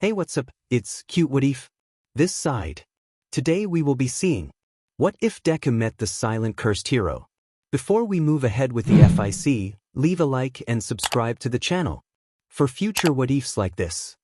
Hey, what's up? It's cute what if? This side. Today we will be seeing what if Deku met the silent cursed hero. Before we move ahead with the FIC, leave a like and subscribe to the channel for future what ifs like this.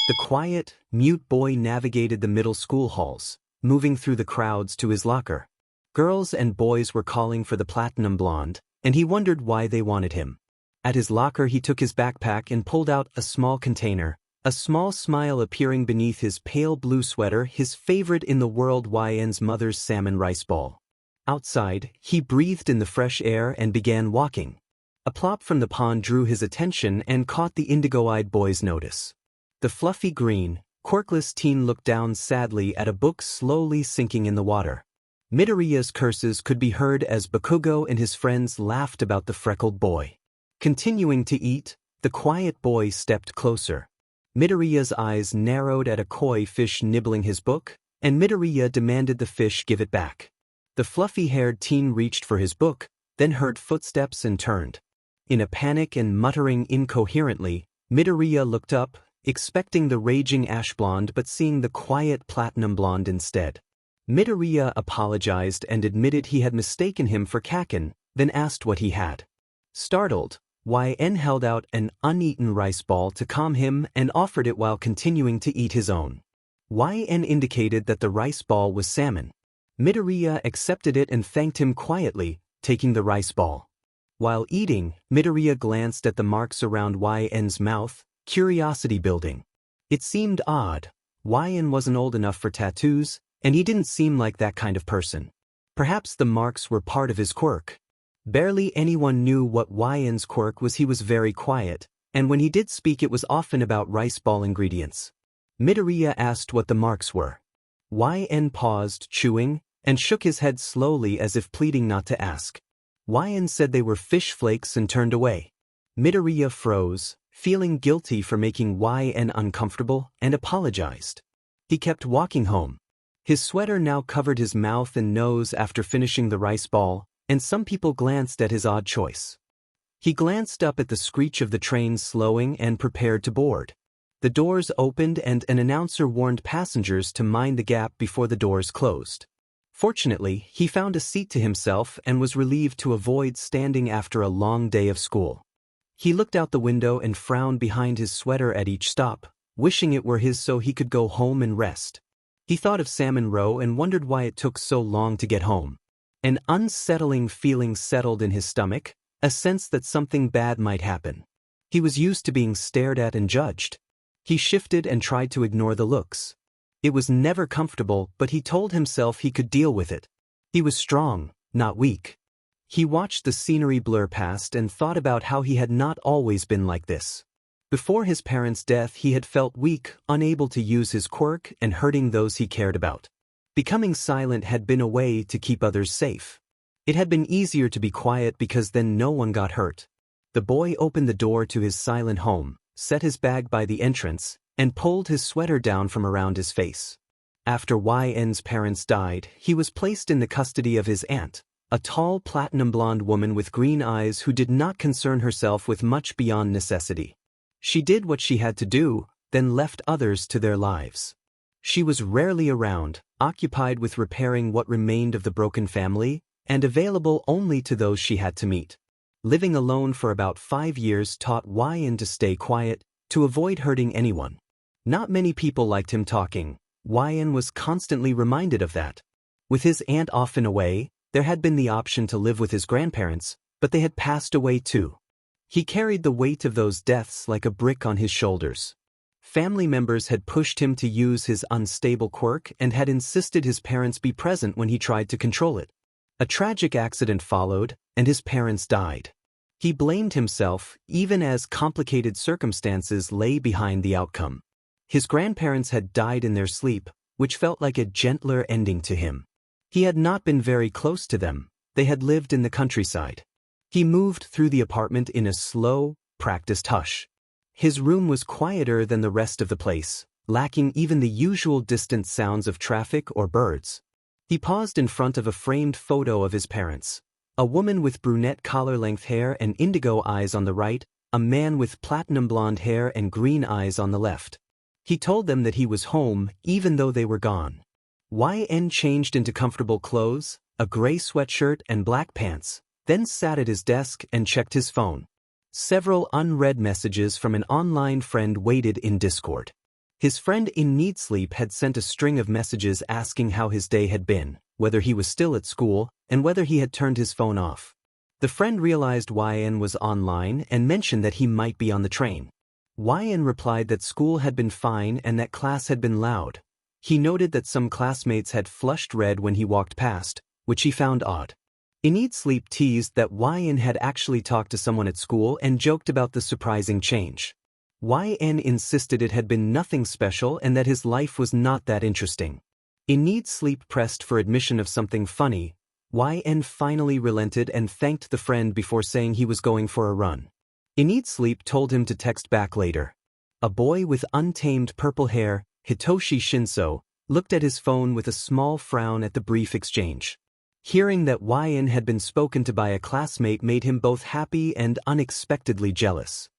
The quiet, mute boy navigated the middle school halls, moving through the crowds to his locker. Girls and boys were calling for the platinum blonde, and he wondered why they wanted him. At his locker he took his backpack and pulled out a small container, a small smile appearing beneath his pale blue sweater, his favorite in the world, YN's mother's salmon rice ball. Outside, he breathed in the fresh air and began walking. A plop from the pond drew his attention and caught the indigo-eyed boy's notice. The fluffy green, quirkless teen looked down sadly at a book slowly sinking in the water. Midoriya's curses could be heard as Bakugo and his friends laughed about the freckled boy. Continuing to eat, the quiet boy stepped closer. Midoriya's eyes narrowed at a koi fish nibbling his book, and Midoriya demanded the fish give it back. The fluffy-haired teen reached for his book, then heard footsteps and turned. In a panic and muttering incoherently, Midoriya looked up, expecting the raging ash blonde but seeing the quiet platinum blonde instead. Midoriya apologized and admitted he had mistaken him for Kaken, then asked what he had. Startled, YN held out an uneaten rice ball to calm him and offered it while continuing to eat his own. YN indicated that the rice ball was salmon. Midoriya accepted it and thanked him quietly, taking the rice ball. While eating, Midoriya glanced at the marks around YN's mouth, curiosity building. It seemed odd. YN wasn't old enough for tattoos, and he didn't seem like that kind of person. Perhaps the marks were part of his quirk. Barely anyone knew what YN's quirk was. He was very quiet, and when he did speak it was often about rice ball ingredients. Midoriya asked what the marks were. YN paused, chewing, and shook his head slowly as if pleading not to ask. YN said they were fish flakes and turned away. Midoriya froze, feeling guilty for making YN uncomfortable, and apologized. He kept walking home. His sweater now covered his mouth and nose after finishing the rice ball, and some people glanced at his odd choice. He glanced up at the screech of the train slowing and prepared to board. The doors opened and an announcer warned passengers to mind the gap before the doors closed. Fortunately, he found a seat to himself and was relieved to avoid standing after a long day of school. He looked out the window and frowned behind his sweater at each stop, wishing it were his so he could go home and rest. He thought of Salmon Row and wondered why it took so long to get home. An unsettling feeling settled in his stomach, a sense that something bad might happen. He was used to being stared at and judged. He shifted and tried to ignore the looks. It was never comfortable, but he told himself he could deal with it. He was strong, not weak. He watched the scenery blur past and thought about how he had not always been like this. Before his parents' death he had felt weak, unable to use his quirk and hurting those he cared about. Becoming silent had been a way to keep others safe. It had been easier to be quiet because then no one got hurt. The boy opened the door to his silent home, set his bag by the entrance, and pulled his sweater down from around his face. After YN's parents died, he was placed in the custody of his aunt, a tall platinum blonde woman with green eyes who did not concern herself with much beyond necessity. She did what she had to do, then left others to their lives. She was rarely around, occupied with repairing what remained of the broken family, and available only to those she had to meet. Living alone for about 5 years taught YN to stay quiet, to avoid hurting anyone. Not many people liked him talking. YN was constantly reminded of that. With his aunt often away, there had been the option to live with his grandparents, but they had passed away too. He carried the weight of those deaths like a brick on his shoulders. Family members had pushed him to use his unstable quirk and had insisted his parents be present when he tried to control it. A tragic accident followed, and his parents died. He blamed himself, even as complicated circumstances lay behind the outcome. His grandparents had died in their sleep, which felt like a gentler ending to him. He had not been very close to them. They had lived in the countryside. He moved through the apartment in a slow, practiced hush. His room was quieter than the rest of the place, lacking even the usual distant sounds of traffic or birds. He paused in front of a framed photo of his parents. A woman with brunette collar-length hair and indigo eyes on the right, a man with platinum blonde hair and green eyes on the left. He told them that he was home even though they were gone. YN changed into comfortable clothes, a gray sweatshirt and black pants, then sat at his desk and checked his phone. Several unread messages from an online friend waited in Discord. His friend in Need Sleep had sent a string of messages asking how his day had been, whether he was still at school, and whether he had turned his phone off. The friend realized YN was online and mentioned that he might be on the train. YN replied that school had been fine and that class had been loud. He noted that some classmates had flushed red when he walked past, which he found odd. Need Sleep teased that YN had actually talked to someone at school and joked about the surprising change. YN insisted it had been nothing special and that his life was not that interesting. Need Sleep pressed for admission of something funny. YN finally relented and thanked the friend before saying he was going for a run. Need Sleep told him to text back later. A boy with untamed purple hair, Hitoshi Shinso, looked at his phone with a small frown at the brief exchange. Hearing that YN had been spoken to by a classmate made him both happy and unexpectedly jealous.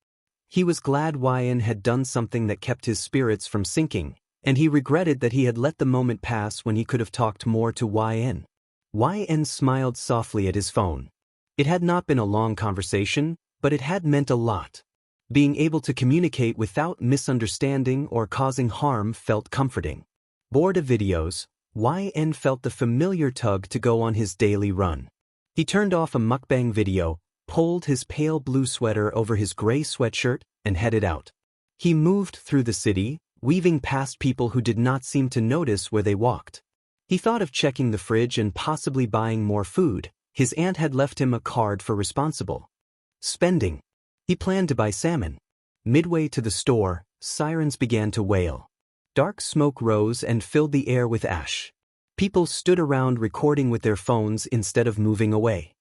He was glad YN had done something that kept his spirits from sinking, and he regretted that he had let the moment pass when he could have talked more to YN. YN smiled softly at his phone. It had not been a long conversation, but it had meant a lot. Being able to communicate without misunderstanding or causing harm felt comforting. Bored of videos, YN felt the familiar tug to go on his daily run. He turned off a mukbang video, pulled his pale blue sweater over his gray sweatshirt, and headed out. He moved through the city, weaving past people who did not seem to notice where they walked. He thought of checking the fridge and possibly buying more food. His aunt had left him a card for responsible spending. He planned to buy salmon. Midway to the store, sirens began to wail. Dark smoke rose and filled the air with ash. People stood around recording with their phones instead of moving away.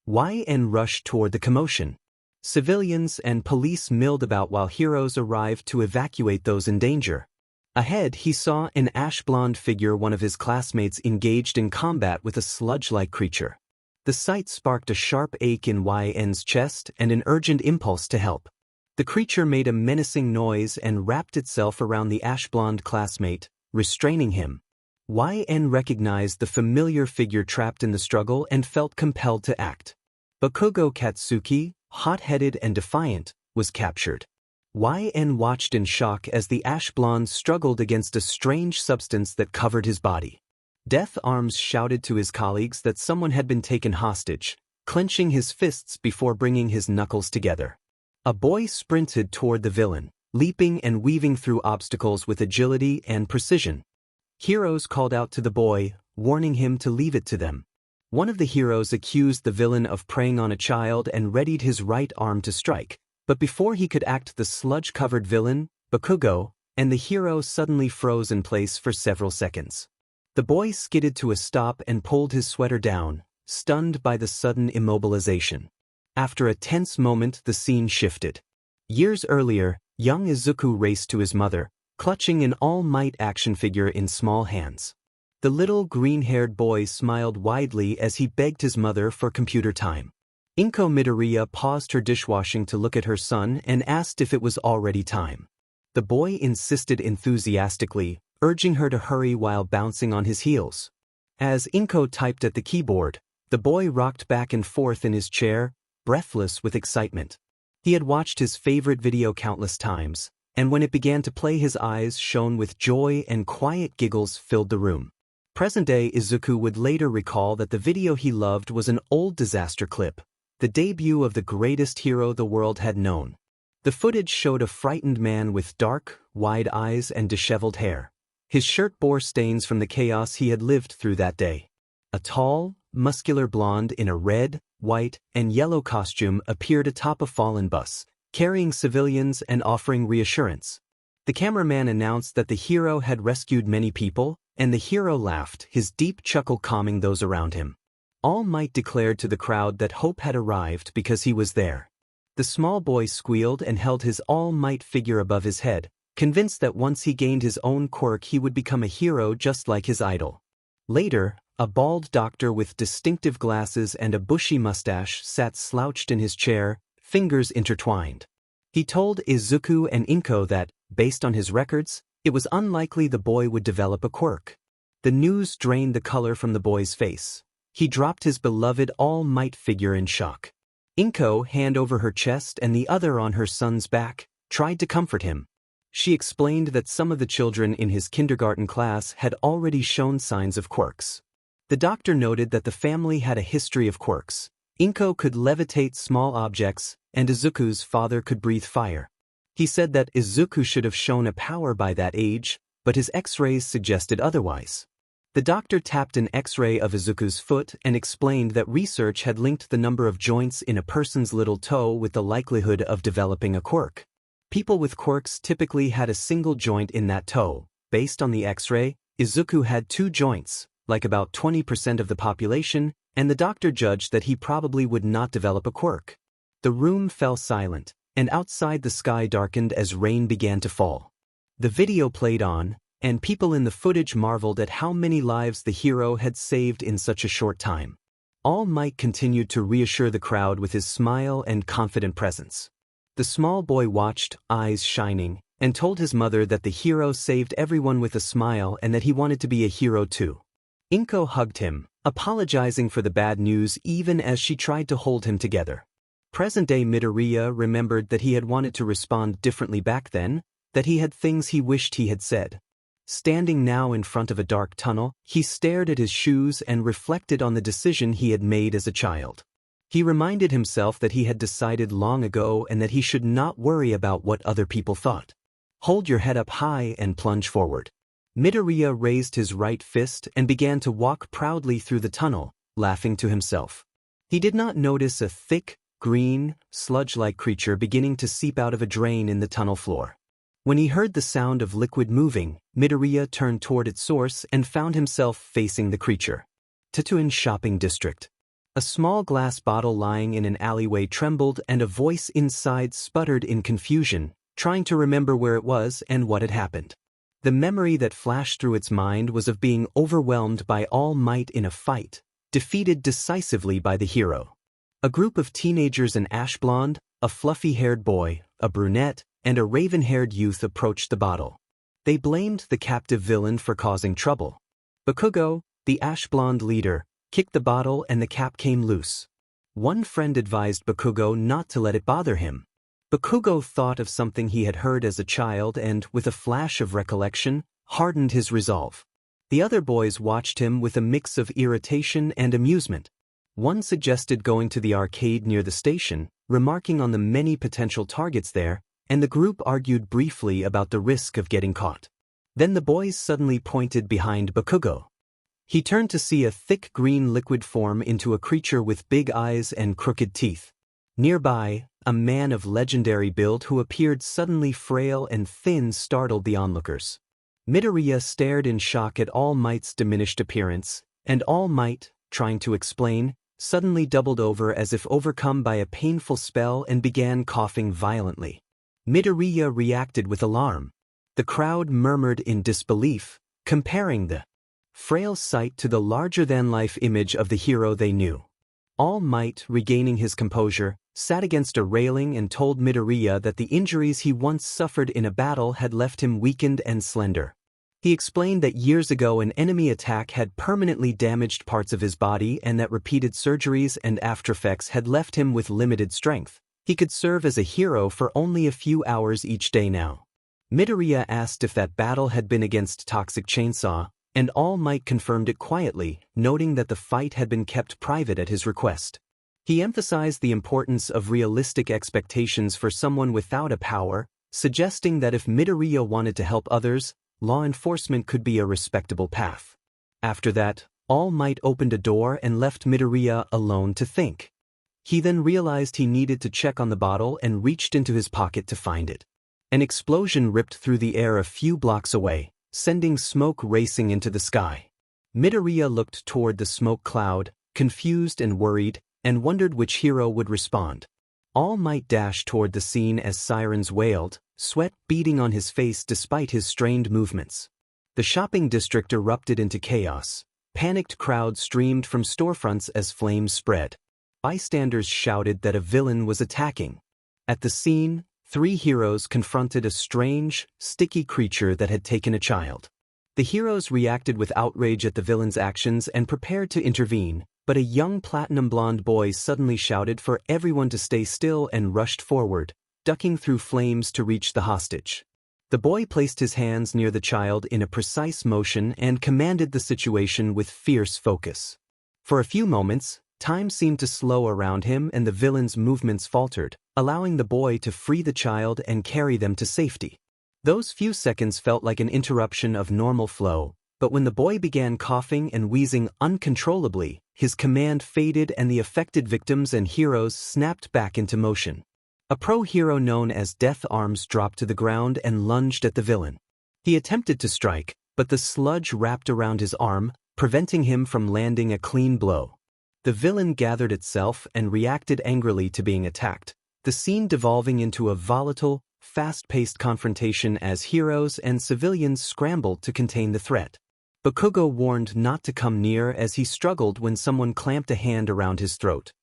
YN rushed toward the commotion. Civilians and police milled about while heroes arrived to evacuate those in danger. Ahead, he saw an ash-blonde figure, one of his classmates, engaged in combat with a sludge-like creature. The sight sparked a sharp ache in YN's chest and an urgent impulse to help. The creature made a menacing noise and wrapped itself around the ash-blonde classmate, restraining him. YN recognized the familiar figure trapped in the struggle and felt compelled to act. Bakugo Katsuki, hot-headed and defiant, was captured. YN watched in shock as the ash-blonde struggled against a strange substance that covered his body. Death Arms shouted to his colleagues that someone had been taken hostage, clenching his fists before bringing his knuckles together. A boy sprinted toward the villain, leaping and weaving through obstacles with agility and precision. Heroes called out to the boy, warning him to leave it to them. One of the heroes accused the villain of preying on a child and readied his right arm to strike, but before he could act, the sludge-covered villain, Bakugo, and the hero suddenly froze in place for several seconds. The boy skidded to a stop and pulled his sweater down, stunned by the sudden immobilization. After a tense moment, the scene shifted. Years earlier, young Izuku raced to his mother, clutching an All Might action figure in small hands. The little green-haired boy smiled widely as he begged his mother for computer time. Inko Midoriya paused her dishwashing to look at her son and asked if it was already time. The boy insisted enthusiastically, urging her to hurry while bouncing on his heels. As Inko typed at the keyboard, the boy rocked back and forth in his chair, breathless with excitement. He had watched his favorite video countless times, and when it began to play, his eyes shone with joy and quiet giggles filled the room. Present-day Izuku would later recall that the video he loved was an old disaster clip, the debut of the greatest hero the world had known. The footage showed a frightened man with dark, wide eyes and disheveled hair. His shirt bore stains from the chaos he had lived through that day. A tall, muscular blonde in a red, white, and yellow costume appeared atop a fallen bus, carrying civilians and offering reassurance. The cameraman announced that the hero had rescued many people, and the hero laughed, his deep chuckle calming those around him. All Might declared to the crowd that hope had arrived because he was there. The small boy squealed and held his All Might figure above his head, convinced that once he gained his own quirk he would become a hero just like his idol. Later, a bald doctor with distinctive glasses and a bushy mustache sat slouched in his chair, fingers intertwined. He told Izuku and Inko that, based on his records, It was unlikely the boy would develop a quirk. The news drained the color from the boy's face. He dropped his beloved All Might figure in shock. Inko, hand over her chest and the other on her son's back, tried to comfort him. She explained that some of the children in his kindergarten class had already shown signs of quirks. The doctor noted that the family had a history of quirks. Inko could levitate small objects, and Izuku's father could breathe fire. He said that Izuku should have shown a power by that age, but his X-rays suggested otherwise. The doctor tapped an X-ray of Izuku's foot and explained that research had linked the number of joints in a person's little toe with the likelihood of developing a quirk. People with quirks typically had a single joint in that toe. Based on the X-ray, Izuku had 2 joints, like about 20% of the population, and the doctor judged that he probably would not develop a quirk. The room fell silent, and outside the sky darkened as rain began to fall. The video played on, and people in the footage marveled at how many lives the hero had saved in such a short time. All Might continued to reassure the crowd with his smile and confident presence. The small boy watched, eyes shining, and told his mother that the hero saved everyone with a smile and that he wanted to be a hero too. Inko hugged him, apologizing for the bad news even as she tried to hold him together. Present-day Midoriya remembered that he had wanted to respond differently back then, that he had things he wished he had said. Standing now in front of a dark tunnel, he stared at his shoes and reflected on the decision he had made as a child. He reminded himself that he had decided long ago and that he should not worry about what other people thought. Hold your head up high and plunge forward. Midoriya raised his right fist and began to walk proudly through the tunnel, laughing to himself. He did not notice a thick, green, sludge-like creature beginning to seep out of a drain in the tunnel floor. When he heard the sound of liquid moving, Midoriya turned toward its source and found himself facing the creature. Tatooine Shopping District. A small glass bottle lying in an alleyway trembled and a voice inside sputtered in confusion, trying to remember where it was and what had happened. The memory that flashed through its mind was of being overwhelmed by All Might in a fight, defeated decisively by the hero. A group of teenagers, an ash blonde, a fluffy-haired boy, a brunette, and a raven-haired youth approached the bottle. They blamed the captive villain for causing trouble. Bakugo, the ash-blonde leader, kicked the bottle and the cap came loose. One friend advised Bakugo not to let it bother him. Bakugo thought of something he had heard as a child and, with a flash of recollection, hardened his resolve. The other boys watched him with a mix of irritation and amusement. One suggested going to the arcade near the station, remarking on the many potential targets there, and the group argued briefly about the risk of getting caught. Then the boys suddenly pointed behind Bakugo. He turned to see a thick green liquid form into a creature with big eyes and crooked teeth. Nearby, a man of legendary build who appeared suddenly frail and thin startled the onlookers. Midoriya stared in shock at All Might's diminished appearance, and All Might, trying to explain, suddenly doubled over as if overcome by a painful spell and began coughing violently. Midoriya reacted with alarm. The crowd murmured in disbelief, comparing the frail sight to the larger-than-life image of the hero they knew. All Might, regaining his composure, sat against a railing and told Midoriya that the injuries he once suffered in a battle had left him weakened and slender. He explained that years ago an enemy attack had permanently damaged parts of his body and that repeated surgeries and aftereffects had left him with limited strength. He could serve as a hero for only a few hours each day now. Midoriya asked if that battle had been against Toxic Chainsaw, and All Might confirmed it quietly, noting that the fight had been kept private at his request. He emphasized the importance of realistic expectations for someone without a power, suggesting that if Midoriya wanted to help others, law enforcement could be a respectable path. After that, All Might opened a door and left Midoriya alone to think. He then realized he needed to check on the bottle and reached into his pocket to find it. An explosion ripped through the air a few blocks away, sending smoke racing into the sky. Midoriya looked toward the smoke cloud, confused and worried, and wondered which hero would respond. All Might dashed toward the scene as sirens wailed, sweat beading on his face despite his strained movements. The shopping district erupted into chaos. Panicked crowds streamed from storefronts as flames spread. Bystanders shouted that a villain was attacking. At the scene, Three heroes confronted a strange, sticky creature that had taken a child. The heroes reacted with outrage at the villain's actions and prepared to intervene, but a young platinum blonde boy suddenly shouted for everyone to stay still and rushed forward, ducking through flames to reach the hostage. The boy placed his hands near the child in a precise motion and commanded the situation with fierce focus. For a few moments, time seemed to slow around him and the villain's movements faltered, allowing the boy to free the child and carry them to safety. Those few seconds felt like an interruption of normal flow, but when the boy began coughing and wheezing uncontrollably, his command faded and the affected victims and heroes snapped back into motion. A pro-hero known as Death Arms dropped to the ground and lunged at the villain. He attempted to strike, but the sludge wrapped around his arm, preventing him from landing a clean blow. The villain gathered itself and reacted angrily to being attacked, the scene devolving into a volatile, fast-paced confrontation as heroes and civilians scrambled to contain the threat. Bakugo warned not to come near as he struggled when someone clamped a hand around his throat.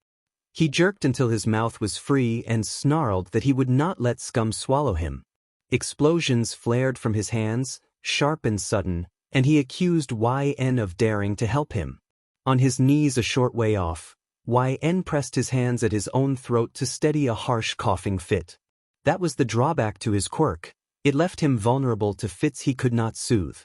He jerked until his mouth was free and snarled that he would not let scum swallow him. Explosions flared from his hands, sharp and sudden, and he accused YN of daring to help him. On his knees a short way off, YN pressed his hands at his own throat to steady a harsh coughing fit. That was the drawback to his quirk. It left him vulnerable to fits he could not soothe.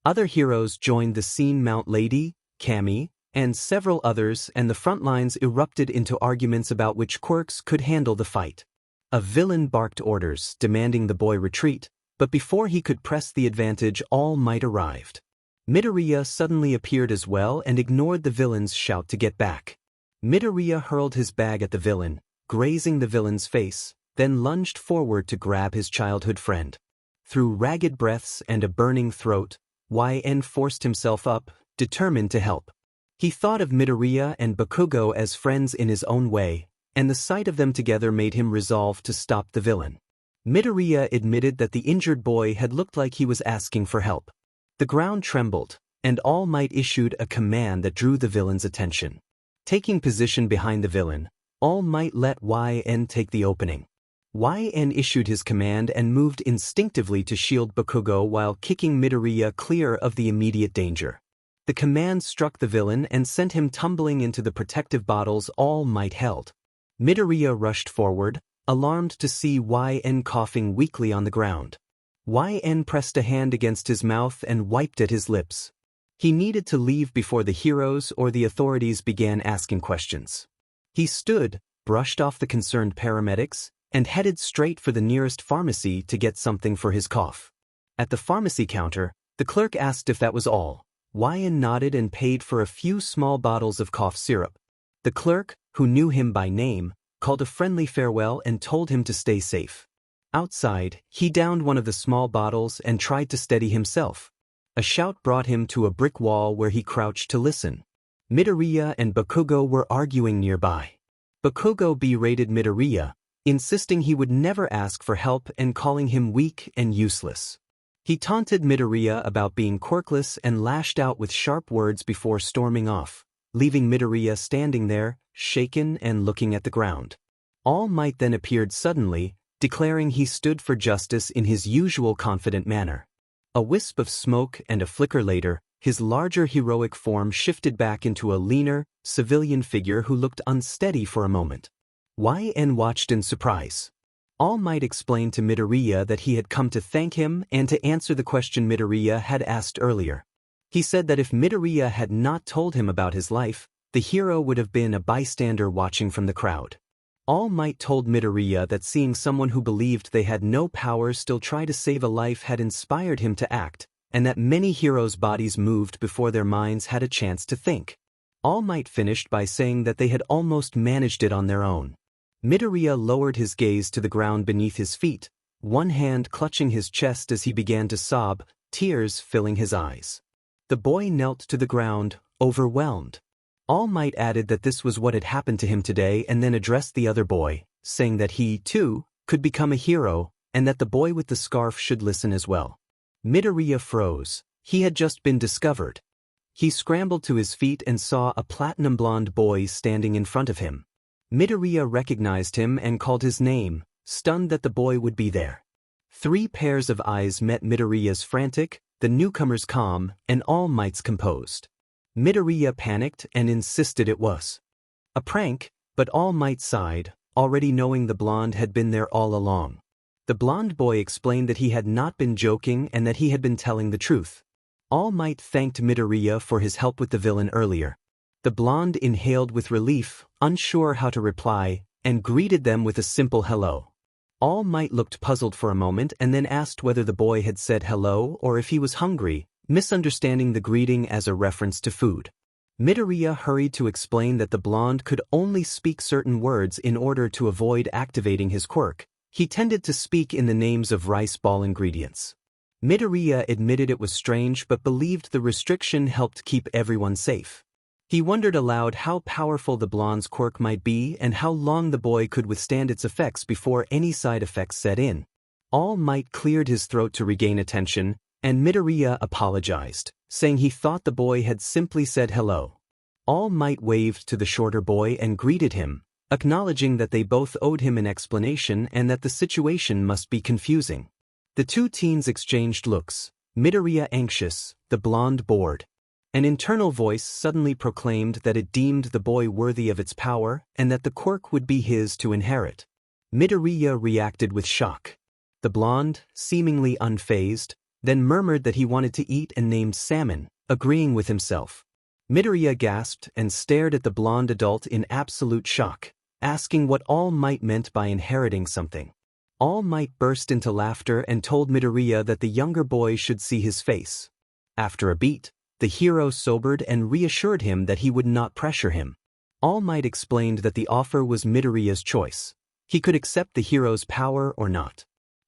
Other heroes joined the scene: Mount Lady, Cammy, and several others, and the front lines erupted into arguments about which quirks could handle the fight. A villain barked orders, demanding the boy retreat, but before he could press the advantage, All Might arrived. Midoriya suddenly appeared as well and ignored the villain's shout to get back. Midoriya hurled his bag at the villain, grazing the villain's face, then lunged forward to grab his childhood friend. Through ragged breaths and a burning throat, YN forced himself up, determined to help. He thought of Midoriya and Bakugo as friends in his own way, and the sight of them together made him resolve to stop the villain. Midoriya admitted that the injured boy had looked like he was asking for help. The ground trembled, and All Might issued a command that drew the villain's attention. Taking position behind the villain, All Might let YN take the opening. YN issued his command and moved instinctively to shield Bakugo while kicking Midoriya clear of the immediate danger. The command struck the villain and sent him tumbling into the protective bottles All Might held. Midoriya rushed forward, alarmed to see YN coughing weakly on the ground. YN pressed a hand against his mouth and wiped at his lips. He needed to leave before the heroes or the authorities began asking questions. He stood, brushed off the concerned paramedics, and headed straight for the nearest pharmacy to get something for his cough. At the pharmacy counter, the clerk asked if that was all. YN nodded and paid for a few small bottles of cough syrup. The clerk, who knew him by name, called a friendly farewell and told him to stay safe. Outside, he downed one of the small bottles and tried to steady himself. A shout brought him to a brick wall where he crouched to listen. Midoriya and Bakugo were arguing nearby. Bakugo berated Midoriya, insisting he would never ask for help and calling him weak and useless. He taunted Midoriya about being quirkless and lashed out with sharp words before storming off, leaving Midoriya standing there, shaken and looking at the ground. All Might then appeared suddenly, declaring he stood for justice in his usual confident manner. A wisp of smoke and a flicker later, his larger heroic form shifted back into a leaner, civilian figure who looked unsteady for a moment. YN watched in surprise. All Might explained to Midoriya that he had come to thank him and to answer the question Midoriya had asked earlier. He said that if Midoriya had not told him about his life, the hero would have been a bystander watching from the crowd. All Might told Midoriya that seeing someone who believed they had no power still try to save a life had inspired him to act, and that many heroes' bodies moved before their minds had a chance to think. All Might finished by saying that they had almost managed it on their own. Midoriya lowered his gaze to the ground beneath his feet, one hand clutching his chest as he began to sob, tears filling his eyes. The boy knelt to the ground, overwhelmed. All Might added that this was what had happened to him today and then addressed the other boy, saying that he, too, could become a hero, and that the boy with the scarf should listen as well. Midoriya froze. He had just been discovered. He scrambled to his feet and saw a platinum blonde boy standing in front of him. Midoriya recognized him and called his name, stunned that the boy would be there. 3 pairs of eyes met Midoriya's frantic, the newcomer's calm, and All Might's composed. Midoriya panicked and insisted it was a prank, but All Might sighed, already knowing the blonde had been there all along. The blonde boy explained that he had not been joking and that he had been telling the truth. All Might thanked Midoriya for his help with the villain earlier. The blonde inhaled with relief, unsure how to reply, and greeted them with a simple hello. All Might looked puzzled for a moment and then asked whether the boy had said hello or if he was hungry, misunderstanding the greeting as a reference to food. Midoriya hurried to explain that the blonde could only speak certain words in order to avoid activating his quirk. He tended to speak in the names of rice ball ingredients. Midoriya admitted it was strange but believed the restriction helped keep everyone safe. He wondered aloud how powerful the blonde's quirk might be and how long the boy could withstand its effects before any side effects set in. All Might cleared his throat to regain attention, and Midoriya apologized, saying he thought the boy had simply said hello. All Might waved to the shorter boy and greeted him, acknowledging that they both owed him an explanation and that the situation must be confusing. The 2 teens exchanged looks, Midoriya anxious, the blonde bored. An internal voice suddenly proclaimed that it deemed the boy worthy of its power and that the quirk would be his to inherit. Midoriya reacted with shock. The blonde, seemingly unfazed, then murmured that he wanted to eat and named salmon, agreeing with himself. Midoriya gasped and stared at the blonde adult in absolute shock, asking what All Might meant by inheriting something. All Might burst into laughter and told Midoriya that the younger boy should see his face. After a beat, the hero sobered and reassured him that he would not pressure him. All Might explained that the offer was Midoriya's choice. He could accept the hero's power or not.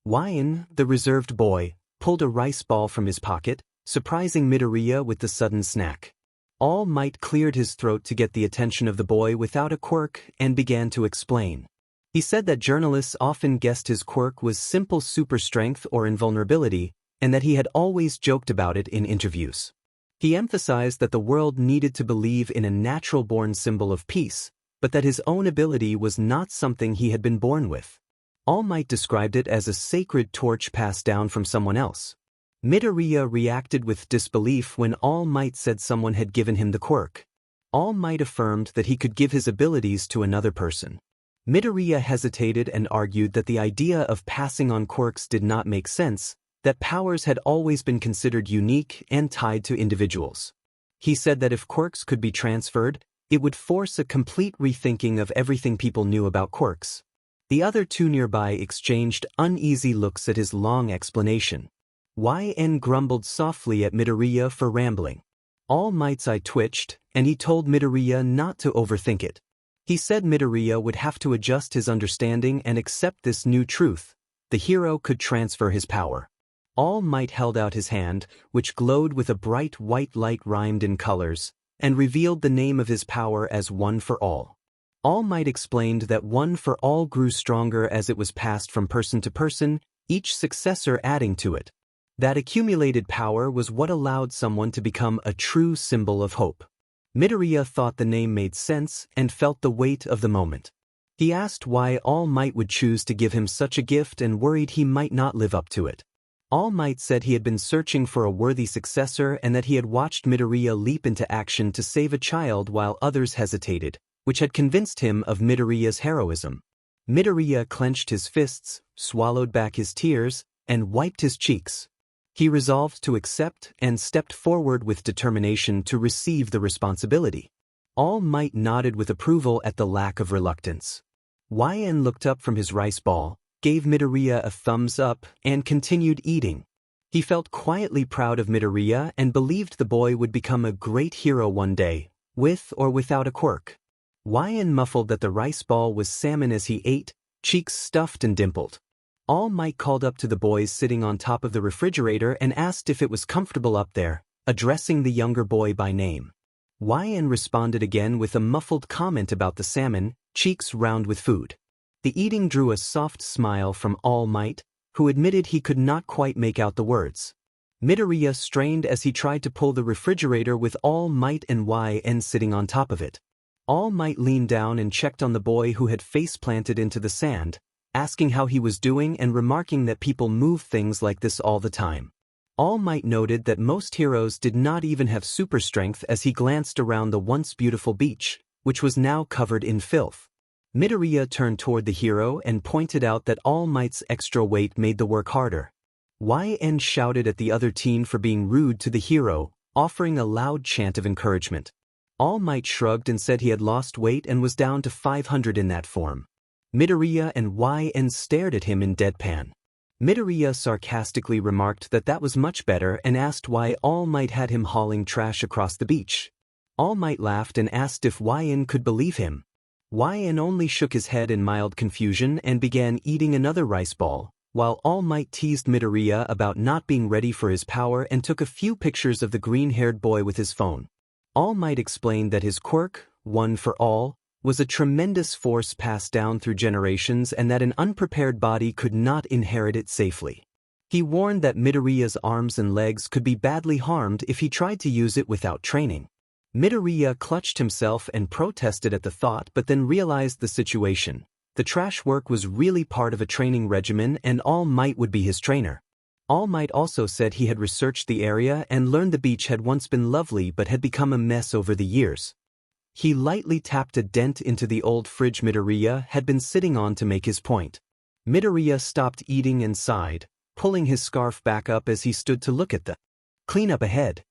Wyan, the reserved boy, pulled a rice ball from his pocket, surprising Midoriya with the sudden snack. All Might cleared his throat to get the attention of the boy without a quirk and began to explain. He said that journalists often guessed his quirk was simple super strength or invulnerability, and that he had always joked about it in interviews. He emphasized that the world needed to believe in a natural-born symbol of peace, but that his own ability was not something he had been born with. All Might described it as a sacred torch passed down from someone else. Midoriya reacted with disbelief when All Might said someone had given him the quirk. All Might affirmed that he could give his abilities to another person. Midoriya hesitated and argued that the idea of passing on quirks did not make sense, that powers had always been considered unique and tied to individuals. He said that if quirks could be transferred, it would force a complete rethinking of everything people knew about quirks. The other 2 nearby exchanged uneasy looks at his long explanation. YN grumbled softly at Midoriya for rambling. All Might's eye twitched, and he told Midoriya not to overthink it. He said Midoriya would have to adjust his understanding and accept this new truth. The hero could transfer his power. All Might held out his hand, which glowed with a bright white light rhymed in colors, and revealed the name of his power as One for All. All Might explained that One for All grew stronger as it was passed from person to person, each successor adding to it. That accumulated power was what allowed someone to become a true symbol of hope. Midoriya thought the name made sense and felt the weight of the moment. He asked why All Might would choose to give him such a gift and worried he might not live up to it. All Might said he had been searching for a worthy successor and that he had watched Midoriya leap into action to save a child while others hesitated, which had convinced him of Midoriya's heroism. Midoriya clenched his fists, swallowed back his tears, and wiped his cheeks. He resolved to accept and stepped forward with determination to receive the responsibility. All Might nodded with approval at the lack of reluctance. YN looked up from his rice ball, gave Midoriya a thumbs up, and continued eating. He felt quietly proud of Midoriya and believed the boy would become a great hero one day, with or without a quirk. YN muffled that the rice ball was salmon as he ate, cheeks stuffed and dimpled. All Might called up to the boys sitting on top of the refrigerator and asked if it was comfortable up there, addressing the younger boy by name. YN responded again with a muffled comment about the salmon, cheeks round with food. The eating drew a soft smile from All Might, who admitted he could not quite make out the words. Midoriya strained as he tried to pull the refrigerator with All Might and YN sitting on top of it. All Might leaned down and checked on the boy who had face-planted into the sand, asking how he was doing and remarking that people move things like this all the time. All Might noted that most heroes did not even have super strength as he glanced around the once beautiful beach, which was now covered in filth. Midoriya turned toward the hero and pointed out that All Might's extra weight made the work harder. YN shouted at the other teen for being rude to the hero, offering a loud chant of encouragement. All Might shrugged and said he had lost weight and was down to 500 in that form. Midoriya and YN stared at him in deadpan. Midoriya sarcastically remarked that that was much better and asked why All Might had him hauling trash across the beach. All Might laughed and asked if YN could believe him. YN only shook his head in mild confusion and began eating another rice ball, while All Might teased Midoriya about not being ready for his power and took a few pictures of the green-haired boy with his phone. All Might explained that his quirk, One for All, was a tremendous force passed down through generations and that an unprepared body could not inherit it safely. He warned that Midoriya's arms and legs could be badly harmed if he tried to use it without training. Midoriya clutched himself and protested at the thought but then realized the situation. The trash work was really part of a training regimen and All Might would be his trainer. All Might also said he had researched the area and learned the beach had once been lovely but had become a mess over the years. He lightly tapped a dent into the old fridge Midoriya had been sitting on to make his point. Midoriya stopped eating and sighed, pulling his scarf back up as he stood to look at the cleanup ahead.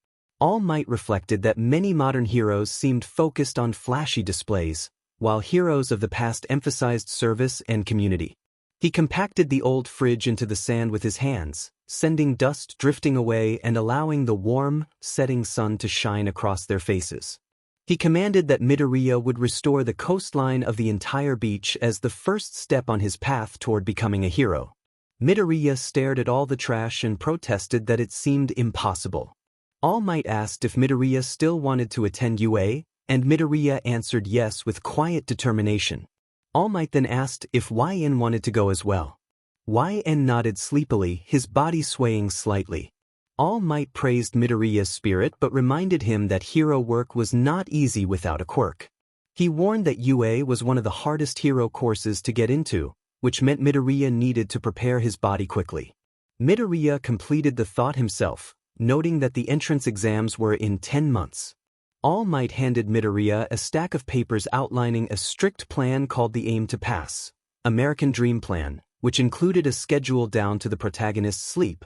All Might reflected that many modern heroes seemed focused on flashy displays, while heroes of the past emphasized service and community. He compacted the old fridge into the sand with his hands, sending dust drifting away and allowing the warm, setting sun to shine across their faces. He commanded that Midoriya would restore the coastline of the entire beach as the first step on his path toward becoming a hero. Midoriya stared at all the trash and protested that it seemed impossible. All Might asked if Midoriya still wanted to attend UA, and Midoriya answered yes with quiet determination. All Might then asked if YN wanted to go as well. YN nodded sleepily, his body swaying slightly. All Might praised Midoriya's spirit but reminded him that hero work was not easy without a quirk. He warned that UA was one of the hardest hero courses to get into, which meant Midoriya needed to prepare his body quickly. Midoriya completed the thought himself, noting that the entrance exams were in 10 months. All Might handed Midoriya a stack of papers outlining a strict plan called the Aim to Pass, American Dream Plan, which included a schedule down to the protagonist's sleep.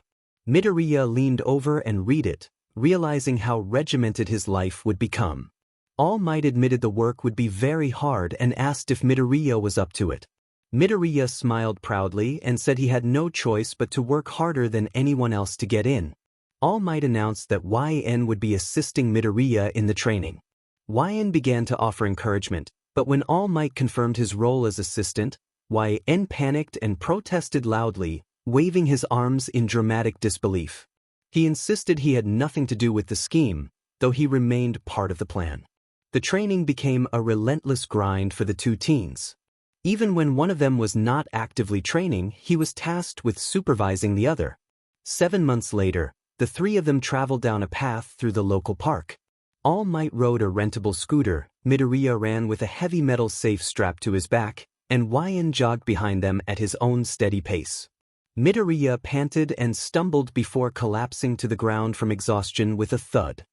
Midoriya leaned over and read it, realizing how regimented his life would become. All Might admitted the work would be very hard and asked if Midoriya was up to it. Midoriya smiled proudly and said he had no choice but to work harder than anyone else to get in. All Might announced that YN would be assisting Midoriya in the training. YN began to offer encouragement, but when All Might confirmed his role as assistant, YN panicked and protested loudly, waving his arms in dramatic disbelief. He insisted he had nothing to do with the scheme, though he remained part of the plan. The training became a relentless grind for the two teens. Even when one of them was not actively training, he was tasked with supervising the other. 7 months later, the three of them traveled down a path through the local park. All Might rode a rentable scooter, Midoriya ran with a heavy metal safe strapped to his back, and YN jogged behind them at his own steady pace. Midoriya panted and stumbled before collapsing to the ground from exhaustion with a thud.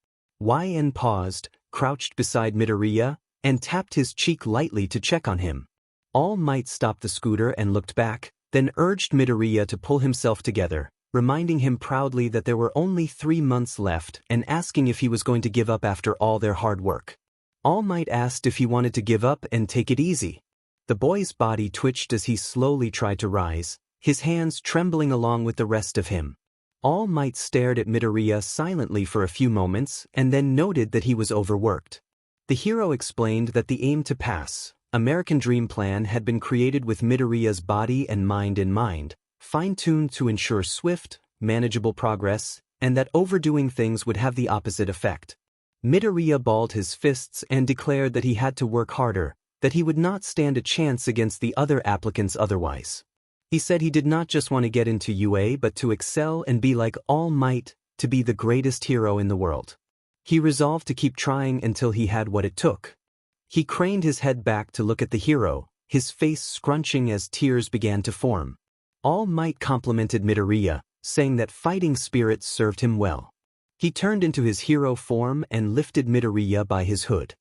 YN paused, crouched beside Midoriya, and tapped his cheek lightly to check on him. All Might stopped the scooter and looked back, then urged Midoriya to pull himself together, reminding him proudly that there were only 3 months left and asking if he was going to give up after all their hard work. All Might asked if he wanted to give up and take it easy. The boy's body twitched as he slowly tried to rise, his hands trembling along with the rest of him. All Might stared at Midoriya silently for a few moments and then noted that he was overworked. The hero explained that the Aim to Pass, American Dream Plan had been created with Midoriya's body and mind in mind, fine-tuned to ensure swift, manageable progress, and that overdoing things would have the opposite effect. Midoriya balled his fists and declared that he had to work harder, that he would not stand a chance against the other applicants otherwise. He said he did not just want to get into UA but to excel and be like All Might, to be the greatest hero in the world. He resolved to keep trying until he had what it took. He craned his head back to look at the hero, his face scrunching as tears began to form. All Might complimented Midoriya, saying that fighting spirit served him well. He turned into his hero form and lifted Midoriya by his hood.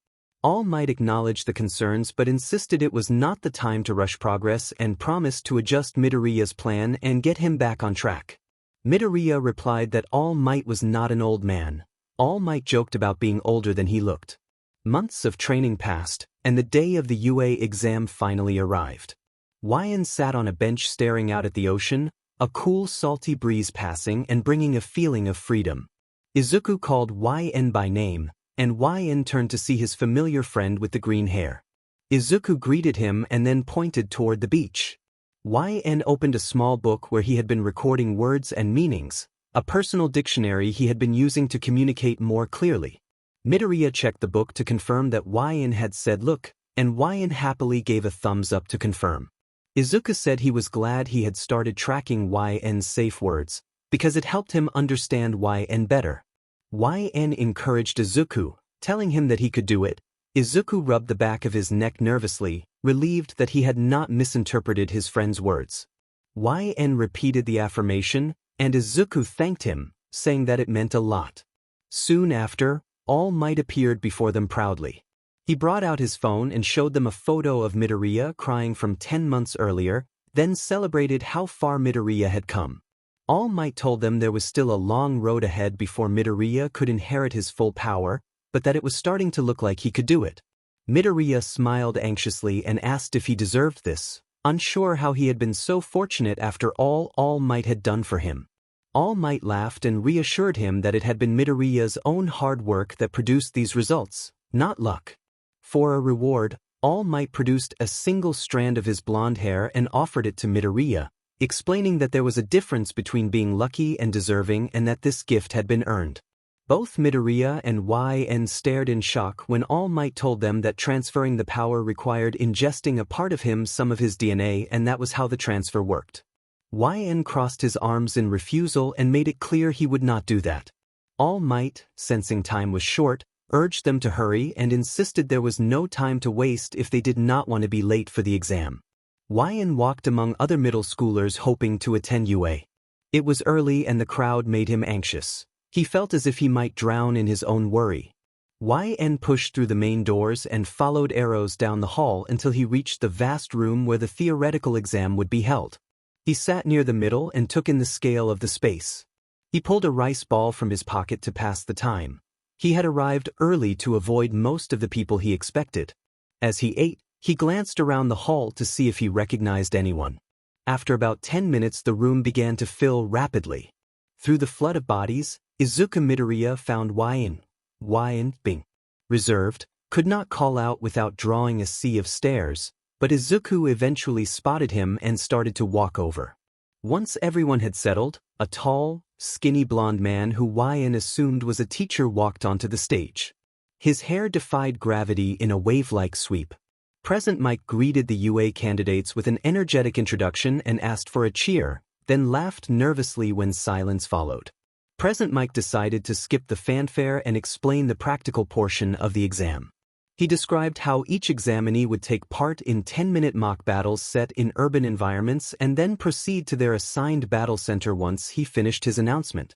All Might acknowledged the concerns but insisted it was not the time to rush progress and promised to adjust Midoriya's plan and get him back on track. Midoriya replied that All Might was not an old man. All Might joked about being older than he looked. Months of training passed, and the day of the UA exam finally arrived. Wyan sat on a bench staring out at the ocean, a cool salty breeze passing and bringing a feeling of freedom. Izuku called Yn by name, and Yn turned to see his familiar friend with the green hair. Izuku greeted him and then pointed toward the beach. Yn opened a small book where he had been recording words and meanings, a personal dictionary he had been using to communicate more clearly. Midoriya checked the book to confirm that Yn had said look, and Yn happily gave a thumbs up to confirm. Izuku said he was glad he had started trackingYn's safe words, because it helped him understand Yn better. Yn encouraged Izuku, telling him that he could do it. Izuku rubbed the back of his neck nervously, relieved that he had not misinterpreted his friend's words. Yn repeated the affirmation, and Izuku thanked him, saying that it meant a lot. Soon after, All Might appeared before them proudly. He brought out his phone and showed them a photo of Midoriya crying from 10 months earlier, then celebrated how far Midoriya had come. All Might told them there was still a long road ahead before Midoriya could inherit his full power, but that it was starting to look like he could do it. Midoriya smiled anxiously and asked if he deserved this, unsure how he had been so fortunate after All Might had done for him. All Might laughed and reassured him that it had been Midoriya's own hard work that produced these results, not luck. For a reward, All Might produced a single strand of his blonde hair and offered it to Midoriya, explaining that there was a difference between being lucky and deserving and that this gift had been earned. Both Midoriya and Yn stared in shock when All Might told them that transferring the power required ingesting a part of him, some of his DNA, and that was how the transfer worked. Yn crossed his arms in refusal and made it clear he would not do that. All Might, sensing time was short, urged them to hurry and insisted there was no time to waste if they did not want to be late for the exam. Yn walked among other middle schoolers hoping to attend UA. It was early and the crowd made him anxious. He felt as if he might drown in his own worry. Yn pushed through the main doors and followed arrows down the hall until he reached the vast room where the theoretical exam would be held. He sat near the middle and took in the scale of the space. He pulled a rice ball from his pocket to pass the time. He had arrived early to avoid most of the people he expected. As he ate, he glanced around the hall to see if he recognized anyone. After about 10 minutes the room began to fill rapidly. Through the flood of bodies, Izuku Midoriya found Yn. Yn, being reserved, could not call out without drawing a sea of stares, but Izuku eventually spotted him and started to walk over. Once everyone had settled, a tall, skinny blonde man who Yn assumed was a teacher walked onto the stage. His hair defied gravity in a wave-like sweep. Present Mike greeted the UA candidates with an energetic introduction and asked for a cheer, then laughed nervously when silence followed. Present Mike decided to skip the fanfare and explain the practical portion of the exam. He described how each examinee would take part in 10-minute mock battles set in urban environments and then proceed to their assigned battle center once he finished his announcement.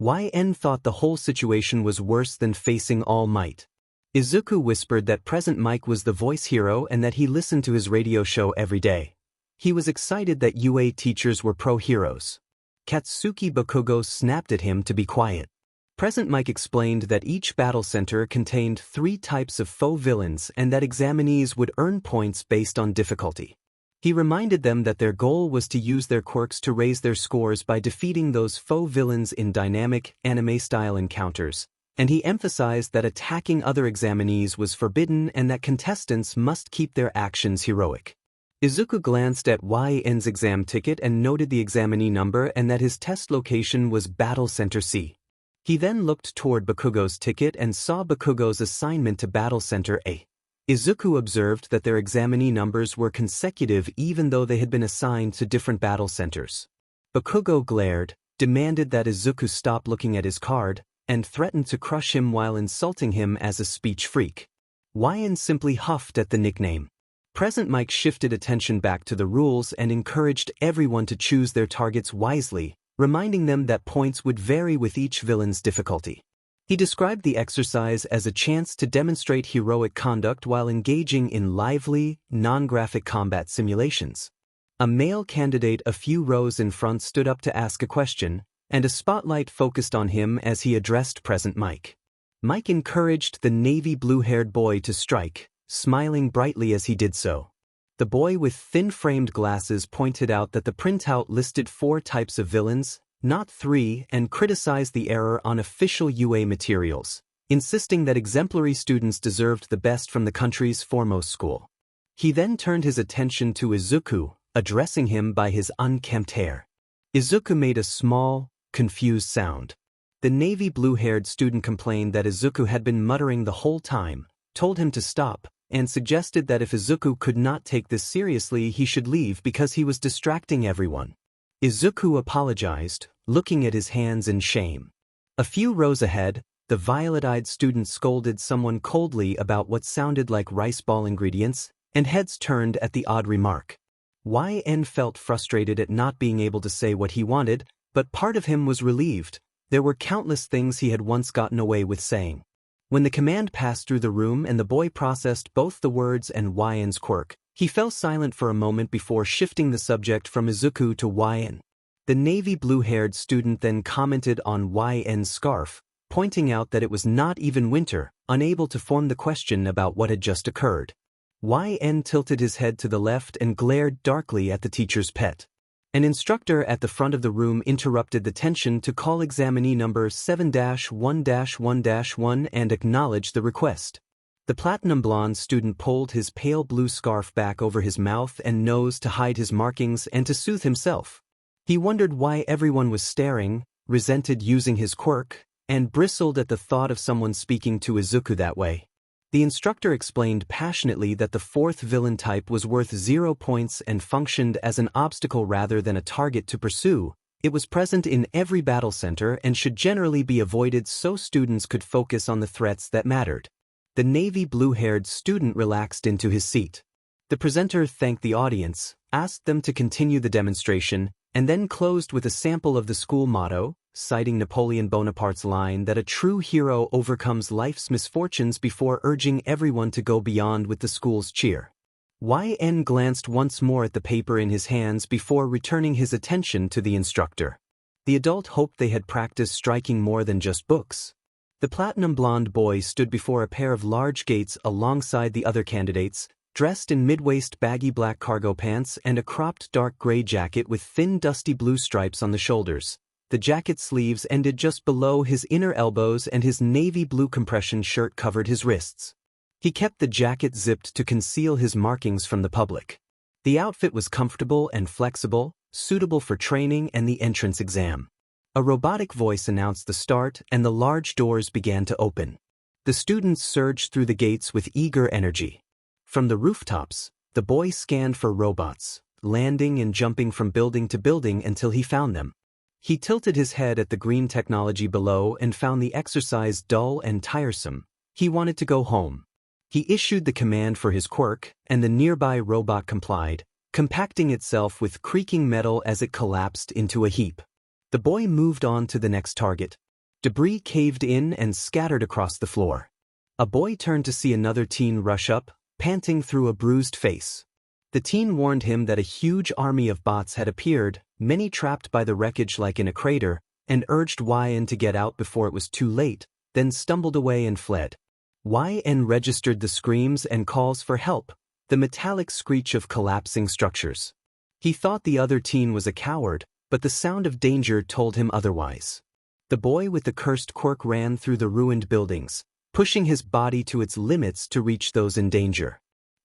Yn thought the whole situation was worse than facing All Might. Izuku whispered that Present Mike was the voice hero and that he listened to his radio show every day. He was excited that UA teachers were pro-heroes. Katsuki Bakugo snapped at him to be quiet. Present Mike explained that each battle center contained 3 types of faux villains and that examinees would earn points based on difficulty. He reminded them that their goal was to use their quirks to raise their scores by defeating those faux villains in dynamic, anime-style encounters, and he emphasized that attacking other examinees was forbidden and that contestants must keep their actions heroic. Izuku glanced atYn's exam ticket and noted the examinee number and that his test location was Battle Center C. He then looked toward Bakugo's ticket and saw Bakugo's assignment to Battle Center A. Izuku observed that their examinee numbers were consecutive even though they had been assigned to different battle centers. Bakugo glared, demanded that Izuku stop looking at his card, and threatened to crush him while insulting him as a speech freak. Yn simply huffed at the nickname. Present Mike shifted attention back to the rules and encouraged everyone to choose their targets wisely, reminding them that points would vary with each villain's difficulty. He described the exercise as a chance to demonstrate heroic conduct while engaging in lively, non-graphic combat simulations. A male candidate a few rows in front stood up to ask a question, and a spotlight focused on him as he addressed Present Mike. Mike encouraged the navy blue-haired boy to strike, smiling brightly as he did so. The boy with thin-framed glasses pointed out that the printout listed 4 types of villains, not 3, and criticized the error on official UA materials, insisting that exemplary students deserved the best from the country's foremost school. He then turned his attention to Izuku, addressing him by his unkempt hair. Izuku made a small, confused sound. The navy blue-haired student complained that Izuku had been muttering the whole time, told him to stop, and suggested that if Izuku could not take this seriously he should leave because he was distracting everyone. Izuku apologized, looking at his hands in shame. A few rows ahead, the violet-eyed student scolded someone coldly about what sounded like rice ball ingredients, and heads turned at the odd remark. YN felt frustrated at not being able to say what he wanted, but part of him was relieved. There were countless things he had once gotten away with saying. When the command passed through the room and the boy processed both the words and YN's quirk, he fell silent for a moment before shifting the subject from Izuku to YN. The navy blue-haired student then commented on YN's scarf, pointing out that it was not even winter, unable to form the question about what had just occurred. YN tilted his head to the left and glared darkly at the teacher's pet. An instructor at the front of the room interrupted the tension to call examinee number 7-1-1-1 and acknowledge the request. The platinum blonde student pulled his pale blue scarf back over his mouth and nose to hide his markings and to soothe himself. He wondered why everyone was staring, resented using his quirk, and bristled at the thought of someone speaking to Izuku that way. The instructor explained passionately that the 4th villain type was worth 0 points and functioned as an obstacle rather than a target to pursue. It was present in every battle center and should generally be avoided so students could focus on the threats that mattered. The navy blue-haired student relaxed into his seat. The presenter thanked the audience, asked them to continue the demonstration, and then closed with a sample of the school motto, citing Napoleon Bonaparte's line that a true hero overcomes life's misfortunes before urging everyone to go beyond with the school's cheer. YN glanced once more at the paper in his hands before returning his attention to the instructor. The adult hoped they had practiced striking more than just books. The platinum blonde boy stood before a pair of large gates alongside the other candidates, dressed in mid-waist baggy black cargo pants and a cropped dark gray jacket with thin dusty blue stripes on the shoulders. The jacket's sleeves ended just below his inner elbows and his navy blue compression shirt covered his wrists. He kept the jacket zipped to conceal his markings from the public. The outfit was comfortable and flexible, suitable for training and the entrance exam. A robotic voice announced the start and the large doors began to open. The students surged through the gates with eager energy. From the rooftops, the boy scanned for robots, landing and jumping from building to building until he found them. He tilted his head at the green technology below and found the exercise dull and tiresome. He wanted to go home. He issued the command for his quirk, and the nearby robot complied, compacting itself with creaking metal as it collapsed into a heap. The boy moved on to the next target. Debris caved in and scattered across the floor. A boy turned to see another teen rush up, panting through a bruised face. The teen warned him that a huge army of bots had appeared, many trapped by the wreckage like in a crater, and urged YN to get out before it was too late, then stumbled away and fled. YN registered the screams and calls for help, the metallic screech of collapsing structures. He thought the other teen was a coward, but the sound of danger told him otherwise. The boy with the cursed quirk ran through the ruined buildings, pushing his body to its limits to reach those in danger.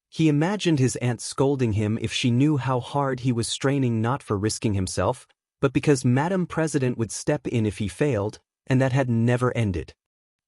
He imagined his aunt scolding him if she knew how hard he was straining, not for risking himself, but because Madam President would step in if he failed, and that had never ended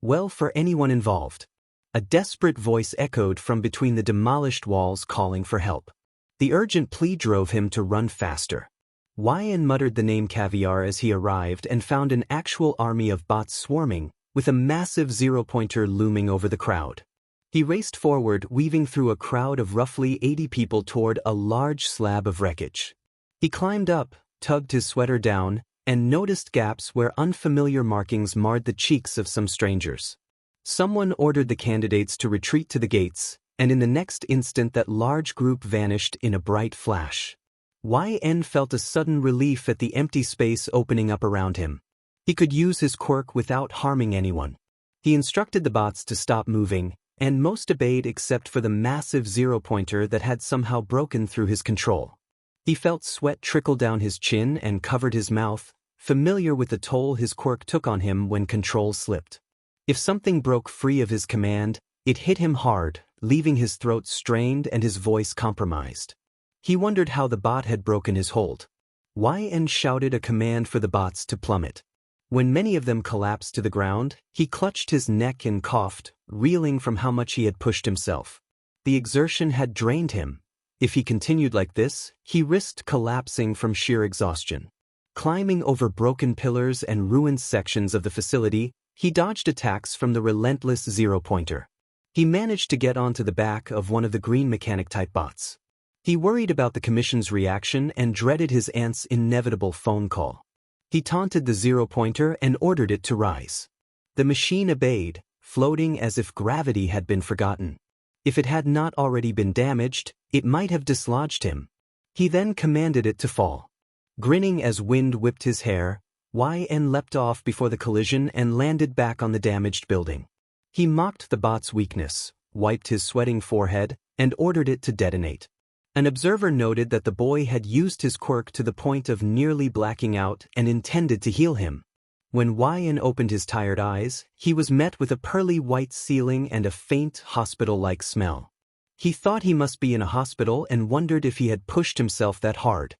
well for anyone involved. A desperate voice echoed from between the demolished walls calling for help. The urgent plea drove him to run faster. YN muttered the name Caviar as he arrived and found an actual army of bots swarming, with a massive zero-pointer looming over the crowd. He raced forward, weaving through a crowd of roughly 80 people toward a large slab of wreckage. He climbed up, tugged his sweater down, and noticed gaps where unfamiliar markings marred the cheeks of some strangers. Someone ordered the candidates to retreat to the gates, and in the next instant that large group vanished in a bright flash. YN felt a sudden relief at the empty space opening up around him. He could use his quirk without harming anyone. He instructed the bots to stop moving, and most obeyed except for the massive zero-pointer that had somehow broken through his control. He felt sweat trickle down his chin and covered his mouth, familiar with the toll his quirk took on him when control slipped. If something broke free of his command, it hit him hard, leaving his throat strained and his voice compromised. He wondered how the bot had broken his hold. YN shouted a command for the bots to plummet. When many of them collapsed to the ground, he clutched his neck and coughed, reeling from how much he had pushed himself. The exertion had drained him. If he continued like this, he risked collapsing from sheer exhaustion. Climbing over broken pillars and ruined sections of the facility, he dodged attacks from the relentless zero-pointer. He managed to get onto the back of one of the green mechanic-type bots. He worried about the Commission's reaction and dreaded his aunt's inevitable phone call. He taunted the zero-pointer and ordered it to rise. The machine obeyed, floating as if gravity had been forgotten. If it had not already been damaged, it might have dislodged him. He then commanded it to fall. Grinning as wind whipped his hair, YN leapt off before the collision and landed back on the damaged building. He mocked the bot's weakness, wiped his sweating forehead, and ordered it to detonate. An observer noted that the boy had used his quirk to the point of nearly blacking out and intended to heal him. When YN opened his tired eyes, he was met with a pearly white ceiling and a faint, hospital-like smell. He thought he must be in a hospital and wondered if he had pushed himself that hard.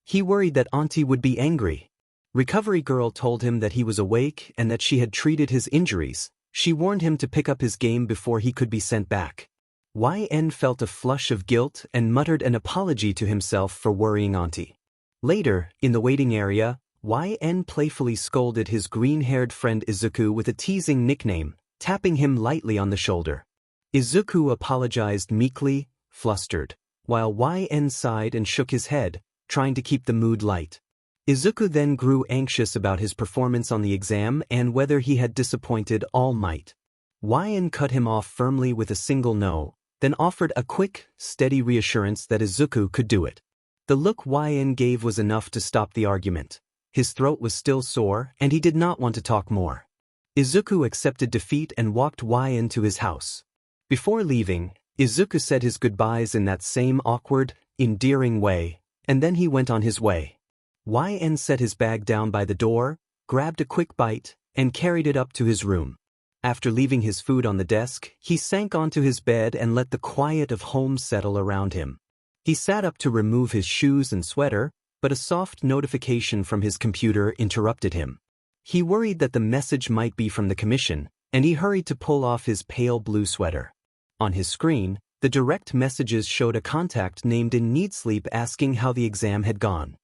He worried that Auntie would be angry. Recovery Girl told him that he was awake and that she had treated his injuries. She warned him to pick up his game before he could be sent back. YN felt a flush of guilt and muttered an apology to himself for worrying Auntie. Later, in the waiting area, YN playfully scolded his green-haired friend Izuku with a teasing nickname, tapping him lightly on the shoulder. Izuku apologized meekly, flustered, while YN sighed and shook his head, trying to keep the mood light. Izuku then grew anxious about his performance on the exam and whether he had disappointed All Might. YN cut him off firmly with a single no, then offered a quick, steady reassurance that Izuku could do it. The look YN gave was enough to stop the argument. His throat was still sore, and he did not want to talk more. Izuku accepted defeat and walked YN to his house. Before leaving, Izuku said his goodbyes in that same awkward, endearing way, and then he went on his way. YN set his bag down by the door, grabbed a quick bite, and carried it up to his room. After leaving his food on the desk, he sank onto his bed and let the quiet of home settle around him. He sat up to remove his shoes and sweater, but a soft notification from his computer interrupted him. He worried that the message might be from the Commission, and he hurried to pull off his pale blue sweater. On his screen, the direct messages showed a contact named In Need Sleep asking how the exam had gone.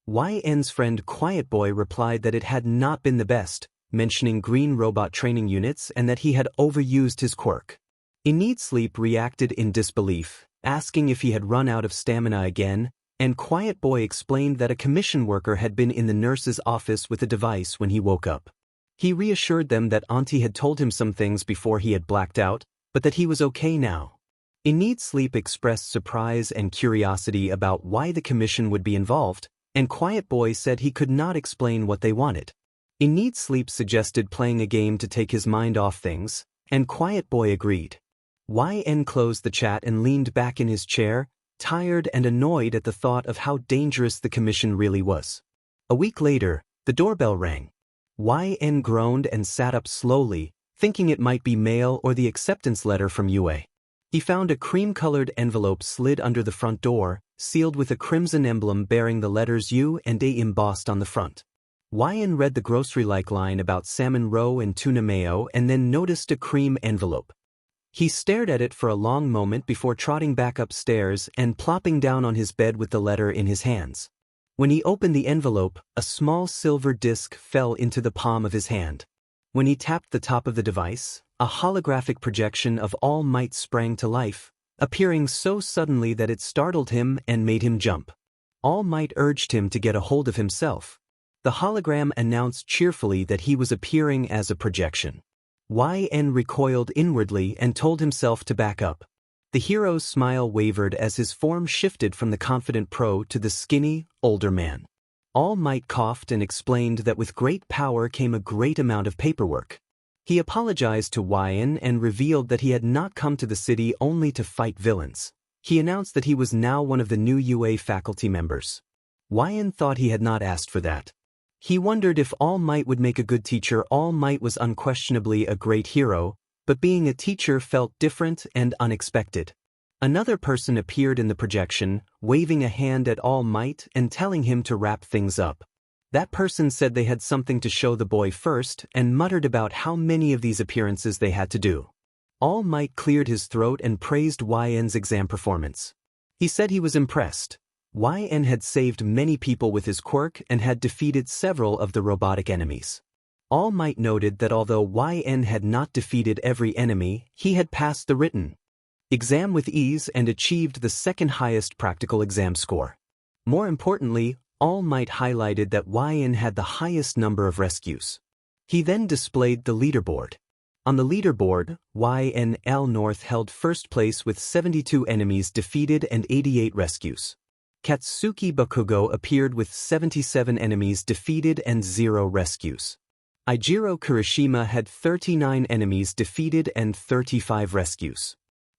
YN's friend Quiet Boy replied that it had not been the best, mentioning green robot training units and that he had overused his quirk. In Need Sleep reacted in disbelief, asking if he had run out of stamina again, and Quiet Boy explained that a commission worker had been in the nurse's office with a device when he woke up. He reassured them that Auntie had told him some things before he had blacked out, but that he was okay now. In Need Sleep expressed surprise and curiosity about why the commission would be involved, and Quiet Boy said he could not explain what they wanted. In Need Sleep suggested playing a game to take his mind off things, and Quiet Boy agreed. YN closed the chat and leaned back in his chair, tired and annoyed at the thought of how dangerous the commission really was. A week later, the doorbell rang. YN groaned and sat up slowly, thinking it might be mail or the acceptance letter from UA. He found a cream-colored envelope slid under the front door, sealed with a crimson emblem bearing the letters U and A embossed on the front. YN read the grocery-like line about salmon roe and tuna mayo and then noticed a cream envelope. He stared at it for a long moment before trotting back upstairs and plopping down on his bed with the letter in his hands. When he opened the envelope, a small silver disc fell into the palm of his hand. When he tapped the top of the device, A holographic projection of All Might sprang to life, appearing so suddenly that it startled him and made him jump. All Might urged him to get a hold of himself. The hologram announced cheerfully that he was appearing as a projection. YN recoiled inwardly and told himself to back up. The hero's smile wavered as his form shifted from the confident pro to the skinny, older man. All Might coughed and explained that with great power came a great amount of paperwork. He apologized to YN and revealed that he had not come to the city only to fight villains. He announced that he was now one of the new UA faculty members. YN thought he had not asked for that. He wondered if All Might would make a good teacher. All Might was unquestionably a great hero, but being a teacher felt different and unexpected. Another person appeared in the projection, waving a hand at All Might and telling him to wrap things up. That person said they had something to show the boy first and muttered about how many of these appearances they had to do. All Might cleared his throat and praised YN's exam performance. He said he was impressed. YN had saved many people with his quirk and had defeated several of the robotic enemies. All Might noted that although YN had not defeated every enemy, he had passed the written exam with ease and achieved the second highest practical exam score. More importantly, All Might highlighted that YN had the highest number of rescues. He then displayed the leaderboard. On the leaderboard, YN North held first place with 72 enemies defeated and 88 rescues. Katsuki Bakugo appeared with 77 enemies defeated and 0 rescues. Eijiro Kirishima had 39 enemies defeated and 35 rescues.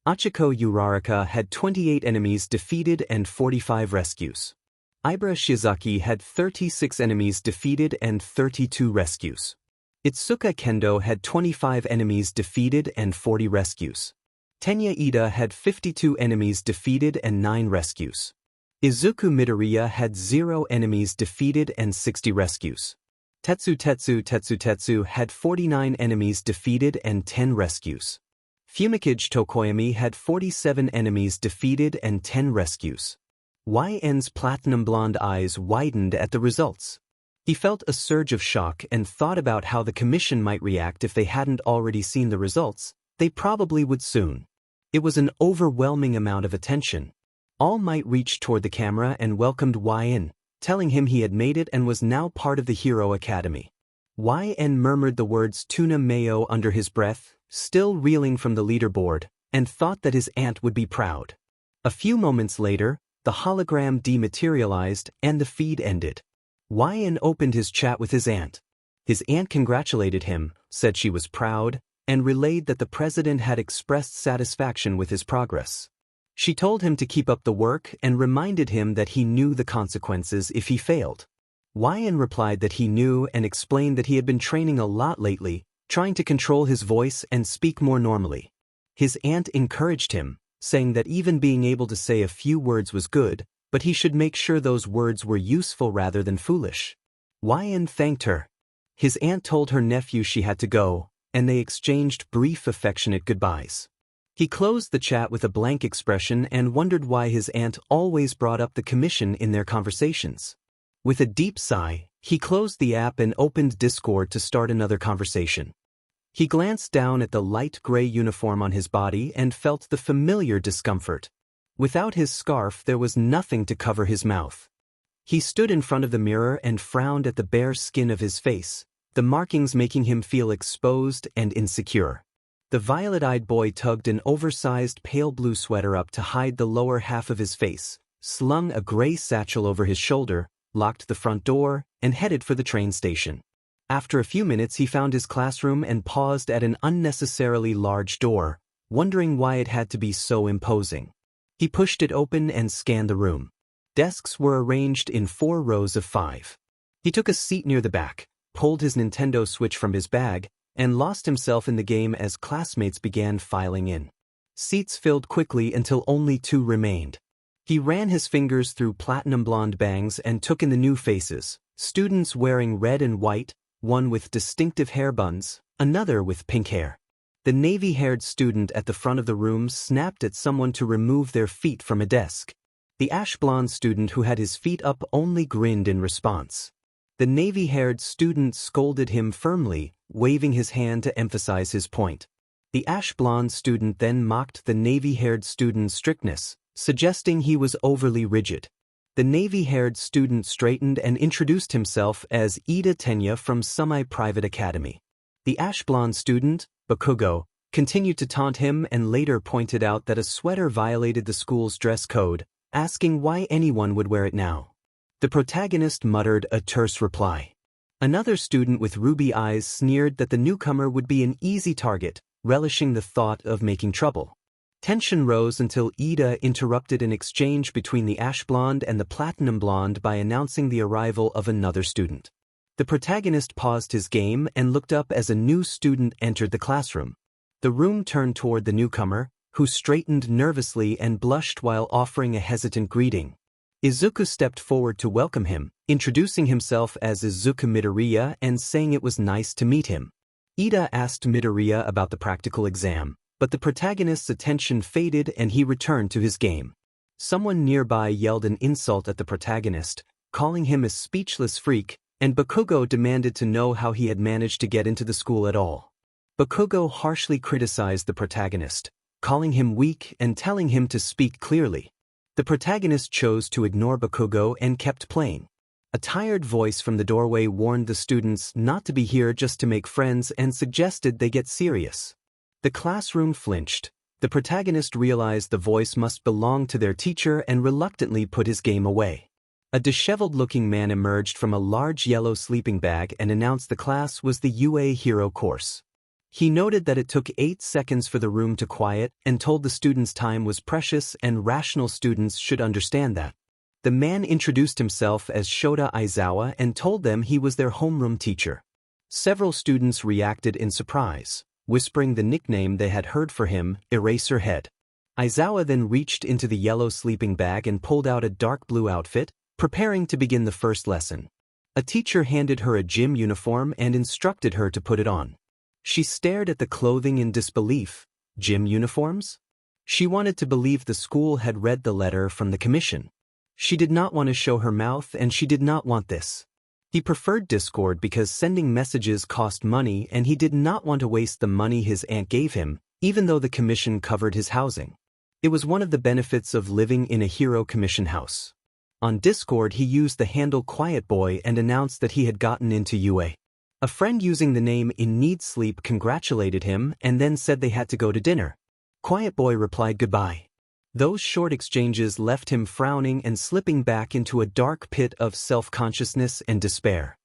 Achiko Uraraka had 28 enemies defeated and 45 rescues. Ibara Shizaki had 36 enemies defeated and 32 rescues. Itsuka Kendo had 25 enemies defeated and 40 rescues. Tenya Ida had 52 enemies defeated and 9 rescues. Izuku Midoriya had 0 enemies defeated and 60 rescues. Tetsu had 49 enemies defeated and 10 rescues. Fumikage Tokoyami had 47 enemies defeated and 10 rescues. YN's platinum blonde eyes widened at the results. He felt a surge of shock and thought about how the commission might react if they hadn't already seen the results. They probably would soon. It was an overwhelming amount of attention. All Might reached toward the camera and welcomed YN, telling him he had made it and was now part of the Hero Academy. YN murmured the words tuna mayo under his breath, still reeling from the leaderboard, and thought that his aunt would be proud. A few moments later, the hologram dematerialized and the feed ended. YN opened his chat with his aunt. His aunt congratulated him, said she was proud, and relayed that the president had expressed satisfaction with his progress. She told him to keep up the work and reminded him that he knew the consequences if he failed. YN replied that he knew and explained that he had been training a lot lately, trying to control his voice and speak more normally. His aunt encouraged him, saying that even being able to say a few words was good, but he should make sure those words were useful rather than foolish. YN thanked her. His aunt told her nephew she had to go, and they exchanged brief affectionate goodbyes. He closed the chat with a blank expression and wondered why his aunt always brought up the commission in their conversations. With a deep sigh, he closed the app and opened Discord to start another conversation. He glanced down at the light gray uniform on his body and felt the familiar discomfort. Without his scarf, there was nothing to cover his mouth. He stood in front of the mirror and frowned at the bare skin of his face, the markings making him feel exposed and insecure. The violet-eyed boy tugged an oversized pale blue sweater up to hide the lower half of his face, slung a gray satchel over his shoulder, locked the front door, and headed for the train station. After a few minutes he found his classroom and paused at an unnecessarily large door, wondering why it had to be so imposing. He pushed it open and scanned the room. Desks were arranged in 4 rows of 5. He took a seat near the back, pulled his Nintendo Switch from his bag, and lost himself in the game as classmates began filing in. Seats filled quickly until only 2 remained. He ran his fingers through platinum blonde bangs and took in the new faces, students wearing red and white, one with distinctive hair buns, another with pink hair. The navy-haired student at the front of the room snapped at someone to remove their feet from a desk. The ash-blonde student who had his feet up only grinned in response. The navy-haired student scolded him firmly, waving his hand to emphasize his point. The ash-blonde student then mocked the navy-haired student's strictness, suggesting he was overly rigid. The navy-haired student straightened and introduced himself as Ida Tenya from Semi-Private Academy. The ash-blonde student, Bakugo, continued to taunt him and later pointed out that a sweater violated the school's dress code, asking why anyone would wear it now. The protagonist muttered a terse reply. Another student with ruby eyes sneered that the newcomer would be an easy target, relishing the thought of making trouble. Tension rose until Ida interrupted an exchange between the ash blonde and the platinum blonde by announcing the arrival of another student. The protagonist paused his game and looked up as a new student entered the classroom. The room turned toward the newcomer, who straightened nervously and blushed while offering a hesitant greeting. Izuku stepped forward to welcome him, introducing himself as Izuku Midoriya and saying it was nice to meet him. Ida asked Midoriya about the practical exam, but the protagonist's attention faded and he returned to his game. Someone nearby yelled an insult at the protagonist, calling him a speechless freak, and Bakugo demanded to know how he had managed to get into the school at all. Bakugo harshly criticized the protagonist, calling him weak and telling him to speak clearly. The protagonist chose to ignore Bakugo and kept playing. A tired voice from the doorway warned the students not to be here just to make friends and suggested they get serious. The classroom flinched. The protagonist realized the voice must belong to their teacher and reluctantly put his game away. A disheveled-looking man emerged from a large yellow sleeping bag and announced the class was the UA Hero course. He noted that it took 8 seconds for the room to quiet and told the students time was precious and rational students should understand that. The man introduced himself as Shota Aizawa and told them he was their homeroom teacher. Several students reacted in surprise, whispering the nickname they had heard for him, Eraserhead. Aizawa then reached into the yellow sleeping bag and pulled out a dark blue outfit, preparing to begin the first lesson. A teacher handed her a gym uniform and instructed her to put it on. She stared at the clothing in disbelief. Gym uniforms? She wanted to believe the school had read the letter from the commission. She did not want to show her mouth and she did not want this. He preferred Discord because sending messages cost money and he did not want to waste the money his aunt gave him, even though the commission covered his housing. It was one of the benefits of living in a hero commission house. On Discord he used the handle Quiet Boy and announced that he had gotten into UA. A friend using the name In Need Sleep congratulated him and then said they had to go to dinner. Quiet Boy replied goodbye. Those short exchanges left him frowning and slipping back into a dark pit of self-consciousness and despair.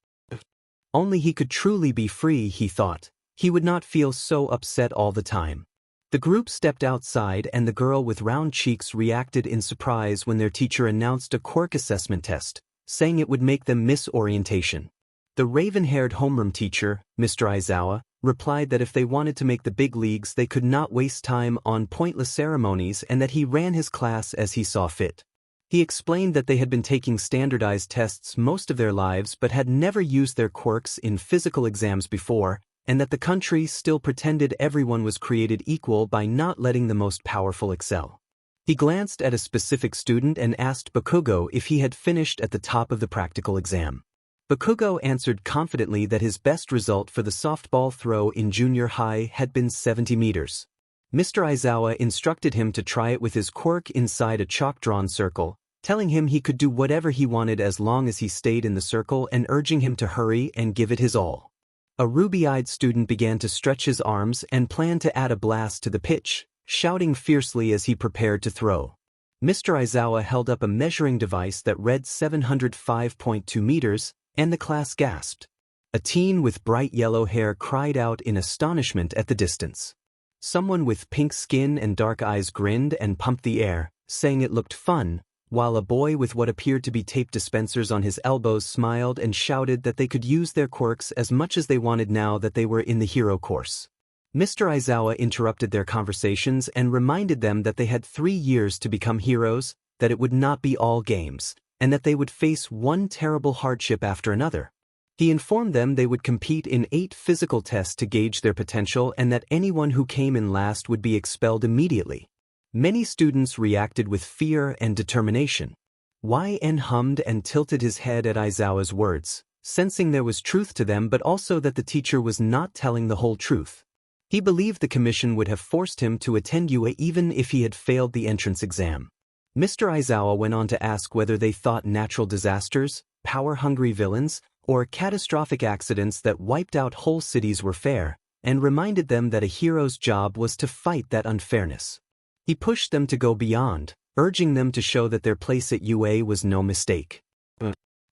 Only he could truly be free, he thought. He would not feel so upset all the time. The group stepped outside and the girl with round cheeks reacted in surprise when their teacher announced a quirk assessment test, saying it would make them miss orientation. The raven-haired homeroom teacher, Mr. Aizawa, replied that if they wanted to make the big leagues they could not waste time on pointless ceremonies and that he ran his class as he saw fit. He explained that they had been taking standardized tests most of their lives but had never used their quirks in physical exams before, and that the country still pretended everyone was created equal by not letting the most powerful excel. He glanced at a specific student and asked Bakugo if he had finished at the top of the practical exam. Bakugo answered confidently that his best result for the softball throw in junior high had been 70 meters. Mr. Aizawa instructed him to try it with his quirk inside a chalk-drawn circle, telling him he could do whatever he wanted as long as he stayed in the circle and urging him to hurry and give it his all. A ruby-eyed student began to stretch his arms and planned to add a blast to the pitch, shouting fiercely as he prepared to throw. Mr. Aizawa held up a measuring device that read 705.2 meters, and the class gasped. A teen with bright yellow hair cried out in astonishment at the distance. Someone with pink skin and dark eyes grinned and pumped the air, saying it looked fun, while a boy with what appeared to be tape dispensers on his elbows smiled and shouted that they could use their quirks as much as they wanted now that they were in the hero course. Mr. Aizawa interrupted their conversations and reminded them that they had 3 years to become heroes, that it would not be all games, and that they would face one terrible hardship after another. He informed them they would compete in 8 physical tests to gauge their potential and that anyone who came in last would be expelled immediately. Many students reacted with fear and determination. YN hummed and tilted his head at Aizawa's words, sensing there was truth to them but also that the teacher was not telling the whole truth. He believed the commission would have forced him to attend UA even if he had failed the entrance exam. Mr. Aizawa went on to ask whether they thought natural disasters, power-hungry villains, or catastrophic accidents that wiped out whole cities were fair, and reminded them that a hero's job was to fight that unfairness. He pushed them to go beyond, urging them to show that their place at UA was no mistake.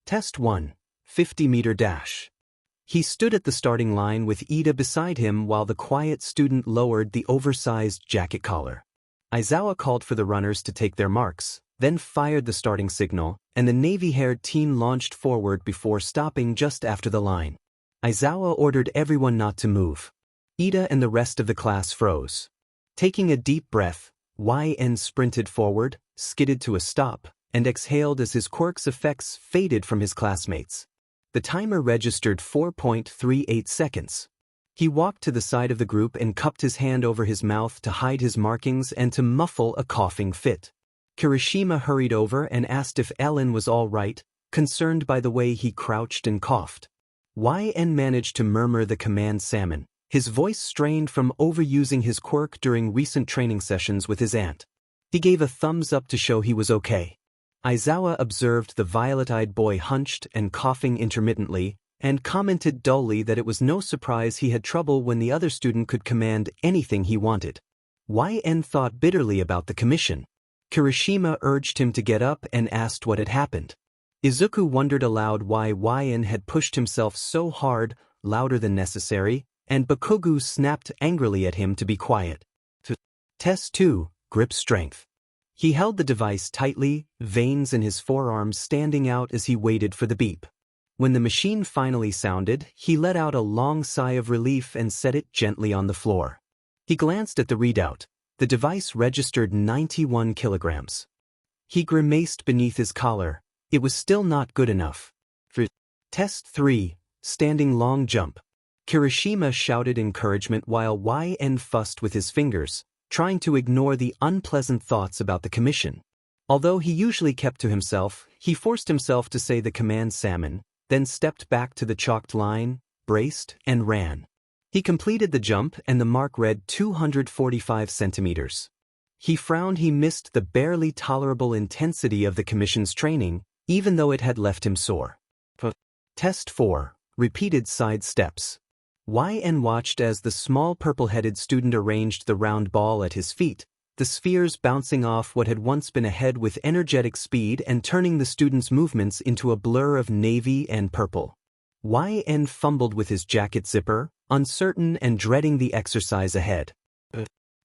Test 1. 50-meter dash. He stood at the starting line with Ida beside him while the quiet student lowered the oversized jacket collar. Aizawa called for the runners to take their marks, then fired the starting signal, and the navy-haired teen launched forward before stopping just after the line. Aizawa ordered everyone not to move. Ida and the rest of the class froze. Taking a deep breath, YN sprinted forward, skidded to a stop, and exhaled as his quirks effects faded from his classmates. The timer registered 4.38 seconds. He walked to the side of the group and cupped his hand over his mouth to hide his markings and to muffle a coughing fit. Kirishima hurried over and asked if Ellen was all right, concerned by the way he crouched and coughed. YN managed to murmur the command salmon, his voice strained from overusing his quirk during recent training sessions with his aunt. He gave a thumbs up to show he was okay. Aizawa observed the violet-eyed boy hunched and coughing intermittently, and commented dully that it was no surprise he had trouble when the other student could command anything he wanted. YN thought bitterly about the commission. Kirishima urged him to get up and asked what had happened. Izuku wondered aloud why YN had pushed himself so hard, louder than necessary, and Bakugu snapped angrily at him to be quiet. Test 2. Grip strength. He held the device tightly, veins in his forearms standing out as he waited for the beep. When the machine finally sounded, he let out a long sigh of relief and set it gently on the floor. He glanced at the readout. The device registered 91 kilograms. He grimaced beneath his collar. It was still not good enough. Test 3. Standing long jump. Kirishima shouted encouragement while YN fussed with his fingers, trying to ignore the unpleasant thoughts about the commission. Although he usually kept to himself, he forced himself to say the command salmon, then stepped back to the chalked line, braced, and ran. He completed the jump and the mark read 245 centimeters. He frowned. He missed the barely tolerable intensity of the commission's training, even though it had left him sore. Test 4. Repeated side steps. YN watched as the small purple-headed student arranged the round ball at his feet, the spheres bouncing off what had once been a head with energetic speed and turning the student's movements into a blur of navy and purple. YN fumbled with his jacket zipper, uncertain and dreading the exercise ahead.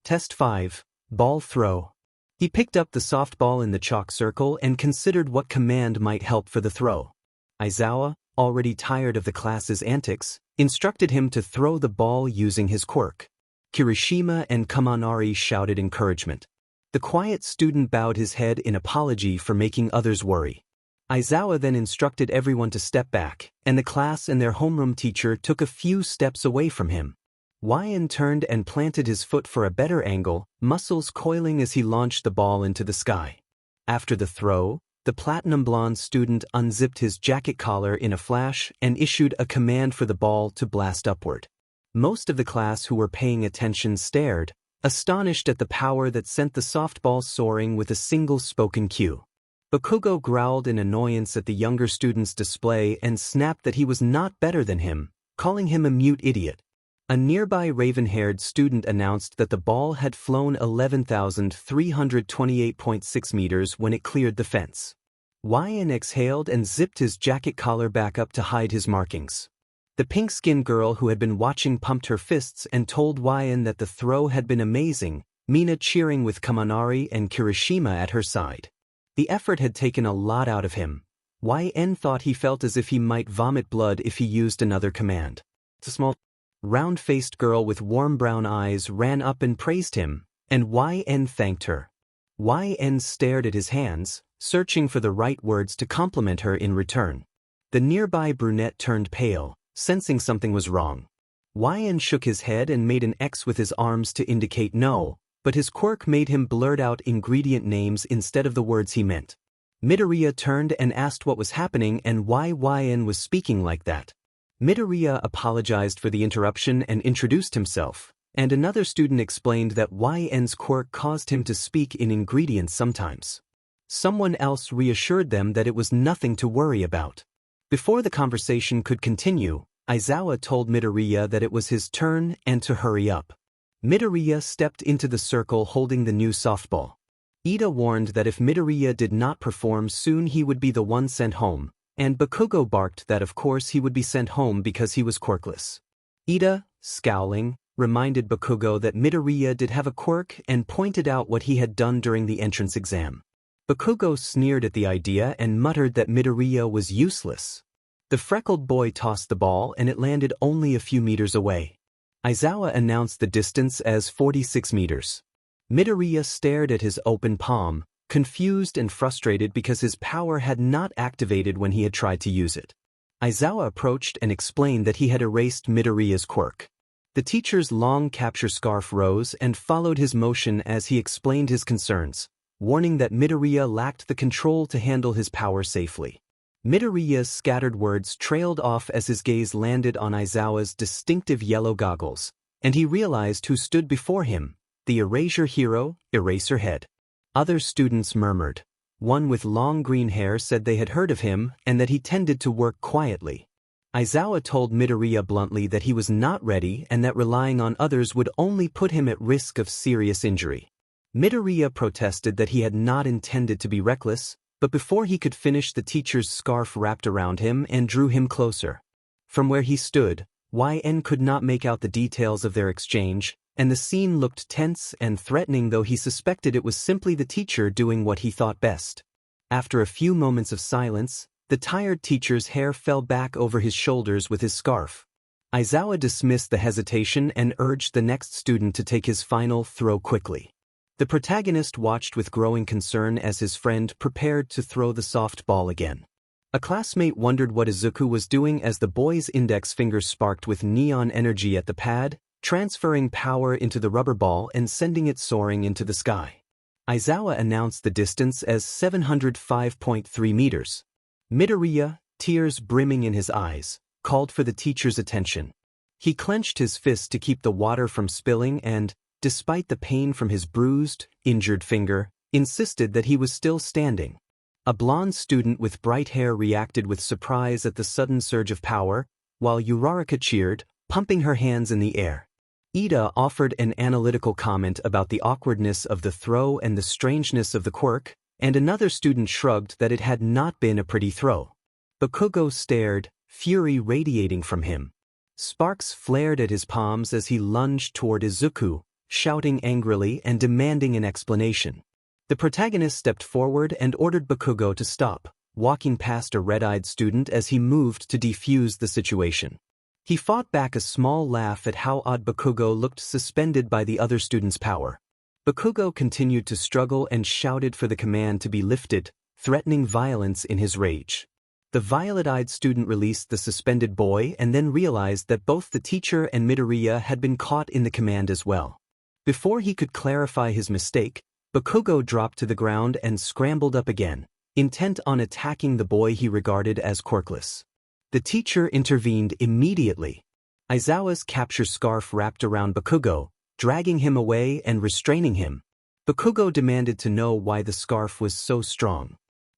Test 5. Ball throw. He picked up the softball in the chalk circle and considered what command might help for the throw. Aizawa, already tired of the class's antics, instructed him to throw the ball using his quirk. Kirishima and Kamanari shouted encouragement. The quiet student bowed his head in apology for making others worry. Aizawa then instructed everyone to step back, and the class and their homeroom teacher took a few steps away from him. YN turned and planted his foot for a better angle, muscles coiling as he launched the ball into the sky. After the throw, the platinum blonde student unzipped his jacket collar in a flash and issued a command for the ball to blast upward. Most of the class who were paying attention stared, astonished at the power that sent the softball soaring with a single spoken cue. Bakugo growled in annoyance at the younger student's display and snapped that he was not better than him, calling him a mute idiot. A nearby raven-haired student announced that the ball had flown 11,328.6 meters when it cleared the fence. YN exhaled and zipped his jacket collar back up to hide his markings. The pink-skinned girl who had been watching pumped her fists and told YN that the throw had been amazing, Mina cheering with Kamanari and Kirishima at her side. The effort had taken a lot out of him. YN thought he felt as if he might vomit blood if he used another command. A small, round-faced girl with warm brown eyes ran up and praised him, and YN thanked her. YN stared at his hands, searching for the right words to compliment her in return. The nearby brunette turned pale, sensing something was wrong. YN shook his head and made an X with his arms to indicate no, but his quirk made him blurt out ingredient names instead of the words he meant. Midoriya turned and asked what was happening and why YN was speaking like that. Midoriya apologized for the interruption and introduced himself. and another student explained that YN's quirk caused him to speak in ingredients sometimes. Someone else reassured them that it was nothing to worry about. Before the conversation could continue, Aizawa told Midoriya that it was his turn and to hurry up. Midoriya stepped into the circle holding the new softball. Ida warned that if Midoriya did not perform soon he would be the one sent home, and Bakugo barked that of course he would be sent home because he was quirkless. Ida, scowling, reminded Bakugo that Midoriya did have a quirk and pointed out what he had done during the entrance exam. Bakugo sneered at the idea and muttered that Midoriya was useless. The freckled boy tossed the ball and it landed only a few meters away. Aizawa announced the distance as 46 meters. Midoriya stared at his open palm, confused and frustrated because his power had not activated when he had tried to use it. Aizawa approached and explained that he had erased Midoriya's quirk. The teacher's long capture scarf rose and followed his motion as he explained his concerns, warning that Midoriya lacked the control to handle his power safely. Midoriya's scattered words trailed off as his gaze landed on Aizawa's distinctive yellow goggles, and he realized who stood before him, the erasure hero, Eraserhead. Other students murmured. One with long green hair said they had heard of him and that he tended to work quietly. Aizawa told Midoriya bluntly that he was not ready and that relying on others would only put him at risk of serious injury. Midoriya protested that he had not intended to be reckless, but before he could finish the teacher's scarf wrapped around him and drew him closer. From where he stood, YN could not make out the details of their exchange, and the scene looked tense and threatening though he suspected it was simply the teacher doing what he thought best. After a few moments of silence, the tired teacher's hair fell back over his shoulders with his scarf. Aizawa dismissed the hesitation and urged the next student to take his final throw quickly. The protagonist watched with growing concern as his friend prepared to throw the soft ball again. A classmate wondered what Izuku was doing as the boy's index finger sparked with neon energy at the pad, transferring power into the rubber ball and sending it soaring into the sky. Aizawa announced the distance as 705.3 meters. Midoriya, tears brimming in his eyes, called for the teacher's attention. He clenched his fist to keep the water from spilling and, despite the pain from his bruised, injured finger, insisted that he was still standing. A blonde student with bright hair reacted with surprise at the sudden surge of power, while Uraraka cheered, pumping her hands in the air. Ida offered an analytical comment about the awkwardness of the throw and the strangeness of the quirk, and another student shrugged that it had not been a pretty throw. Bakugo stared, fury radiating from him. Sparks flared at his palms as he lunged toward Izuku, shouting angrily and demanding an explanation. The protagonist stepped forward and ordered Bakugo to stop, walking past a red-eyed student as he moved to defuse the situation. He fought back a small laugh at how odd Bakugo looked suspended by the other student's power. Bakugo continued to struggle and shouted for the command to be lifted, threatening violence in his rage. The violet-eyed student released the suspended boy and then realized that both the teacher and Midoriya had been caught in the command as well. Before he could clarify his mistake, Bakugo dropped to the ground and scrambled up again, intent on attacking the boy he regarded as quirkless. The teacher intervened immediately. Aizawa's capture scarf wrapped around Bakugo, dragging him away and restraining him. Bakugo demanded to know why the scarf was so strong.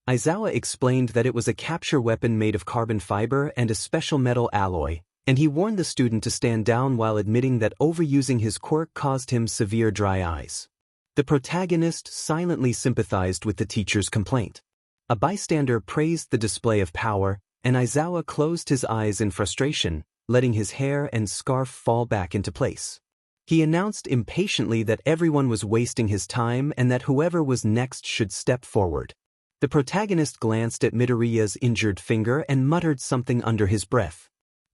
Aizawa explained that it was a capture weapon made of carbon fiber and a special metal alloy, and he warned the student to stand down while admitting that overusing his quirk caused him severe dry eyes. The protagonist silently sympathized with the teacher's complaint. A bystander praised the display of power, and Aizawa closed his eyes in frustration, letting his hair and scarf fall back into place. He announced impatiently that everyone was wasting his time and that whoever was next should step forward. The protagonist glanced at Midoriya's injured finger and muttered something under his breath.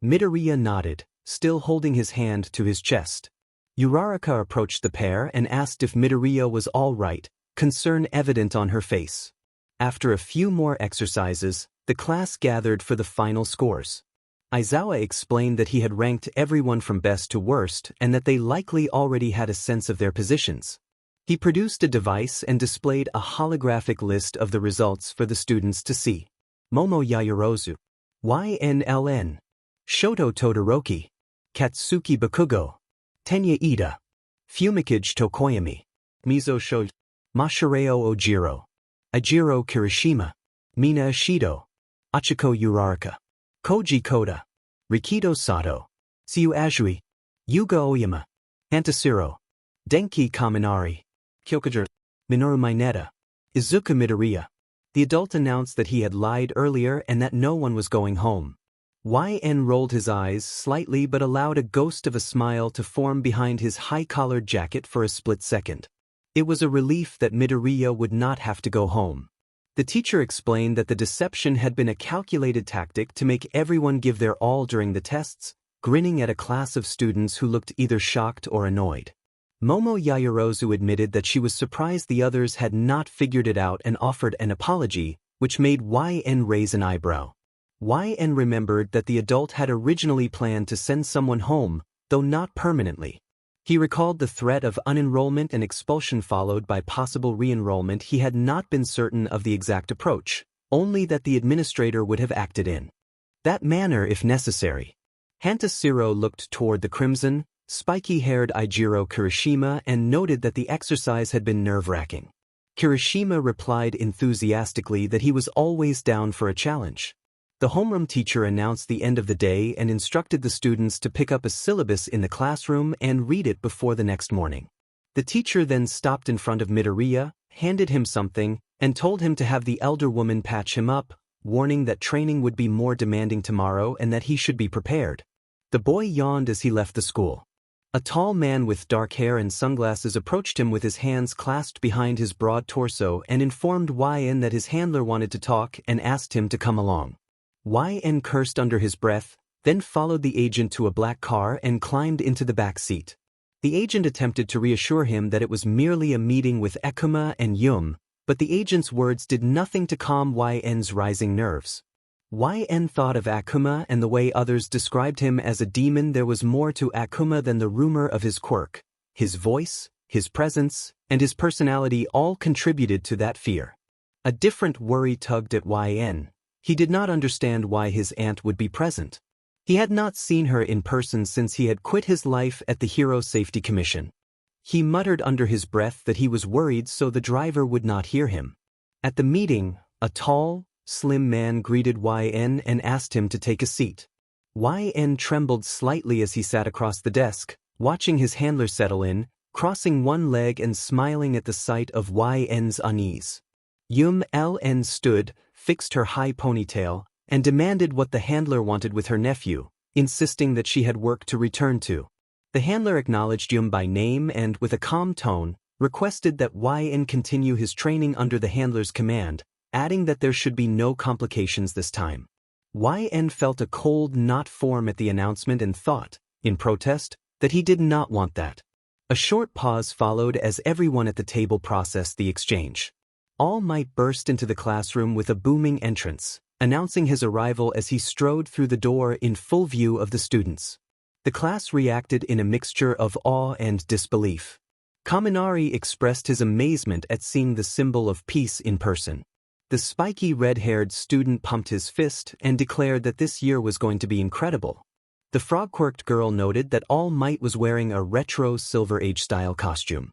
Midoriya nodded, still holding his hand to his chest. Uraraka approached the pair and asked if Midoriya was all right, concern evident on her face. After a few more exercises, the class gathered for the final scores. Aizawa explained that he had ranked everyone from best to worst and that they likely already had a sense of their positions. He produced a device and displayed a holographic list of the results for the students to see. Momo Yaoyorozu, YNLN, Shoto Todoroki, Katsuki Bakugo, Tenya Ida. Fumikage Tokoyami. Mizo Sho. Mashireo Ojiro. Ajiro Kirishima. Mina Ishido. Achiko Uraraka. Koji Koda. Rikido Sato. Siu Ajui. Yuga Oyama. Antasiro. Denki Kaminari. Kyokager. Minoru Mineta. Izuka Midoriya. The adult announced that he had lied earlier and that no one was going home. YN rolled his eyes slightly but allowed a ghost of a smile to form behind his high-collared jacket for a split second. It was a relief that Midoriya would not have to go home. The teacher explained that the deception had been a calculated tactic to make everyone give their all during the tests, grinning at a class of students who looked either shocked or annoyed. Momo Yaoyorozu admitted that she was surprised the others had not figured it out and offered an apology, which made YN raise an eyebrow. YN remembered that the adult had originally planned to send someone home, though not permanently. He recalled the threat of unenrollment and expulsion followed by possible re-enrollment. He had not been certain of the exact approach, only that the administrator would have acted in that manner if necessary. Hantasiro looked toward the crimson, spiky-haired Ijiro Kirishima and noted that the exercise had been nerve-wracking. Kirishima replied enthusiastically that he was always down for a challenge. The homeroom teacher announced the end of the day and instructed the students to pick up a syllabus in the classroom and read it before the next morning. The teacher then stopped in front of Midoriya, handed him something, and told him to have the elder woman patch him up, warning that training would be more demanding tomorrow and that he should be prepared. The boy yawned as he left the school. A tall man with dark hair and sunglasses approached him with his hands clasped behind his broad torso and informed YN that his handler wanted to talk and asked him to come along. YN cursed under his breath, then followed the agent to a black car and climbed into the back seat. The agent attempted to reassure him that it was merely a meeting with Akuma and Yum, but the agent's words did nothing to calm YN's rising nerves. YN thought of Akuma and the way others described him as a demon. There was more to Akuma than the rumor of his quirk. His voice, his presence, and his personality all contributed to that fear. A different worry tugged at YN. He did not understand why his aunt would be present. He had not seen her in person since he had quit his life at the Hero Safety Commission. He muttered under his breath that he was worried so the driver would not hear him. At the meeting, a tall, slim man greeted YN and asked him to take a seat. YN trembled slightly as he sat across the desk, watching his handler settle in, crossing one leg and smiling at the sight of YN's unease. Yum LN stood, fixed her high ponytail, and demanded what the handler wanted with her nephew, insisting that she had work to return to. The handler acknowledged Yum by name and, with a calm tone, requested that YN continue his training under the handler's command, adding that there should be no complications this time. YN felt a cold knot form at the announcement and thought, in protest, that he did not want that. A short pause followed as everyone at the table processed the exchange. All Might burst into the classroom with a booming entrance, announcing his arrival as he strode through the door in full view of the students. The class reacted in a mixture of awe and disbelief. Kaminari expressed his amazement at seeing the symbol of peace in person. The spiky red-haired student pumped his fist and declared that this year was going to be incredible. The frog-quirked girl noted that All Might was wearing a retro Silver Age-style costume.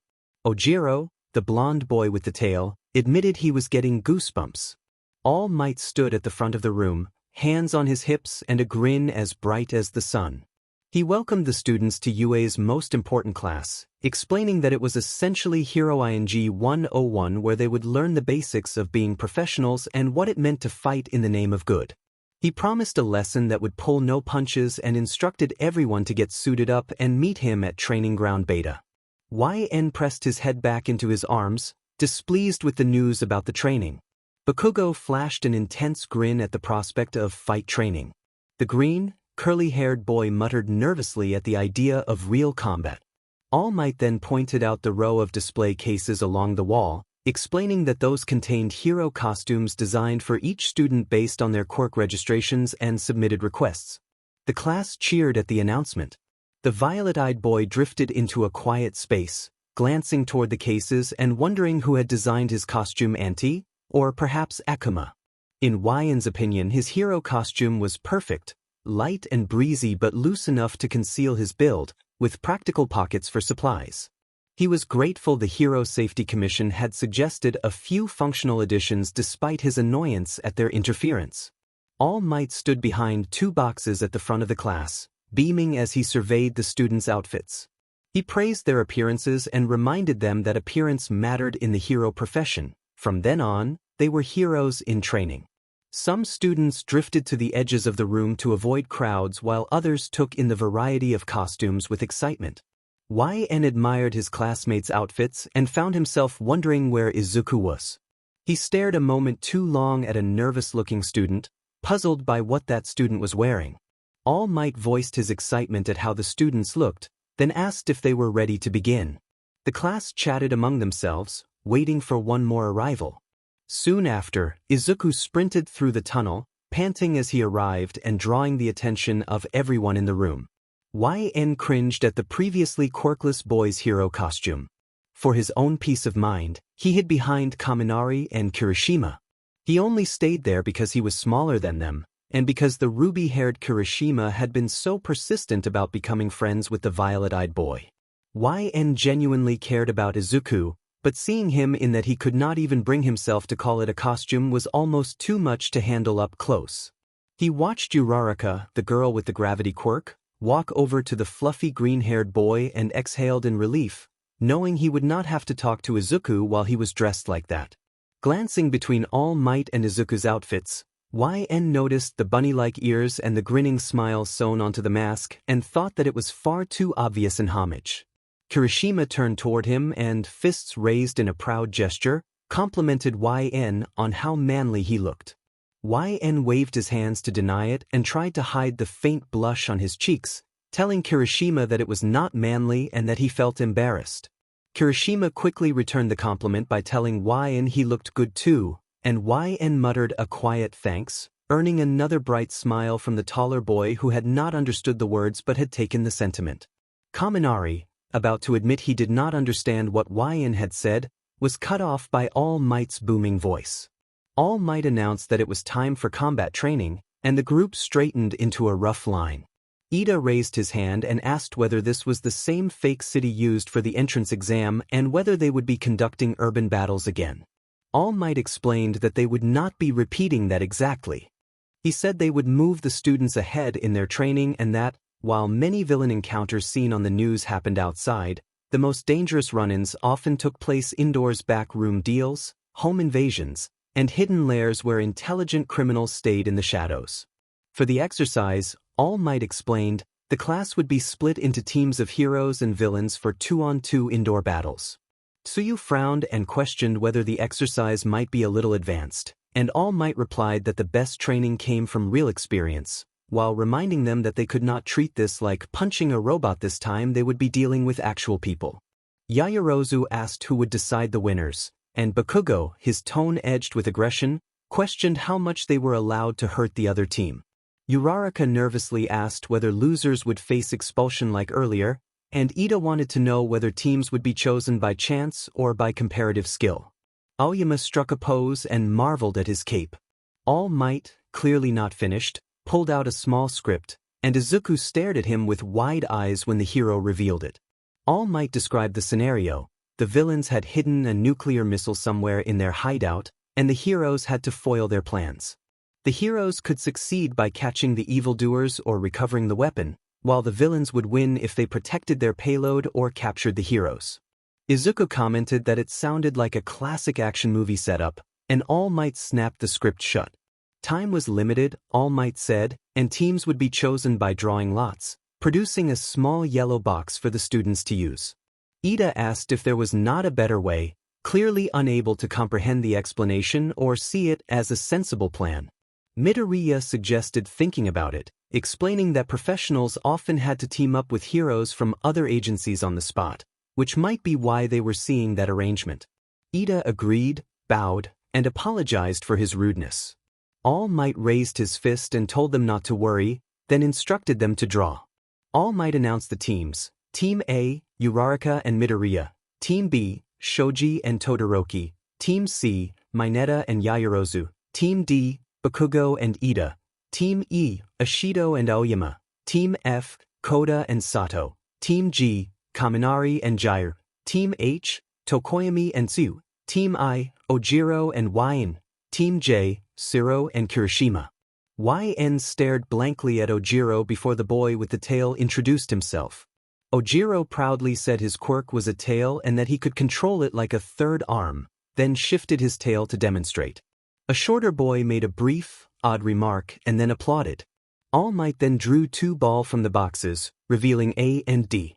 Ojiro, the blonde boy with the tail, admitted he was getting goosebumps. All Might stood at the front of the room, hands on his hips and a grin as bright as the sun. He welcomed the students to UA's most important class, explaining that it was essentially Hero Ing 101 where they would learn the basics of being professionals and what it meant to fight in the name of good. He promised a lesson that would pull no punches and instructed everyone to get suited up and meet him at Training Ground Beta. YN pressed his head back into his arms, displeased with the news about the training. Bakugo flashed an intense grin at the prospect of fight training. The green, curly-haired boy muttered nervously at the idea of real combat. All Might then pointed out the row of display cases along the wall, explaining that those contained hero costumes designed for each student based on their quirk registrations and submitted requests. The class cheered at the announcement. The violet-eyed boy drifted into a quiet space, glancing toward the cases and wondering who had designed his costume, Auntie, or perhaps Akuma. In YN's opinion, his hero costume was perfect, light and breezy but loose enough to conceal his build, with practical pockets for supplies. He was grateful the Hero Safety Commission had suggested a few functional additions despite his annoyance at their interference. All Might stood behind 2 boxes at the front of the class, beaming as he surveyed the students' outfits. He praised their appearances and reminded them that appearance mattered in the hero profession. From then on, they were heroes in training. Some students drifted to the edges of the room to avoid crowds while others took in the variety of costumes with excitement. YN admired his classmates' outfits and found himself wondering where Izuku was. He stared a moment too long at a nervous-looking student, puzzled by what that student was wearing. All Might voiced his excitement at how the students looked, then asked if they were ready to begin. The class chatted among themselves, waiting for one more arrival. Soon after, Izuku sprinted through the tunnel, panting as he arrived and drawing the attention of everyone in the room. YN cringed at the previously quirkless boy's hero costume. For his own peace of mind, he hid behind Kaminari and Kirishima. He only stayed there because he was smaller than them, and because the ruby-haired Kirishima had been so persistent about becoming friends with the violet-eyed boy. YN genuinely cared about Izuku, but seeing him in that he could not even bring himself to call it a costume was almost too much to handle up close. He watched Uraraka, the girl with the gravity quirk, walk over to the fluffy green-haired boy and exhaled in relief, knowing he would not have to talk to Izuku while he was dressed like that. Glancing between All Might and Izuku's outfits, YN noticed the bunny-like ears and the grinning smile sewn onto the mask and thought that it was far too obvious in homage. Kirishima turned toward him and, fists raised in a proud gesture, complimented YN on how manly he looked. YN waved his hands to deny it and tried to hide the faint blush on his cheeks, telling Kirishima that it was not manly and that he felt embarrassed. Kirishima quickly returned the compliment by telling YN he looked good too, and YN muttered a quiet thanks, earning another bright smile from the taller boy who had not understood the words but had taken the sentiment. Kaminari, about to admit he did not understand what YN had said, was cut off by All Might's booming voice. All Might announced that it was time for combat training, and the group straightened into a rough line. Ida raised his hand and asked whether this was the same fake city used for the entrance exam and whether they would be conducting urban battles again. All Might explained that they would not be repeating that exactly. He said they would move the students ahead in their training and that, while many villain encounters seen on the news happened outside, the most dangerous run-ins often took place indoors: backroom deals, home invasions, and hidden lairs where intelligent criminals stayed in the shadows. For the exercise, All Might explained, the class would be split into teams of heroes and villains for 2-on-2 indoor battles. Tsuyu frowned and questioned whether the exercise might be a little advanced, and All Might replied that the best training came from real experience, while reminding them that they could not treat this like punching a robot. This time they would be dealing with actual people. Yaoyorozu asked who would decide the winners, and Bakugo, his tone edged with aggression, questioned how much they were allowed to hurt the other team. Uraraka nervously asked whether losers would face expulsion like earlier, and Ida wanted to know whether teams would be chosen by chance or by comparative skill. Aoyama struck a pose and marveled at his cape. All Might, clearly not finished, pulled out a small script, and Izuku stared at him with wide eyes when the hero revealed it. All Might described the scenario. The villains had hidden a nuclear missile somewhere in their hideout, and the heroes had to foil their plans. The heroes could succeed by catching the evildoers or recovering the weapon, while the villains would win if they protected their payload or captured the heroes. Izuku commented that it sounded like a classic action movie setup, and All Might snapped the script shut. Time was limited, All Might said, and teams would be chosen by drawing lots, producing a small yellow box for the students to use. Ida asked if there was not a better way, clearly unable to comprehend the explanation or see it as a sensible plan. Midoriya suggested thinking about it, explaining that professionals often had to team up with heroes from other agencies on the spot, which might be why they were seeing that arrangement. Ida agreed, bowed, and apologized for his rudeness. All Might raised his fist and told them not to worry, then instructed them to draw. All Might announced the teams: Team A, Uraraka and Midoriya; Team B, Shoji and Todoroki; Team C, Mineta and Yaoyorozu; Team D, Bakugo and Ida; Team E, Ashido and Aoyama; Team F, Koda and Sato; Team G, Kaminari and Jair, Team H, Tokoyami and Tsu, Team I, Ojiro and Yn, Team J, Siro and Kirishima. YN stared blankly at Ojiro before the boy with the tail introduced himself. Ojiro proudly said his quirk was a tail and that he could control it like a third arm, then shifted his tail to demonstrate. A shorter boy made a brief, odd remark and then applauded. All Might then drew 2 balls from the boxes, revealing A and D.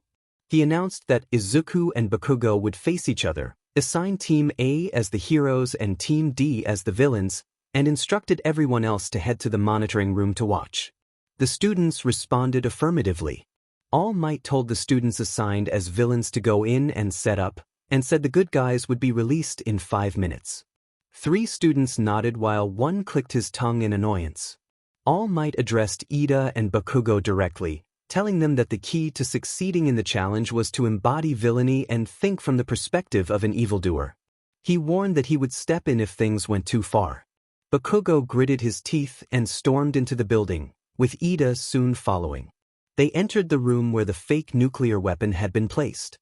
He announced that Izuku and Bakugo would face each other, assigned Team A as the heroes and Team D as the villains, and instructed everyone else to head to the monitoring room to watch. The students responded affirmatively. All Might told the students assigned as villains to go in and set up, and said the good guys would be released in 5 minutes. 3 students nodded while one clicked his tongue in annoyance. All Might addressed Ida and Bakugo directly, telling them that the key to succeeding in the challenge was to embody villainy and think from the perspective of an evildoer. He warned that he would step in if things went too far. Bakugo gritted his teeth and stormed into the building, with Ida soon following. They entered the room where the fake nuclear weapon had been placed.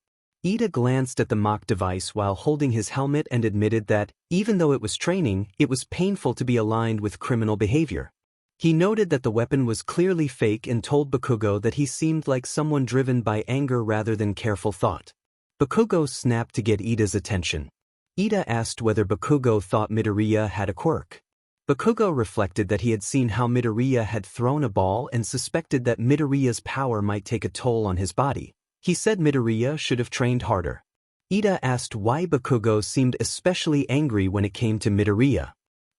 Ida glanced at the mock device while holding his helmet and admitted that, even though it was training, it was painful to be aligned with criminal behavior. He noted that the weapon was clearly fake and told Bakugo that he seemed like someone driven by anger rather than careful thought. Bakugo snapped to get Ida's attention. Ida asked whether Bakugo thought Midoriya had a quirk. Bakugo reflected that he had seen how Midoriya had thrown a ball and suspected that Midoriya's power might take a toll on his body. He said Midoriya should have trained harder. Ida asked why Bakugo seemed especially angry when it came to Midoriya.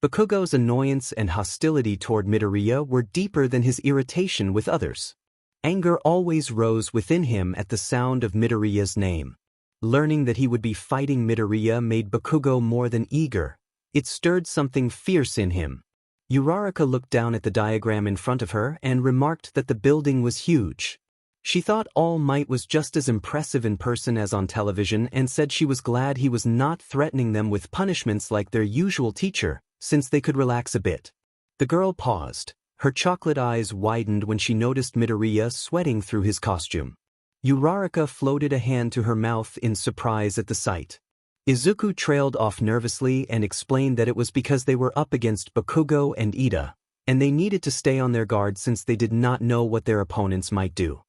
Bakugo's annoyance and hostility toward Midoriya were deeper than his irritation with others. Anger always rose within him at the sound of Midoriya's name. Learning that he would be fighting Midoriya made Bakugo more than eager. It stirred something fierce in him. Uraraka looked down at the diagram in front of her and remarked that the building was huge. She thought All Might was just as impressive in person as on television and said she was glad he was not threatening them with punishments like their usual teacher, since they could relax a bit. The girl paused. Her chocolate eyes widened when she noticed Midoriya sweating through his costume. Uraraka floated a hand to her mouth in surprise at the sight. Izuku trailed off nervously and explained that it was because they were up against Bakugo and Ida, and they needed to stay on their guard since they did not know what their opponents might do.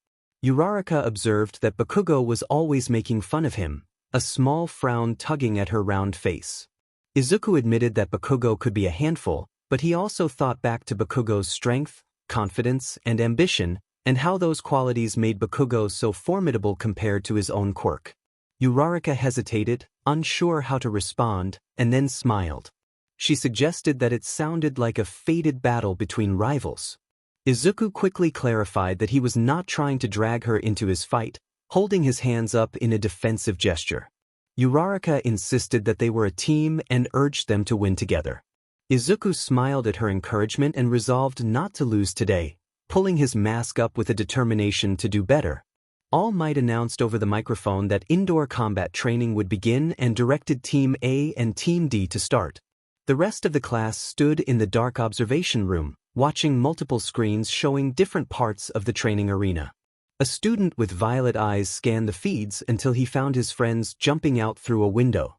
Uraraka observed that Bakugo was always making fun of him, a small frown tugging at her round face. Izuku admitted that Bakugo could be a handful, but he also thought back to Bakugo's strength, confidence, and ambition, and how those qualities made Bakugo so formidable compared to his own quirk. Uraraka hesitated, unsure how to respond, and then smiled. She suggested that it sounded like a fated battle between rivals. Izuku quickly clarified that he was not trying to drag her into his fight, holding his hands up in a defensive gesture. Uraraka insisted that they were a team and urged them to win together. Izuku smiled at her encouragement and resolved not to lose today, pulling his mask up with a determination to do better. All Might announced over the microphone that indoor combat training would begin and directed Team A and Team D to start. The rest of the class stood in the dark observation room, watching multiple screens showing different parts of the training arena. A student with violet eyes scanned the feeds until he found his friends jumping out through a window.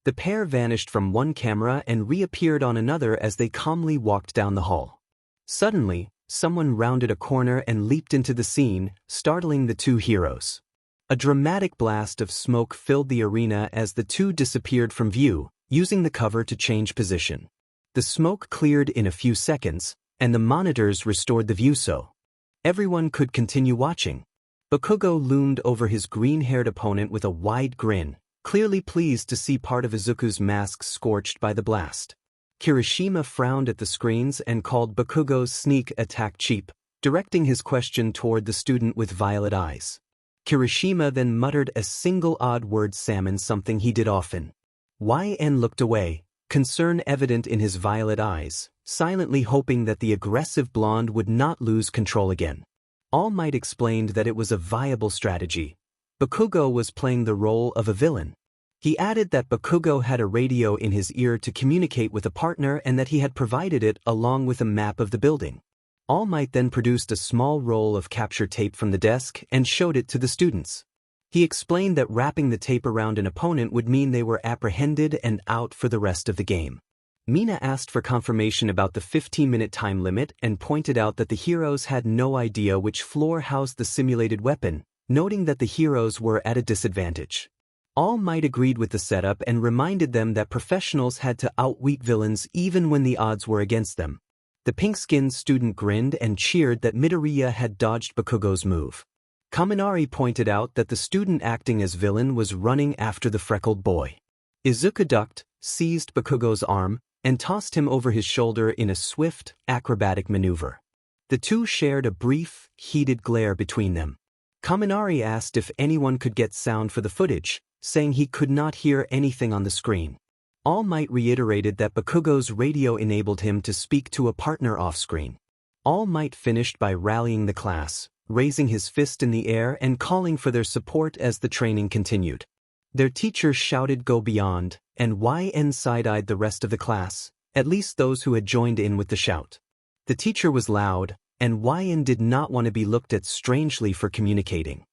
The pair vanished from one camera and reappeared on another as they calmly walked down the hall. Suddenly, someone rounded a corner and leaped into the scene, startling the 2 heroes. A dramatic blast of smoke filled the arena as the 2 disappeared from view, using the cover to change position. The smoke cleared in a few seconds, and the monitors restored the view so everyone could continue watching. Bakugo loomed over his green-haired opponent with a wide grin, clearly pleased to see part of Izuku's mask scorched by the blast. Kirishima frowned at the screens and called Bakugo's sneak attack cheap, directing his question toward the student with violet eyes. Kirishima then muttered a single odd word salmon, something he did often. YN looked away, concern evident in his violet eyes, silently hoping that the aggressive blonde would not lose control again. All Might explained that it was a viable strategy. Bakugo was playing the role of a villain. He added that Bakugo had a radio in his ear to communicate with a partner and that he had provided it along with a map of the building. All Might then produced a small roll of capture tape from the desk and showed it to the students. He explained that wrapping the tape around an opponent would mean they were apprehended and out for the rest of the game. Mina asked for confirmation about the 15-minute time limit and pointed out that the heroes had no idea which floor housed the simulated weapon, noting that the heroes were at a disadvantage. All Might agreed with the setup and reminded them that professionals had to out-weak villains even when the odds were against them. The pink-skinned student grinned and cheered that Midoriya had dodged Bakugo's move. Kaminari pointed out that the student acting as villain was running after the freckled boy. Izuku ducked, seized Bakugo's arm, and tossed him over his shoulder in a swift, acrobatic maneuver. The two shared a brief, heated glare between them. Kaminari asked if anyone could get sound for the footage, saying he could not hear anything on the screen. All Might reiterated that Bakugo's radio enabled him to speak to a partner off-screen. All Might finished by rallying the class, raising his fist in the air and calling for their support as the training continued. Their teacher shouted "Go beyond," and YN side-eyed the rest of the class, at least those who had joined in with the shout. The teacher was loud, and YN did not want to be looked at strangely for communicating.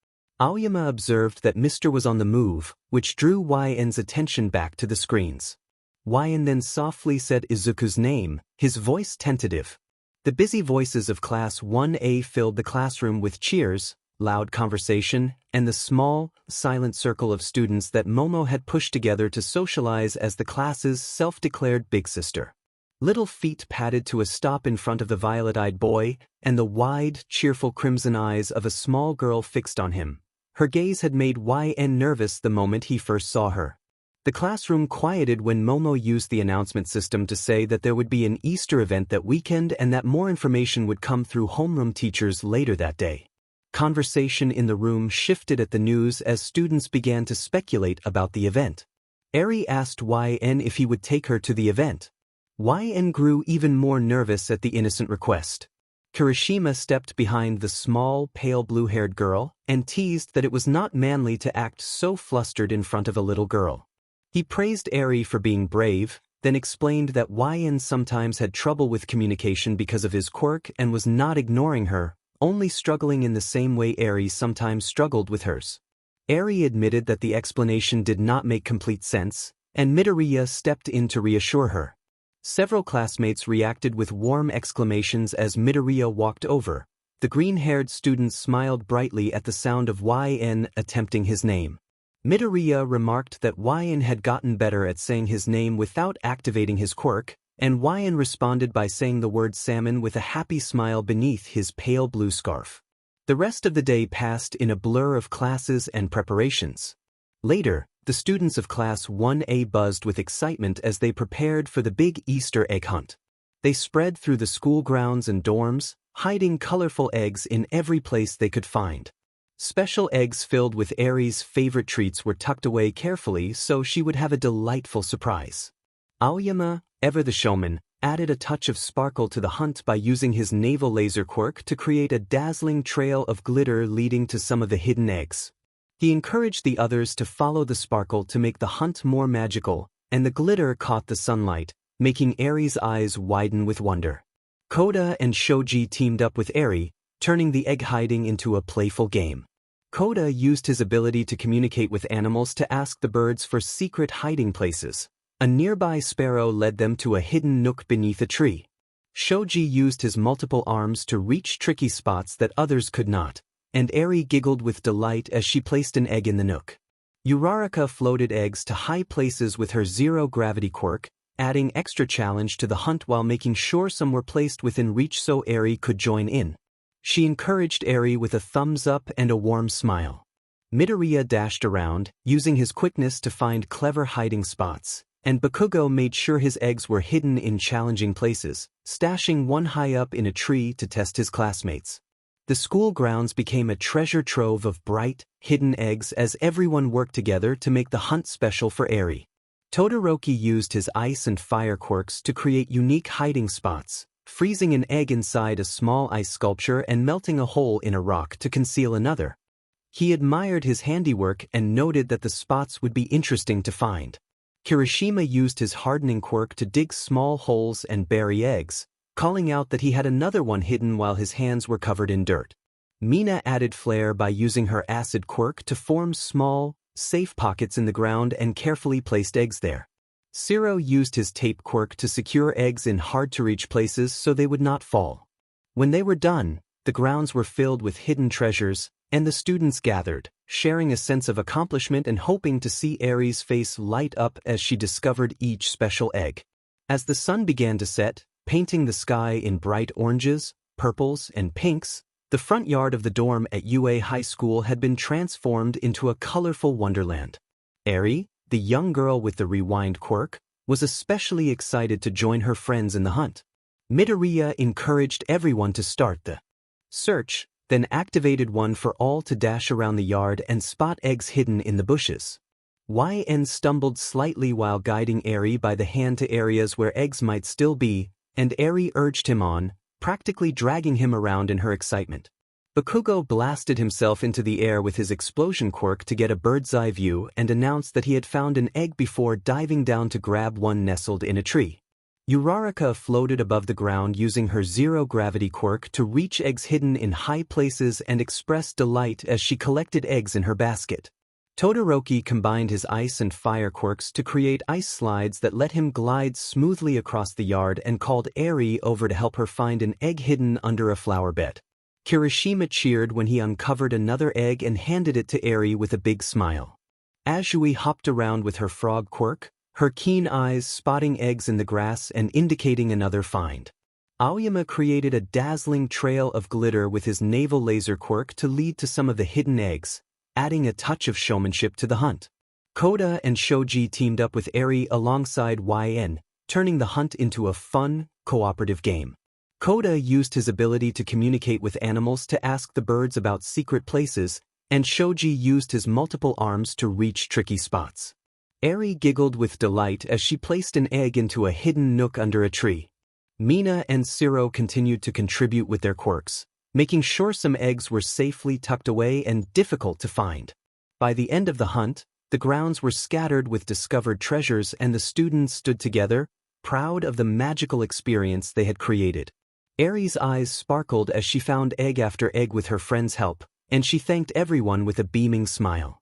Aoyama observed that Mr. was on the move, which drew YN's attention back to the screens. YN then softly said Izuku's name, his voice tentative. The busy voices of Class 1A filled the classroom with cheers, loud conversation, and the small, silent circle of students that Momo had pushed together to socialize as the class's self-declared big sister. Little feet padded to a stop in front of the violet-eyed boy, and the wide, cheerful crimson eyes of a small girl fixed on him. Her gaze had made YN nervous the moment he first saw her. The classroom quieted when Momo used the announcement system to say that there would be an Easter event that weekend and that more information would come through homeroom teachers later that day. Conversation in the room shifted at the news as students began to speculate about the event. Eri asked YN if he would take her to the event. YN grew even more nervous at the innocent request. Kirishima stepped behind the small, pale blue-haired girl and teased that it was not manly to act so flustered in front of a little girl. He praised Eri for being brave, then explained that YN sometimes had trouble with communication because of his quirk and was not ignoring her, only struggling in the same way Eri sometimes struggled with hers. Eri admitted that the explanation did not make complete sense, and Midoriya stepped in to reassure her. Several classmates reacted with warm exclamations as Midoriya walked over. The green-haired student smiled brightly at the sound of YN attempting his name. Midoriya remarked that YN had gotten better at saying his name without activating his quirk, and YN responded by saying the word salmon with a happy smile beneath his pale blue scarf. The rest of the day passed in a blur of classes and preparations. Later, the students of Class 1A buzzed with excitement as they prepared for the big Easter egg hunt. They spread through the school grounds and dorms, hiding colorful eggs in every place they could find. Special eggs filled with Eri's favorite treats were tucked away carefully so she would have a delightful surprise. Aoyama, ever the showman, added a touch of sparkle to the hunt by using his naval laser quirk to create a dazzling trail of glitter leading to some of the hidden eggs. He encouraged the others to follow the sparkle to make the hunt more magical, and the glitter caught the sunlight, making Eri's eyes widen with wonder. Koda and Shoji teamed up with Eri, turning the egg hiding into a playful game. Koda used his ability to communicate with animals to ask the birds for secret hiding places. A nearby sparrow led them to a hidden nook beneath a tree. Shoji used his multiple arms to reach tricky spots that others could not, and Eri giggled with delight as she placed an egg in the nook. Uraraka floated eggs to high places with her zero-gravity quirk, adding extra challenge to the hunt while making sure some were placed within reach so Eri could join in. She encouraged Eri with a thumbs up and a warm smile. Midoriya dashed around, using his quickness to find clever hiding spots, and Bakugo made sure his eggs were hidden in challenging places, stashing one high up in a tree to test his classmates. The school grounds became a treasure trove of bright, hidden eggs as everyone worked together to make the hunt special for Eri. Todoroki used his ice and fire quirks to create unique hiding spots, freezing an egg inside a small ice sculpture and melting a hole in a rock to conceal another. He admired his handiwork and noted that the spots would be interesting to find. Kirishima used his hardening quirk to dig small holes and bury eggs, calling out that he had another one hidden while his hands were covered in dirt. Mina added flair by using her acid quirk to form small, safe pockets in the ground and carefully placed eggs there. Zero used his tape quirk to secure eggs in hard-to-reach places so they would not fall. When they were done, the grounds were filled with hidden treasures, and the students gathered, sharing a sense of accomplishment and hoping to see Aries' face light up as she discovered each special egg. As the sun began to set, painting the sky in bright oranges, purples, and pinks, the front yard of the dorm at UA High School had been transformed into a colorful wonderland. Aries, the young girl with the rewind quirk, was especially excited to join her friends in the hunt. Midoriya encouraged everyone to start the search, then activated one for all to dash around the yard and spot eggs hidden in the bushes. YN stumbled slightly while guiding Aries by the hand to areas where eggs might still be, and Aries urged him on, practically dragging him around in her excitement. Bakugo blasted himself into the air with his explosion quirk to get a bird's-eye view and announced that he had found an egg before diving down to grab one nestled in a tree. Uraraka floated above the ground using her zero-gravity quirk to reach eggs hidden in high places and expressed delight as she collected eggs in her basket. Todoroki combined his ice and fire quirks to create ice slides that let him glide smoothly across the yard and called Aries over to help her find an egg hidden under a flower bed. Kirishima cheered when he uncovered another egg and handed it to Aries with a big smile. Azui hopped around with her frog quirk, her keen eyes spotting eggs in the grass and indicating another find. Aoyama created a dazzling trail of glitter with his naval laser quirk to lead to some of the hidden eggs, adding a touch of showmanship to the hunt. Koda and Shoji teamed up with Aries alongside YN, turning the hunt into a fun, cooperative game. Koda used his ability to communicate with animals to ask the birds about secret places, and Shoji used his multiple arms to reach tricky spots. Aries giggled with delight as she placed an egg into a hidden nook under a tree. Mina and Zero continued to contribute with their quirks, making sure some eggs were safely tucked away and difficult to find. By the end of the hunt, the grounds were scattered with discovered treasures and the students stood together, proud of the magical experience they had created. Aries' eyes sparkled as she found egg after egg with her friends' help, and she thanked everyone with a beaming smile.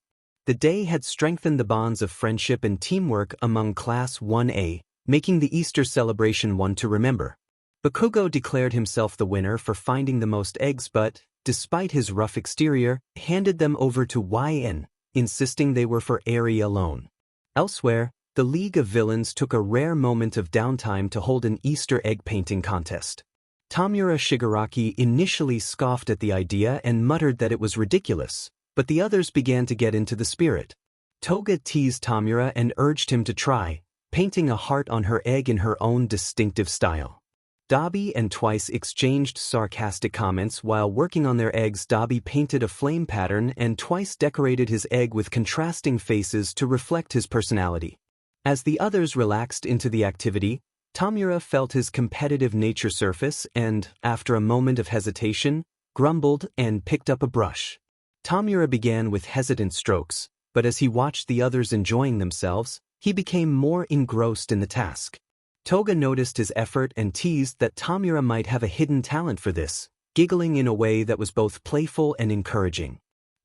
The day had strengthened the bonds of friendship and teamwork among Class 1A, making the Easter celebration one to remember. Bakugo declared himself the winner for finding the most eggs but, despite his rough exterior, handed them over to YN, insisting they were for Aries alone. Elsewhere, the League of Villains took a rare moment of downtime to hold an Easter egg painting contest. Tamura Shigaraki initially scoffed at the idea and muttered that it was ridiculous, but the others began to get into the spirit. Toga teased Tamura and urged him to try, painting a heart on her egg in her own distinctive style. Dabi and Twice exchanged sarcastic comments while working on their eggs. Dabi painted a flame pattern and Twice decorated his egg with contrasting faces to reflect his personality. As the others relaxed into the activity, Tamura felt his competitive nature surface and, after a moment of hesitation, grumbled and picked up a brush. Tamura began with hesitant strokes, but as he watched the others enjoying themselves, he became more engrossed in the task. Toga noticed his effort and teased that Tamura might have a hidden talent for this, giggling in a way that was both playful and encouraging.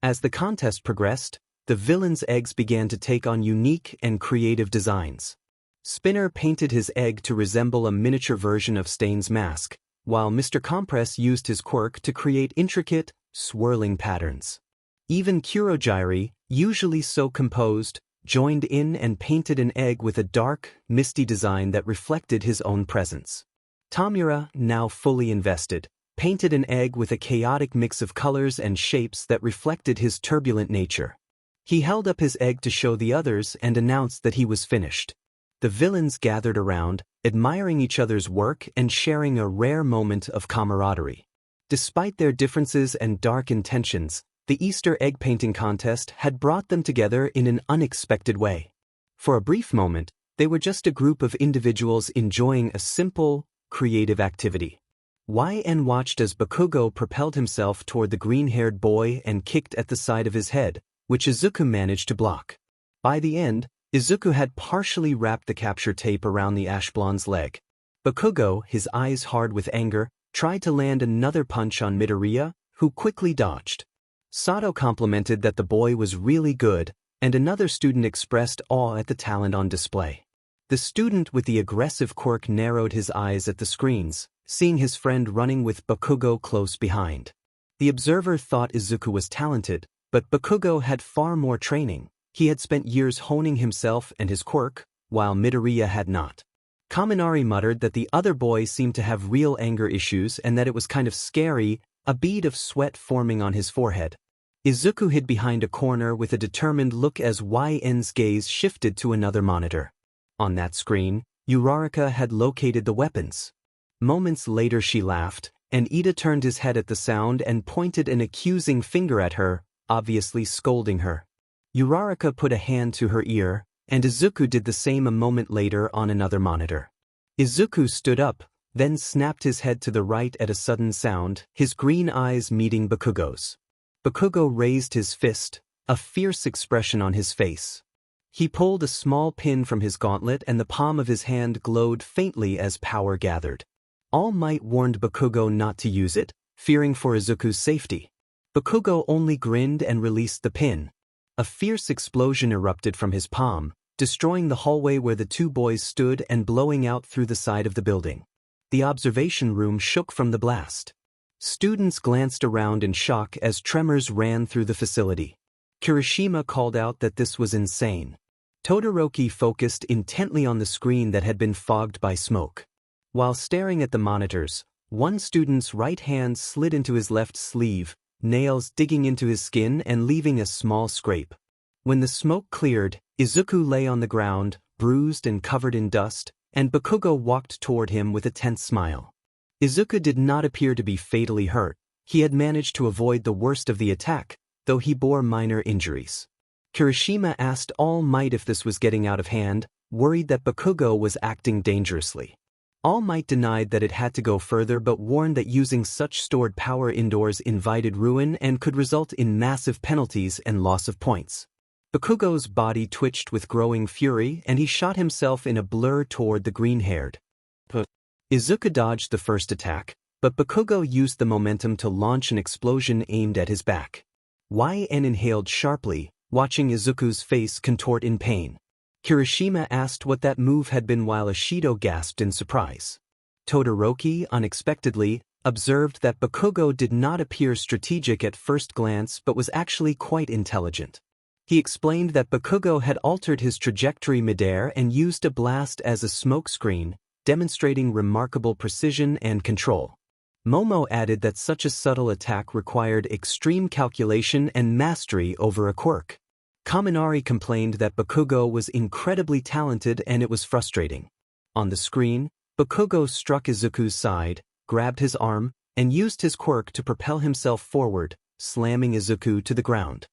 As the contest progressed, the villains' eggs began to take on unique and creative designs. Spinner painted his egg to resemble a miniature version of Stain's mask, while Mr. Compress used his quirk to create intricate, swirling patterns. Even Kurogiri, usually so composed, joined in and painted an egg with a dark, misty design that reflected his own presence. Tamura, now fully invested, painted an egg with a chaotic mix of colors and shapes that reflected his turbulent nature. He held up his egg to show the others and announced that he was finished. The villains gathered around, admiring each other's work and sharing a rare moment of camaraderie. Despite their differences and dark intentions, the Easter egg painting contest had brought them together in an unexpected way. For a brief moment, they were just a group of individuals enjoying a simple, creative activity. YN watched as Bakugo propelled himself toward the green-haired boy and kicked at the side of his head, which Izuku managed to block. By the end, Izuku had partially wrapped the capture tape around the Ashblonde's leg. Bakugo, his eyes hard with anger, tried to land another punch on Midoriya, who quickly dodged. Sato complimented that the boy was really good, and another student expressed awe at the talent on display. The student with the aggressive quirk narrowed his eyes at the screens, seeing his friend running with Bakugo close behind. The observer thought Izuku was talented, but Bakugo had far more training. He had spent years honing himself and his quirk, while Midoriya had not. Kaminari muttered that the other boy seemed to have real anger issues and that it was kind of scary, a bead of sweat forming on his forehead. Izuku hid behind a corner with a determined look as YN's gaze shifted to another monitor. On that screen, Uraraka had located the weapons. Moments later she laughed, and Ida turned his head at the sound and pointed an accusing finger at her, obviously scolding her. Uraraka put a hand to her ear, and Izuku did the same a moment later on another monitor. Izuku stood up, then snapped his head to the right at a sudden sound, his green eyes meeting Bakugo's. Bakugo raised his fist, a fierce expression on his face. He pulled a small pin from his gauntlet and the palm of his hand glowed faintly as power gathered. All Might warned Bakugo not to use it, fearing for Izuku's safety. Bakugo only grinned and released the pin. A fierce explosion erupted from his palm, destroying the hallway where the two boys stood and blowing out through the side of the building. The observation room shook from the blast. Students glanced around in shock as tremors ran through the facility. Kirishima called out that this was insane. Todoroki focused intently on the screen that had been fogged by smoke. While staring at the monitors, one student's right hand slid into his left sleeve, nails digging into his skin and leaving a small scrape. When the smoke cleared, Izuku lay on the ground, bruised and covered in dust, and Bakugo walked toward him with a tense smile. Izuku did not appear to be fatally hurt. He had managed to avoid the worst of the attack, though he bore minor injuries. Kirishima asked All Might if this was getting out of hand, worried that Bakugo was acting dangerously. All Might denied that it had to go further but warned that using such stored power indoors invited ruin and could result in massive penalties and loss of points. Bakugo's body twitched with growing fury and he shot himself in a blur toward the green-haired. Izuku dodged the first attack, but Bakugo used the momentum to launch an explosion aimed at his back. YN inhaled sharply, watching Izuku's face contort in pain. Kirishima asked what that move had been while Ishido gasped in surprise. Todoroki, unexpectedly, observed that Bakugo did not appear strategic at first glance but was actually quite intelligent. He explained that Bakugo had altered his trajectory midair and used a blast as a smokescreen, demonstrating remarkable precision and control. Momo added that such a subtle attack required extreme calculation and mastery over a quirk. Kaminari complained that Bakugo was incredibly talented and it was frustrating. On the screen, Bakugo struck Izuku's side, grabbed his arm, and used his quirk to propel himself forward, slamming Izuku to the ground.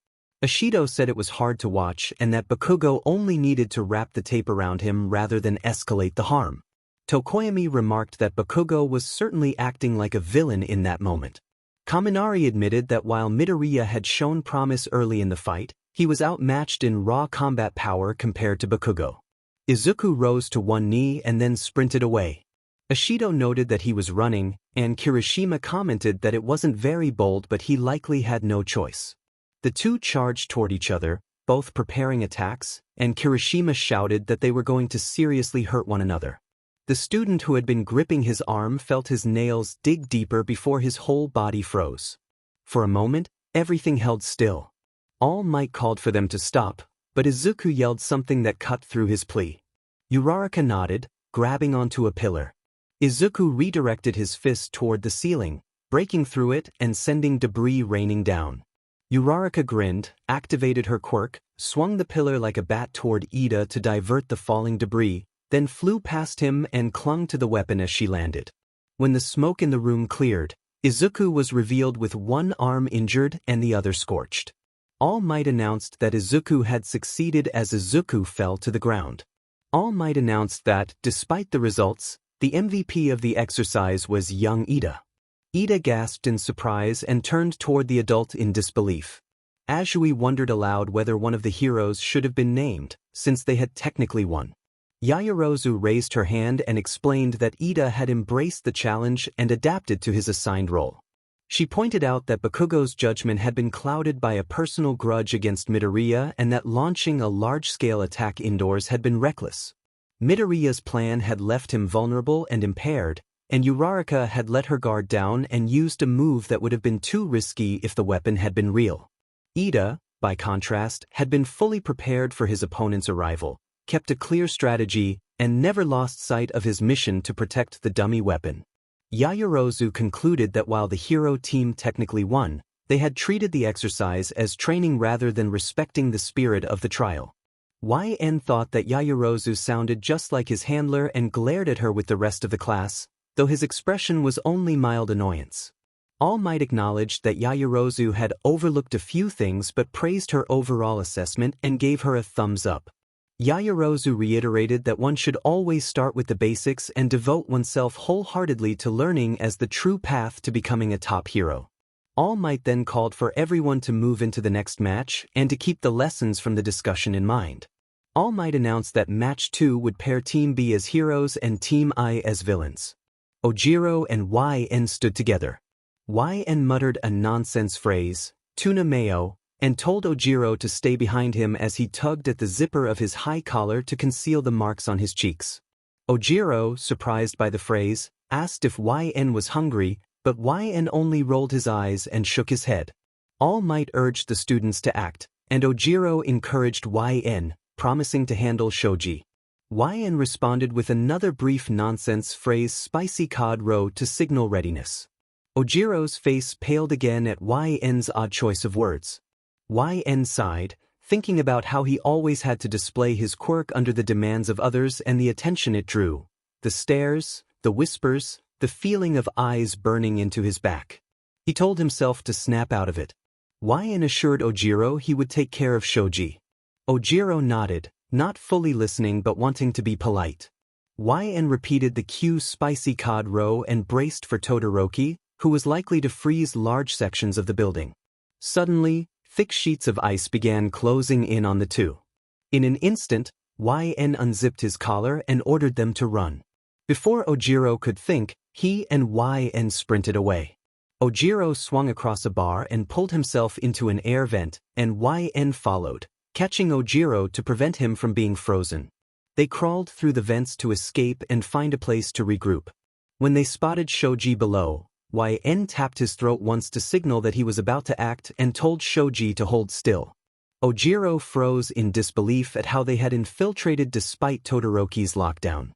Ishido said it was hard to watch and that Bakugo only needed to wrap the tape around him rather than escalate the harm. Tokoyami remarked that Bakugo was certainly acting like a villain in that moment. Kaminari admitted that while Midoriya had shown promise early in the fight, he was outmatched in raw combat power compared to Bakugo. Izuku rose to one knee and then sprinted away. Ishido noted that he was running, and Kirishima commented that it wasn't very bold but he likely had no choice. The two charged toward each other, both preparing attacks, and Kirishima shouted that they were going to seriously hurt one another. The student who had been gripping his arm felt his nails dig deeper before his whole body froze. For a moment, everything held still. All Might called for them to stop, but Izuku yelled something that cut through his plea. Uraraka nodded, grabbing onto a pillar. Izuku redirected his fist toward the ceiling, breaking through it and sending debris raining down. Uraraka grinned, activated her quirk, swung the pillar like a bat toward Ida to divert the falling debris, then flew past him and clung to the weapon as she landed. When the smoke in the room cleared, Izuku was revealed with one arm injured and the other scorched. All Might announced that Izuku had succeeded as Izuku fell to the ground. All Might announced that, despite the results, the MVP of the exercise was young Ida. Ida gasped in surprise and turned toward the adult in disbelief. Azui wondered aloud whether one of the heroes should have been named, since they had technically won. Yaoyorozu raised her hand and explained that Ida had embraced the challenge and adapted to his assigned role. She pointed out that Bakugo's judgment had been clouded by a personal grudge against Midoriya and that launching a large-scale attack indoors had been reckless. Midoriya's plan had left him vulnerable and impaired, and Uraraka had let her guard down and used a move that would have been too risky if the weapon had been real. Ida, by contrast, had been fully prepared for his opponent's arrival, kept a clear strategy, and never lost sight of his mission to protect the dummy weapon. Yaoyorozu concluded that while the hero team technically won, they had treated the exercise as training rather than respecting the spirit of the trial. YN thought that Yaoyorozu sounded just like his handler and glared at her with the rest of the class, though his expression was only mild annoyance. All Might acknowledged that Yaoyorozu had overlooked a few things but praised her overall assessment and gave her a thumbs up. Yaoyorozu reiterated that one should always start with the basics and devote oneself wholeheartedly to learning as the true path to becoming a top hero. All Might then called for everyone to move into the next match and to keep the lessons from the discussion in mind. All Might announced that Match 2 would pair Team B as heroes and Team I as villains. Ojiro and YN stood together. YN muttered a nonsense phrase, "Tuna mayo," and told Ojiro to stay behind him as he tugged at the zipper of his high collar to conceal the marks on his cheeks. Ojiro, surprised by the phrase, asked if YN was hungry, but YN only rolled his eyes and shook his head. All Might urged the students to act, and Ojiro encouraged YN, promising to handle shoji. YN responded with another brief nonsense phrase, "Spicy cod roe," to signal readiness. Ojiro's face paled again at YN's odd choice of words. YN sighed, thinking about how he always had to display his quirk under the demands of others and the attention it drew. The stares, the whispers, the feeling of eyes burning into his back. He told himself to snap out of it. YN assured Ojiro he would take care of shoji. Ojiro nodded, not fully listening but wanting to be polite. YN repeated the cue, "Spicy cod roe," and braced for Todoroki, who was likely to freeze large sections of the building. Suddenly, thick sheets of ice began closing in on the two. In an instant, YN unzipped his collar and ordered them to run. Before Ojiro could think, he and YN sprinted away. Ojiro swung across a bar and pulled himself into an air vent, and YN followed, catching Ojiro to prevent him from being frozen. They crawled through the vents to escape and find a place to regroup. When they spotted Shoji below, YN tapped his throat once to signal that he was about to act and told Shoji to hold still. Ojiro froze in disbelief at how they had infiltrated despite Todoroki's lockdown.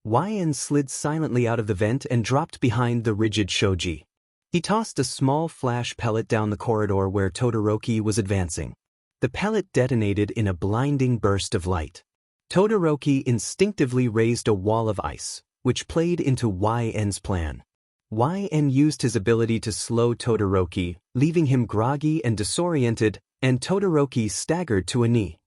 YN slid silently out of the vent and dropped behind the rigid Shoji. He tossed a small flash pellet down the corridor where Todoroki was advancing. The pellet detonated in a blinding burst of light. Todoroki instinctively raised a wall of ice, which played into YN's plan. YN used his ability to slow Todoroki, leaving him groggy and disoriented, and Todoroki staggered to a knee.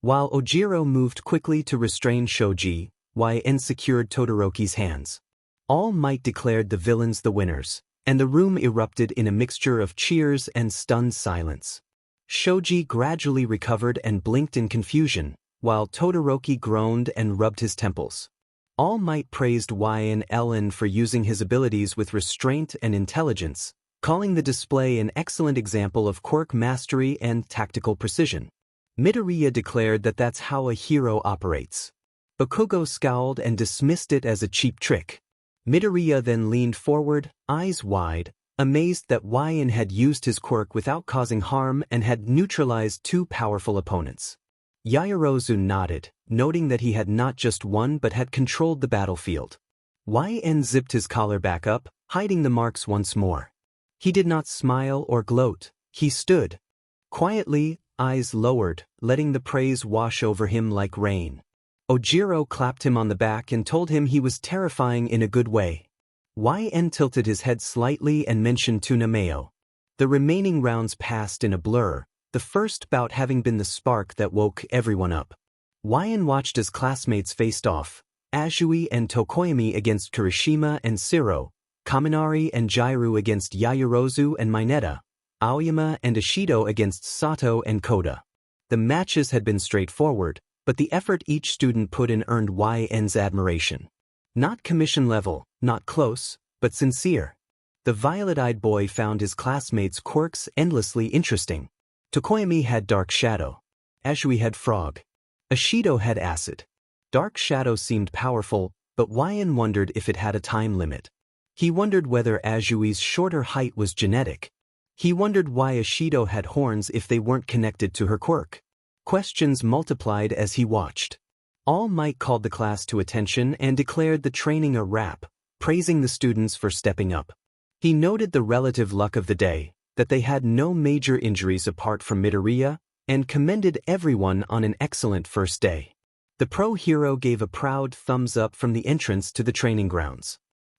While Ojiro moved quickly to restrain Shoji, YN secured Todoroki's hands. All Might declared the villains the winners, and the room erupted in a mixture of cheers and stunned silence. Shoji gradually recovered and blinked in confusion, while Todoroki groaned and rubbed his temples. All Might praised YN for using his abilities with restraint and intelligence, calling the display an excellent example of quirk mastery and tactical precision. Midoriya declared that that's how a hero operates. Bakugo scowled and dismissed it as a cheap trick. Midoriya then leaned forward, eyes wide, amazed that YN had used his quirk without causing harm and had neutralized two powerful opponents. Yaoyorozu nodded, noting that he had not just won but had controlled the battlefield. YN zipped his collar back up, hiding the marks once more. He did not smile or gloat, he stood. Quietly, eyes lowered, letting the praise wash over him like rain. Ojiro clapped him on the back and told him he was terrifying in a good way. YN tilted his head slightly and mentioned tuna mayo. The remaining rounds passed in a blur, the first bout having been the spark that woke everyone up. YN watched as classmates faced off, Azui and Tokoyami against Kirishima and Siro, Kaminari and Jairu against Yaoyorozu and Mineta, Aoyama and Ishido against Sato and Koda. The matches had been straightforward, but the effort each student put in earned YN's admiration. Not commission level, not close, but sincere. The violet-eyed boy found his classmates' quirks endlessly interesting. Tokoyami had Dark Shadow. Azui had Frog. Ashido had Acid. Dark Shadow seemed powerful, but YN wondered if it had a time limit. He wondered whether Azui's shorter height was genetic. He wondered why Ashido had horns if they weren't connected to her quirk. Questions multiplied as he watched. All Might called the class to attention and declared the training a wrap, praising the students for stepping up. He noted the relative luck of the day, that they had no major injuries apart from Midoriya, and commended everyone on an excellent first day. The pro hero gave a proud thumbs up from the entrance to the training grounds.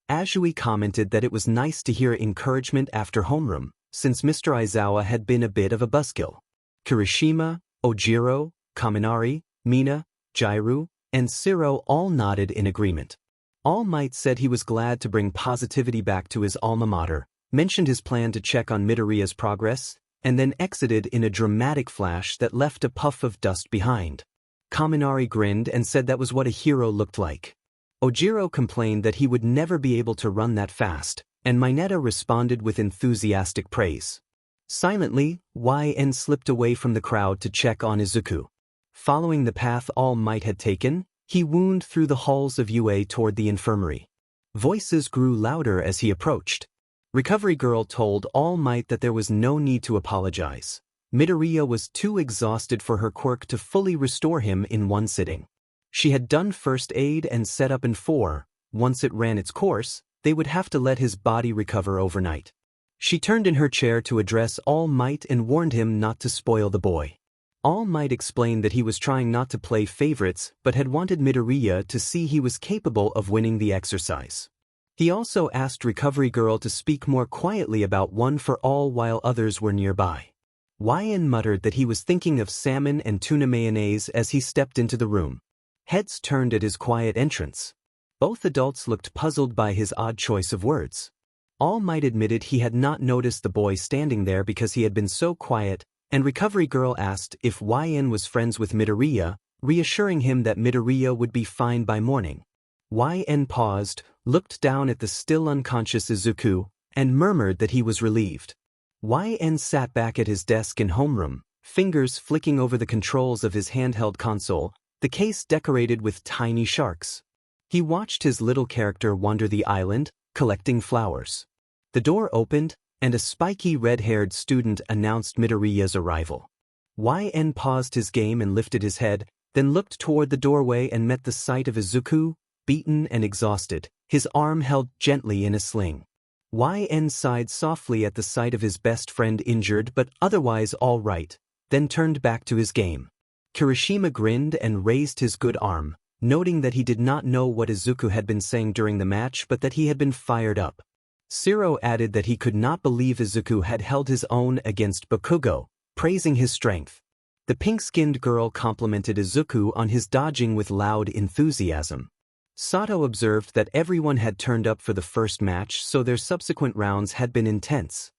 Azui commented that it was nice to hear encouragement after homeroom, since Mr. Aizawa had been a bit of a buzzkill. Kirishima, Ojiro, Kaminari, Mina, Jairu, and Siro all nodded in agreement. All Might said he was glad to bring positivity back to his alma mater, mentioned his plan to check on Midoriya's progress, and then exited in a dramatic flash that left a puff of dust behind. Kaminari grinned and said that was what a hero looked like. Ojiro complained that he would never be able to run that fast, and Mineta responded with enthusiastic praise. Silently, YN slipped away from the crowd to check on Izuku. Following the path All Might had taken, he wound through the halls of UA toward the infirmary. Voices grew louder as he approached. Recovery Girl told All Might that there was no need to apologize. Midoriya was too exhausted for her quirk to fully restore him in one sitting. She had done first aid and set up in 4. Once it ran its course, they would have to let his body recover overnight. She turned in her chair to address All Might and warned him not to spoil the boy. All Might explained that he was trying not to play favorites but had wanted Midoriya to see he was capable of winning the exercise. He also asked Recovery Girl to speak more quietly about One for All while others were nearby. YN muttered that he was thinking of salmon and tuna mayonnaise as he stepped into the room. Heads turned at his quiet entrance. Both adults looked puzzled by his odd choice of words. All Might admitted he had not noticed the boy standing there because he had been so quiet, and Recovery Girl asked if YN was friends with Midoriya, reassuring him that Midoriya would be fine by morning. YN paused, looked down at the still unconscious Izuku, and murmured that he was relieved. YN sat back at his desk in homeroom, fingers flicking over the controls of his handheld console, the case decorated with tiny sharks. He watched his little character wander the island, collecting flowers. The door opened, and a spiky red-haired student announced Midoriya's arrival. YN paused his game and lifted his head, then looked toward the doorway and met the sight of Izuku, beaten and exhausted, his arm held gently in a sling. YN sighed softly at the sight of his best friend injured but otherwise all right, then turned back to his game. Kirishima grinned and raised his good arm, noting that he did not know what Izuku had been saying during the match but that he had been fired up. Siro added that he could not believe Izuku had held his own against Bakugo, praising his strength. The pink-skinned girl complimented Izuku on his dodging with loud enthusiasm. Sato observed that everyone had turned up for the first match, so their subsequent rounds had been intense.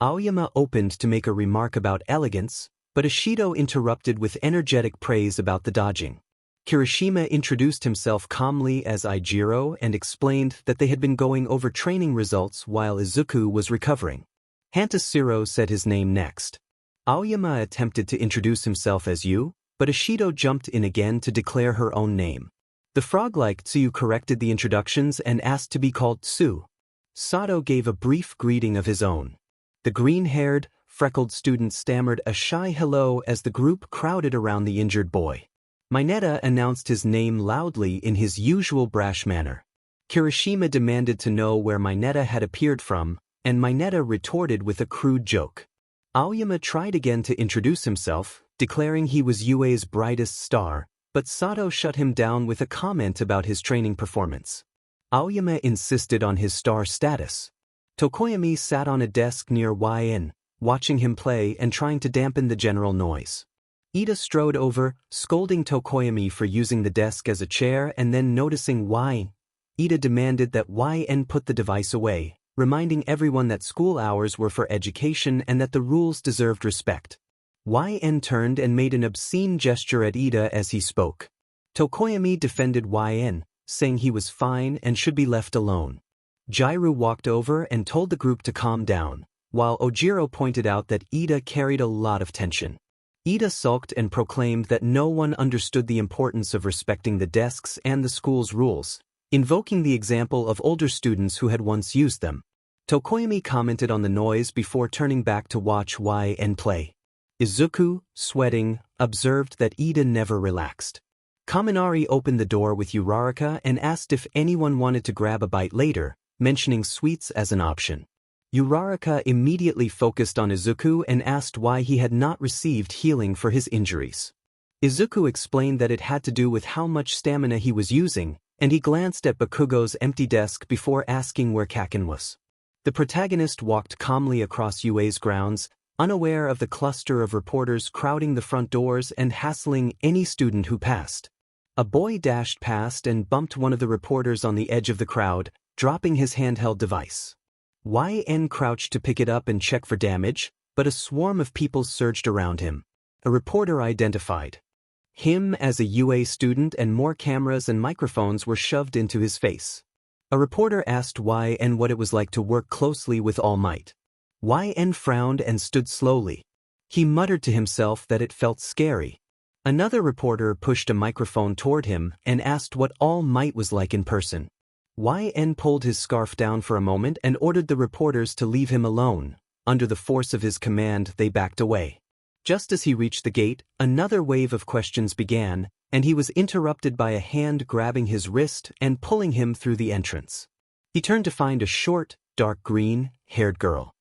Aoyama opened to make a remark about elegance, but Ashido interrupted with energetic praise about the dodging. Kirishima introduced himself calmly as Ijiro and explained that they had been going over training results while Izuku was recovering. Hantashiro said his name next. Aoyama attempted to introduce himself as Yu, but Ashido jumped in again to declare her own name. The frog-like Tsuyu corrected the introductions and asked to be called Tsu. Sato gave a brief greeting of his own. The green-haired, freckled student stammered a shy hello as the group crowded around the injured boy. Mineta announced his name loudly in his usual brash manner. Kirishima demanded to know where Mineta had appeared from, and Mineta retorted with a crude joke. Aoyama tried again to introduce himself, declaring he was UA's brightest star, but Sato shut him down with a comment about his training performance. Aoyama insisted on his star status. Tokoyami sat on a desk near YN, watching him play and trying to dampen the general noise. Ida strode over, scolding Tokoyami for using the desk as a chair and then noticing why. Ida demanded that YN put the device away, reminding everyone that school hours were for education and that the rules deserved respect. YN turned and made an obscene gesture at Ida as he spoke. Tokoyami defended YN, saying he was fine and should be left alone. Jairu walked over and told the group to calm down, while Ojiro pointed out that Ida carried a lot of tension. Ida sulked and proclaimed that no one understood the importance of respecting the desks and the school's rules, invoking the example of older students who had once used them. Tokoyami commented on the noise before turning back to watch YN play. Izuku, sweating, observed that Ida never relaxed. Kaminari opened the door with Uraraka and asked if anyone wanted to grab a bite later, mentioning sweets as an option. Uraraka immediately focused on Izuku and asked why he had not received healing for his injuries. Izuku explained that it had to do with how much stamina he was using, and he glanced at Bakugo's empty desk before asking where Kaken was. The protagonist walked calmly across UA's grounds, unaware of the cluster of reporters crowding the front doors and hassling any student who passed. A boy dashed past and bumped one of the reporters on the edge of the crowd, dropping his handheld device. YN crouched to pick it up and check for damage, but a swarm of people surged around him. A reporter identified him as a UA student and more cameras and microphones were shoved into his face. A reporter asked YN what it was like to work closely with All Might. YN frowned and stood slowly. He muttered to himself that it felt scary. Another reporter pushed a microphone toward him and asked what All Might was like in person. YN pulled his scarf down for a moment and ordered the reporters to leave him alone. Under the force of his command, they backed away. Just as he reached the gate, another wave of questions began, and he was interrupted by a hand grabbing his wrist and pulling him through the entrance. He turned to find a short, dark green-haired girl.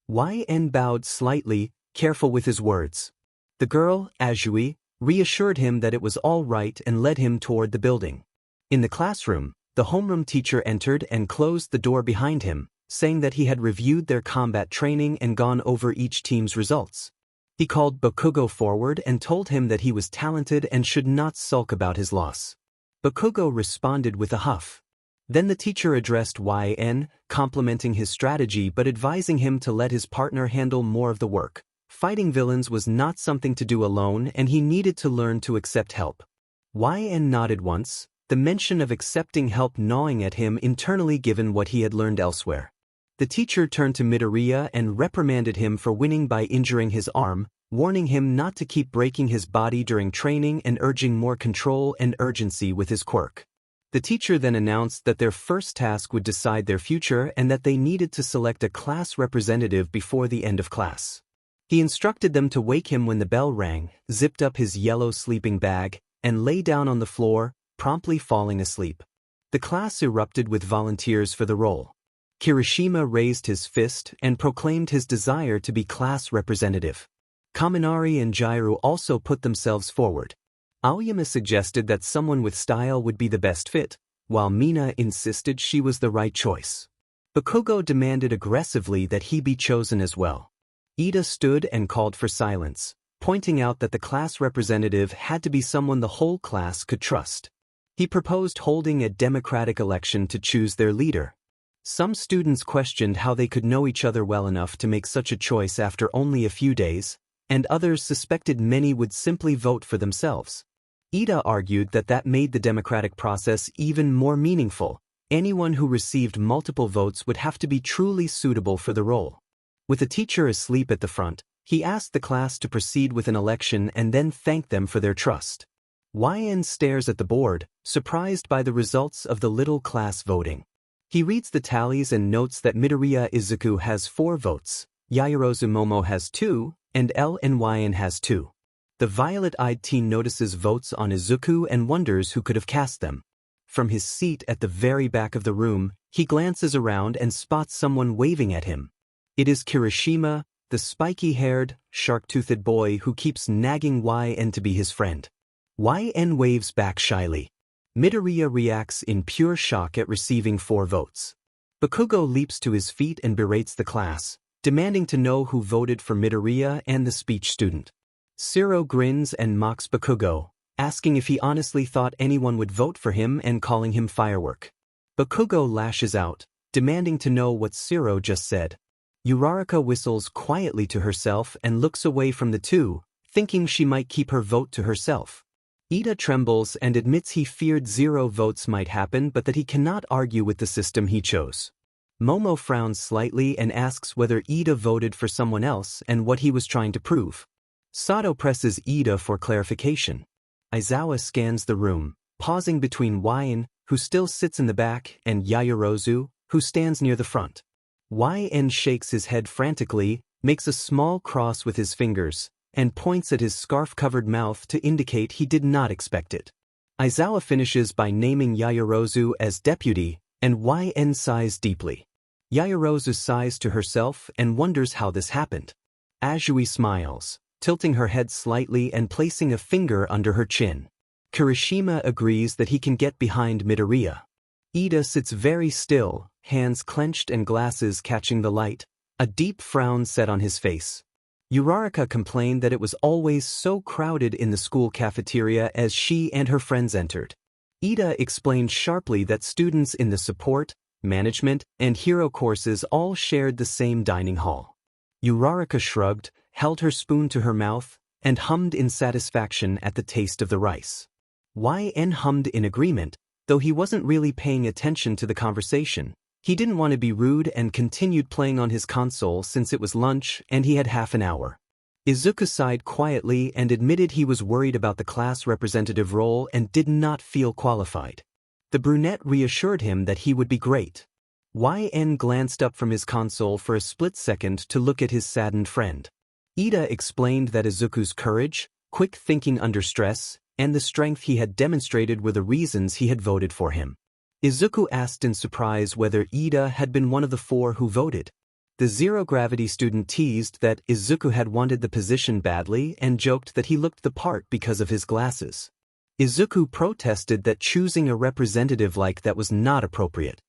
YN bowed slightly, careful with his words. The girl, Azui, reassured him that it was all right and led him toward the building. In the classroom, the homeroom teacher entered and closed the door behind him, saying that he had reviewed their combat training and gone over each team's results. He called Bakugo forward and told him that he was talented and should not sulk about his loss. Bakugo responded with a huff. Then the teacher addressed YN, complimenting his strategy but advising him to let his partner handle more of the work. Fighting villains was not something to do alone and he needed to learn to accept help. YN nodded once, the mention of accepting help gnawing at him internally given what he had learned elsewhere. The teacher turned to Midoriya and reprimanded him for winning by injuring his arm, warning him not to keep breaking his body during training and urging more control and urgency with his quirk. The teacher then announced that their first task would decide their future and that they needed to select a class representative before the end of class. He instructed them to wake him when the bell rang, zipped up his yellow sleeping bag, and lay down on the floor, promptly falling asleep. The class erupted with volunteers for the role. Kirishima raised his fist and proclaimed his desire to be class representative. Kaminari and Jairu also put themselves forward. Aoyama suggested that someone with style would be the best fit, while Mina insisted she was the right choice. Bakugo demanded aggressively that he be chosen as well. Ida stood and called for silence, pointing out that the class representative had to be someone the whole class could trust. He proposed holding a democratic election to choose their leader. Some students questioned how they could know each other well enough to make such a choice after only a few days, and others suspected many would simply vote for themselves. Ida argued that that made the democratic process even more meaningful. Anyone who received multiple votes would have to be truly suitable for the role. With the teacher asleep at the front, he asked the class to proceed with an election and then thanked them for their trust. YN stares at the board, surprised by the results of the little class voting. He reads the tallies and notes that Midoriya Izuku has 4 votes, Yaoyorozu Momo has 2, and LNYN has 2. The violet-eyed teen notices votes on Izuku and wonders who could have cast them. From his seat at the very back of the room, he glances around and spots someone waving at him. It is Kirishima, the spiky-haired, shark-toothed boy who keeps nagging YN to be his friend. YN waves back shyly. Midoriya reacts in pure shock at receiving 4 votes. Bakugo leaps to his feet and berates the class, demanding to know who voted for Midoriya and the speech student. Shiro grins and mocks Bakugo, asking if he honestly thought anyone would vote for him and calling him firework. Bakugo lashes out, demanding to know what Shiro just said. Uraraka whistles quietly to herself and looks away from the two, thinking she might keep her vote to herself. Ida trembles and admits he feared 0 votes might happen but that he cannot argue with the system he chose. Momo frowns slightly and asks whether Ida voted for someone else and what he was trying to prove. Sato presses Ida for clarification. Aizawa scans the room, pausing between YN, who still sits in the back, and Yaoyorozu, who stands near the front. YN shakes his head frantically, makes a small cross with his fingers, and points at his scarf-covered mouth to indicate he did not expect it. Aizawa finishes by naming Yaoyorozu as deputy, and YN sighs deeply. Yaoyorozu sighs to herself and wonders how this happened. Azui smiles, tilting her head slightly and placing a finger under her chin. Kirishima agrees that he can get behind Midoriya. Ida sits very still, hands clenched and glasses catching the light, a deep frown set on his face. Uraraka complained that it was always so crowded in the school cafeteria as she and her friends entered. Ida explained sharply that students in the support, management, and hero courses all shared the same dining hall. Uraraka shrugged, held her spoon to her mouth, and hummed in satisfaction at the taste of the rice. YN hummed in agreement, though he wasn't really paying attention to the conversation. He didn't want to be rude and continued playing on his console since it was lunch and he had half an hour. Izuku sighed quietly and admitted he was worried about the class representative role and did not feel qualified. The brunette reassured him that he would be great. YN glanced up from his console for a split second to look at his saddened friend. Ida explained that Izuku's courage, quick thinking under stress, and the strength he had demonstrated were the reasons he had voted for him. Izuku asked in surprise whether Ida had been one of the 4 who voted. The zero-gravity student teased that Izuku had wanted the position badly and joked that he looked the part because of his glasses. Izuku protested that choosing a representative like that was not appropriate.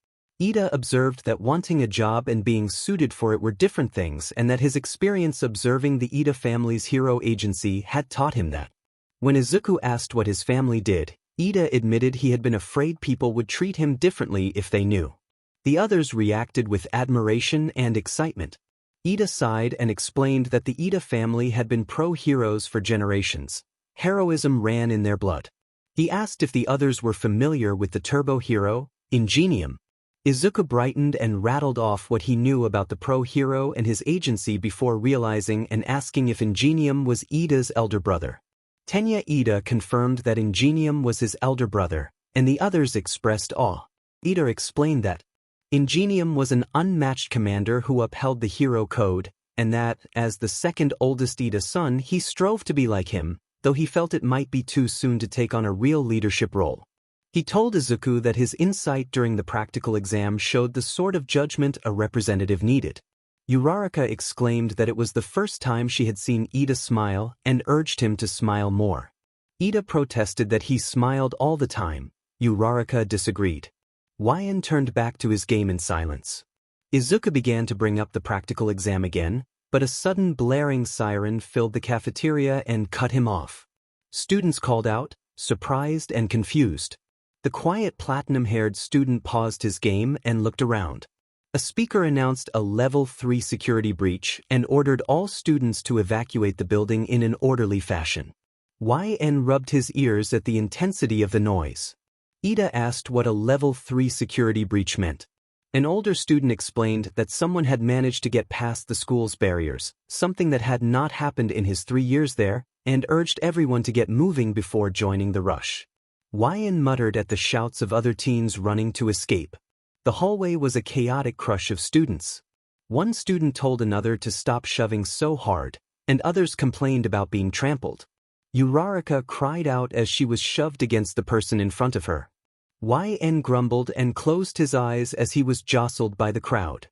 Ida observed that wanting a job and being suited for it were different things and that his experience observing the Ida family's hero agency had taught him that. When Izuku asked what his family did, Ida admitted he had been afraid people would treat him differently if they knew. The others reacted with admiration and excitement. Ida sighed and explained that the Ida family had been pro-heroes for generations. Heroism ran in their blood. He asked if the others were familiar with the turbo hero, Ingenium. Izuku brightened and rattled off what he knew about the pro-hero and his agency before realizing and asking if Ingenium was Ida's elder brother. Tenya Ida confirmed that Ingenium was his elder brother, and the others expressed awe. Ida explained that Ingenium was an unmatched commander who upheld the hero code, and that, as the second oldest Ida son, he strove to be like him, though he felt it might be too soon to take on a real leadership role. He told Izuku that his insight during the practical exam showed the sort of judgment a representative needed. Uraraka exclaimed that it was the first time she had seen Ida smile and urged him to smile more. Ida protested that he smiled all the time. Uraraka disagreed. YN turned back to his game in silence. Izuku began to bring up the practical exam again, but a sudden blaring siren filled the cafeteria and cut him off. Students called out, surprised and confused. The quiet platinum-haired student paused his game and looked around. A speaker announced a Level 3 security breach and ordered all students to evacuate the building in an orderly fashion. YN rubbed his ears at the intensity of the noise. Ida asked what a Level 3 security breach meant. An older student explained that someone had managed to get past the school's barriers, something that had not happened in his 3 years there, and urged everyone to get moving before joining the rush. YN muttered at the shouts of other teens running to escape. The hallway was a chaotic crush of students. One student told another to stop shoving so hard, and others complained about being trampled. Uraraka cried out as she was shoved against the person in front of her. YN grumbled and closed his eyes as he was jostled by the crowd.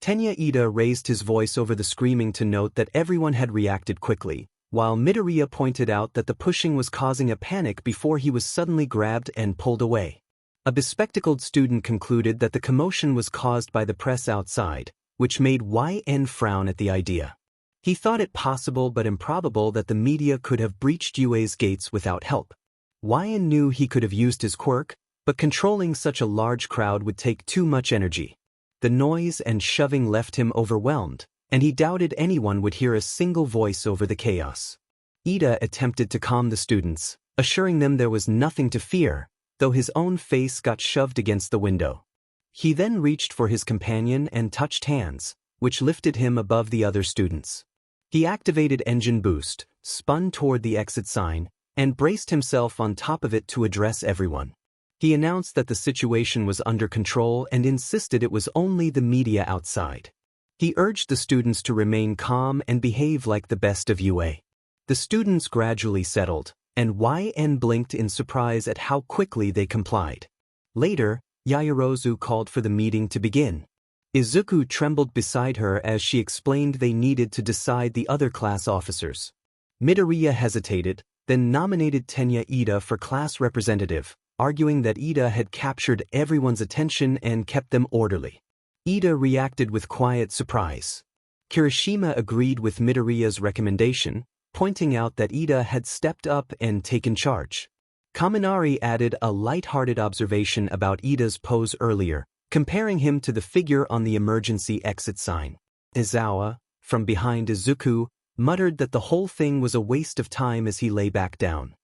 Tenya Ida raised his voice over the screaming to note that everyone had reacted quickly, while Midoriya pointed out that the pushing was causing a panic before he was suddenly grabbed and pulled away. A bespectacled student concluded that the commotion was caused by the press outside, which made YN frown at the idea. He thought it possible but improbable that the media could have breached UA's gates without help. YN knew he could have used his quirk, but controlling such a large crowd would take too much energy. The noise and shoving left him overwhelmed, and he doubted anyone would hear a single voice over the chaos. Ida attempted to calm the students, assuring them there was nothing to fear, though his own face got shoved against the window. He then reached for his companion and touched hands, which lifted him above the other students. He activated engine boost, spun toward the exit sign, and braced himself on top of it to address everyone. He announced that the situation was under control and insisted it was only the media outside. He urged the students to remain calm and behave like the best of UA. The students gradually settled, and YN blinked in surprise at how quickly they complied. Later, Yaoyorozu called for the meeting to begin. Izuku trembled beside her as she explained they needed to decide the other class officers. Midoriya hesitated, then nominated Tenya Ida for class representative, arguing that Ida had captured everyone's attention and kept them orderly. Ida reacted with quiet surprise. Kirishima agreed with Midoriya's recommendation, pointing out that Ida had stepped up and taken charge. Kaminari added a light-hearted observation about Ida's pose earlier, comparing him to the figure on the emergency exit sign. Izawa, from behind Izuku, muttered that the whole thing was a waste of time as he lay back down.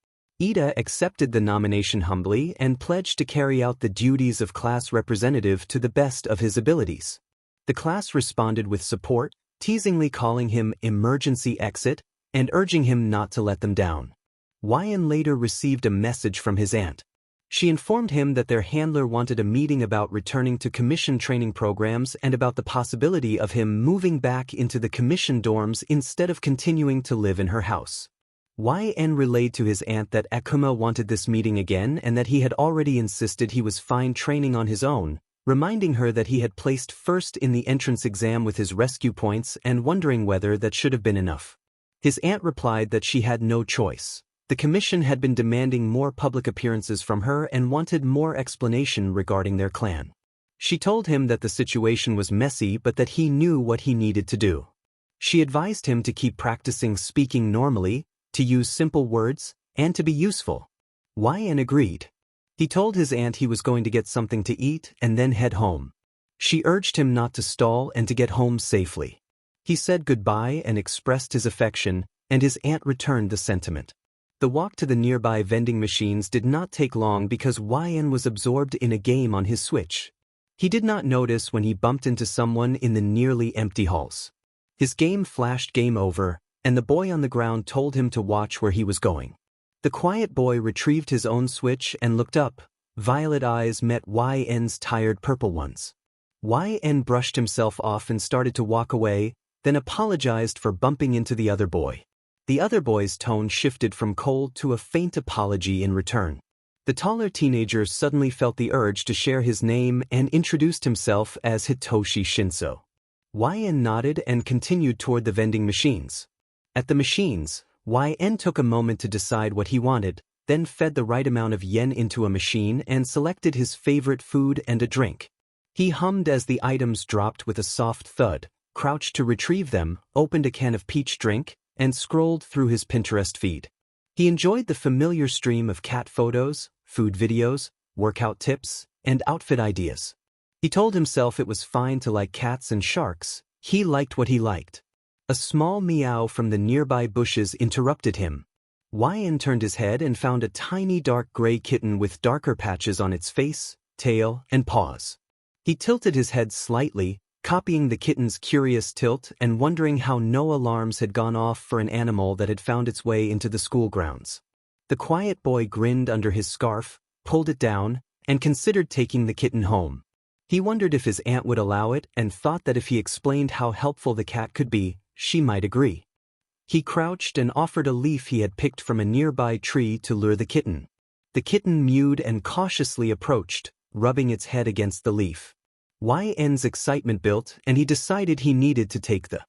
Ida accepted the nomination humbly and pledged to carry out the duties of class representative to the best of his abilities. The class responded with support, teasingly calling him emergency exit and urging him not to let them down. YN later received a message from his aunt. She informed him that their handler wanted a meeting about returning to commission training programs and about the possibility of him moving back into the commission dorms instead of continuing to live in her house. YN relayed to his aunt that Akuma wanted this meeting again and that he had already insisted he was fine training on his own, reminding her that he had placed first in the entrance exam with his rescue points and wondering whether that should have been enough. His aunt replied that she had no choice. The commission had been demanding more public appearances from her and wanted more explanation regarding their clan. She told him that the situation was messy but that he knew what he needed to do. She advised him to keep practicing speaking normally, to use simple words, and to be useful. YN agreed. He told his aunt he was going to get something to eat and then head home. She urged him not to stall and to get home safely. He said goodbye and expressed his affection, and his aunt returned the sentiment. The walk to the nearby vending machines did not take long because YN was absorbed in a game on his Switch. He did not notice when he bumped into someone in the nearly empty halls. His game flashed game over, and the boy on the ground told him to watch where he was going. The quiet boy retrieved his own Switch and looked up. Violet eyes met YN's tired purple ones. YN brushed himself off and started to walk away, then apologized for bumping into the other boy. The other boy's tone shifted from cold to a faint apology in return. The taller teenager suddenly felt the urge to share his name and introduced himself as Hitoshi Shinso. YN nodded and continued toward the vending machines. At the machines, YN took a moment to decide what he wanted, then fed the right amount of yen into a machine and selected his favorite food and a drink. He hummed as the items dropped with a soft thud, crouched to retrieve them, opened a can of peach drink, and scrolled through his Pinterest feed. He enjoyed the familiar stream of cat photos, food videos, workout tips, and outfit ideas. He told himself it was fine to like cats and sharks. He liked what he liked. A small meow from the nearby bushes interrupted him. YN turned his head and found a tiny dark gray kitten with darker patches on its face, tail, and paws. He tilted his head slightly, copying the kitten's curious tilt and wondering how no alarms had gone off for an animal that had found its way into the school grounds. The quiet boy grinned under his scarf, pulled it down, and considered taking the kitten home. He wondered if his aunt would allow it and thought that if he explained how helpful the cat could be, she might agree. He crouched and offered a leaf he had picked from a nearby tree to lure the kitten. The kitten mewed and cautiously approached, rubbing its head against the leaf. YN's excitement built and he decided he needed to take the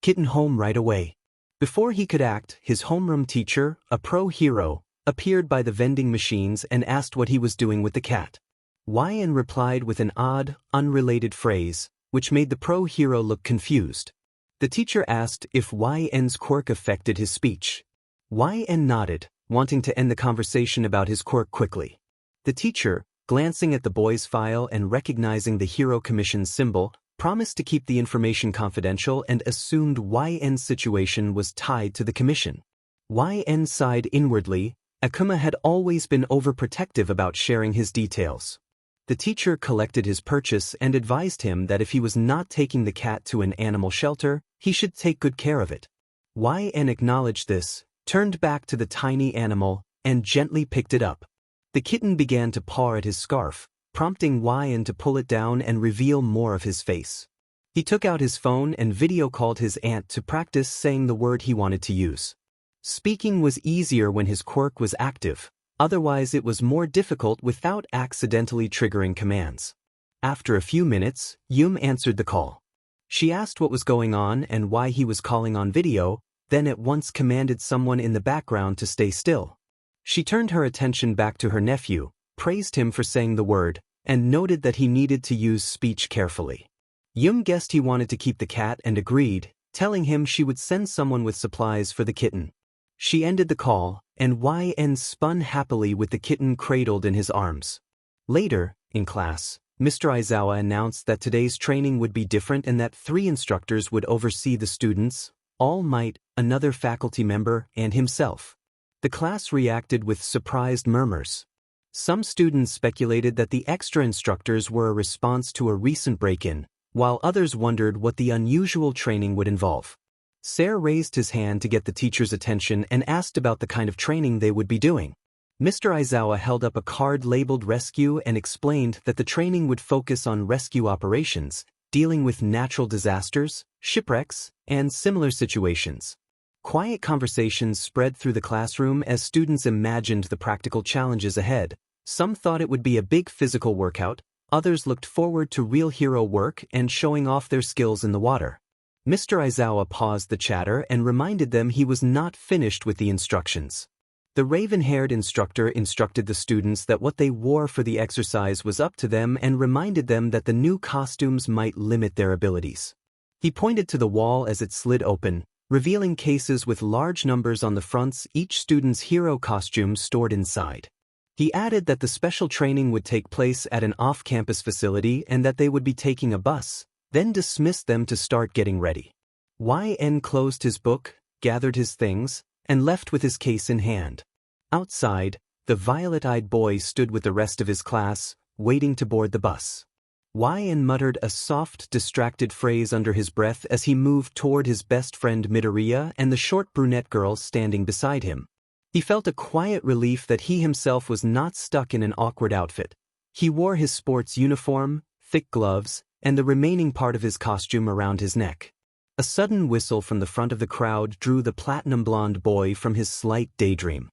kitten home right away. Before he could act, his homeroom teacher, a pro hero, appeared by the vending machines and asked what he was doing with the cat. YN replied with an odd, unrelated phrase, which made the pro hero look confused. The teacher asked if YN's quirk affected his speech. YN nodded, wanting to end the conversation about his quirk quickly. The teacher, glancing at the boy's file and recognizing the Hero Commission symbol, promised to keep the information confidential and assumed YN's situation was tied to the commission. YN sighed inwardly. Akuma had always been overprotective about sharing his details. The teacher collected his purchase and advised him that if he was not taking the cat to an animal shelter, he should take good care of it. YN acknowledged this, turned back to the tiny animal, and gently picked it up. The kitten began to paw at his scarf, prompting YN to pull it down and reveal more of his face. He took out his phone and video called his aunt to practice saying the word he wanted to use. Speaking was easier when his quirk was active, otherwise it was more difficult without accidentally triggering commands. After a few minutes, Yum answered the call. She asked what was going on and why he was calling on video, then at once commanded someone in the background to stay still. She turned her attention back to her nephew, praised him for saying the word, and noted that he needed to use speech carefully. Yum guessed he wanted to keep the cat and agreed, telling him she would send someone with supplies for the kitten. She ended the call, and YN spun happily with the kitten cradled in his arms. Later, in class, Mr. Aizawa announced that today's training would be different and that 3 instructors would oversee the students: All Might, another faculty member, and himself. The class reacted with surprised murmurs. Some students speculated that the extra instructors were a response to a recent break-in, while others wondered what the unusual training would involve. Ser raised his hand to get the teacher's attention and asked about the kind of training they would be doing. Mr. Aizawa held up a card labeled Rescue and explained that the training would focus on rescue operations, dealing with natural disasters, shipwrecks, and similar situations. Quiet conversations spread through the classroom as students imagined the practical challenges ahead. Some thought it would be a big physical workout, others looked forward to real hero work and showing off their skills in the water. Mr. Aizawa paused the chatter and reminded them he was not finished with the instructions. The raven-haired instructor instructed the students that what they wore for the exercise was up to them and reminded them that the new costumes might limit their abilities. He pointed to the wall as it slid open, revealing cases with large numbers on the fronts, each student's hero costume stored inside. He added that the special training would take place at an off-campus facility and that they would be taking a bus, then dismissed them to start getting ready. YN closed his book, gathered his things, and left with his case in hand. Outside, the violet-eyed boy stood with the rest of his class, waiting to board the bus. YN muttered a soft, distracted phrase under his breath as he moved toward his best friend Midoriya and the short brunette girl standing beside him. He felt a quiet relief that he himself was not stuck in an awkward outfit. He wore his sports uniform, thick gloves, and the remaining part of his costume around his neck. A sudden whistle from the front of the crowd drew the platinum-blonde boy from his slight daydream.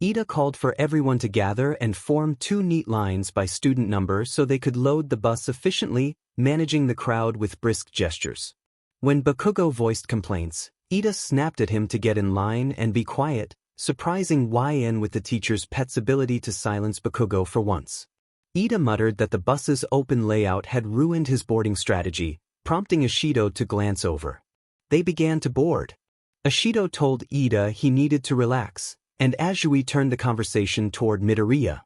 Ida called for everyone to gather and form 2 neat lines by student number so they could load the bus efficiently, managing the crowd with brisk gestures. When Bakugo voiced complaints, Ida snapped at him to get in line and be quiet, surprising YN with the teacher's pet's ability to silence Bakugo for once. Ida muttered that the bus's open layout had ruined his boarding strategy, prompting Ashido to glance over. They began to board. Ashido told Ida he needed to relax, and Azui turned the conversation toward Midoriya.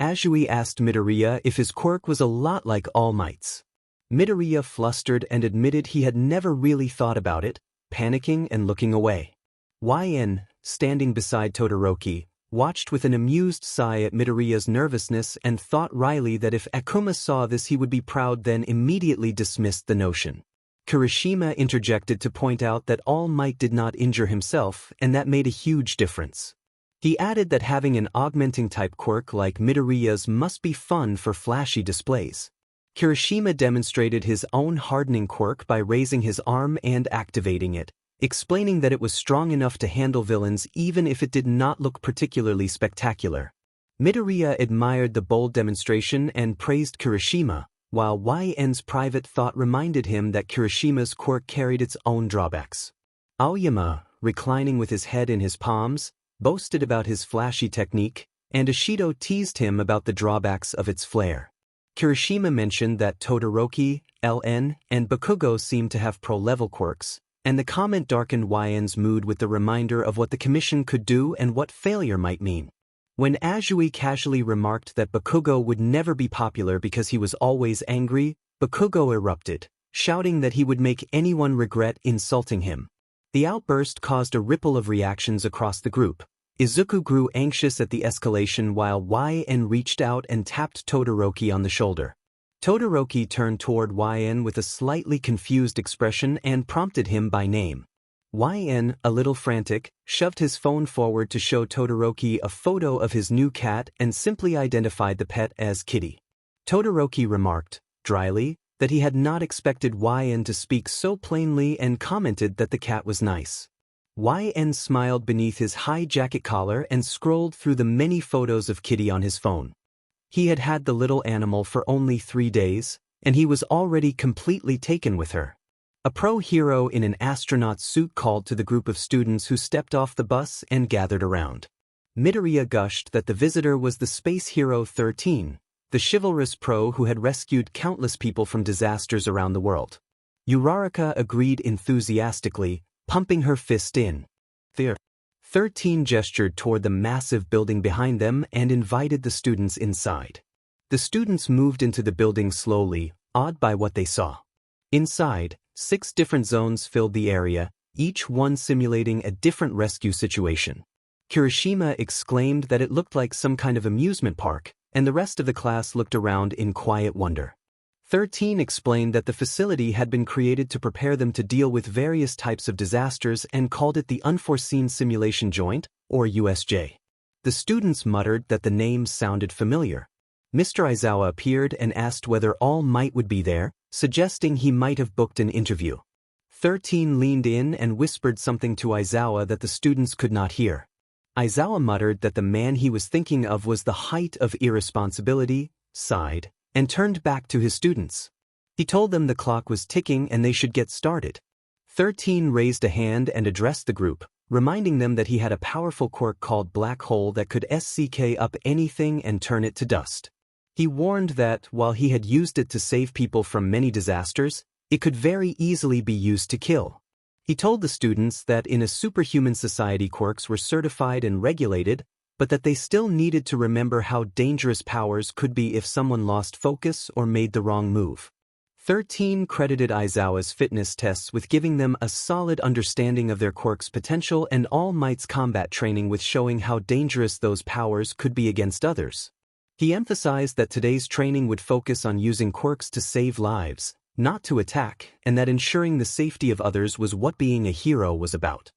Azui asked Midoriya if his quirk was a lot like All Might's. Midoriya flustered and admitted he had never really thought about it, panicking and looking away. YN, standing beside Todoroki, watched with an amused sigh at Midoriya's nervousness and thought wryly that if Akuma saw this he would be proud, then immediately dismissed the notion. Kirishima interjected to point out that All Might did not injure himself and that made a huge difference. He added that having an augmenting-type quirk like Midoriya's must be fun for flashy displays. Kirishima demonstrated his own hardening quirk by raising his arm and activating it, explaining that it was strong enough to handle villains even if it did not look particularly spectacular. Midoriya admired the bold demonstration and praised Kirishima, while YN's private thought reminded him that Kirishima's quirk carried its own drawbacks. Aoyama, reclining with his head in his palms, boasted about his flashy technique, and Ashido teased him about the drawbacks of its flair. Kirishima mentioned that Todoroki, LN, and Bakugo seemed to have pro-level quirks, and the comment darkened YN's mood with the reminder of what the commission could do and what failure might mean. When Azui casually remarked that Bakugo would never be popular because he was always angry, Bakugo erupted, shouting that he would make anyone regret insulting him. The outburst caused a ripple of reactions across the group. Izuku grew anxious at the escalation while YN reached out and tapped Todoroki on the shoulder. Todoroki turned toward YN with a slightly confused expression and prompted him by name. YN, a little frantic, shoved his phone forward to show Todoroki a photo of his new cat and simply identified the pet as Kitty. Todoroki remarked, dryly, that he had not expected YN to speak so plainly and commented that the cat was nice. YN smiled beneath his high jacket collar and scrolled through the many photos of Kitty on his phone. He had had the little animal for only 3 days, and he was already completely taken with her. A pro-hero in an astronaut suit called to the group of students who stepped off the bus and gathered around. Midoriya gushed that the visitor was the space hero 13, the chivalrous pro who had rescued countless people from disasters around the world. Uraraka agreed enthusiastically, pumping her fist in the air. 13 gestured toward the massive building behind them and invited the students inside. The students moved into the building slowly, awed by what they saw. Inside, 6 different zones filled the area, each one simulating a different rescue situation. Kirishima exclaimed that it looked like some kind of amusement park, and the rest of the class looked around in quiet wonder. 13 explained that the facility had been created to prepare them to deal with various types of disasters and called it the Unforeseen Simulation Joint, or USJ. The students muttered that the name sounded familiar. Mr. Aizawa appeared and asked whether All Might would be there, suggesting he might have booked an interview. 13 leaned in and whispered something to Aizawa that the students could not hear. Aizawa muttered that the man he was thinking of was the height of irresponsibility, sighed, and turned back to his students. He told them the clock was ticking and they should get started. 13 raised a hand and addressed the group, reminding them that he had a powerful quirk called Black Hole that could SCK up anything and turn it to dust. He warned that, while he had used it to save people from many disasters, it could very easily be used to kill. He told the students that in a superhuman society quirks were certified and regulated, but that they still needed to remember how dangerous powers could be if someone lost focus or made the wrong move. 13 credited Aizawa's fitness tests with giving them a solid understanding of their quirk's potential and All Might's combat training with showing how dangerous those powers could be against others. He emphasized that today's training would focus on using quirks to save lives, not to attack, and that ensuring the safety of others was what being a hero was about.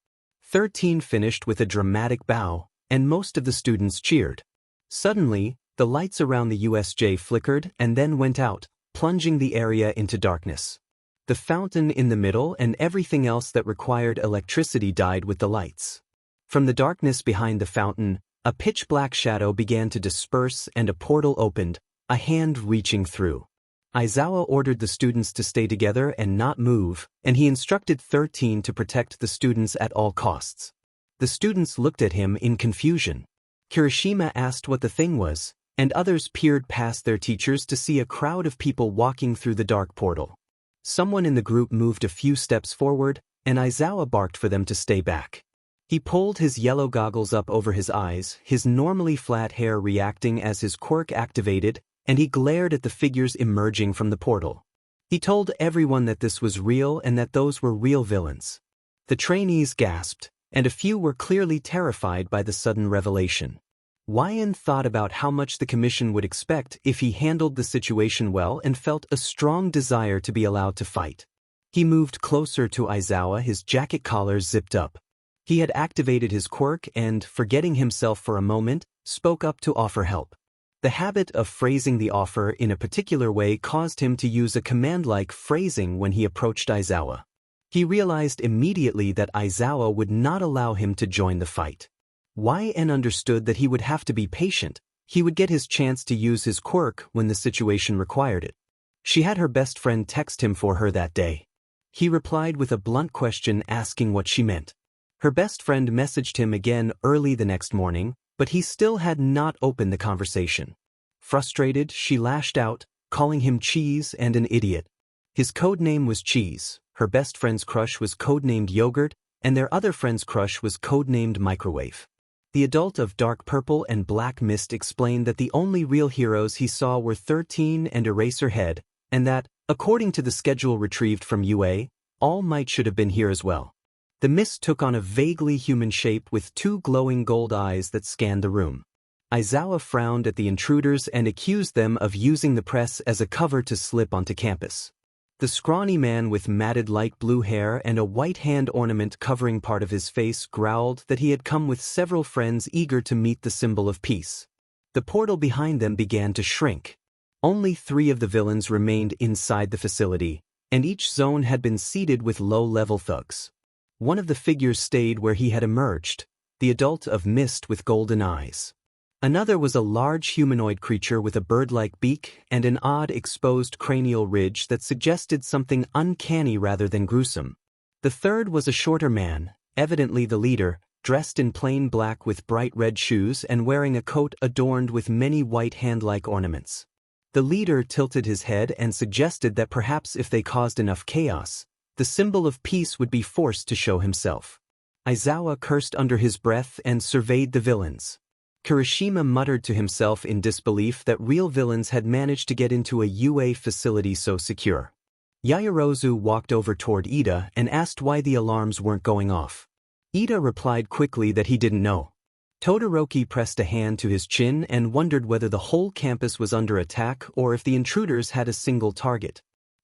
13 finished with a dramatic bow, and most of the students cheered. Suddenly, the lights around the USJ flickered and then went out, plunging the area into darkness. The fountain in the middle and everything else that required electricity died with the lights. From the darkness behind the fountain, a pitch-black shadow began to disperse and a portal opened, a hand reaching through. Aizawa ordered the students to stay together and not move, and he instructed 13 to protect the students at all costs. The students looked at him in confusion. Kirishima asked what the thing was, and others peered past their teachers to see a crowd of people walking through the dark portal. Someone in the group moved a few steps forward, and Aizawa barked for them to stay back. He pulled his yellow goggles up over his eyes, his normally flat hair reacting as his quirk activated, and he glared at the figures emerging from the portal. He told everyone that this was real and that those were real villains. The trainees gasped, and a few were clearly terrified by the sudden revelation. YN thought about how much the commission would expect if he handled the situation well and felt a strong desire to be allowed to fight. He moved closer to Aizawa, his jacket collar zipped up. He had activated his quirk and, forgetting himself for a moment, spoke up to offer help. The habit of phrasing the offer in a particular way caused him to use a command-like phrasing when he approached Aizawa. He realized immediately that Aizawa would not allow him to join the fight. YN understood that he would have to be patient. He would get his chance to use his quirk when the situation required it. She had her best friend text him for her that day. He replied with a blunt question asking what she meant. Her best friend messaged him again early the next morning, but he still had not opened the conversation. Frustrated, she lashed out, calling him Cheese and an idiot. His codename was Cheese, her best friend's crush was codenamed Yogurt, and their other friend's crush was codenamed Microwave. The adult of Dark Purple and Black Mist explained that the only real heroes he saw were 13 and Eraserhead, and that, according to the schedule retrieved from UA, All Might should have been here as well. The mist took on a vaguely human shape with two glowing gold eyes that scanned the room. Aizawa frowned at the intruders and accused them of using the press as a cover to slip onto campus. The scrawny man with matted light blue hair and a white hand ornament covering part of his face growled that he had come with several friends eager to meet the symbol of peace. The portal behind them began to shrink. Only 3 of the villains remained inside the facility, and each zone had been seeded with low-level thugs. One of the figures stayed where he had emerged, the adult of mist with golden eyes. Another was a large humanoid creature with a bird-like beak and an odd exposed cranial ridge that suggested something uncanny rather than gruesome. The third was a shorter man, evidently the leader, dressed in plain black with bright red shoes and wearing a coat adorned with many white hand-like ornaments. The leader tilted his head and suggested that perhaps if they caused enough chaos, the symbol of peace would be forced to show himself. Aizawa cursed under his breath and surveyed the villains. Kirishima muttered to himself in disbelief that real villains had managed to get into a UA facility so secure. Yaoyorozu walked over toward Ida and asked why the alarms weren't going off. Ida replied quickly that he didn't know. Todoroki pressed a hand to his chin and wondered whether the whole campus was under attack or if the intruders had a single target.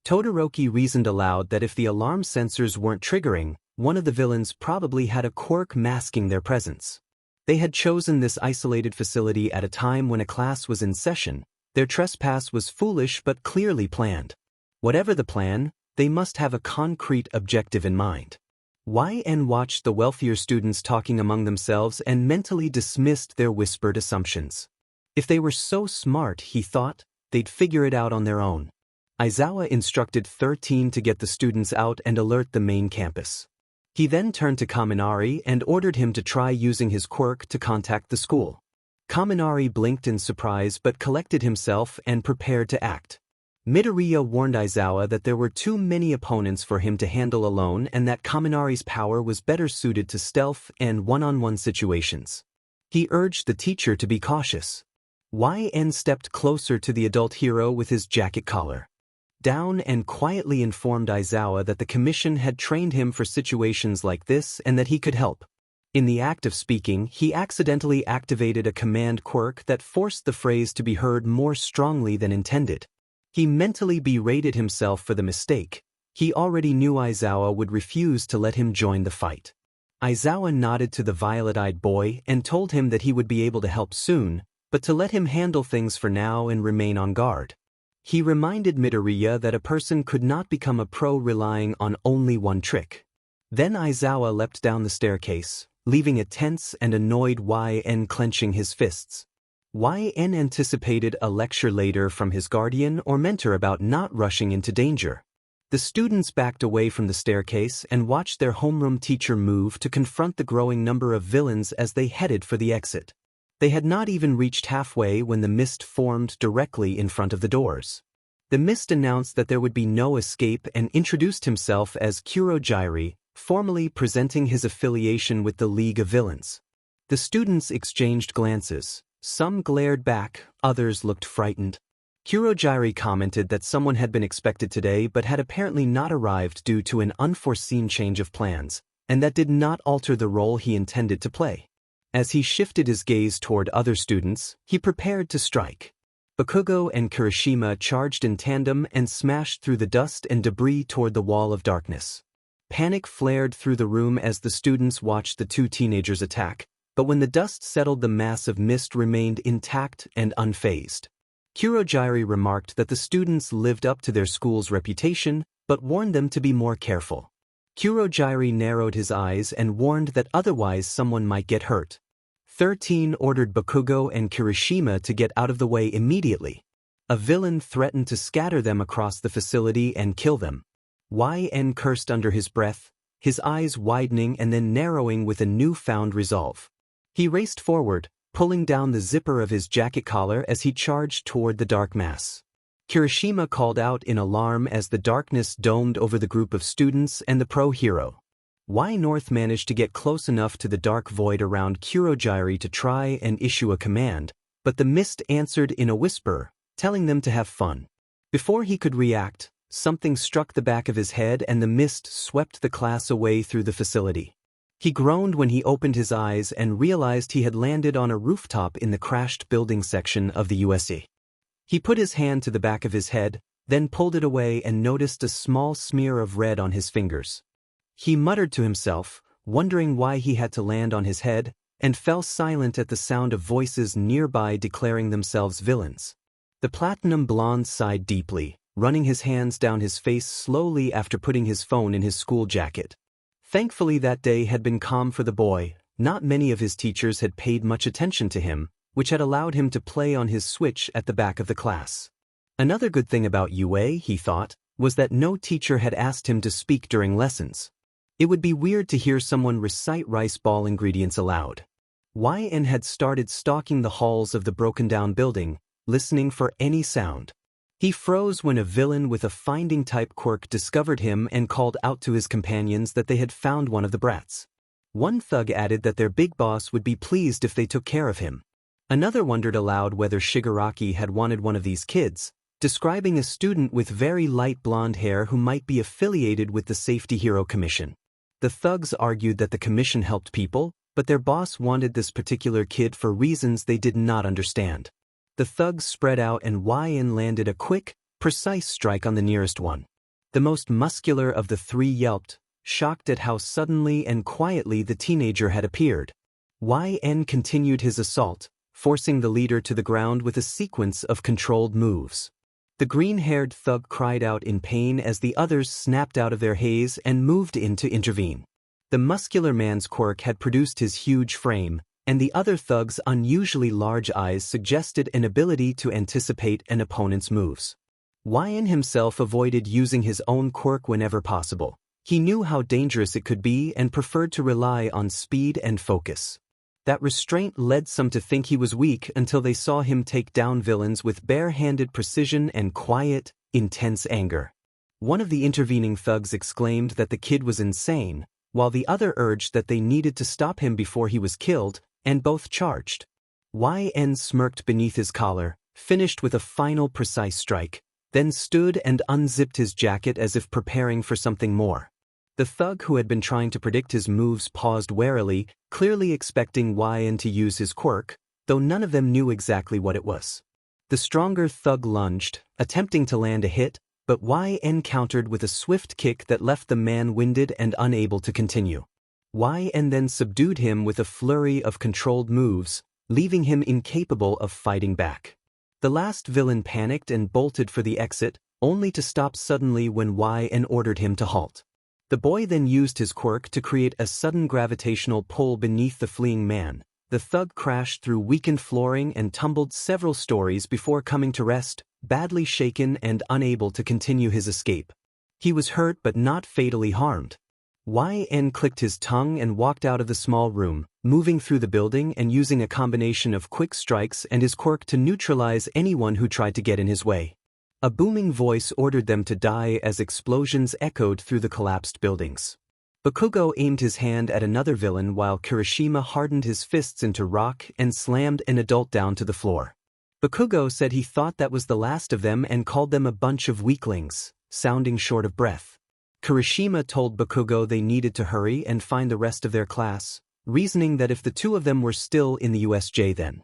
Todoroki reasoned aloud that if the alarm sensors weren't triggering, one of the villains probably had a quirk masking their presence. They had chosen this isolated facility at a time when a class was in session. Their trespass was foolish but clearly planned. Whatever the plan, they must have a concrete objective in mind. YN watched the wealthier students talking among themselves and mentally dismissed their whispered assumptions. If they were so smart, he thought, they'd figure it out on their own. Aizawa instructed 13 to get the students out and alert the main campus. He then turned to Kaminari and ordered him to try using his quirk to contact the school. Kaminari blinked in surprise but collected himself and prepared to act. Midoriya warned Aizawa that there were too many opponents for him to handle alone and that Kaminari's power was better suited to stealth and one-on-one situations. He urged the teacher to be cautious. YN stepped closer to the adult hero with his jacket collar down and quietly informed Aizawa that the commission had trained him for situations like this and that he could help. In the act of speaking, he accidentally activated a command quirk that forced the phrase to be heard more strongly than intended. He mentally berated himself for the mistake. He already knew Aizawa would refuse to let him join the fight. Aizawa nodded to the violet-eyed boy and told him that he would be able to help soon, but to let him handle things for now and remain on guard. He reminded Midoriya that a person could not become a pro relying on only one trick. Then Aizawa leapt down the staircase, leaving a tense and annoyed YN clenching his fists. YN anticipated a lecture later from his guardian or mentor about not rushing into danger. The students backed away from the staircase and watched their homeroom teacher move to confront the growing number of villains as they headed for the exit. They had not even reached halfway when the mist formed directly in front of the doors. The mist announced that there would be no escape and introduced himself as Kurojairi, formally presenting his affiliation with the League of Villains. The students exchanged glances. Some glared back, others looked frightened. Kurojairi commented that someone had been expected today but had apparently not arrived due to an unforeseen change of plans, and that did not alter the role he intended to play. As he shifted his gaze toward other students, he prepared to strike. Bakugo and Kirishima charged in tandem and smashed through the dust and debris toward the wall of darkness. Panic flared through the room as the students watched the 2 teenagers attack, but when the dust settled, the mass of mist remained intact and unfazed. Kurojairi remarked that the students lived up to their school's reputation, but warned them to be more careful. Kurojairi narrowed his eyes and warned that otherwise someone might get hurt. 13 ordered Bakugo and Kirishima to get out of the way immediately. A villain threatened to scatter them across the facility and kill them. YN cursed under his breath, his eyes widening and then narrowing with a newfound resolve. He raced forward, pulling down the zipper of his jacket collar as he charged toward the dark mass. Kirishima called out in alarm as the darkness domed over the group of students and the pro hero. North managed to get close enough to the dark void around Kurojairi to try and issue a command, but the mist answered in a whisper, telling them to have fun. Before he could react, something struck the back of his head and the mist swept the class away through the facility. He groaned when he opened his eyes and realized he had landed on a rooftop in the crashed building section of the USA. He put his hand to the back of his head, then pulled it away and noticed a small smear of red on his fingers. He muttered to himself, wondering why he had to land on his head, and fell silent at the sound of voices nearby declaring themselves villains. The platinum blonde sighed deeply, running his hands down his face slowly after putting his phone in his school jacket. Thankfully that day had been calm for the boy. Not many of his teachers had paid much attention to him, which had allowed him to play on his Switch at the back of the class. Another good thing about UA, he thought, was that no teacher had asked him to speak during lessons. It would be weird to hear someone recite rice ball ingredients aloud. YN had started stalking the halls of the broken-down building, listening for any sound. He froze when a villain with a finding-type quirk discovered him and called out to his companions that they had found one of the brats. One thug added that their big boss would be pleased if they took care of him. Another wondered aloud whether Shigaraki had wanted one of these kids, describing a student with very light blonde hair who might be affiliated with the Safety Hero Commission. The thugs argued that the commission helped people, but their boss wanted this particular kid for reasons they did not understand. The thugs spread out and YN landed a quick, precise strike on the nearest one. The most muscular of the three yelped, shocked at how suddenly and quietly the teenager had appeared. YN continued his assault, forcing the leader to the ground with a sequence of controlled moves. The green-haired thug cried out in pain as the others snapped out of their haze and moved in to intervene. The muscular man's quirk had produced his huge frame, and the other thug's unusually large eyes suggested an ability to anticipate an opponent's moves. YN himself avoided using his own quirk whenever possible. He knew how dangerous it could be and preferred to rely on speed and focus. That restraint led some to think he was weak until they saw him take down villains with bare-handed precision and quiet, intense anger. One of the intervening thugs exclaimed that the kid was insane, while the other urged that they needed to stop him before he was killed, and both charged. YN smirked beneath his collar, finished with a final precise strike, then stood and unzipped his jacket as if preparing for something more. The thug who had been trying to predict his moves paused warily, clearly expecting YN to use his quirk, though none of them knew exactly what it was. The stronger thug lunged, attempting to land a hit, but YN countered with a swift kick that left the man winded and unable to continue. YN then subdued him with a flurry of controlled moves, leaving him incapable of fighting back. The last villain panicked and bolted for the exit, only to stop suddenly when YN ordered him to halt. The boy then used his quirk to create a sudden gravitational pull beneath the fleeing man. The thug crashed through weakened flooring and tumbled several stories before coming to rest, badly shaken and unable to continue his escape. He was hurt but not fatally harmed. YN clicked his tongue and walked out of the small room, moving through the building and using a combination of quick strikes and his quirk to neutralize anyone who tried to get in his way. A booming voice ordered them to die as explosions echoed through the collapsed buildings. Bakugo aimed his hand at another villain while Kirishima hardened his fists into rock and slammed an adult down to the floor. Bakugo said he thought that was the last of them and called them a bunch of weaklings, sounding short of breath. Kirishima told Bakugo they needed to hurry and find the rest of their class, reasoning that if the two of them were still in the USJ then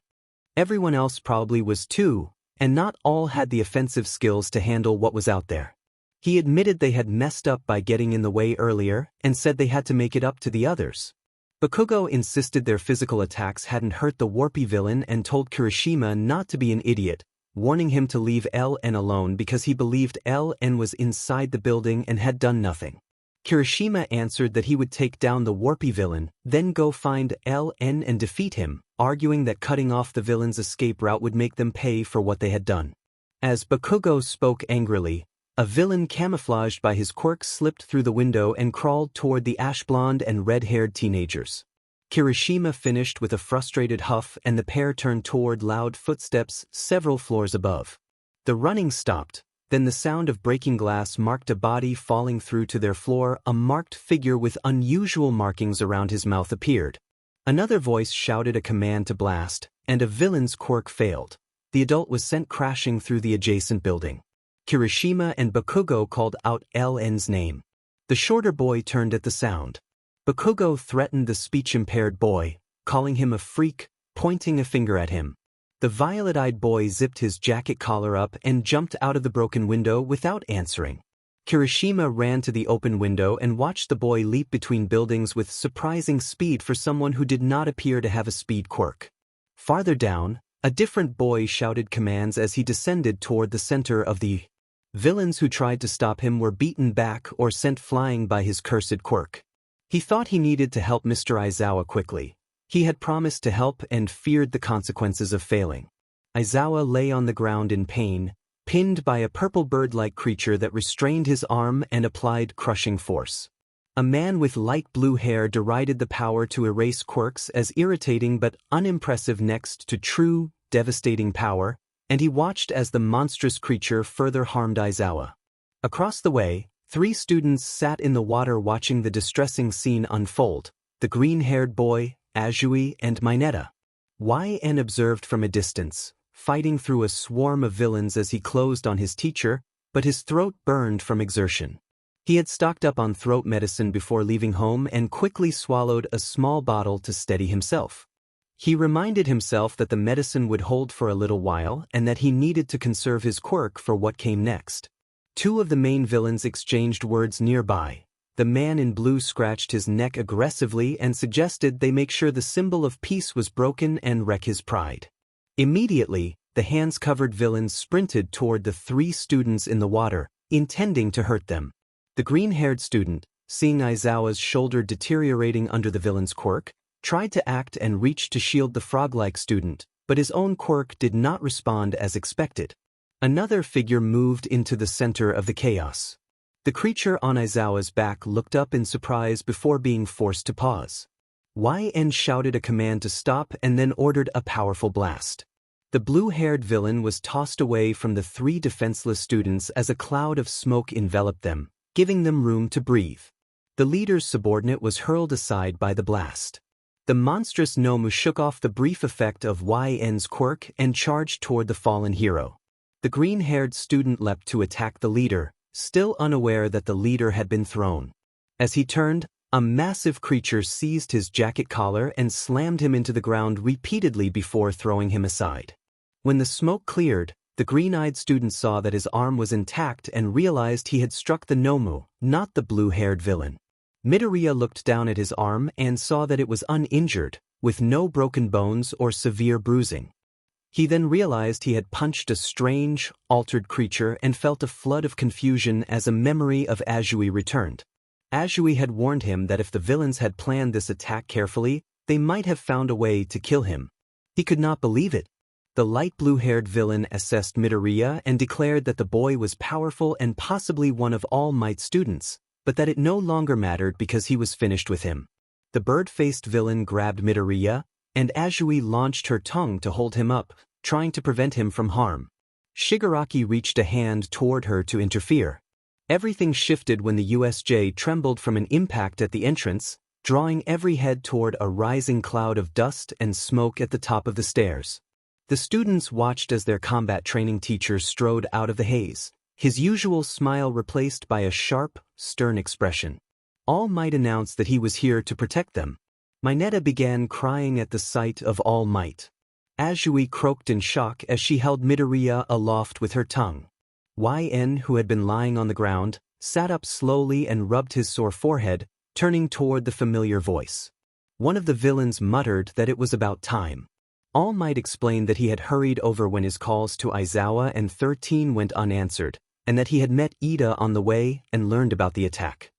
everyone else probably was too, and not all had the offensive skills to handle what was out there. He admitted they had messed up by getting in the way earlier and said they had to make it up to the others. Bakugo insisted their physical attacks hadn't hurt the warpy villain and told Kirishima not to be an idiot, warning him to leave LN alone because he believed LN was inside the building and had done nothing. Kirishima answered that he would take down the warpy villain, then go find LN and defeat him, arguing that cutting off the villain's escape route would make them pay for what they had done. As Bakugo spoke angrily, a villain camouflaged by his quirk slipped through the window and crawled toward the ash-blonde and red-haired teenagers. Kirishima finished with a frustrated huff and the pair turned toward loud footsteps several floors above. The running stopped, then the sound of breaking glass marked a body falling through to their floor. A marked figure with unusual markings around his mouth appeared. Another voice shouted a command to blast, and a villain's quirk failed. The adult was sent crashing through the adjacent building. Kirishima and Bakugo called out LN's name. The shorter boy turned at the sound. Bakugo threatened the speech-impaired boy, calling him a freak, pointing a finger at him. The violet-eyed boy zipped his jacket collar up and jumped out of the broken window without answering. Kirishima ran to the open window and watched the boy leap between buildings with surprising speed for someone who did not appear to have a speed quirk. Farther down, a different boy shouted commands as he descended toward the center of the villains who tried to stop him were beaten back or sent flying by his cursed quirk. He thought he needed to help Mr. Aizawa quickly. He had promised to help and feared the consequences of failing. Aizawa lay on the ground in pain, pinned by a purple bird-like creature that restrained his arm and applied crushing force. A man with light blue hair derided the power to erase quirks as irritating but unimpressive next to true, devastating power, and he watched as the monstrous creature further harmed Aizawa. Across the way, 3 students sat in the water watching the distressing scene unfold, the green-haired boy, Azui, and Mineta. YN observed from a distance, fighting through a swarm of villains as he closed on his teacher, but his throat burned from exertion. He had stocked up on throat medicine before leaving home and quickly swallowed a small bottle to steady himself. He reminded himself that the medicine would hold for a little while and that he needed to conserve his quirk for what came next. 2 of the main villains exchanged words nearby. The man in blue scratched his neck aggressively and suggested they make sure the symbol of peace was broken and wreck his pride. Immediately, the hands-covered villains sprinted toward the 3 students in the water, intending to hurt them. The green-haired student, seeing Aizawa's shoulder deteriorating under the villain's quirk, tried to act and reached to shield the frog-like student, but his own quirk did not respond as expected. Another figure moved into the center of the chaos. The creature on Aizawa's back looked up in surprise before being forced to pause. YN shouted a command to stop and then ordered a powerful blast. The blue-haired villain was tossed away from the 3 defenseless students as a cloud of smoke enveloped them, giving them room to breathe. The leader's subordinate was hurled aside by the blast. The monstrous Nomu shook off the brief effect of YN's quirk and charged toward the fallen hero. The green-haired student leapt to attack the leader, still unaware that the leader had been thrown. As he turned, a massive creature seized his jacket collar and slammed him into the ground repeatedly before throwing him aside. When the smoke cleared, the green-eyed student saw that his arm was intact and realized he had struck the Nomu, not the blue-haired villain. Midoriya looked down at his arm and saw that it was uninjured, with no broken bones or severe bruising. He then realized he had punched a strange, altered creature and felt a flood of confusion as a memory of Azui returned. Azui had warned him that if the villains had planned this attack carefully, they might have found a way to kill him. He could not believe it. The light blue-haired villain assessed Midoriya and declared that the boy was powerful and possibly one of All Might's students, but that it no longer mattered because he was finished with him. The bird-faced villain grabbed Midoriya, and Azui launched her tongue to hold him up, trying to prevent him from harm. Shigaraki reached a hand toward her to interfere. Everything shifted when the USJ trembled from an impact at the entrance, drawing every head toward a rising cloud of dust and smoke at the top of the stairs. The students watched as their combat training teacher strode out of the haze, his usual smile replaced by a sharp, stern expression. All Might announced that he was here to protect them. Mineta began crying at the sight of All Might. Azui croaked in shock as she held Midoriya aloft with her tongue. YN, who had been lying on the ground, sat up slowly and rubbed his sore forehead, turning toward the familiar voice. One of the villains muttered that it was about time. All Might explained that he had hurried over when his calls to Aizawa and 13 went unanswered, and that he had met Ida on the way and learned about the attack.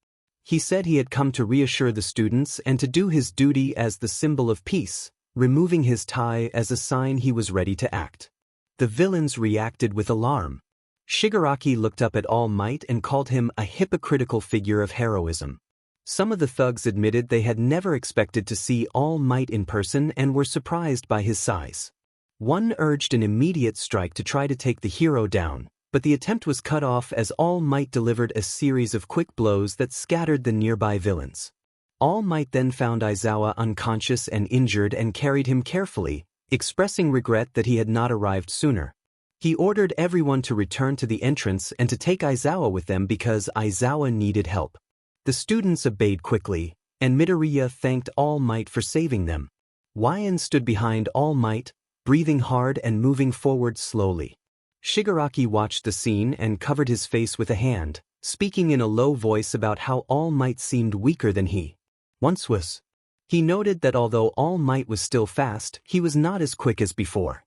He said he had come to reassure the students and to do his duty as the symbol of peace, removing his tie as a sign he was ready to act. The villains reacted with alarm. Shigaraki looked up at All Might and called him a hypocritical figure of heroism. Some of the thugs admitted they had never expected to see All Might in person and were surprised by his size. One urged an immediate strike to try to take the hero down, but the attempt was cut off as All Might delivered a series of quick blows that scattered the nearby villains. All Might then found Aizawa unconscious and injured and carried him carefully, expressing regret that he had not arrived sooner. He ordered everyone to return to the entrance and to take Aizawa with them because Aizawa needed help. The students obeyed quickly, and Midoriya thanked All Might for saving them. Wyan stood behind All Might, breathing hard and moving forward slowly. Shigaraki watched the scene and covered his face with a hand, speaking in a low voice about how All Might seemed weaker than he once was. He noted that although All Might was still fast, he was not as quick as before.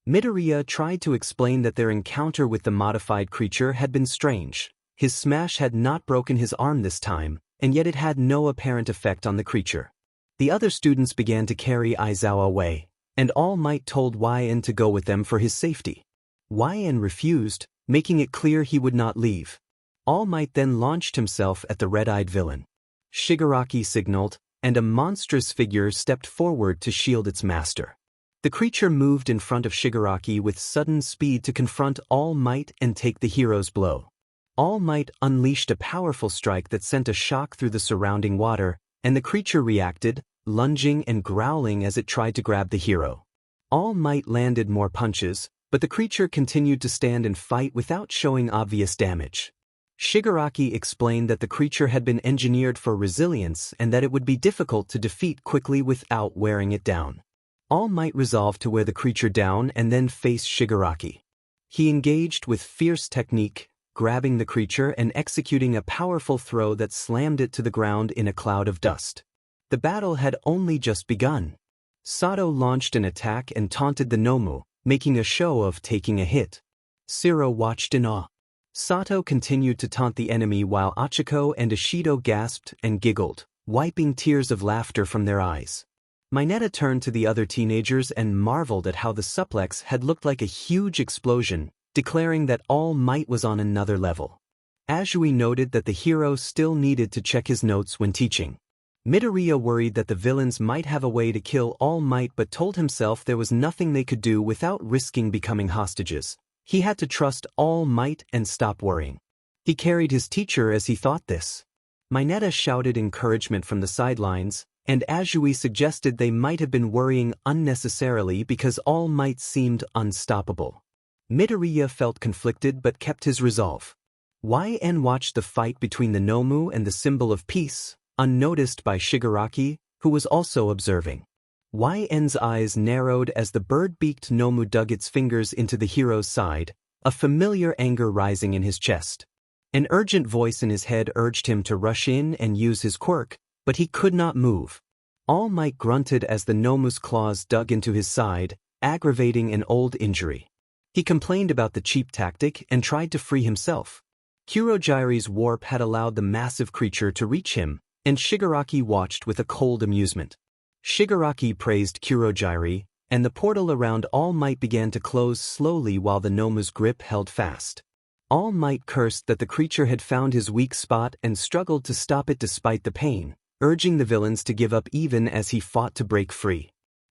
Midoriya tried to explain that their encounter with the modified creature had been strange. His smash had not broken his arm this time, and yet it had no apparent effect on the creature. The other students began to carry Aizawa away, and All Might told Wyan to go with them for his safety. Wyan refused, making it clear he would not leave. All Might then launched himself at the red-eyed villain. Shigaraki signaled, and a monstrous figure stepped forward to shield its master. The creature moved in front of Shigaraki with sudden speed to confront All Might and take the hero's blow. All Might unleashed a powerful strike that sent a shock through the surrounding water, and the creature reacted, lunging and growling as it tried to grab the hero. All Might landed more punches, but the creature continued to stand and fight without showing obvious damage. Shigaraki explained that the creature had been engineered for resilience and that it would be difficult to defeat quickly without wearing it down. All Might resolved to wear the creature down and then face Shigaraki. He engaged with fierce technique, grabbing the creature and executing a powerful throw that slammed it to the ground in a cloud of dust. The battle had only just begun. Sato launched an attack and taunted the Nomu, making a show of taking a hit. Siro watched in awe. Sato continued to taunt the enemy while Achiko and Ishido gasped and giggled, wiping tears of laughter from their eyes. Mineta turned to the other teenagers and marveled at how the suplex had looked like a huge explosion, declaring that All Might was on another level. Azui noted that the hero still needed to check his notes when teaching. Midoriya worried that the villains might have a way to kill All Might but told himself there was nothing they could do without risking becoming hostages. He had to trust All Might and stop worrying. He carried his teacher as he thought this. Mineta shouted encouragement from the sidelines, and Azui suggested they might have been worrying unnecessarily because All Might seemed unstoppable. Midoriya felt conflicted but kept his resolve. YN watched the fight between the Nomu and the symbol of peace, unnoticed by Shigaraki, who was also observing. YN's eyes narrowed as the bird-beaked Nomu dug its fingers into the hero's side, a familiar anger rising in his chest. An urgent voice in his head urged him to rush in and use his quirk, but he could not move. All Might grunted as the Nomu's claws dug into his side, aggravating an old injury. He complained about the cheap tactic and tried to free himself. Kurogyri's warp had allowed the massive creature to reach him, and Shigaraki watched with a cold amusement. Shigaraki praised Kurogyri, and the portal around All Might began to close slowly while the Nomu's grip held fast. All Might cursed that the creature had found his weak spot and struggled to stop it despite the pain, urging the villains to give up even as he fought to break free.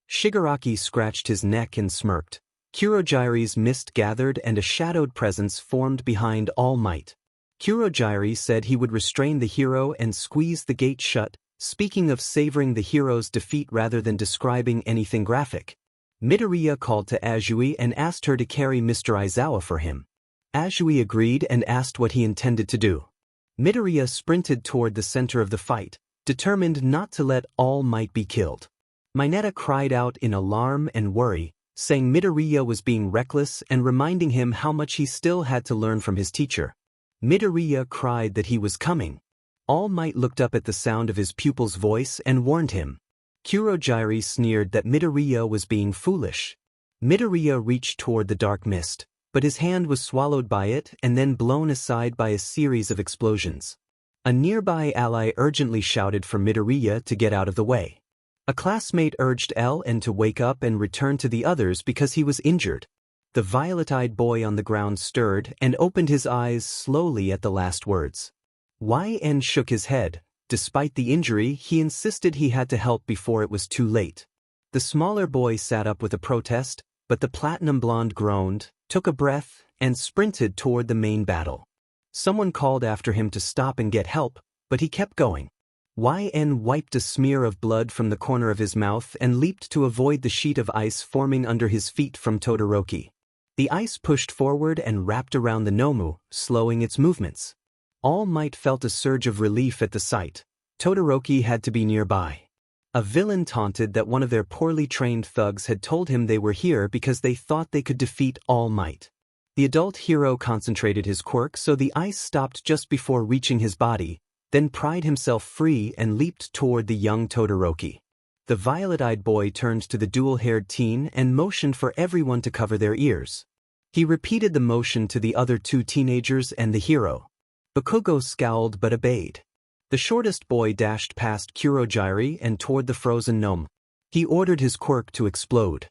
Shigaraki scratched his neck and smirked. Kurogyri's mist gathered and a shadowed presence formed behind All Might. Kurogyri said he would restrain the hero and squeeze the gate shut, speaking of savoring the hero's defeat rather than describing anything graphic. Midoriya called to Azui and asked her to carry Mr. Aizawa for him. Azui agreed and asked what he intended to do. Midoriya sprinted toward the center of the fight, determined not to let All Might be killed. Mineta cried out in alarm and worry, saying Midoriya was being reckless and reminding him how much he still had to learn from his teacher. Midoriya cried that he was coming. All Might looked up at the sound of his pupil's voice and warned him. Kurogyri sneered that Midoriya was being foolish. Midoriya reached toward the dark mist, but his hand was swallowed by it and then blown aside by a series of explosions. A nearby ally urgently shouted for Midoriya to get out of the way. A classmate urged LN to wake up and return to the others because he was injured. The violet-eyed boy on the ground stirred and opened his eyes slowly at the last words. YN shook his head. Despite the injury, he insisted he had to help before it was too late. The smaller boy sat up with a protest, but the platinum blonde groaned, took a breath, and sprinted toward the main battle. Someone called after him to stop and get help, but he kept going. YN wiped a smear of blood from the corner of his mouth and leaped to avoid the sheet of ice forming under his feet from Todoroki. The ice pushed forward and wrapped around the Nomu, slowing its movements. All Might felt a surge of relief at the sight. Todoroki had to be nearby. A villain taunted that one of their poorly trained thugs had told him they were here because they thought they could defeat All Might. The adult hero concentrated his quirk so the ice stopped just before reaching his body, then pried himself free and leaped toward the young Todoroki. The violet-eyed boy turned to the dual-haired teen and motioned for everyone to cover their ears. He repeated the motion to the other two teenagers and the hero. Bakugo scowled but obeyed. The shortest boy dashed past Kurogyri and toward the frozen gnome. He ordered his quirk to explode.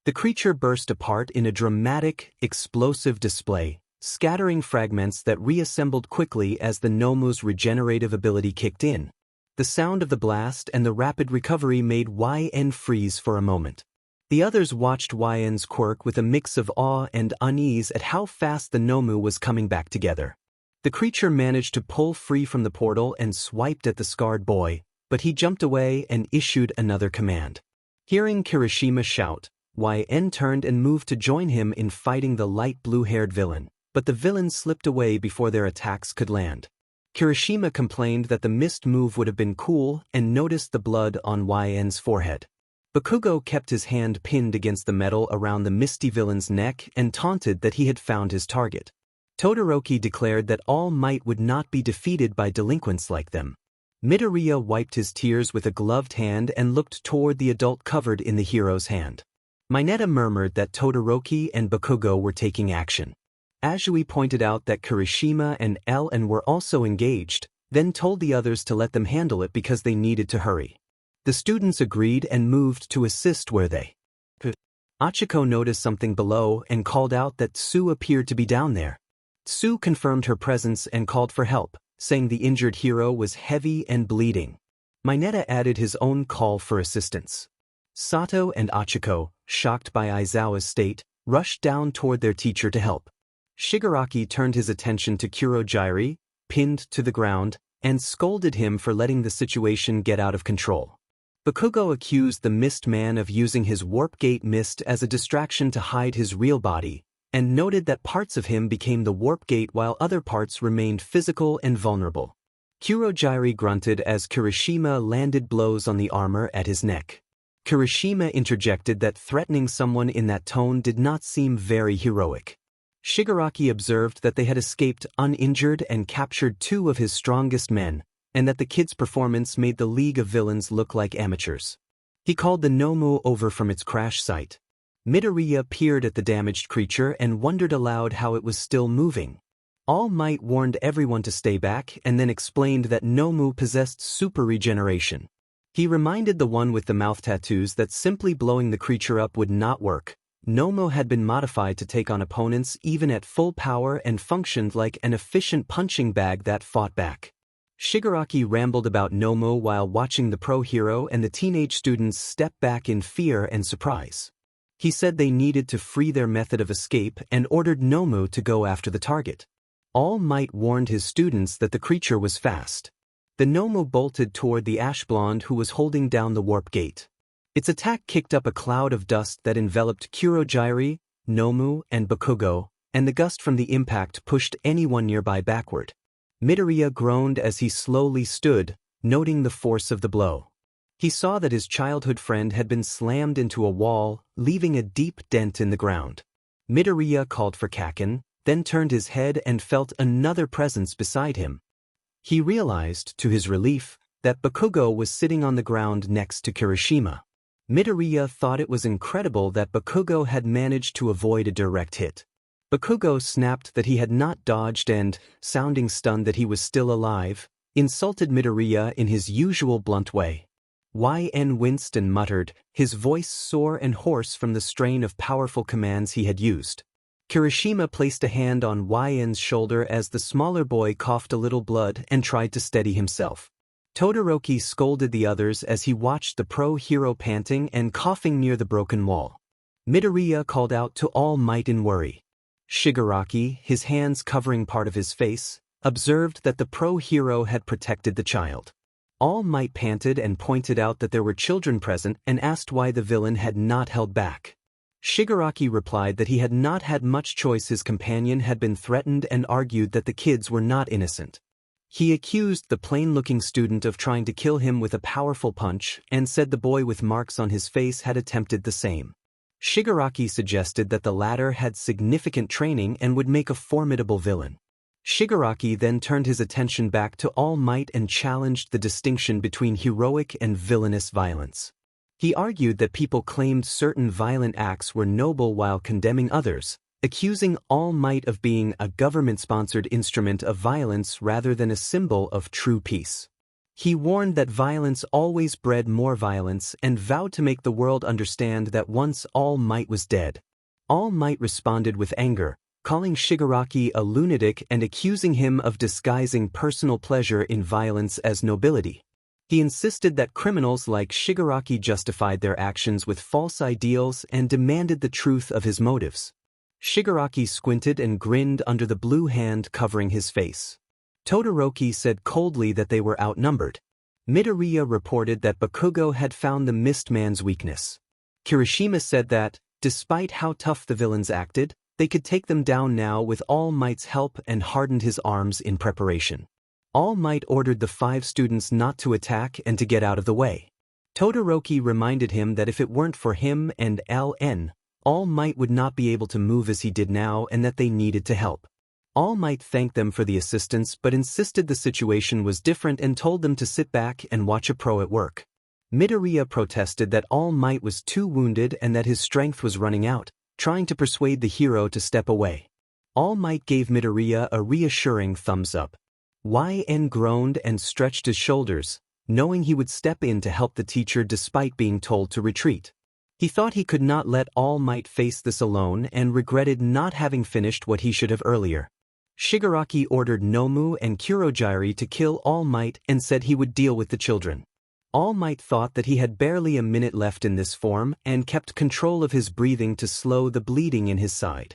The creature burst apart in a dramatic, explosive display, scattering fragments that reassembled quickly as the Nomu's regenerative ability kicked in. The sound of the blast and the rapid recovery made YN freeze for a moment. The others watched YN's quirk with a mix of awe and unease at how fast the Nomu was coming back together. The creature managed to pull free from the portal and swiped at the scarred boy, but he jumped away and issued another command. Hearing Kirishima shout, YN turned and moved to join him in fighting the light blue-haired villain, but the villain slipped away before their attacks could land. Kirishima complained that the mist move would have been cool and noticed the blood on YN's forehead. Bakugo kept his hand pinned against the metal around the misty villain's neck and taunted that he had found his target. Todoroki declared that All Might would not be defeated by delinquents like them. Midoriya wiped his tears with a gloved hand and looked toward the adult covered in the hero's hand. Mineta murmured that Todoroki and Bakugo were taking action. Azui pointed out that Kirishima and Ellen were also engaged, then told the others to let them handle it because they needed to hurry. The students agreed and moved to assist where they could. Achiko noticed something below and called out that Tsu appeared to be down there. Tsu confirmed her presence and called for help, saying the injured hero was heavy and bleeding. Mineta added his own call for assistance. Sato and Achiko, shocked by Aizawa's state, rushed down toward their teacher to help. Shigaraki turned his attention to Kurogyri, pinned to the ground, and scolded him for letting the situation get out of control. Bakugo accused the Mist Man of using his Warp Gate mist as a distraction to hide his real body, and noted that parts of him became the Warp Gate while other parts remained physical and vulnerable. Kurogyri grunted as Kirishima landed blows on the armor at his neck. Kirishima interjected that threatening someone in that tone did not seem very heroic. Shigaraki observed that they had escaped uninjured and captured two of his strongest men, and that the kid's performance made the League of Villains look like amateurs. He called the Nomu over from its crash site. Midoriya peered at the damaged creature and wondered aloud how it was still moving. All Might warned everyone to stay back and then explained that Nomu possessed super regeneration. He reminded the one with the mouth tattoos that simply blowing the creature up would not work. Nomu had been modified to take on opponents even at full power and functioned like an efficient punching bag that fought back. Shigaraki rambled about Nomu while watching the pro hero and the teenage students step back in fear and surprise. He said they needed to free their method of escape and ordered Nomu to go after the target. All Might warned his students that the creature was fast. The Nomu bolted toward the ash blonde who was holding down the warp gate. Its attack kicked up a cloud of dust that enveloped Kurogyri, Nomu, and Bakugo, and the gust from the impact pushed anyone nearby backward. Midoriya groaned as he slowly stood, noting the force of the blow. He saw that his childhood friend had been slammed into a wall, leaving a deep dent in the ground. Midoriya called for Kaken, then turned his head and felt another presence beside him. He realized, to his relief, that Bakugo was sitting on the ground next to Kirishima. Midoriya thought it was incredible that Bakugo had managed to avoid a direct hit. Bakugo snapped that he had not dodged and, sounding stunned that he was still alive, insulted Midoriya in his usual blunt way. YN winced and muttered, his voice sore and hoarse from the strain of powerful commands he had used. Kirishima placed a hand on YN's shoulder as the smaller boy coughed a little blood and tried to steady himself. Todoroki scolded the others as he watched the pro-hero panting and coughing near the broken wall. Midoriya called out to All Might in worry. Shigaraki, his hands covering part of his face, observed that the pro-hero had protected the child. All Might panted and pointed out that there were children present and asked why the villain had not held back. Shigaraki replied that he had not had much choice. His companion had been threatened and argued that the kids were not innocent. He accused the plain-looking student of trying to kill him with a powerful punch and said the boy with marks on his face had attempted the same. Shigaraki suggested that the latter had significant training and would make a formidable villain. Shigaraki then turned his attention back to All Might and challenged the distinction between heroic and villainous violence. He argued that people claimed certain violent acts were noble while condemning others, accusing All Might of being a government-sponsored instrument of violence rather than a symbol of true peace. He warned that violence always bred more violence and vowed to make the world understand that once All Might was dead. All Might responded with anger, calling Shigaraki a lunatic and accusing him of disguising personal pleasure in violence as nobility. He insisted that criminals like Shigaraki justified their actions with false ideals and demanded the truth of his motives. Shigaraki squinted and grinned under the blue hand covering his face. Todoroki said coldly that they were outnumbered. Midoriya reported that Bakugo had found the Mist Man's weakness. Kirishima said that, despite how tough the villains acted, they could take them down now with All Might's help and hardened his arms in preparation. All Might ordered the 5 students not to attack and to get out of the way. Todoroki reminded him that if it weren't for him and LN, All Might would not be able to move as he did now and that they needed to help. All Might thanked them for the assistance but insisted the situation was different and told them to sit back and watch a pro at work. Midoriya protested that All Might was too wounded and that his strength was running out, trying to persuade the hero to step away. All Might gave Midoriya a reassuring thumbs up. YN groaned and stretched his shoulders, knowing he would step in to help the teacher despite being told to retreat. He thought he could not let All Might face this alone and regretted not having finished what he should have earlier. Shigaraki ordered Nomu and Kurogiri to kill All Might and said he would deal with the children. All Might thought that he had barely a minute left in this form and kept control of his breathing to slow the bleeding in his side.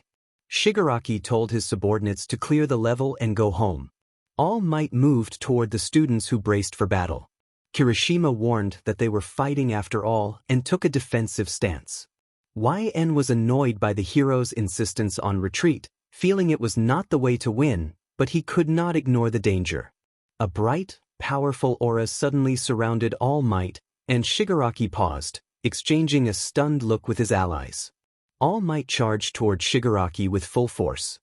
Shigaraki told his subordinates to clear the level and go home. All Might moved toward the students who braced for battle. Kirishima warned that they were fighting after all and took a defensive stance. YN was annoyed by the hero's insistence on retreat, feeling it was not the way to win, but he could not ignore the danger. A bright, powerful aura suddenly surrounded All Might, and Shigaraki paused, exchanging a stunned look with his allies. All Might charged toward Shigaraki with full force.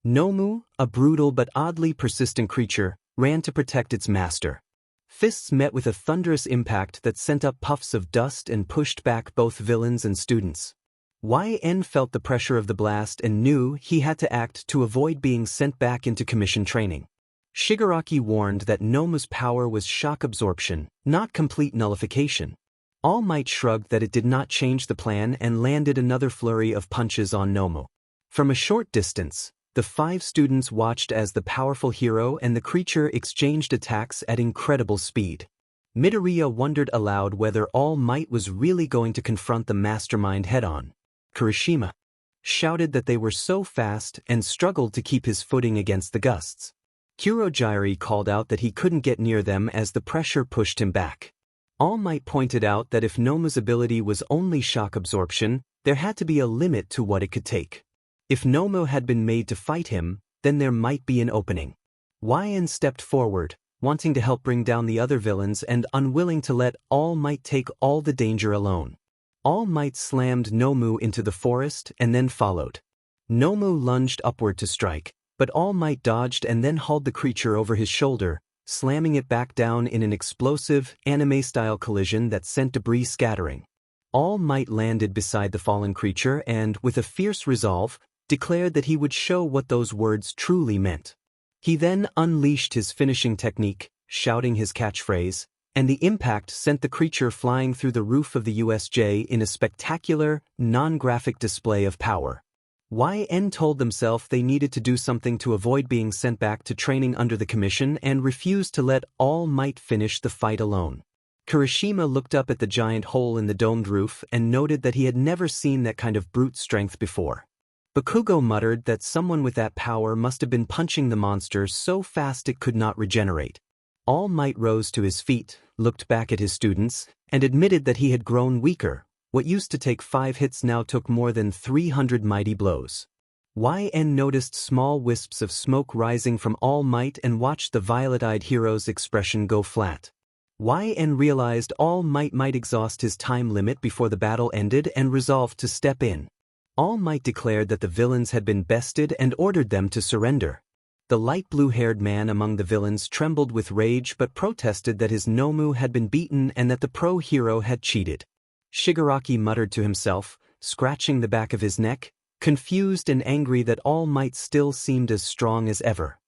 Nomu, a brutal but oddly persistent creature, ran to protect its master. Fists met with a thunderous impact that sent up puffs of dust and pushed back both villains and students. YN felt the pressure of the blast and knew he had to act to avoid being sent back into commission training. Shigaraki warned that Nomu's power was shock absorption, not complete nullification. All Might shrugged that it did not change the plan and landed another flurry of punches on Nomu. From a short distance, the 5 students watched as the powerful hero and the creature exchanged attacks at incredible speed. Midoriya wondered aloud whether All Might was really going to confront the mastermind head-on. Kirishima shouted that they were so fast and struggled to keep his footing against the gusts. Kurogiri called out that he couldn't get near them as the pressure pushed him back. All Might pointed out that if Nomu's ability was only shock absorption, there had to be a limit to what it could take. If Nomu had been made to fight him, then there might be an opening. YN stepped forward, wanting to help bring down the other villains and unwilling to let All Might take all the danger alone. All Might slammed Nomu into the forest and then followed. Nomu lunged upward to strike, but All Might dodged and then hauled the creature over his shoulder, slamming it back down in an explosive, anime-style collision that sent debris scattering. All Might landed beside the fallen creature and, with a fierce resolve, declared that he would show what those words truly meant. He then unleashed his finishing technique, shouting his catchphrase, and the impact sent the creature flying through the roof of the USJ in a spectacular, non-graphic display of power. YN told themselves they needed to do something to avoid being sent back to training under the commission and refused to let All Might finish the fight alone. Kirishima looked up at the giant hole in the domed roof and noted that he had never seen that kind of brute strength before. Bakugo muttered that someone with that power must have been punching the monster so fast it could not regenerate. All Might rose to his feet, looked back at his students, and admitted that he had grown weaker, What used to take 5 hits now took more than 300 mighty blows. YN noticed small wisps of smoke rising from All Might and watched the violet-eyed hero's expression go flat. YN realized All Might might exhaust his time limit before the battle ended and resolved to step in. All Might declared that the villains had been bested and ordered them to surrender. The light blue-haired man among the villains trembled with rage but protested that his Nomu had been beaten and that the pro-hero had cheated. Shigaraki muttered to himself, scratching the back of his neck, confused and angry that All Might still seemed as strong as ever.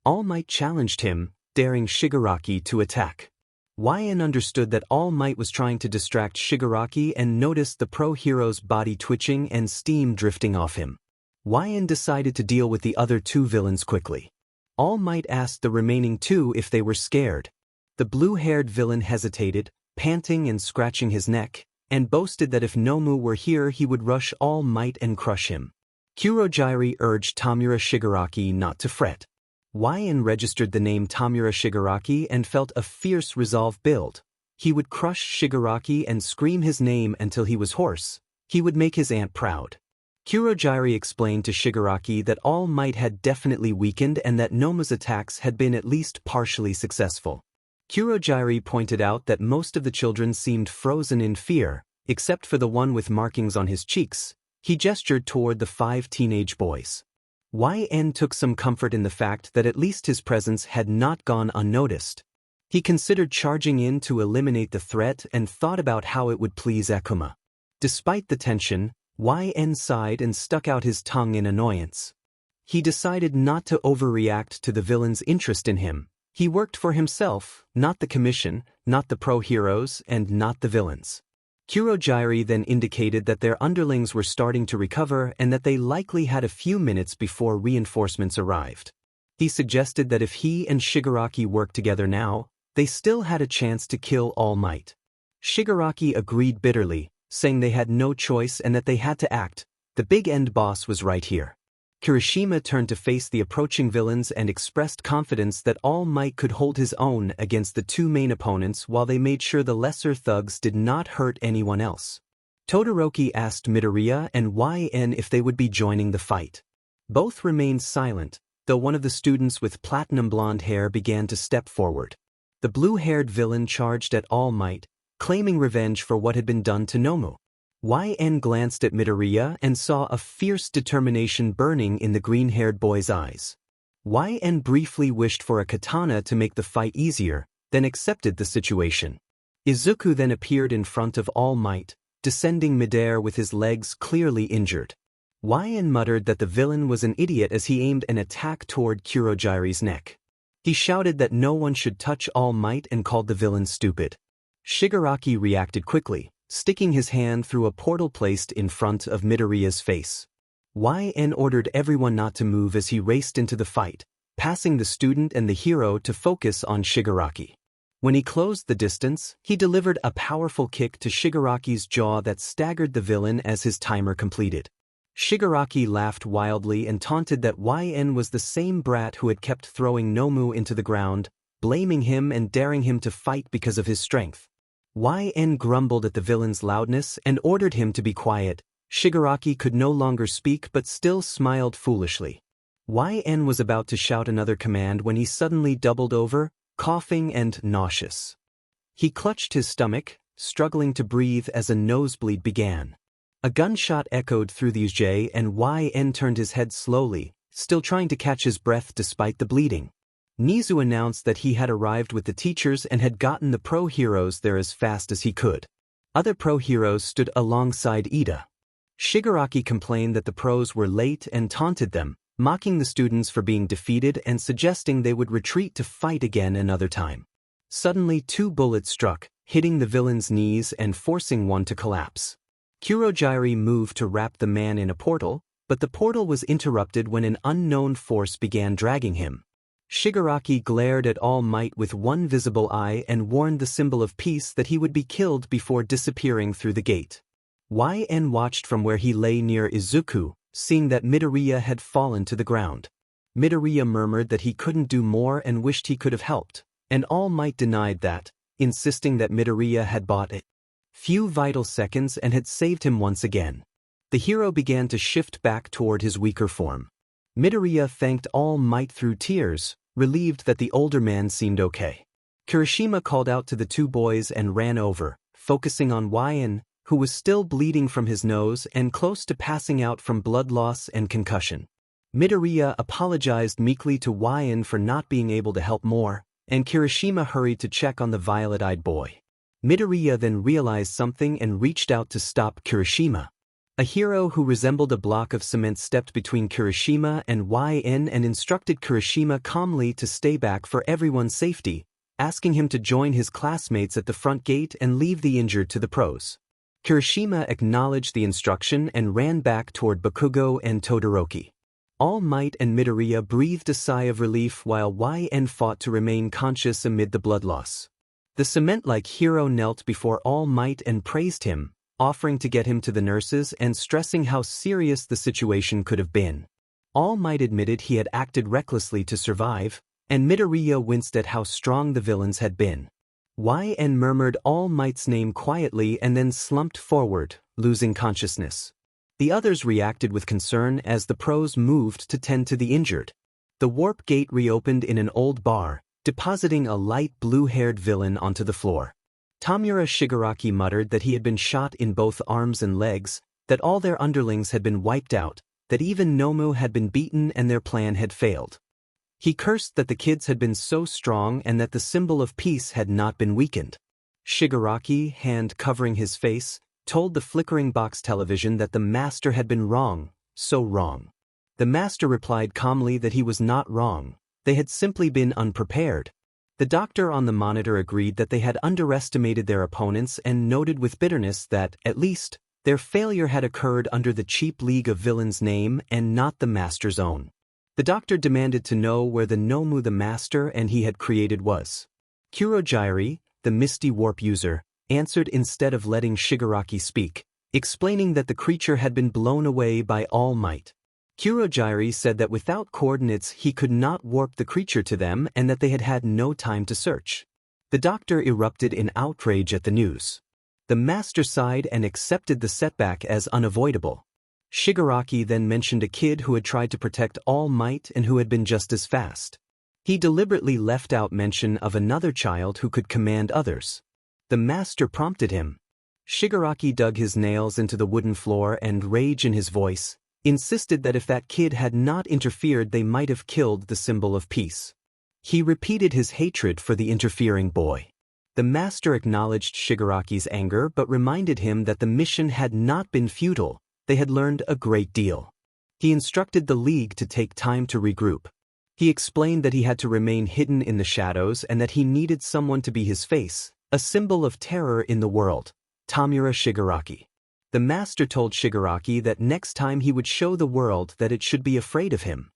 All Might challenged him, daring Shigaraki to attack. YN understood that All Might was trying to distract Shigaraki and noticed the pro-hero's body twitching and steam drifting off him. YN decided to deal with the other 2 villains quickly. All Might asked the remaining 2 if they were scared. The blue-haired villain hesitated, panting and scratching his neck, and boasted that if Nomu were here he would rush All Might and crush him. Kurojairi urged Tamura Shigaraki not to fret. YN registered the name Tamura Shigaraki and felt a fierce resolve build. He would crush Shigaraki and scream his name until he was hoarse. He would make his aunt proud. Kurojairi explained to Shigaraki that All Might had definitely weakened and that Nomu's attacks had been at least partially successful. Kurojairi pointed out that most of the children seemed frozen in fear, except for the one with markings on his cheeks. He gestured toward the 5 teenage boys. YN took some comfort in the fact that at least his presence had not gone unnoticed. He considered charging in to eliminate the threat and thought about how it would please Akuma. Despite the tension, YN sighed and stuck out his tongue in annoyance. He decided not to overreact to the villain's interest in him. He worked for himself, not the commission, not the pro-heroes, and not the villains. Kurojairi then indicated that their underlings were starting to recover and that they likely had a few minutes before reinforcements arrived. He suggested that if he and Shigaraki worked together now, they still had a chance to kill All Might. Shigaraki agreed bitterly, saying they had no choice and that they had to act. The big end boss was right here. Kirishima turned to face the approaching villains and expressed confidence that All Might could hold his own against the 2 main opponents while they made sure the lesser thugs did not hurt anyone else. Todoroki asked Midoriya and YN if they would be joining the fight. Both remained silent, though one of the students with platinum blonde hair began to step forward. The blue-haired villain charged at All Might, claiming revenge for what had been done to Nomu. YN glanced at Midoriya and saw a fierce determination burning in the green-haired boy's eyes. YN briefly wished for a katana to make the fight easier, then accepted the situation. Izuku then appeared in front of All Might, descending midair with his legs clearly injured. YN muttered that the villain was an idiot as he aimed an attack toward Kurojairi's neck. He shouted that no one should touch All Might and called the villain stupid. Shigaraki reacted quickly, sticking his hand through a portal placed in front of Midoriya's face. YN ordered everyone not to move as he raced into the fight, passing the student and the hero to focus on Shigaraki. When he closed the distance, he delivered a powerful kick to Shigaraki's jaw that staggered the villain as his timer completed. Shigaraki laughed wildly and taunted that YN was the same brat who had kept throwing Nomu into the ground, blaming him and daring him to fight because of his strength. YN grumbled at the villain's loudness and ordered him to be quiet. Shigaraki could no longer speak but still smiled foolishly. YN was about to shout another command when he suddenly doubled over, coughing and nauseous. He clutched his stomach, struggling to breathe as a nosebleed began. A gunshot echoed through the UJ and YN turned his head slowly, still trying to catch his breath despite the bleeding. Nizu announced that he had arrived with the teachers and had gotten the pro-heroes there as fast as he could. Other pro-heroes stood alongside Ida. Shigaraki complained that the pros were late and taunted them, mocking the students for being defeated and suggesting they would retreat to fight again another time. Suddenly 2 bullets struck, hitting the villain's knees and forcing one to collapse. Kurojairi moved to wrap the man in a portal, but the portal was interrupted when an unknown force began dragging him. Shigaraki glared at All Might with one visible eye and warned the symbol of peace that he would be killed before disappearing through the gate. YN watched from where he lay near Izuku, seeing that Midoriya had fallen to the ground. Midoriya murmured that he couldn't do more and wished he could have helped, and All Might denied that, insisting that Midoriya had bought it. Few vital seconds and had saved him once again. The hero began to shift back toward his weaker form. Midoriya thanked All Might through tears, relieved that the older man seemed okay. Kirishima called out to the two boys and ran over, focusing on Wyan, who was still bleeding from his nose and close to passing out from blood loss and concussion. Midoriya apologized meekly to Wyan for not being able to help more, and Kirishima hurried to check on the violet-eyed boy. Midoriya then realized something and reached out to stop Kirishima. A hero who resembled a block of cement stepped between Kirishima and Wyan and instructed Kirishima calmly to stay back for everyone's safety, asking him to join his classmates at the front gate and leave the injured to the pros. Kirishima acknowledged the instruction and ran back toward Bakugo and Todoroki. All Might and Midoriya breathed a sigh of relief while Wyan fought to remain conscious amid the blood loss. The cement-like hero knelt before All Might and praised him, offering to get him to the nurses and stressing how serious the situation could have been. All Might admitted he had acted recklessly to survive, and Midoriya winced at how strong the villains had been. Wyan murmured All Might's name quietly and then slumped forward, losing consciousness. The others reacted with concern as the pros moved to tend to the injured. The warp gate reopened in an old bar, depositing a light blue-haired villain onto the floor. Tamura Shigaraki muttered that he had been shot in both arms and legs, that all their underlings had been wiped out, that even Nomu had been beaten and their plan had failed. He cursed that the kids had been so strong and that the symbol of peace had not been weakened. Shigaraki, hand covering his face, told the flickering box television that the master had been wrong, so wrong. The master replied calmly that he was not wrong, they had simply been unprepared. The doctor on the monitor agreed that they had underestimated their opponents and noted with bitterness that, at least, their failure had occurred under the cheap League of Villains name and not the master's own. The doctor demanded to know where the Nomu the master and he had created was. Kurogyri, the Misty Warp user, answered instead of letting Shigaraki speak, explaining that the creature had been blown away by All Might. Kurogyri said that without coordinates he could not warp the creature to them and that they had had no time to search. The doctor erupted in outrage at the news. The master sighed and accepted the setback as unavoidable. Shigaraki then mentioned a kid who had tried to protect All Might and who had been just as fast. He deliberately left out mention of another child who could command others. The master prompted him. Shigaraki dug his nails into the wooden floor and, rage in his voice, insisted that if that kid had not interfered they might have killed the symbol of peace. He repeated his hatred for the interfering boy. The master acknowledged Shigaraki's anger but reminded him that the mission had not been futile, they had learned a great deal. He instructed the League to take time to regroup. He explained that he had to remain hidden in the shadows and that he needed someone to be his face, a symbol of terror in the world, Tamura Shigaraki. The master told Shigaraki that next time he would show the world that it should be afraid of him.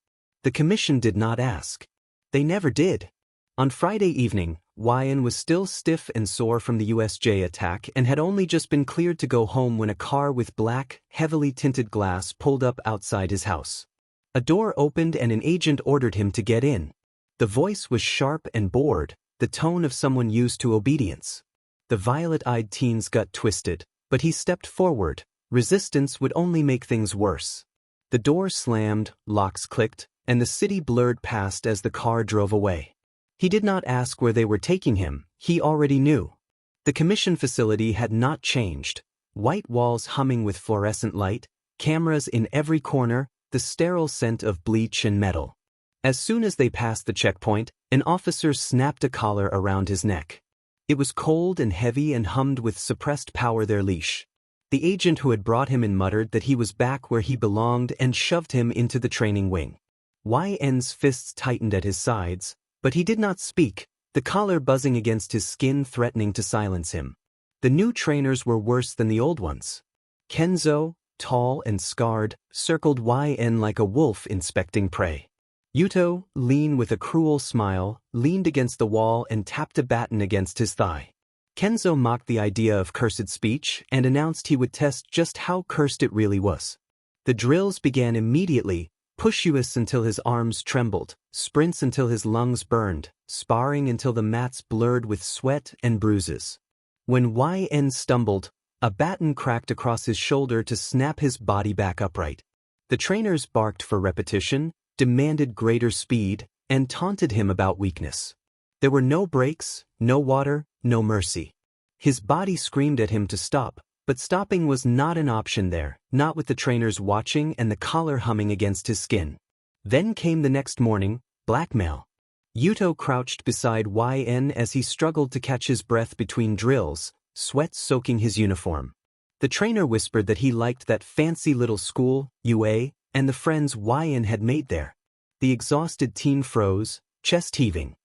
The commission did not ask. They never did. On Friday evening, Wyan was still stiff and sore from the USJ attack and had only just been cleared to go home when a car with black, heavily tinted glass pulled up outside his house. A door opened and an agent ordered him to get in. The voice was sharp and bored, the tone of someone used to obedience. The violet-eyed teen's gut twisted, but he stepped forward. Resistance would only make things worse. The door slammed, locks clicked, and the city blurred past as the car drove away. He did not ask where they were taking him, he already knew. The commission facility had not changed. White walls humming with fluorescent light, cameras in every corner, the sterile scent of bleach and metal. As soon as they passed the checkpoint, an officer snapped a collar around his neck. It was cold and heavy and hummed with suppressed power their leash. The agent who had brought him in muttered that he was back where he belonged and shoved him into the training wing. Yn's fists tightened at his sides, but he did not speak, the collar buzzing against his skin threatening to silence him. The new trainers were worse than the old ones. Kenzo, tall and scarred, circled Yn like a wolf inspecting prey. Yuto, lean with a cruel smile, leaned against the wall and tapped a baton against his thigh. Kenzo mocked the idea of cursed speech and announced he would test just how cursed it really was. The drills began immediately, push-us until his arms trembled, sprints until his lungs burned, sparring until the mats blurred with sweat and bruises. When YN stumbled, a baton cracked across his shoulder to snap his body back upright. The trainers barked for repetition, demanded greater speed, and taunted him about weakness. There were no brakes, no water, no mercy. His body screamed at him to stop, but stopping was not an option there, not with the trainers watching and the collar humming against his skin. Then came the next morning, blackmail. Yuto crouched beside YN as he struggled to catch his breath between drills, sweat soaking his uniform. The trainer whispered that he liked that fancy little school, UA, and the friends YN had made there. The exhausted teen froze, chest heaving.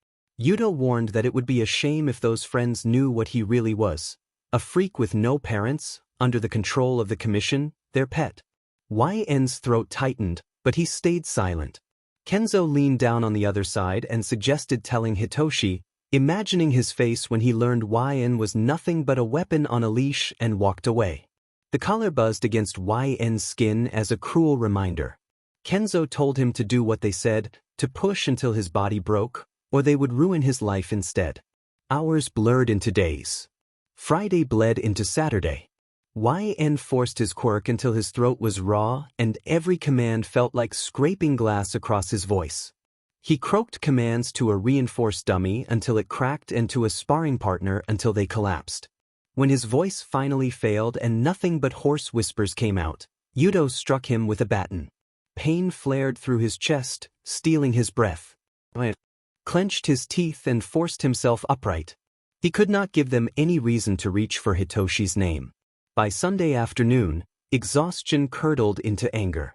Yuto warned that it would be a shame if those friends knew what he really was. A freak with no parents, under the control of the commission, their pet. YN's throat tightened, but he stayed silent. Kenzo leaned down on the other side and suggested telling Hitoshi, imagining his face when he learned YN was nothing but a weapon on a leash, and walked away. The collar buzzed against YN's skin as a cruel reminder. Kenzo told him to do what they said, to push until his body broke, or they would ruin his life instead. Hours blurred into days. Friday bled into Saturday. YN forced his quirk until his throat was raw and every command felt like scraping glass across his voice. He croaked commands to a reinforced dummy until it cracked and to a sparring partner until they collapsed. When his voice finally failed and nothing but hoarse whispers came out, Yuto struck him with a baton. Pain flared through his chest, stealing his breath. Clenched his teeth and forced himself upright. He could not give them any reason to reach for Hitoshi's name. By Sunday afternoon, exhaustion curdled into anger.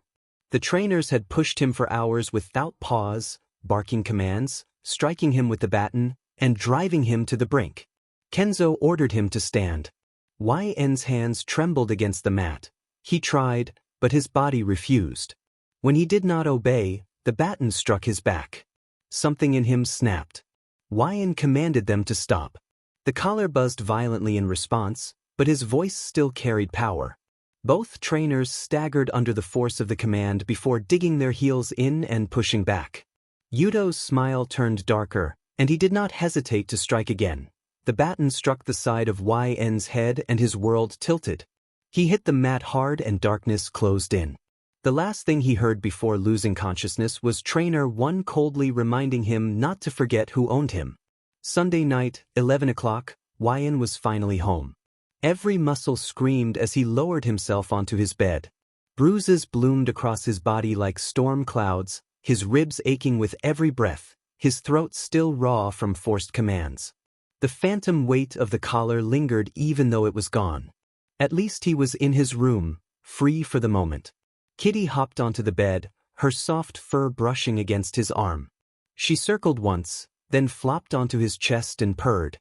The trainers had pushed him for hours without pause, barking commands, striking him with the baton, and driving him to the brink. Kenzo ordered him to stand. YN's hands trembled against the mat. He tried, but his body refused. When he did not obey, the baton struck his back. Something in him snapped. YN commanded them to stop. The collar buzzed violently in response, but his voice still carried power. Both trainers staggered under the force of the command before digging their heels in and pushing back. Yuto's smile turned darker, and he did not hesitate to strike again. The baton struck the side of YN's head and his world tilted. He hit the mat hard and darkness closed in. The last thing he heard before losing consciousness was Trainer 1 coldly reminding him not to forget who owned him. Sunday night, 11 o'clock, YN was finally home. Every muscle screamed as he lowered himself onto his bed. Bruises bloomed across his body like storm clouds, his ribs aching with every breath, his throat still raw from forced commands. The phantom weight of the collar lingered even though it was gone. At least he was in his room, free for the moment. Kitty hopped onto the bed, her soft fur brushing against his arm. She circled once, then flopped onto his chest and purred.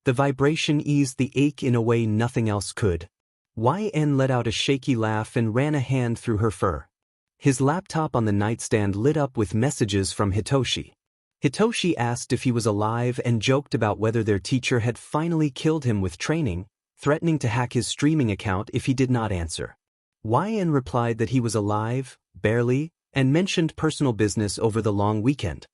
The vibration eased the ache in a way nothing else could. YN let out a shaky laugh and ran a hand through her fur. His laptop on the nightstand lit up with messages from Hitoshi. Hitoshi asked if he was alive and joked about whether their teacher had finally killed him with training, threatening to hack his streaming account if he did not answer. YN replied that he was alive, barely, and mentioned personal business over the long weekend.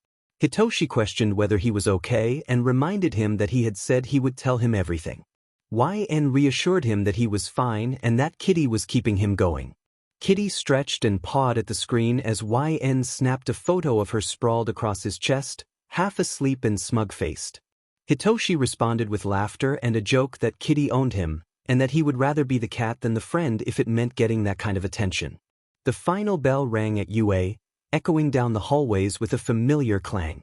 Hitoshi questioned whether he was okay and reminded him that he had said he would tell him everything. YN reassured him that he was fine and that Kitty was keeping him going. Kitty stretched and pawed at the screen as YN snapped a photo of her sprawled across his chest, half asleep and smug-faced. Hitoshi responded with laughter and a joke that Kitty owned him, and that he would rather be the cat than the friend if it meant getting that kind of attention. The final bell rang at UA, echoing down the hallways with a familiar clang.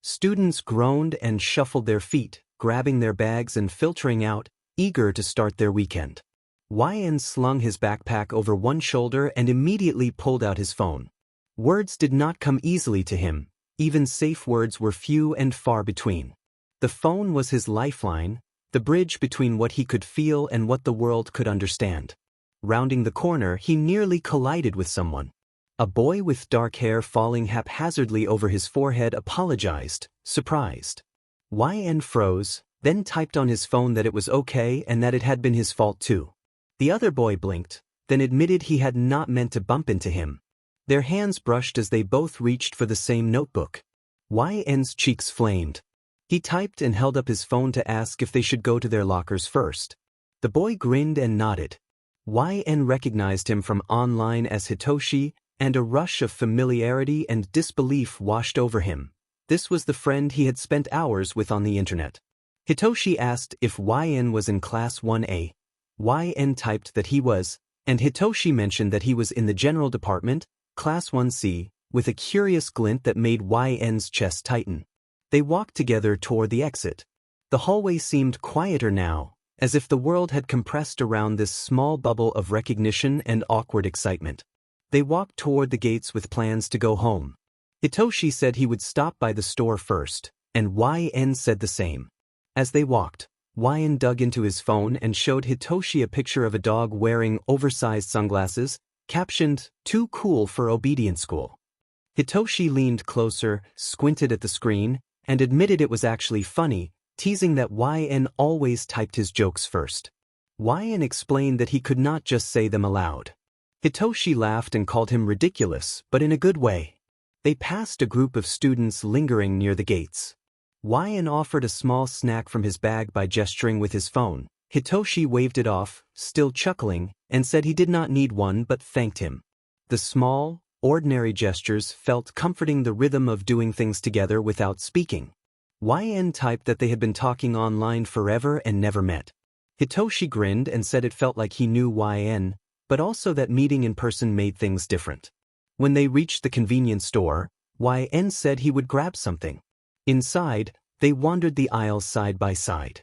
Students groaned and shuffled their feet, grabbing their bags and filtering out, eager to start their weekend. YN slung his backpack over one shoulder and immediately pulled out his phone. Words did not come easily to him, even safe words were few and far between. The phone was his lifeline, the bridge between what he could feel and what the world could understand. Rounding the corner, he nearly collided with someone. A boy with dark hair falling haphazardly over his forehead apologized, surprised. YN froze, then typed on his phone that it was okay and that it had been his fault too. The other boy blinked, then admitted he had not meant to bump into him. Their hands brushed as they both reached for the same notebook. YN's cheeks flamed. He typed and held up his phone to ask if they should go to their lockers first. The boy grinned and nodded. YN recognized him from online as Hitoshi, and a rush of familiarity and disbelief washed over him. This was the friend he had spent hours with on the internet. Hitoshi asked if YN was in Class 1A. YN typed that he was, and Hitoshi mentioned that he was in the General Department, Class 1C, with a curious glint that made YN's chest tighten. They walked together toward the exit. The hallway seemed quieter now, as if the world had compressed around this small bubble of recognition and awkward excitement. They walked toward the gates with plans to go home. Hitoshi said he would stop by the store first, and YN said the same. As they walked, YN dug into his phone and showed Hitoshi a picture of a dog wearing oversized sunglasses, captioned, "Too cool for obedience school." Hitoshi leaned closer, squinted at the screen, and admitted it was actually funny, teasing that YN always typed his jokes first. YN explained that he could not just say them aloud. Hitoshi laughed and called him ridiculous, but in a good way. They passed a group of students lingering near the gates. YN offered a small snack from his bag by gesturing with his phone. Hitoshi waved it off, still chuckling, and said he did not need one but thanked him. The small, ordinary gestures felt comforting, the rhythm of doing things together without speaking. YN typed that they had been talking online forever and never met. Hitoshi grinned and said it felt like he knew YN, but also that meeting in person made things different. When they reached the convenience store, YN said he would grab something. Inside, they wandered the aisles side by side.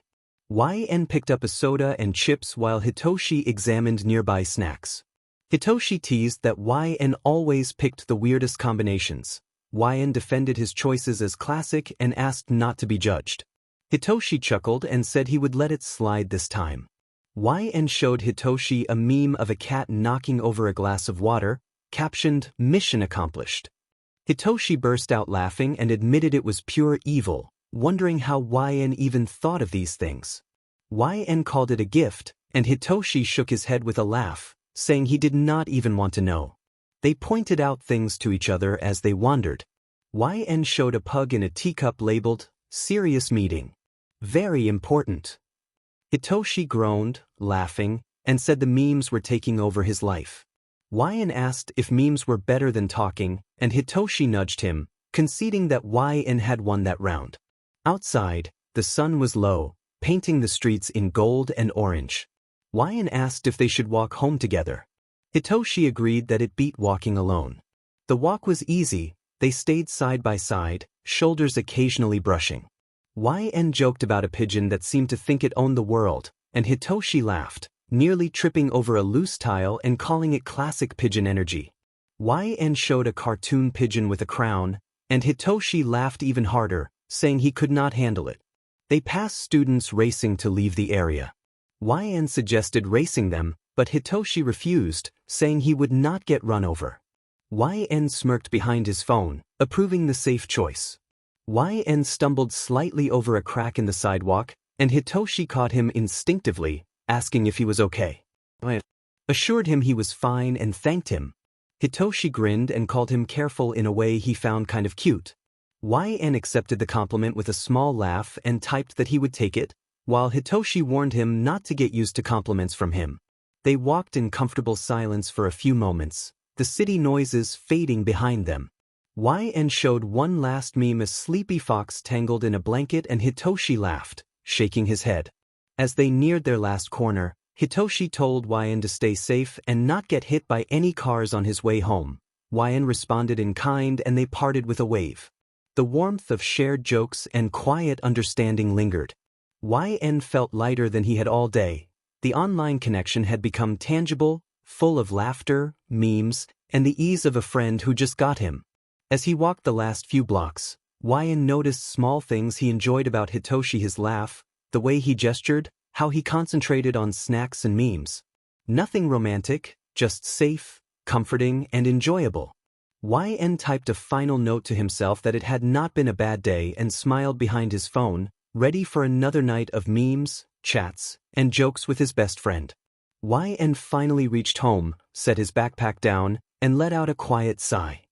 YN picked up a soda and chips while Hitoshi examined nearby snacks. Hitoshi teased that YN always picked the weirdest combinations. YN defended his choices as classic and asked not to be judged. Hitoshi chuckled and said he would let it slide this time. YN showed Hitoshi a meme of a cat knocking over a glass of water, captioned, "Mission accomplished." Hitoshi burst out laughing and admitted it was pure evil, wondering how YN even thought of these things. YN called it a gift, and Hitoshi shook his head with a laugh, saying he did not even want to know. They pointed out things to each other as they wandered. YN showed a pug in a teacup labeled, "Serious meeting. Very important." Hitoshi groaned, laughing, and said the memes were taking over his life. YN asked if memes were better than talking, and Hitoshi nudged him, conceding that YN had won that round. Outside, the sun was low, painting the streets in gold and orange. YN asked if they should walk home together. Hitoshi agreed that it beat walking alone. The walk was easy, they stayed side by side, shoulders occasionally brushing. YN joked about a pigeon that seemed to think it owned the world, and Hitoshi laughed, nearly tripping over a loose tile and calling it classic pigeon energy. YN showed a cartoon pigeon with a crown, and Hitoshi laughed even harder, saying he could not handle it. They passed students racing to leave the area. YN suggested racing them, but Hitoshi refused, saying he would not get run over. YN smirked behind his phone, approving the safe choice. YN stumbled slightly over a crack in the sidewalk, and Hitoshi caught him instinctively, asking if he was okay. Assured him he was fine and thanked him. Hitoshi grinned and called him careful in a way he found kind of cute. YN accepted the compliment with a small laugh and typed that he would take it, while Hitoshi warned him not to get used to compliments from him. They walked in comfortable silence for a few moments, the city noises fading behind them. YN showed one last meme, a sleepy fox tangled in a blanket, and Hitoshi laughed, shaking his head. As they neared their last corner, Hitoshi told YN to stay safe and not get hit by any cars on his way home. YN responded in kind and they parted with a wave. The warmth of shared jokes and quiet understanding lingered. YN felt lighter than he had all day. The online connection had become tangible, full of laughter, memes, and the ease of a friend who just got him. As he walked the last few blocks, YN noticed small things he enjoyed about Hitoshi: his laugh, the way he gestured, how he concentrated on snacks and memes. Nothing romantic, just safe, comforting, and enjoyable. YN typed a final note to himself that it had not been a bad day and smiled behind his phone, ready for another night of memes, chats, and jokes with his best friend. YN finally reached home, set his backpack down, and let out a quiet sigh.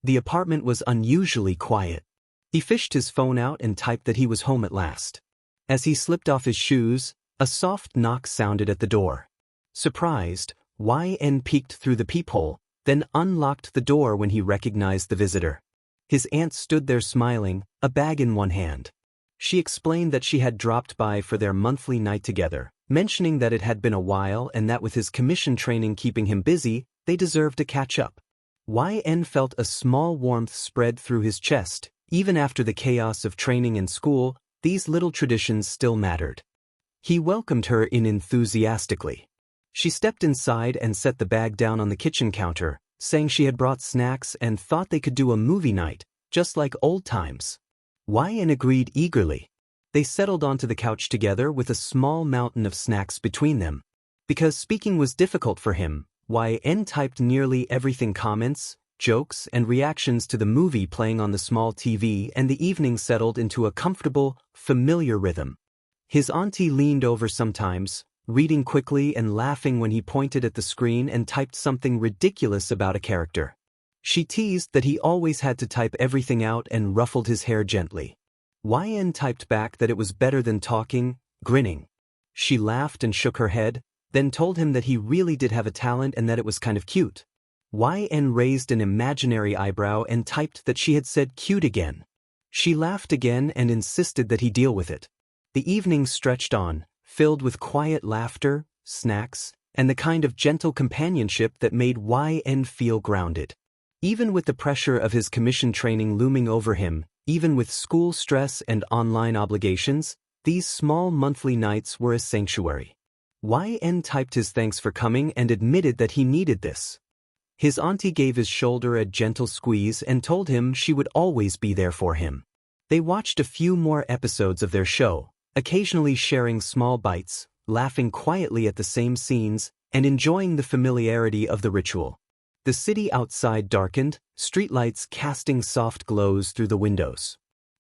The apartment was unusually quiet. He fished his phone out and typed that he was home at last. As he slipped off his shoes, a soft knock sounded at the door. Surprised, YN peeked through the peephole, then unlocked the door when he recognized the visitor. His aunt stood there smiling, a bag in one hand. She explained that she had dropped by for their monthly night together, mentioning that it had been a while and that with his commission training keeping him busy, they deserved to catch up. YN felt a small warmth spread through his chest. Even after the chaos of training and school, these little traditions still mattered. He welcomed her in enthusiastically. She stepped inside and set the bag down on the kitchen counter, saying she had brought snacks and thought they could do a movie night, just like old times. YN agreed eagerly. They settled onto the couch together with a small mountain of snacks between them. Because speaking was difficult for him, YN typed nearly everything: comments, jokes, and reactions to the movie playing on the small TV, and the evening settled into a comfortable, familiar rhythm. His auntie leaned over sometimes, reading quickly and laughing when he pointed at the screen and typed something ridiculous about a character. She teased that he always had to type everything out and ruffled his hair gently. YN typed back that it was better than talking, grinning. She laughed and shook her head, then told him that he really did have a talent and that it was kind of cute. YN raised an imaginary eyebrow and typed that she had said cute again. She laughed again and insisted that he deal with it. The evening stretched on, filled with quiet laughter, snacks, and the kind of gentle companionship that made YN feel grounded. Even with the pressure of his commission training looming over him, even with school stress and online obligations, these small monthly nights were a sanctuary. YN typed his thanks for coming and admitted that he needed this. His auntie gave his shoulder a gentle squeeze and told him she would always be there for him. They watched a few more episodes of their show, occasionally sharing small bites, laughing quietly at the same scenes, and enjoying the familiarity of the ritual. The city outside darkened, streetlights casting soft glows through the windows.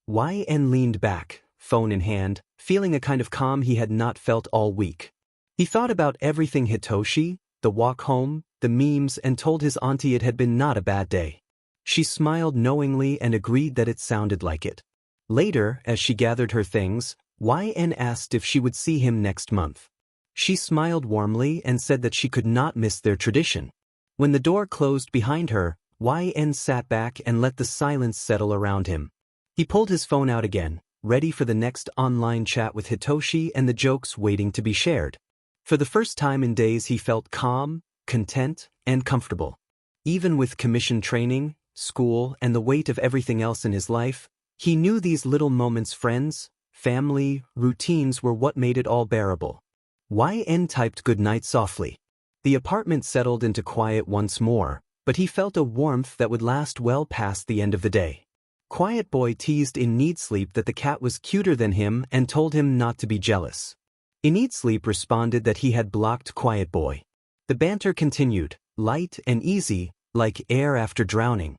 YN leaned back, phone in hand, feeling a kind of calm he had not felt all week. He thought about everything: Hitoshi, the walk home, the memes, and told his auntie it had been not a bad day. She smiled knowingly and agreed that it sounded like it. Later, as she gathered her things, YN asked if she would see him next month. She smiled warmly and said that she could not miss their tradition. When the door closed behind her, YN sat back and let the silence settle around him. He pulled his phone out again, ready for the next online chat with Hitoshi and the jokes waiting to be shared. For the first time in days he felt calm, content, and comfortable. Even with commission training, school, and the weight of everything else in his life, he knew these little moments, friends, family, routines, were what made it all bearable. YN typed goodnight softly. The apartment settled into quiet once more, but he felt a warmth that would last well past the end of the day. Quiet Boy teased in Need Sleep that the cat was cuter than him and told him not to be jealous. In Need Sleep responded that he had blocked Quiet Boy. The banter continued, light and easy, like air after drowning.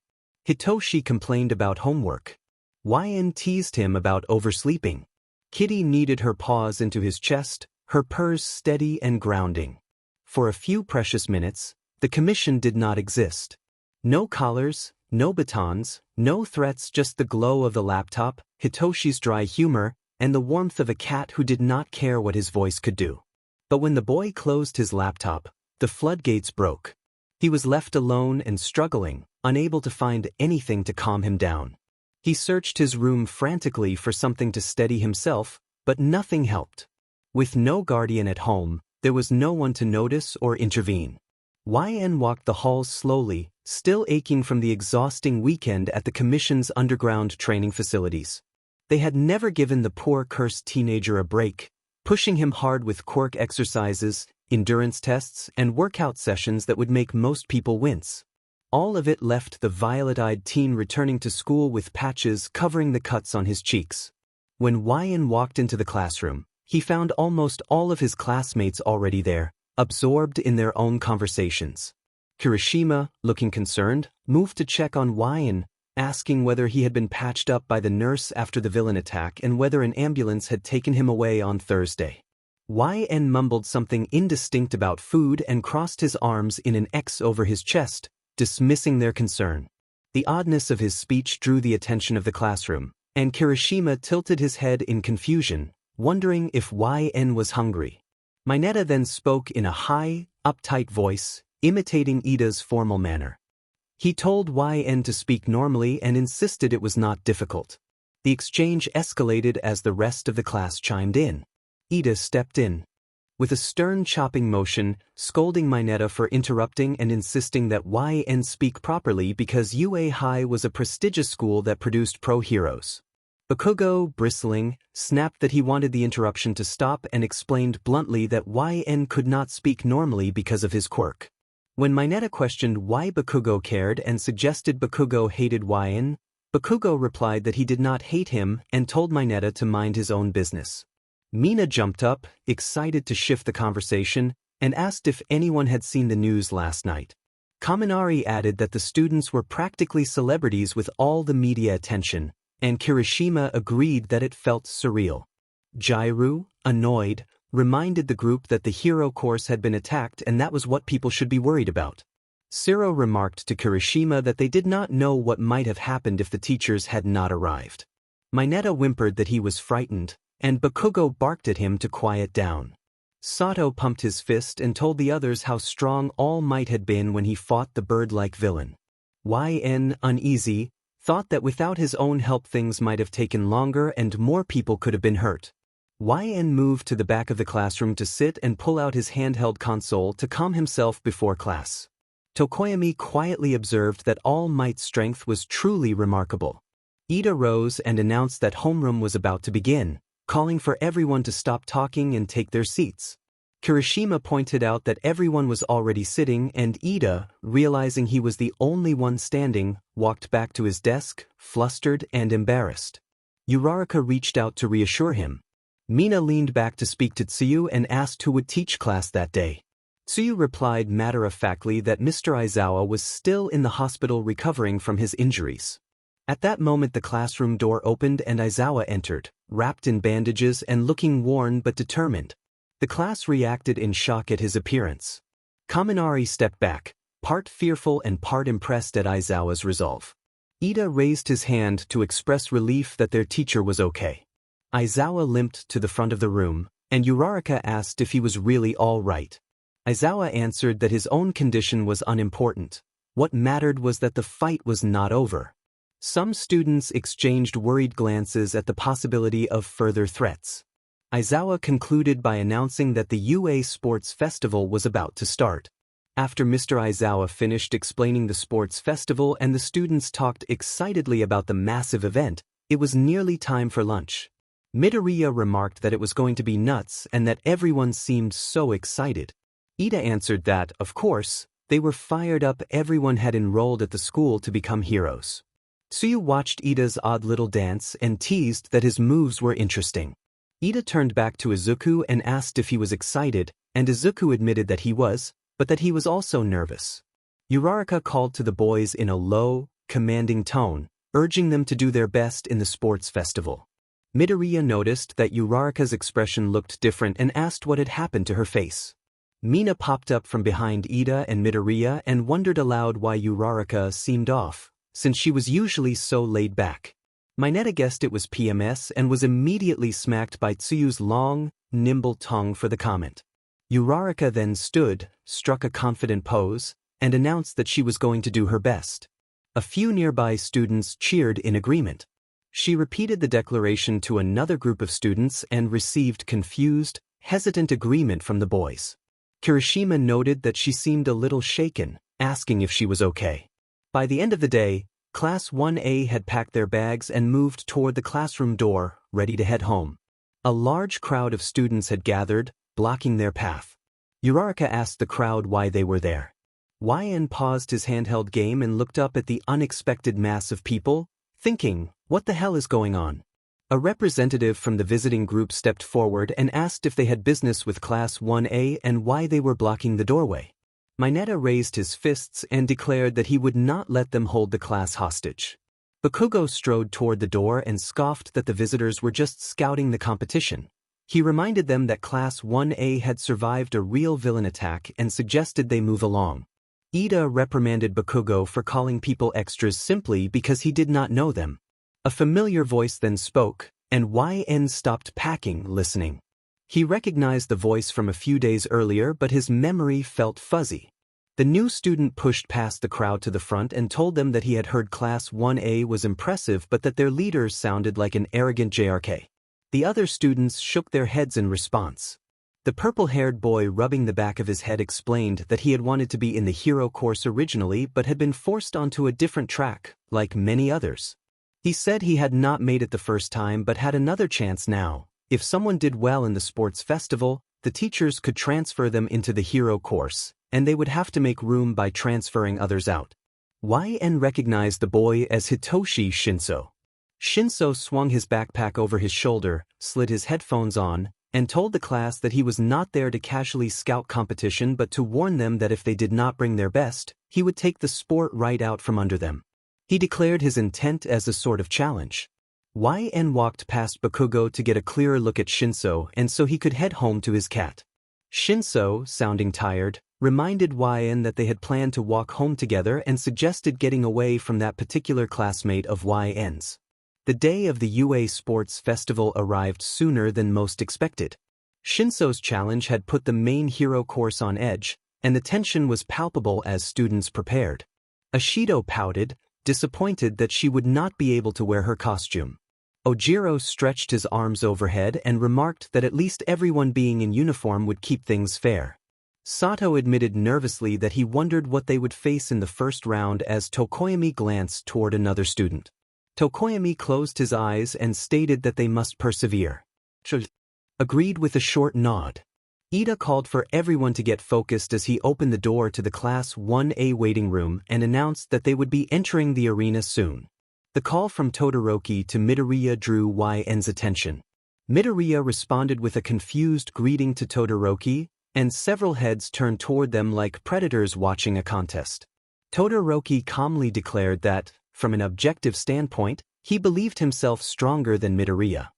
Hitoshi complained about homework. YN teased him about oversleeping. Kitty kneaded her paws into his chest, her purrs steady and grounding. For a few precious minutes, the commission did not exist. No collars, no batons, no threats, just the glow of the laptop, Hitoshi's dry humor, and the warmth of a cat who did not care what his voice could do. But when the boy closed his laptop, the floodgates broke. He was left alone and struggling, unable to find anything to calm him down. He searched his room frantically for something to steady himself, but nothing helped. With no guardian at home, there was no one to notice or intervene. YN walked the halls slowly, still aching from the exhausting weekend at the commission's underground training facilities. They had never given the poor cursed teenager a break, pushing him hard with quirk exercises, endurance tests, and workout sessions that would make most people wince. All of it left the violet-eyed teen returning to school with patches covering the cuts on his cheeks. When YN walked into the classroom, he found almost all of his classmates already there, absorbed in their own conversations. Kirishima, looking concerned, moved to check on YN, asking whether he had been patched up by the nurse after the villain attack and whether an ambulance had taken him away on Thursday. YN mumbled something indistinct about food and crossed his arms in an X over his chest, dismissing their concern. The oddness of his speech drew the attention of the classroom, And Kirishima tilted his head in confusion, wondering if YN was hungry. Mineta then spoke in a high, uptight voice, imitating Ida's formal manner. He told YN to speak normally and insisted it was not difficult. The exchange escalated as the rest of the class chimed in. Ida stepped in. With a stern chopping motion, scolding Mineta for interrupting and insisting that YN speak properly because UA High was a prestigious school that produced pro-heroes. Bakugo, bristling, snapped that he wanted the interruption to stop and explained bluntly that YN could not speak normally because of his quirk. When Mineta questioned why Bakugo cared and suggested Bakugo hated YN, Bakugo replied that he did not hate him and told Mineta to mind his own business. Mina jumped up, excited to shift the conversation, and asked if anyone had seen the news last night. Kaminari added that the students were practically celebrities with all the media attention, and Kirishima agreed that it felt surreal. Jairu, annoyed, reminded the group that the hero course had been attacked and that was what people should be worried about. Siro remarked to Kirishima that they did not know what might have happened if the teachers had not arrived. Mineta whimpered that he was frightened, and Bakugo barked at him to quiet down. Sato pumped his fist and told the others how strong All Might had been when he fought the bird-like villain. YN, uneasy, thought that without his own help things might have taken longer and more people could have been hurt. YN moved to the back of the classroom to sit and pull out his handheld console to calm himself before class. Tokoyami quietly observed that All Might's strength was truly remarkable. Ida rose and announced that homeroom was about to begin, calling for everyone to stop talking and take their seats. Kirishima pointed out that everyone was already sitting and Ida, realizing he was the only one standing, walked back to his desk, flustered and embarrassed. Uraraka reached out to reassure him. Mina leaned back to speak to Tsuyu and asked who would teach class that day. Tsuyu replied matter-of-factly that Mr. Aizawa was still in the hospital recovering from his injuries. At that moment the classroom door opened and Aizawa entered, wrapped in bandages and looking worn but determined. The class reacted in shock at his appearance. Kaminari stepped back, part fearful and part impressed at Aizawa's resolve. Ida raised his hand to express relief that their teacher was okay. Aizawa limped to the front of the room, and Uraraka asked if he was really all right. Aizawa answered that his own condition was unimportant. What mattered was that the fight was not over. Some students exchanged worried glances at the possibility of further threats. Aizawa concluded by announcing that the UA Sports Festival was about to start. After Mr. Aizawa finished explaining the sports festival and the students talked excitedly about the massive event, it was nearly time for lunch. Midoriya remarked that it was going to be nuts and that everyone seemed so excited. Ida answered that, of course, they were fired up. Everyone had enrolled at the school to become heroes. Tsuyu watched Ida's odd little dance and teased that his moves were interesting. Ida turned back to Izuku and asked if he was excited, and Izuku admitted that he was, but that he was also nervous. Uraraka called to the boys in a low, commanding tone, urging them to do their best in the sports festival. Midoriya noticed that Uraraka's expression looked different and asked what had happened to her face. Mina popped up from behind Ida and Midoriya and wondered aloud why Uraraka seemed off, since she was usually so laid back. Mineta guessed it was PMS and was immediately smacked by Tsuyu's long, nimble tongue for the comment. Uraraka then stood, struck a confident pose, and announced that she was going to do her best. A few nearby students cheered in agreement. She repeated the declaration to another group of students and received confused, hesitant agreement from the boys. Kirishima noted that she seemed a little shaken, asking if she was okay. By the end of the day, Class 1A had packed their bags and moved toward the classroom door, ready to head home. A large crowd of students had gathered, blocking their path. Uraraka asked the crowd why they were there. YN paused his handheld game and looked up at the unexpected mass of people, thinking, what the hell is going on? A representative from the visiting group stepped forward and asked if they had business with Class 1A and why they were blocking the doorway. Mineta raised his fists and declared that he would not let them hold the class hostage. Bakugo strode toward the door and scoffed that the visitors were just scouting the competition. He reminded them that Class 1A had survived a real villain attack and suggested they move along. Ida reprimanded Bakugo for calling people extras simply because he did not know them. A familiar voice then spoke, and YN stopped packing, listening. He recognized the voice from a few days earlier, but his memory felt fuzzy. The new student pushed past the crowd to the front and told them that he had heard Class 1A was impressive but that their leaders sounded like an arrogant JRK. The other students shook their heads in response. The purple-haired boy rubbing the back of his head explained that he had wanted to be in the hero course originally but had been forced onto a different track, like many others. He said he had not made it the first time but had another chance now. If someone did well in the sports festival, the teachers could transfer them into the hero course, and they would have to make room by transferring others out. YN recognized the boy as Hitoshi Shinso. Shinso swung his backpack over his shoulder, slid his headphones on, and told the class that he was not there to casually scout competition but to warn them that if they did not bring their best, he would take the sport right out from under them. He declared his intent as a sort of challenge. YN walked past Bakugo to get a clearer look at Shinso and so he could head home to his cat. Shinso, sounding tired, reminded YN that they had planned to walk home together and suggested getting away from that particular classmate of YN's. The day of the UA Sports Festival arrived sooner than most expected. Shinso's challenge had put the main hero course on edge, and the tension was palpable as students prepared. Ashido pouted, disappointed that she would not be able to wear her costume. Ojiro stretched his arms overhead and remarked that at least everyone being in uniform would keep things fair. Sato admitted nervously that he wondered what they would face in the first round as Tokoyami glanced toward another student. Tokoyami closed his eyes and stated that they must persevere. Agreed with a short nod. Ida called for everyone to get focused as he opened the door to the Class 1A waiting room and announced that they would be entering the arena soon. The call from Todoroki to Midoriya drew YN's attention. Midoriya responded with a confused greeting to Todoroki, and several heads turned toward them like predators watching a contest. Todoroki calmly declared that, from an objective standpoint, he believed himself stronger than Midoriya.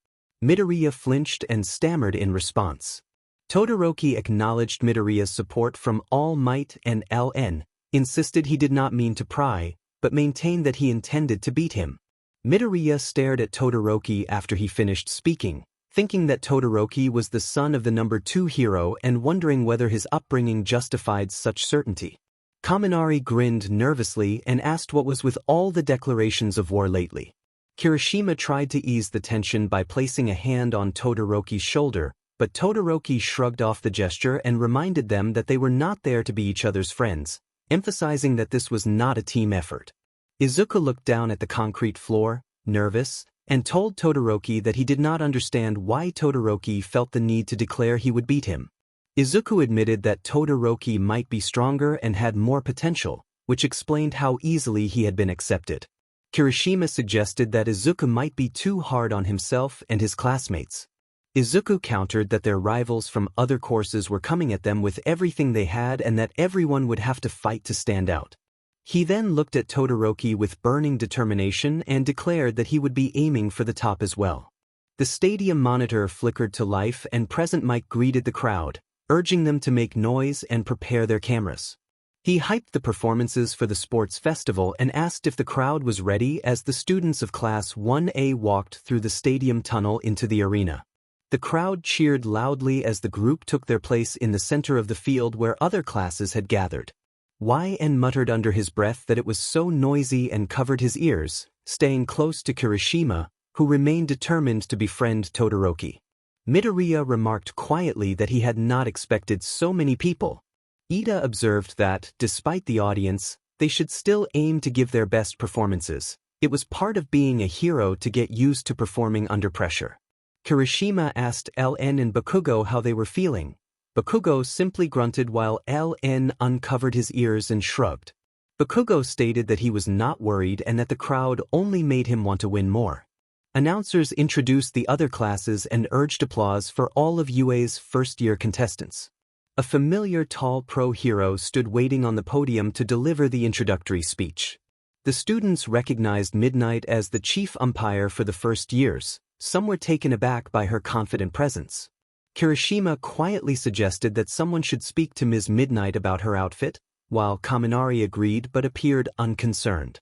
Midoriya flinched and stammered in response. Todoroki acknowledged Midoriya's support from All Might and LN, insisted he did not mean to pry, but maintained that he intended to beat him. Midoriya stared at Todoroki after he finished speaking, thinking that Todoroki was the son of the number 2 hero and wondering whether his upbringing justified such certainty. Kaminari grinned nervously and asked what was with all the declarations of war lately. Kirishima tried to ease the tension by placing a hand on Todoroki's shoulder, but Todoroki shrugged off the gesture and reminded them that they were not there to be each other's friends, emphasizing that this was not a team effort. Izuku looked down at the concrete floor, nervous, and told Todoroki that he did not understand why Todoroki felt the need to declare he would beat him. Izuku admitted that Todoroki might be stronger and had more potential, which explained how easily he had been accepted. Kirishima suggested that Izuku might be too hard on himself and his classmates. Izuku countered that their rivals from other courses were coming at them with everything they had and that everyone would have to fight to stand out. He then looked at Todoroki with burning determination and declared that he would be aiming for the top as well. The stadium monitor flickered to life and Present Mike greeted the crowd, urging them to make noise and prepare their cameras. He hyped the performances for the sports festival and asked if the crowd was ready as the students of Class 1A walked through the stadium tunnel into the arena. The crowd cheered loudly as the group took their place in the center of the field where other classes had gathered. YN muttered under his breath that it was so noisy and covered his ears, staying close to Kirishima, who remained determined to befriend Todoroki. Midoriya remarked quietly that he had not expected so many people. Ida observed that, despite the audience, they should still aim to give their best performances. It was part of being a hero to get used to performing under pressure. Kirishima asked LN and Bakugo how they were feeling. Bakugo simply grunted while LN uncovered his ears and shrugged. Bakugo stated that he was not worried and that the crowd only made him want to win more. Announcers introduced the other classes and urged applause for all of UA's first-year contestants. A familiar tall pro hero stood waiting on the podium to deliver the introductory speech. The students recognized Midnight as the chief umpire for the first years. Some were taken aback by her confident presence. Kirishima quietly suggested that someone should speak to Ms. Midnight about her outfit, while Kaminari agreed but appeared unconcerned.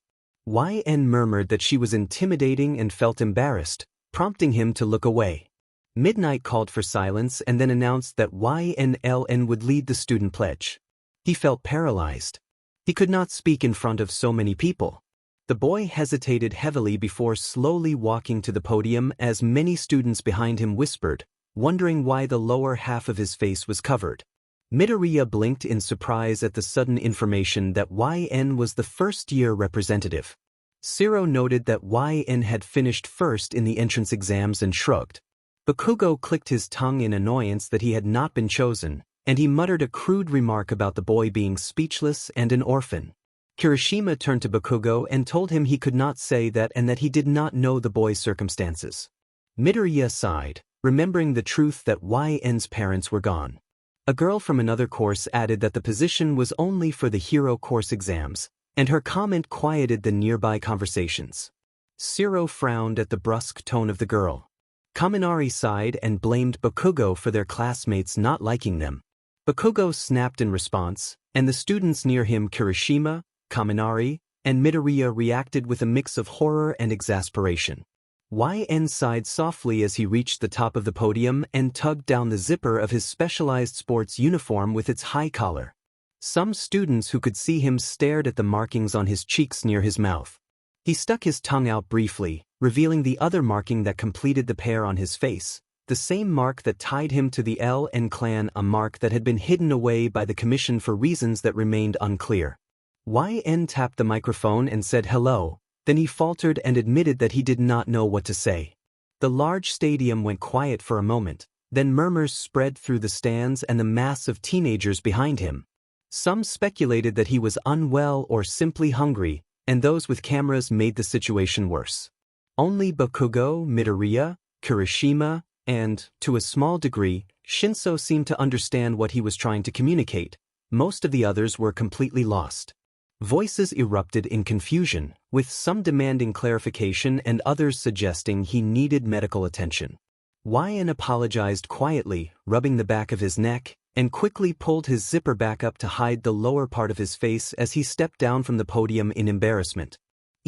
YN murmured that she was intimidating and felt embarrassed, prompting him to look away. Midnight called for silence and then announced that YNLN would lead the student pledge. He felt paralyzed. He could not speak in front of so many people. The boy hesitated heavily before slowly walking to the podium as many students behind him whispered, wondering why the lower half of his face was covered. Midoriya blinked in surprise at the sudden information that YN was the first-year representative. Shiro noted that YN had finished first in the entrance exams and shrugged. Bakugo clicked his tongue in annoyance that he had not been chosen, and he muttered a crude remark about the boy being speechless and an orphan. Kirishima turned to Bakugo and told him he could not say that and that he did not know the boy's circumstances. Midoriya sighed, remembering the truth that YN's parents were gone. A girl from another course added that the position was only for the hero course exams, and her comment quieted the nearby conversations. Shiro frowned at the brusque tone of the girl. Kaminari sighed and blamed Bakugo for their classmates not liking them. Bakugo snapped in response, and the students near him, Kirishima, Kaminari, and Midoriya, reacted with a mix of horror and exasperation. YN sighed softly as he reached the top of the podium and tugged down the zipper of his specialized sports uniform with its high collar. Some students who could see him stared at the markings on his cheeks near his mouth. He stuck his tongue out briefly, revealing the other marking that completed the pair on his face, the same mark that tied him to the LN clan, a mark that had been hidden away by the commission for reasons that remained unclear. YN tapped the microphone and said hello, then he faltered and admitted that he did not know what to say. The large stadium went quiet for a moment, then murmurs spread through the stands and the mass of teenagers behind him. Some speculated that he was unwell or simply hungry, and those with cameras made the situation worse. Only Bakugo, Midoriya, Kirishima, and, to a small degree, Shinso seemed to understand what he was trying to communicate. Most of the others were completely lost. Voices erupted in confusion, with some demanding clarification and others suggesting he needed medical attention. YN apologized quietly, rubbing the back of his neck, and quickly pulled his zipper back up to hide the lower part of his face as he stepped down from the podium in embarrassment.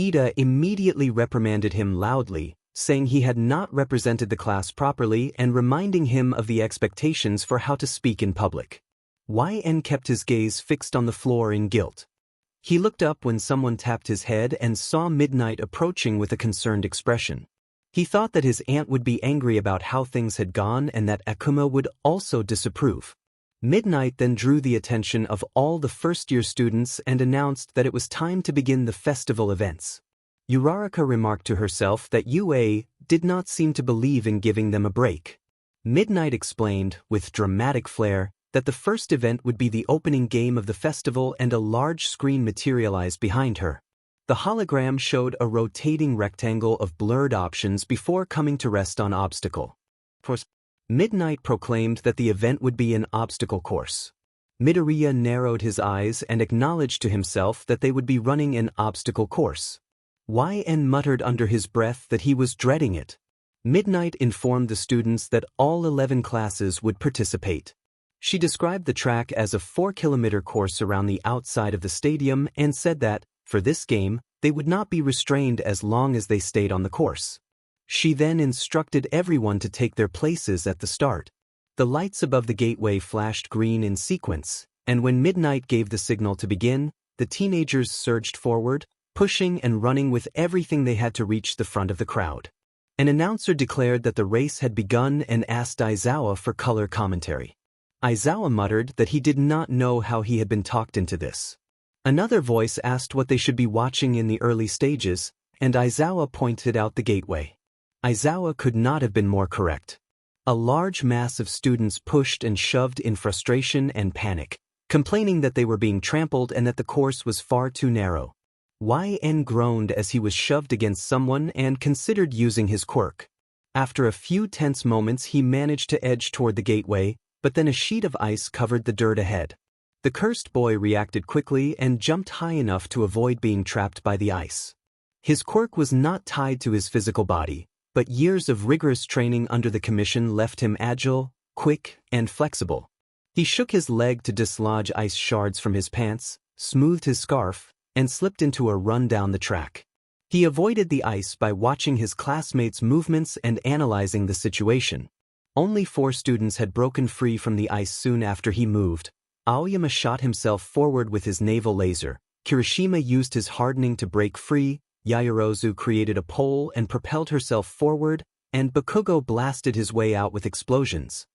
Ida immediately reprimanded him loudly, saying he had not represented the class properly and reminding him of the expectations for how to speak in public. YN kept his gaze fixed on the floor in guilt. He looked up when someone tapped his head and saw Midnight approaching with a concerned expression. He thought that his aunt would be angry about how things had gone and that Akuma would also disapprove. Midnight then drew the attention of all the first-year students and announced that it was time to begin the festival events. Uraraka remarked to herself that UA did not seem to believe in giving them a break. Midnight explained, with dramatic flair, that the first event would be the opening game of the festival and a large screen materialized behind her. The hologram showed a rotating rectangle of blurred options before coming to rest on obstacle. Midnight proclaimed that the event would be an obstacle course. Midoriya narrowed his eyes and acknowledged to himself that they would be running an obstacle course. YN muttered under his breath that he was dreading it. Midnight informed the students that all 11 classes would participate. She described the track as a 4-kilometer course around the outside of the stadium and said that, for this game, they would not be restrained as long as they stayed on the course. She then instructed everyone to take their places at the start. The lights above the gateway flashed green in sequence, and when Midnight gave the signal to begin, the teenagers surged forward, pushing and running with everything they had to reach the front of the crowd. An announcer declared that the race had begun and asked Aizawa for color commentary. Aizawa muttered that he did not know how he had been talked into this. Another voice asked what they should be watching in the early stages, and Aizawa pointed out the gateway. Aizawa could not have been more correct. A large mass of students pushed and shoved in frustration and panic, complaining that they were being trampled and that the course was far too narrow. YN groaned as he was shoved against someone and considered using his quirk. After a few tense moments he managed to edge toward the gateway, but then a sheet of ice covered the dirt ahead. The cursed boy reacted quickly and jumped high enough to avoid being trapped by the ice. His quirk was not tied to his physical body, but years of rigorous training under the commission left him agile, quick, and flexible. He shook his leg to dislodge ice shards from his pants, smoothed his scarf, and slipped into a run down the track. He avoided the ice by watching his classmates' movements and analyzing the situation. Only 4 students had broken free from the ice soon after he moved. Aoyama shot himself forward with his naval laser. Kirishima used his hardening to break free. Yaoyorozu created a pole and propelled herself forward, and Bakugo blasted his way out with explosions.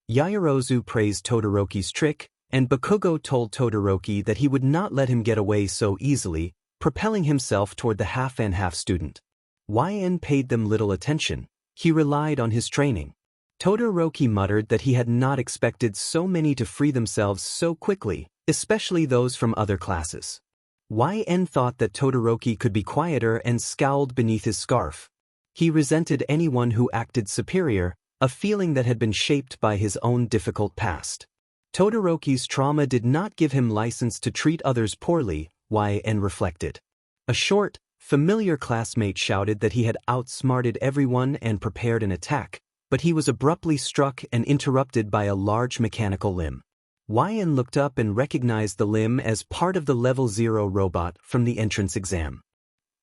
Yaoyorozu praised Todoroki's trick, and Bakugo told Todoroki that he would not let him get away so easily, propelling himself toward the half-and-half student. YN paid them little attention. He relied on his training. Todoroki muttered that he had not expected so many to free themselves so quickly, especially those from other classes. YN thought that Todoroki could be quieter and scowled beneath his scarf. He resented anyone who acted superior, a feeling that had been shaped by his own difficult past. Todoroki's trauma did not give him license to treat others poorly, YN reflected. A short, familiar classmate shouted that he had outsmarted everyone and prepared an attack, but he was abruptly struck and interrupted by a large mechanical limb. YN looked up and recognized the limb as part of the Level 0 robot from the entrance exam.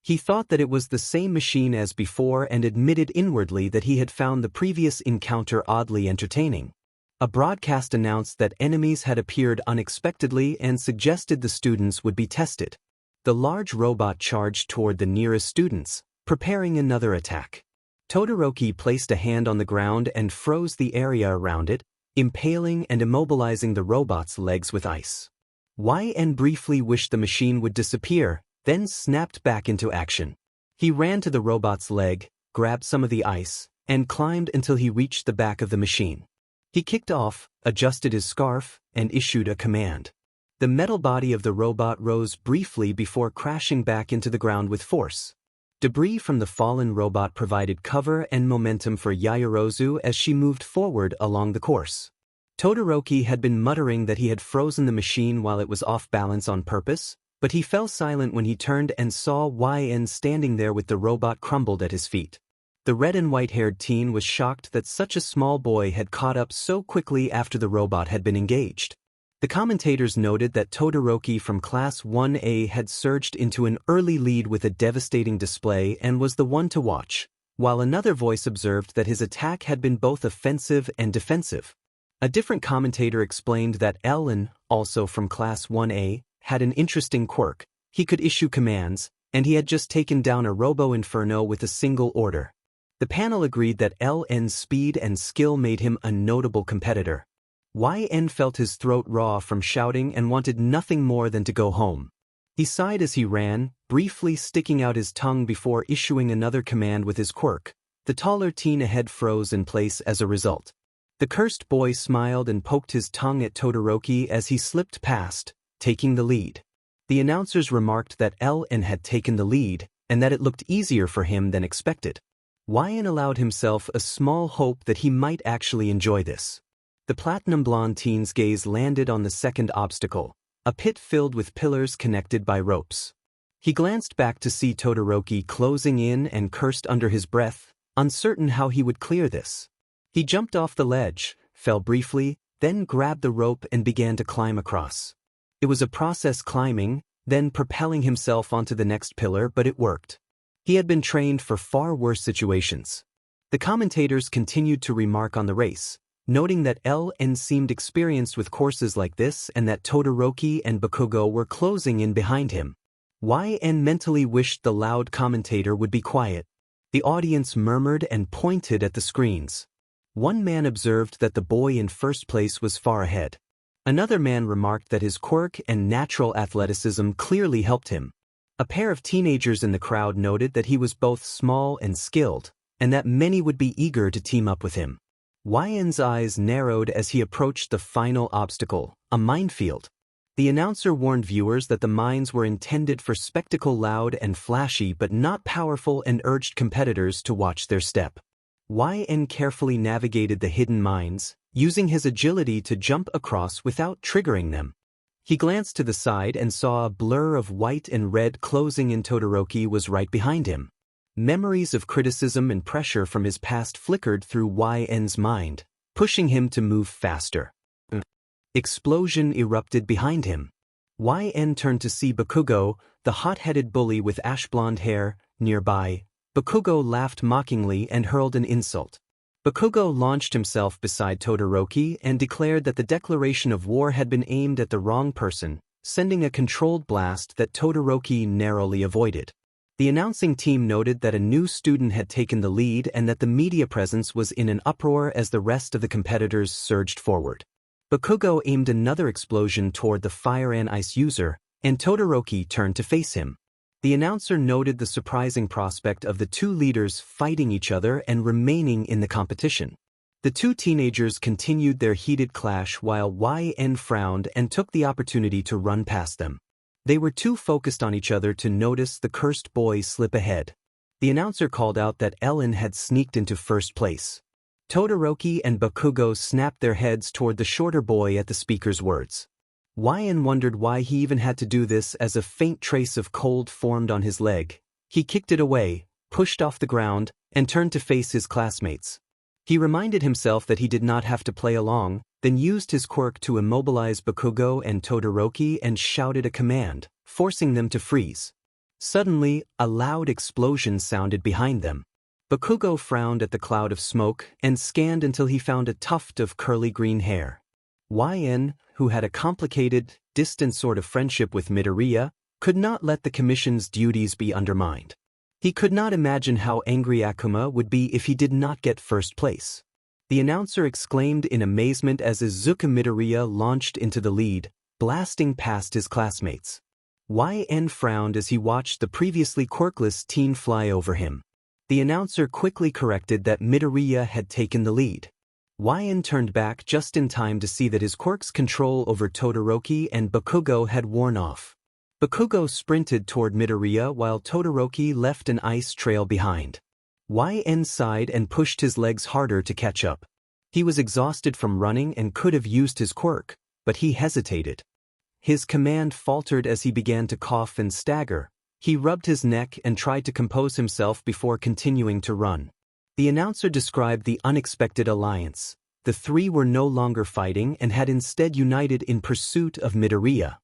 He thought that it was the same machine as before and admitted inwardly that he had found the previous encounter oddly entertaining. A broadcast announced that enemies had appeared unexpectedly and suggested the students would be tested. The large robot charged toward the nearest students, preparing another attack. Todoroki placed a hand on the ground and froze the area around it, impaling and immobilizing the robot's legs with ice. YN briefly wished the machine would disappear, then snapped back into action. He ran to the robot's leg, grabbed some of the ice, and climbed until he reached the back of the machine. He kicked off, adjusted his scarf, and issued a command. The metal body of the robot rose briefly before crashing back into the ground with force. Debris from the fallen robot provided cover and momentum for Yaoyorozu as she moved forward along the course. Todoroki had been muttering that he had frozen the machine while it was off balance on purpose, but he fell silent when he turned and saw YN standing there with the robot crumbled at his feet. The red and white-haired teen was shocked that such a small boy had caught up so quickly after the robot had been engaged. The commentators noted that Todoroki from Class 1A had surged into an early lead with a devastating display and was the one to watch, while another voice observed that his attack had been both offensive and defensive. A different commentator explained that Ellen, also from Class 1A, had an interesting quirk. He could issue commands, and he had just taken down a Robo-Inferno with a single order. The panel agreed that LN's speed and skill made him a notable competitor. YN felt his throat raw from shouting and wanted nothing more than to go home. He sighed as he ran, briefly sticking out his tongue before issuing another command with his quirk. The taller teen ahead froze in place as a result. The cursed boy smiled and poked his tongue at Todoroki as he slipped past, taking the lead. The announcers remarked that LN had taken the lead, and that it looked easier for him than expected. YN allowed himself a small hope that he might actually enjoy this. The platinum blonde teen's gaze landed on the second obstacle, a pit filled with pillars connected by ropes. He glanced back to see Todoroki closing in and cursed under his breath, uncertain how he would clear this. He jumped off the ledge, fell briefly, then grabbed the rope and began to climb across. It was a process climbing, then propelling himself onto the next pillar, but it worked. He had been trained for far worse situations. The commentators continued to remark on the race, noting that LN seemed experienced with courses like this and that Todoroki and Bakugo were closing in behind him. YN mentally wished the loud commentator would be quiet. The audience murmured and pointed at the screens. One man observed that the boy in first place was far ahead. Another man remarked that his quirk and natural athleticism clearly helped him. A pair of teenagers in the crowd noted that he was both small and skilled, and that many would be eager to team up with him. YN's eyes narrowed as he approached the final obstacle, a minefield. The announcer warned viewers that the mines were intended for spectacle, loud and flashy but not powerful, and urged competitors to watch their step. YN carefully navigated the hidden mines, using his agility to jump across without triggering them. He glanced to the side and saw a blur of white and red closing in. Todoroki was right behind him. Memories of criticism and pressure from his past flickered through YN's mind, pushing him to move faster. Explosion erupted behind him. YN turned to see Bakugo, the hot-headed bully with ash-blonde hair, Nearby, Bakugo laughed mockingly and hurled an insult. Bakugo launched himself beside Todoroki and declared that the declaration of war had been aimed at the wrong person, sending a controlled blast that Todoroki narrowly avoided. The announcing team noted that a new student had taken the lead and that the media presence was in an uproar as the rest of the competitors surged forward. Bakugo aimed another explosion toward the fire and ice user, and Todoroki turned to face him. The announcer noted the surprising prospect of the two leaders fighting each other and remaining in the competition. The two teenagers continued their heated clash while YN frowned and took the opportunity to run past them. They were too focused on each other to notice the cursed boy slip ahead. The announcer called out that Ellen had sneaked into first place. Todoroki and Bakugo snapped their heads toward the shorter boy at the speaker's words. YN wondered why he even had to do this as a faint trace of cold formed on his leg. He kicked it away, pushed off the ground, and turned to face his classmates. He reminded himself that he did not have to play along, then used his quirk to immobilize Bakugo and Todoroki and shouted a command, forcing them to freeze. Suddenly, a loud explosion sounded behind them. Bakugo frowned at the cloud of smoke and scanned until he found a tuft of curly green hair. YN, who had a complicated, distant sort of friendship with Midoriya, could not let the commission's duties be undermined. He could not imagine how angry Akuma would be if he did not get first place. The announcer exclaimed in amazement as Izuku Midoriya launched into the lead, blasting past his classmates. YN frowned as he watched the previously quirkless teen fly over him. The announcer quickly corrected that Midoriya had taken the lead. YN turned back just in time to see that his quirk's control over Todoroki and Bakugo had worn off. Bakugo sprinted toward Midoriya while Todoroki left an ice trail behind. YN sighed and pushed his legs harder to catch up. He was exhausted from running and could have used his quirk, but he hesitated. His command faltered as he began to cough and stagger. He rubbed his neck and tried to compose himself before continuing to run. The announcer described the unexpected alliance. The three were no longer fighting and had instead united in pursuit of Midoriya.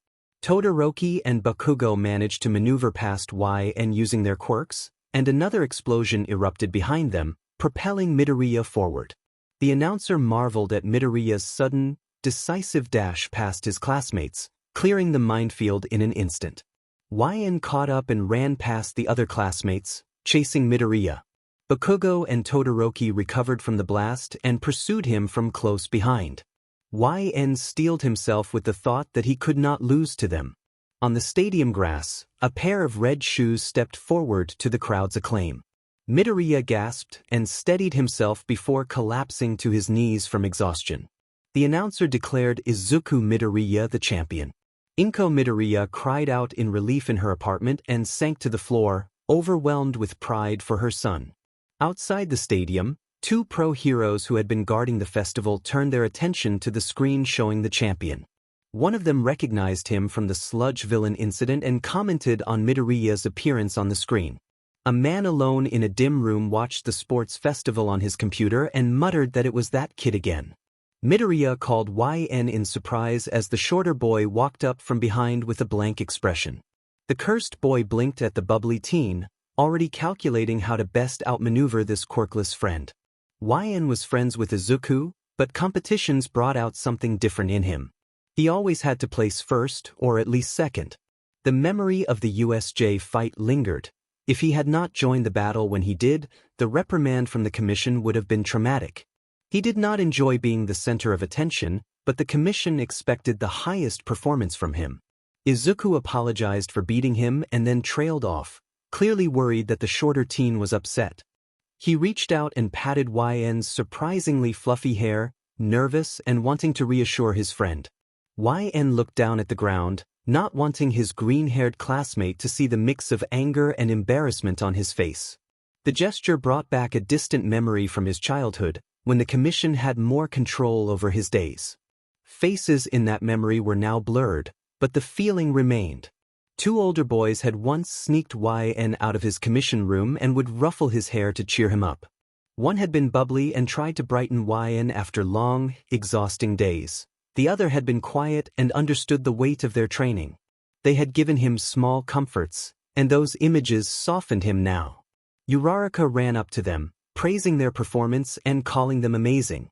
Todoroki and Bakugo managed to maneuver past YN using their quirks, and another explosion erupted behind them, propelling Midoriya forward. The announcer marveled at Midoriya's sudden, decisive dash past his classmates, clearing the minefield in an instant. YN caught up and ran past the other classmates, chasing Midoriya. Bakugo and Todoroki recovered from the blast and pursued him from close behind. YN steeled himself with the thought that he could not lose to them. On the stadium grass, a pair of red shoes stepped forward to the crowd's acclaim. Midoriya gasped and steadied himself before collapsing to his knees from exhaustion. The announcer declared Izuku Midoriya the champion. Inko Midoriya cried out in relief in her apartment and sank to the floor, overwhelmed with pride for her son. Outside the stadium, two pro heroes who had been guarding the festival turned their attention to the screen showing the champion. One of them recognized him from the sludge villain incident and commented on Midoriya's appearance on the screen. A man alone in a dim room watched the sports festival on his computer and muttered that it was that kid again. Midoriya called YN in surprise as the shorter boy walked up from behind with a blank expression. The cursed boy blinked at the bubbly teen, already calculating how to best outmaneuver this quirkless friend. YN was friends with Izuku, but competitions brought out something different in him. He always had to place first, or at least second. The memory of the USJ fight lingered. If he had not joined the battle when he did, the reprimand from the commission would have been traumatic. He did not enjoy being the center of attention, but the commission expected the highest performance from him. Izuku apologized for beating him and then trailed off, clearly worried that the shorter teen was upset. He reached out and patted YN's surprisingly fluffy hair, nervous and wanting to reassure his friend. YN looked down at the ground, not wanting his green-haired classmate to see the mix of anger and embarrassment on his face. The gesture brought back a distant memory from his childhood, when the commission had more control over his days. Faces in that memory were now blurred, but the feeling remained. Two older boys had once sneaked YN out of his commission room and would ruffle his hair to cheer him up. One had been bubbly and tried to brighten YN after long, exhausting days. The other had been quiet and understood the weight of their training. They had given him small comforts, and those images softened him now. Uraraka ran up to them, praising their performance and calling them amazing.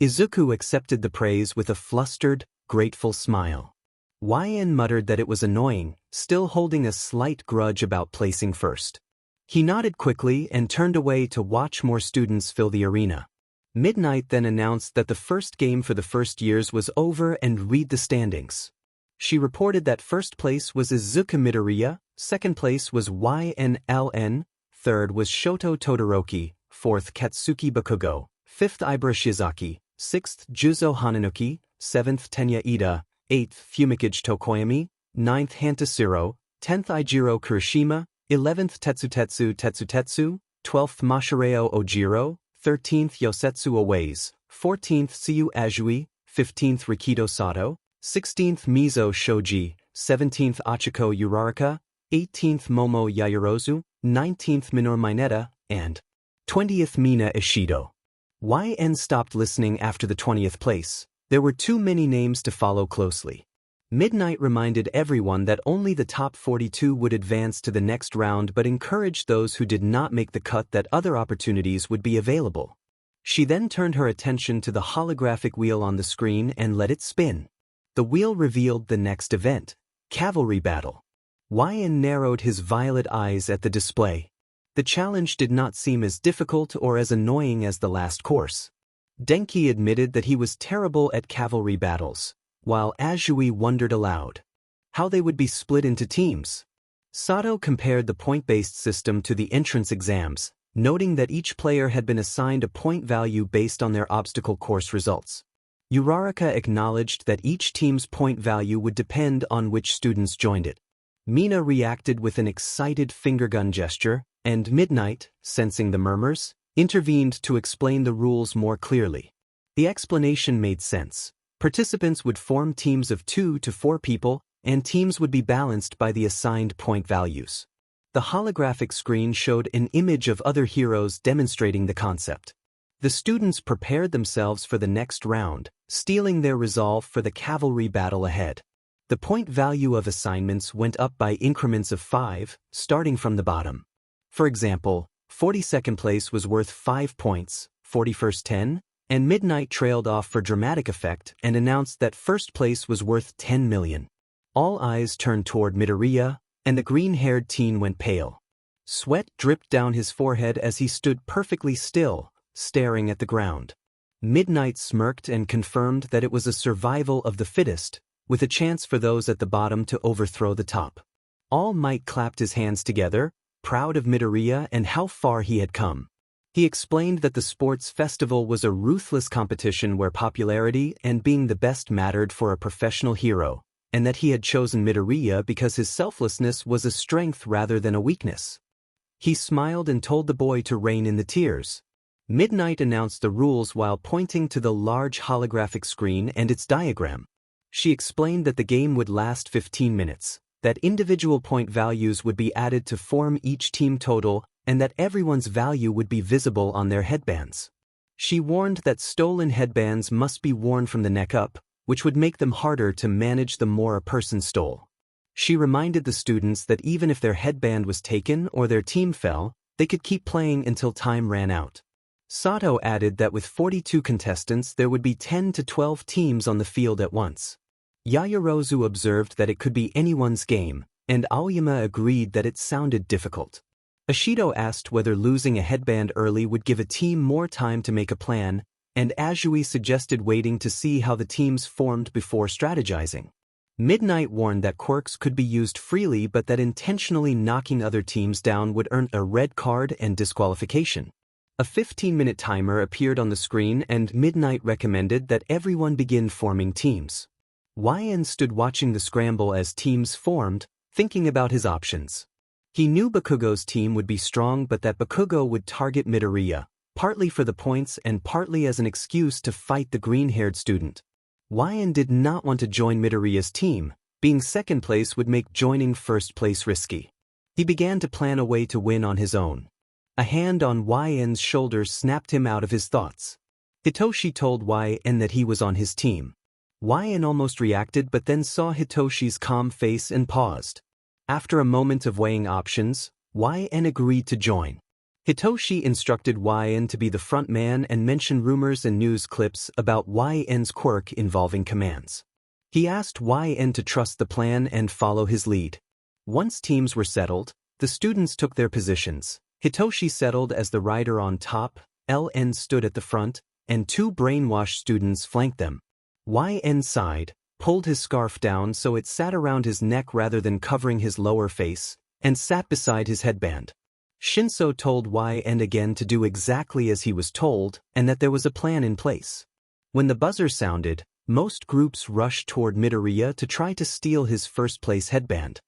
Izuku accepted the praise with a flustered, grateful smile. YN muttered that it was annoying, still holding a slight grudge about placing first. He nodded quickly and turned away to watch more students fill the arena. Midnight then announced that the first game for the first years was over and read the standings. She reported that first place was Izuku Midoriya, second place was YNLN, third was Shoto Todoroki, fourth Katsuki Bakugo, fifth Ibara Shizaki, sixth Juzo Hananuki, seventh Tenya Ida, eighth Fumikage Tokoyami, ninth Hantasiro, 10th Ijiro Kurishima, 11th Tetsutetsu, 12th Mashireo Ojiro, 13th Yosetsu Owaze, 14th Siyu Ajui, 15th Rikido Sato, 16th Mizo Shoji, 17th Achiko Uraraka, 18th Momo Yaoyorozu, 19th Minoru Mineta, and 20th Mina Ishido. YN stopped listening after the 20th place. There were too many names to follow closely. Midnight reminded everyone that only the top 42 would advance to the next round but encouraged those who did not make the cut that other opportunities would be available. She then turned her attention to the holographic wheel on the screen and let it spin. The wheel revealed the next event, Cavalry Battle. YN narrowed his violet eyes at the display. The challenge did not seem as difficult or as annoying as the last course. Denki admitted that he was terrible at cavalry battles, while Ajui wondered aloud how they would be split into teams. Sato compared the point-based system to the entrance exams, noting that each player had been assigned a point value based on their obstacle course results. Uraraka acknowledged that each team's point value would depend on which students joined it. Mina reacted with an excited finger-gun gesture, and Midnight, sensing the murmurs, intervened to explain the rules more clearly. The explanation made sense. Participants would form teams of 2 to 4 people, and teams would be balanced by the assigned point values. The holographic screen showed an image of other heroes demonstrating the concept. The students prepared themselves for the next round, steeling their resolve for the cavalry battle ahead. The point value of assignments went up by increments of 5, starting from the bottom. For example, 42nd place was worth 5 points, 41st 10, and Midnight trailed off for dramatic effect and announced that first place was worth 10 million. All eyes turned toward Midoriya, and the green-haired teen went pale. Sweat dripped down his forehead as he stood perfectly still, staring at the ground. Midnight smirked and confirmed that it was a survival of the fittest, with a chance for those at the bottom to overthrow the top. All Might clapped his hands together, proud of Midoriya and how far he had come. He explained that the sports festival was a ruthless competition where popularity and being the best mattered for a professional hero, and that he had chosen Midoriya because his selflessness was a strength rather than a weakness. He smiled and told the boy to rein in the tears. Midnight announced the rules while pointing to the large holographic screen and its diagram. She explained that the game would last 15 minutes, that individual point values would be added to form each team total, and that everyone's value would be visible on their headbands. She warned that stolen headbands must be worn from the neck up, which would make them harder to manage the more a person stole. She reminded the students that even if their headband was taken or their team fell, they could keep playing until time ran out. Sato added that with 42 contestants there would be 10 to 12 teams on the field at once. Yaoyorozu observed that it could be anyone's game, and Aoyama agreed that it sounded difficult. Ishido asked whether losing a headband early would give a team more time to make a plan, and Ajui suggested waiting to see how the teams formed before strategizing. Midnight warned that quirks could be used freely but that intentionally knocking other teams down would earn a red card and disqualification. A 15-minute timer appeared on the screen and Midnight recommended that everyone begin forming teams. YN stood watching the scramble as teams formed, thinking about his options. He knew Bakugo's team would be strong but that Bakugo would target Midoriya, partly for the points and partly as an excuse to fight the green-haired student. YN did not want to join Midoriya's team. Being second place would make joining first place risky. He began to plan a way to win on his own. A hand on YN's shoulder snapped him out of his thoughts. Hitoshi told YN that he was on his team. YN almost reacted but then saw Hitoshi's calm face and paused. After a moment of weighing options, YN agreed to join. Hitoshi instructed YN to be the front man and mention rumors and news clips about YN's quirk involving commands. He asked YN to trust the plan and follow his lead. Once teams were settled, the students took their positions. Hitoshi settled as the rider on top, LN stood at the front, and two brainwashed students flanked them. YN sighed, pulled his scarf down so it sat around his neck rather than covering his lower face, and sat beside his headband. Shinso told YN again to do exactly as he was told and that there was a plan in place. When the buzzer sounded, most groups rushed toward Midoriya to try to steal his first-place headband.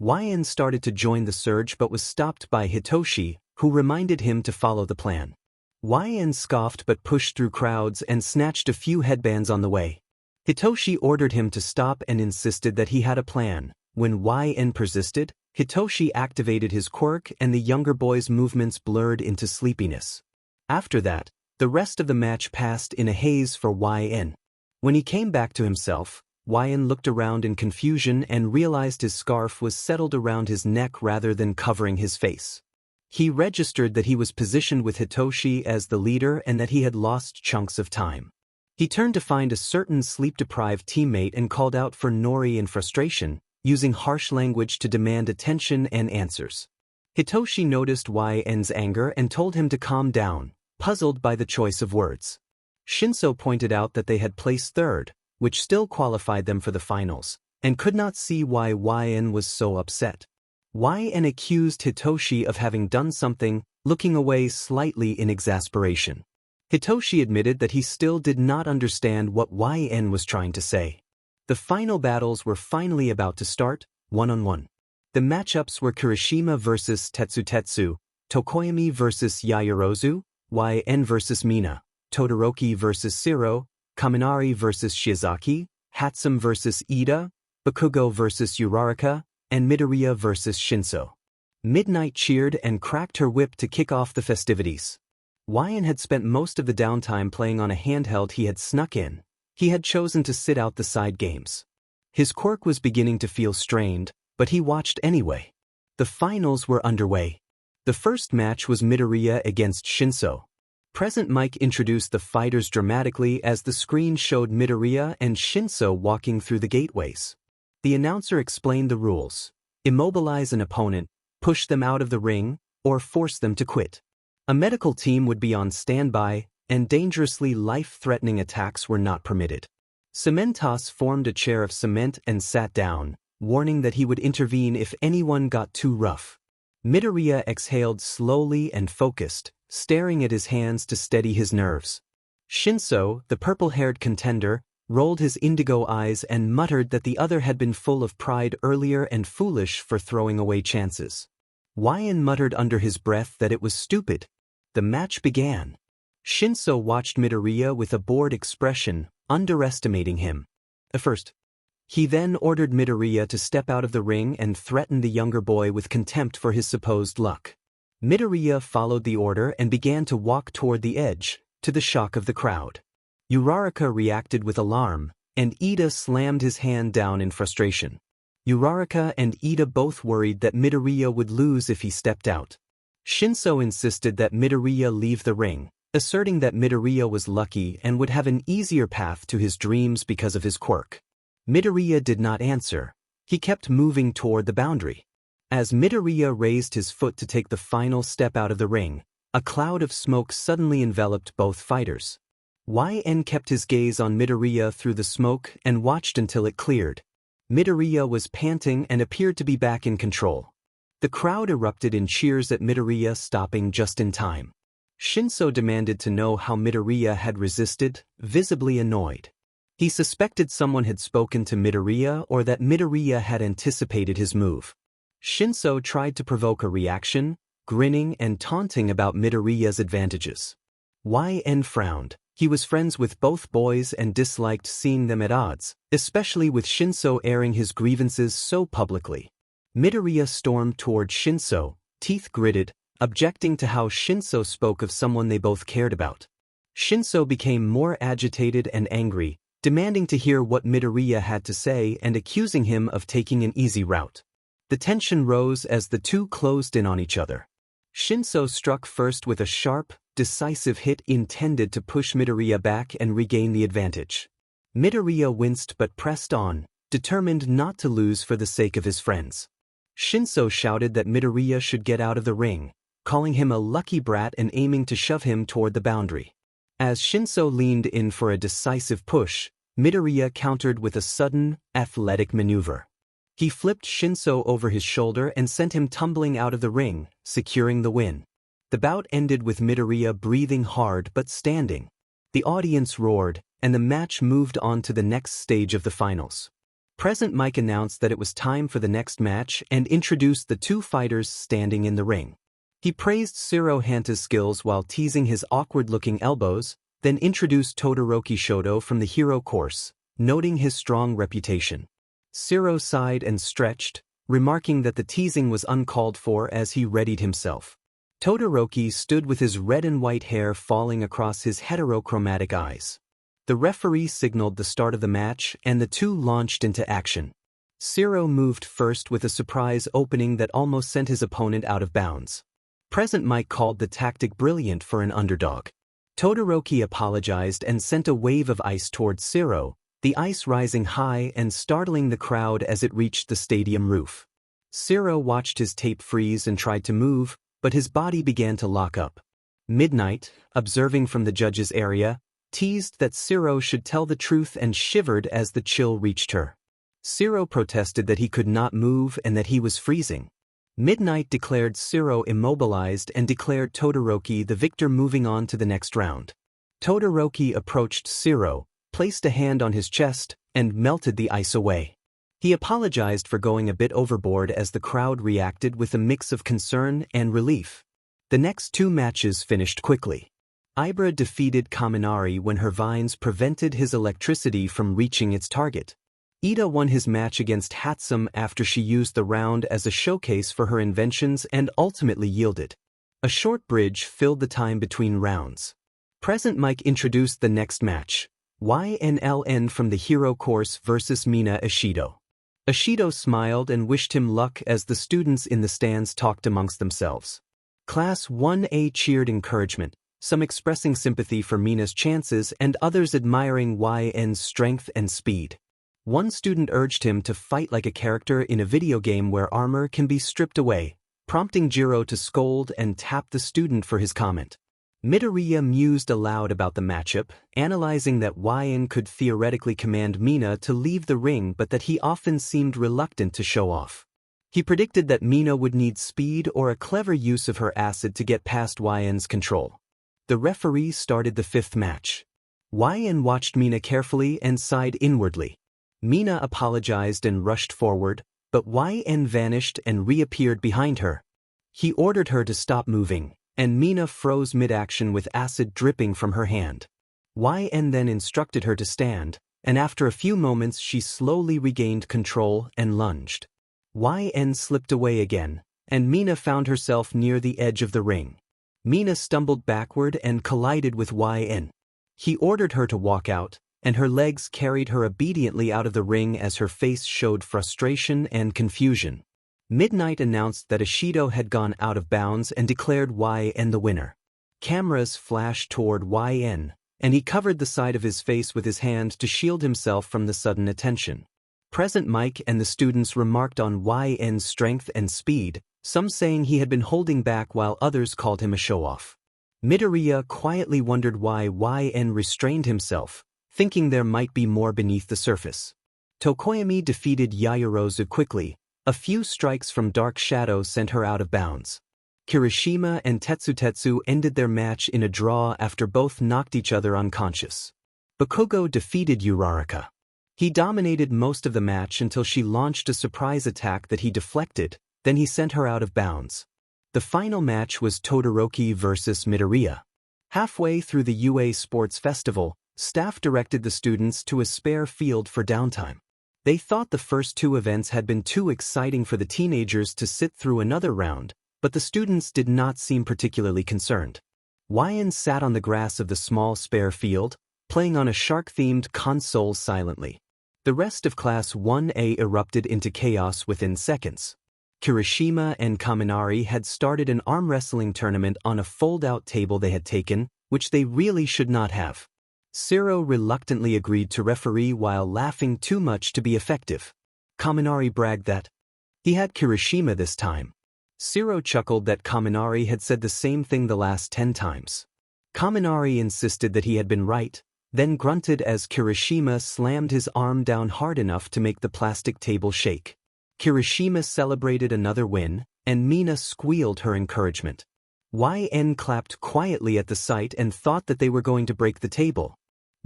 YN started to join the surge but was stopped by Hitoshi, who reminded him to follow the plan. YN scoffed but pushed through crowds and snatched a few headbands on the way. Hitoshi ordered him to stop and insisted that he had a plan. When YN persisted, Hitoshi activated his quirk and the younger boy's movements blurred into sleepiness. After that, the rest of the match passed in a haze for YN. When he came back to himself, YN looked around in confusion and realized his scarf was settled around his neck rather than covering his face. He registered that he was positioned with Hitoshi as the leader and that he had lost chunks of time. He turned to find a certain sleep-deprived teammate and called out for Nori in frustration, using harsh language to demand attention and answers. Hitoshi noticed YN's anger and told him to calm down, puzzled by the choice of words. Shinso pointed out that they had placed third, which still qualified them for the finals, and could not see why YN was so upset. YN accused Hitoshi of having done something, looking away slightly in exasperation. Hitoshi admitted that he still did not understand what YN was trying to say. The final battles were finally about to start, one-on-one. The matchups were Kirishima vs Tetsu, Tokoyami vs Yaoyorozu, YN vs Mina, Todoroki vs Shiro, Kaminari vs Shiozaki, Hatsum vs Ida, Bakugo vs Uraraka, and Midoriya vs Shinso. Midnight cheered and cracked her whip to kick off the festivities. YN had spent most of the downtime playing on a handheld he had snuck in. He had chosen to sit out the side games. His quirk was beginning to feel strained, but he watched anyway. The finals were underway. The first match was Midoriya against Shinso. Present Mike introduced the fighters dramatically as the screen showed Midoriya and Shinso walking through the gateways. The announcer explained the rules: immobilize an opponent, push them out of the ring, or force them to quit. A medical team would be on standby, and dangerously life-threatening attacks were not permitted. Cementos formed a chair of cement and sat down, warning that he would intervene if anyone got too rough. Midoriya exhaled slowly and focused, staring at his hands to steady his nerves. Shinso, the purple-haired contender, rolled his indigo eyes and muttered that the other had been full of pride earlier and foolish for throwing away chances. YN muttered under his breath that it was stupid. The match began. Shinso watched Midoriya with a bored expression, underestimating him. At first, he then ordered Midoriya to step out of the ring and threatened the younger boy with contempt for his supposed luck. Midoriya followed the order and began to walk toward the edge, to the shock of the crowd. Uraraka reacted with alarm, and Ida slammed his hand down in frustration. Uraraka and Ida both worried that Midoriya would lose if he stepped out. Shinso insisted that Midoriya leave the ring, asserting that Midoriya was lucky and would have an easier path to his dreams because of his quirk. Midoriya did not answer. He kept moving toward the boundary. As Midoriya raised his foot to take the final step out of the ring, a cloud of smoke suddenly enveloped both fighters. YN kept his gaze on Midoriya through the smoke and watched until it cleared. Midoriya was panting and appeared to be back in control. The crowd erupted in cheers at Midoriya stopping just in time. Shinso demanded to know how Midoriya had resisted, visibly annoyed. He suspected someone had spoken to Midoriya or that Midoriya had anticipated his move. Shinso tried to provoke a reaction, grinning and taunting about Midoriya's advantages. YN frowned. He was friends with both boys and disliked seeing them at odds, especially with Shinso airing his grievances so publicly. Midoriya stormed toward Shinso, teeth gritted, objecting to how Shinso spoke of someone they both cared about. Shinso became more agitated and angry, demanding to hear what Midoriya had to say and accusing him of taking an easy route. The tension rose as the two closed in on each other. Shinso struck first with a sharp, decisive hit intended to push Midoriya back and regain the advantage. Midoriya winced but pressed on, determined not to lose for the sake of his friends. Shinso shouted that Midoriya should get out of the ring, calling him a lucky brat and aiming to shove him toward the boundary. As Shinso leaned in for a decisive push, Midoriya countered with a sudden, athletic maneuver. He flipped Shinso over his shoulder and sent him tumbling out of the ring, securing the win. The bout ended with Midoriya breathing hard but standing. The audience roared, and the match moved on to the next stage of the finals. Present Mike announced that it was time for the next match and introduced the two fighters standing in the ring. He praised Shiro Hanta's skills while teasing his awkward-looking elbows, then introduced Todoroki Shoto from the hero course, noting his strong reputation. Shiro sighed and stretched, remarking that the teasing was uncalled for as he readied himself. Todoroki stood with his red and white hair falling across his heterochromatic eyes. The referee signaled the start of the match and the two launched into action. Shiro moved first with a surprise opening that almost sent his opponent out of bounds. Present Mike called the tactic brilliant for an underdog. Todoroki apologized and sent a wave of ice towards Shiro, the ice rising high and startling the crowd as it reached the stadium roof. Shiro watched his tape freeze and tried to move, but his body began to lock up. Midnight, observing from the judges' area, teased that Shiro should tell the truth and shivered as the chill reached her. Shiro protested that he could not move and that he was freezing. Midnight declared Shiro immobilized and declared Todoroki the victor, moving on to the next round. Todoroki approached Shiro, placed a hand on his chest, and melted the ice away. He apologized for going a bit overboard as the crowd reacted with a mix of concern and relief. The next two matches finished quickly. Ibra defeated Kaminari when her vines prevented his electricity from reaching its target. Ida won his match against Hatsum after she used the round as a showcase for her inventions and ultimately yielded. A short bridge filled the time between rounds. Present Mike introduced the next match. YNLN from the hero course versus Mina Ishido. Ishido smiled and wished him luck as the students in the stands talked amongst themselves. Class 1A cheered encouragement, some expressing sympathy for Mina's chances and others admiring YN's strength and speed. One student urged him to fight like a character in a video game where armor can be stripped away, prompting Jiro to scold and tap the student for his comment. Midoriya mused aloud about the matchup, analyzing that YN could theoretically command Mina to leave the ring but that he often seemed reluctant to show off. He predicted that Mina would need speed or a clever use of her acid to get past YN's control. The referee started the fifth match. YN watched Mina carefully and sighed inwardly. Mina apologized and rushed forward, but YN vanished and reappeared behind her. He ordered her to stop moving, and Mina froze mid-action with acid dripping from her hand. YN then instructed her to stand, and after a few moments she slowly regained control and lunged. YN slipped away again, and Mina found herself near the edge of the ring. Mina stumbled backward and collided with YN. He ordered her to walk out, and her legs carried her obediently out of the ring as her face showed frustration and confusion. Midnight announced that Ishido had gone out of bounds and declared YN the winner. Cameras flashed toward YN, and he covered the side of his face with his hand to shield himself from the sudden attention. Present Mike and the students remarked on YN's strength and speed, some saying he had been holding back while others called him a show-off. Midoriya quietly wondered why YN restrained himself, thinking there might be more beneath the surface. Tokoyami defeated Yaoyorozu quickly. A few strikes from Dark Shadow sent her out of bounds. Kirishima and Tetsutetsu ended their match in a draw after both knocked each other unconscious. Bakugo defeated Uraraka. He dominated most of the match until she launched a surprise attack that he deflected, then he sent her out of bounds. The final match was Todoroki versus Midoriya. Halfway through the UA Sports Festival, staff directed the students to a spare field for downtime. They thought the first two events had been too exciting for the teenagers to sit through another round, but the students did not seem particularly concerned. YN sat on the grass of the small spare field, playing on a shark-themed console silently. The rest of Class 1A erupted into chaos within seconds. Kirishima and Kaminari had started an arm wrestling tournament on a fold-out table they had taken, which they really should not have. Shiro reluctantly agreed to referee while laughing too much to be effective. Kaminari bragged that he had Kirishima this time. Shiro chuckled that Kaminari had said the same thing the last 10 times. Kaminari insisted that he had been right, then grunted as Kirishima slammed his arm down hard enough to make the plastic table shake. Kirishima celebrated another win, and Mina squealed her encouragement. YN clapped quietly at the sight and thought that they were going to break the table.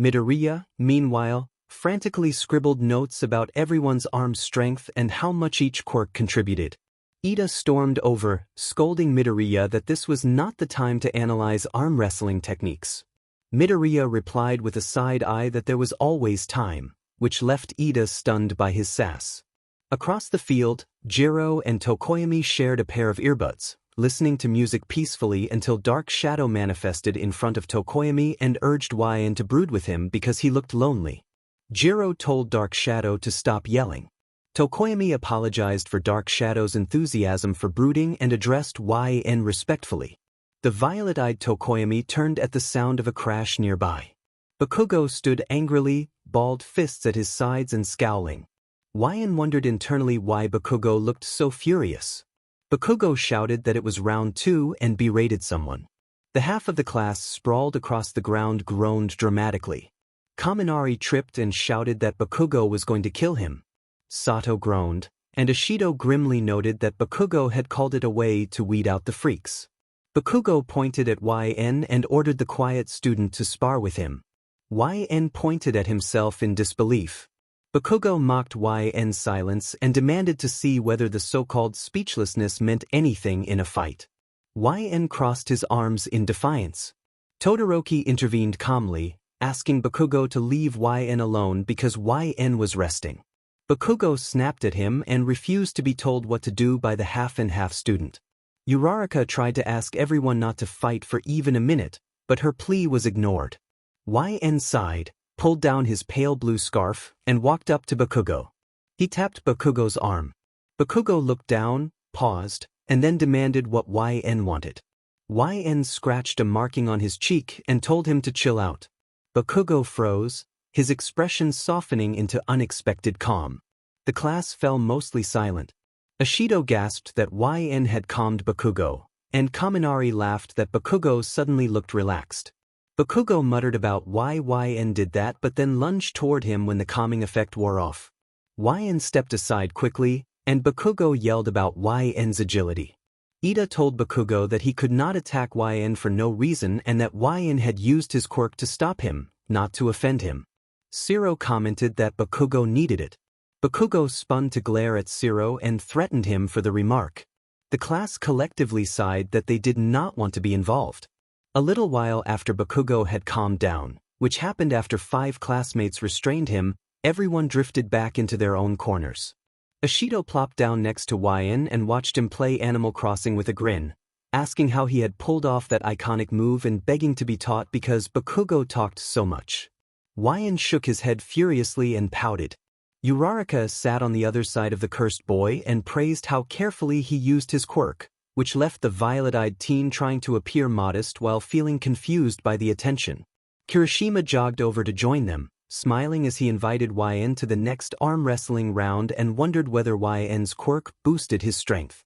Midoriya, meanwhile, frantically scribbled notes about everyone's arm strength and how much each quirk contributed. Ida stormed over, scolding Midoriya that this was not the time to analyze arm wrestling techniques. Midoriya replied with a side eye that there was always time, which left Ida stunned by his sass. Across the field, Jiro and Tokoyami shared a pair of earbuds, listening to music peacefully until Dark Shadow manifested in front of Tokoyami and urged YN to brood with him because he looked lonely. Jiro told Dark Shadow to stop yelling. Tokoyami apologized for Dark Shadow's enthusiasm for brooding and addressed YN respectfully. The violet-eyed Tokoyami turned at the sound of a crash nearby. Bakugo stood angrily, balled fists at his sides and scowling. YN wondered internally why Bakugo looked so furious. Bakugo shouted that it was round 2 and berated someone. The half of the class sprawled across the ground groaned dramatically. Kaminari tripped and shouted that Bakugo was going to kill him. Sato groaned, and Ashido grimly noted that Bakugo had called it a way to weed out the freaks. Bakugo pointed at YN and ordered the quiet student to spar with him. YN pointed at himself in disbelief. Bakugo mocked YN's silence and demanded to see whether the so-called speechlessness meant anything in a fight. YN crossed his arms in defiance. Todoroki intervened calmly, asking Bakugo to leave YN alone because YN was resting. Bakugo snapped at him and refused to be told what to do by the half-and-half student. Uraraka tried to ask everyone not to fight for even a minute, but her plea was ignored. YN sighed, pulled down his pale blue scarf, and walked up to Bakugo. He tapped Bakugo's arm. Bakugo looked down, paused, and then demanded what YN wanted. YN scratched a marking on his cheek and told him to chill out. Bakugo froze, his expression softening into unexpected calm. The class fell mostly silent. Ashido gasped that YN had calmed Bakugo, and Kaminari laughed that Bakugo suddenly looked relaxed. Bakugo muttered about why YN did that but then lunged toward him when the calming effect wore off. YN stepped aside quickly, and Bakugo yelled about YN's agility. Ida told Bakugo that he could not attack YN for no reason and that YN had used his quirk to stop him, not to offend him. Shiro commented that Bakugo needed it. Bakugo spun to glare at Shiro and threatened him for the remark. The class collectively sighed that they did not want to be involved. A little while after Bakugo had calmed down, which happened after 5 classmates restrained him, everyone drifted back into their own corners. Ashido plopped down next to YN and watched him play Animal Crossing with a grin, asking how he had pulled off that iconic move and begging to be taught because Bakugo talked so much. YN shook his head furiously and pouted. Uraraka sat on the other side of the cursed boy and praised how carefully he used his quirk, which left the violet-eyed teen trying to appear modest while feeling confused by the attention. Kirishima jogged over to join them, smiling as he invited YN to the next arm wrestling round and wondered whether YN's quirk boosted his strength.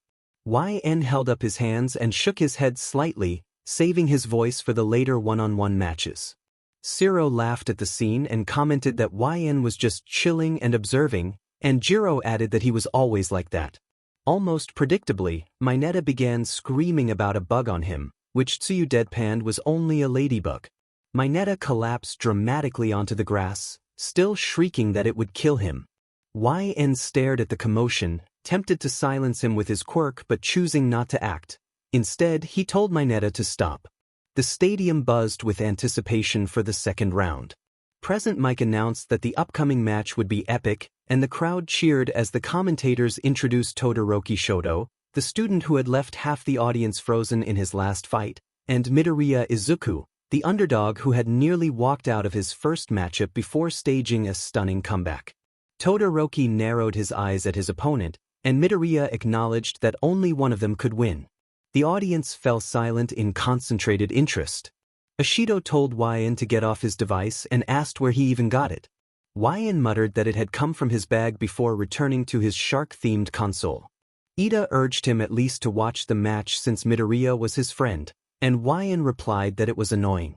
YN held up his hands and shook his head slightly, saving his voice for the later one-on-one matches. Shiro laughed at the scene and commented that YN was just chilling and observing, and Jiro added that he was always like that. Almost predictably, Mineta began screaming about a bug on him, which Tsuyu deadpanned was only a ladybug. Mineta collapsed dramatically onto the grass, still shrieking that it would kill him. YN stared at the commotion, tempted to silence him with his quirk but choosing not to act. Instead, he told Mineta to stop. The stadium buzzed with anticipation for the second round. Present Mike announced that the upcoming match would be epic, and the crowd cheered as the commentators introduced Todoroki Shoto, the student who had left half the audience frozen in his last fight, and Midoriya Izuku, the underdog who had nearly walked out of his first matchup before staging a stunning comeback. Todoroki narrowed his eyes at his opponent, and Midoriya acknowledged that only one of them could win. The audience fell silent in concentrated interest. Ashido told Wyan to get off his device and asked where he even got it. Wyan muttered that it had come from his bag before returning to his shark-themed console. Ida urged him at least to watch the match since Midoriya was his friend, and Wyan replied that it was annoying.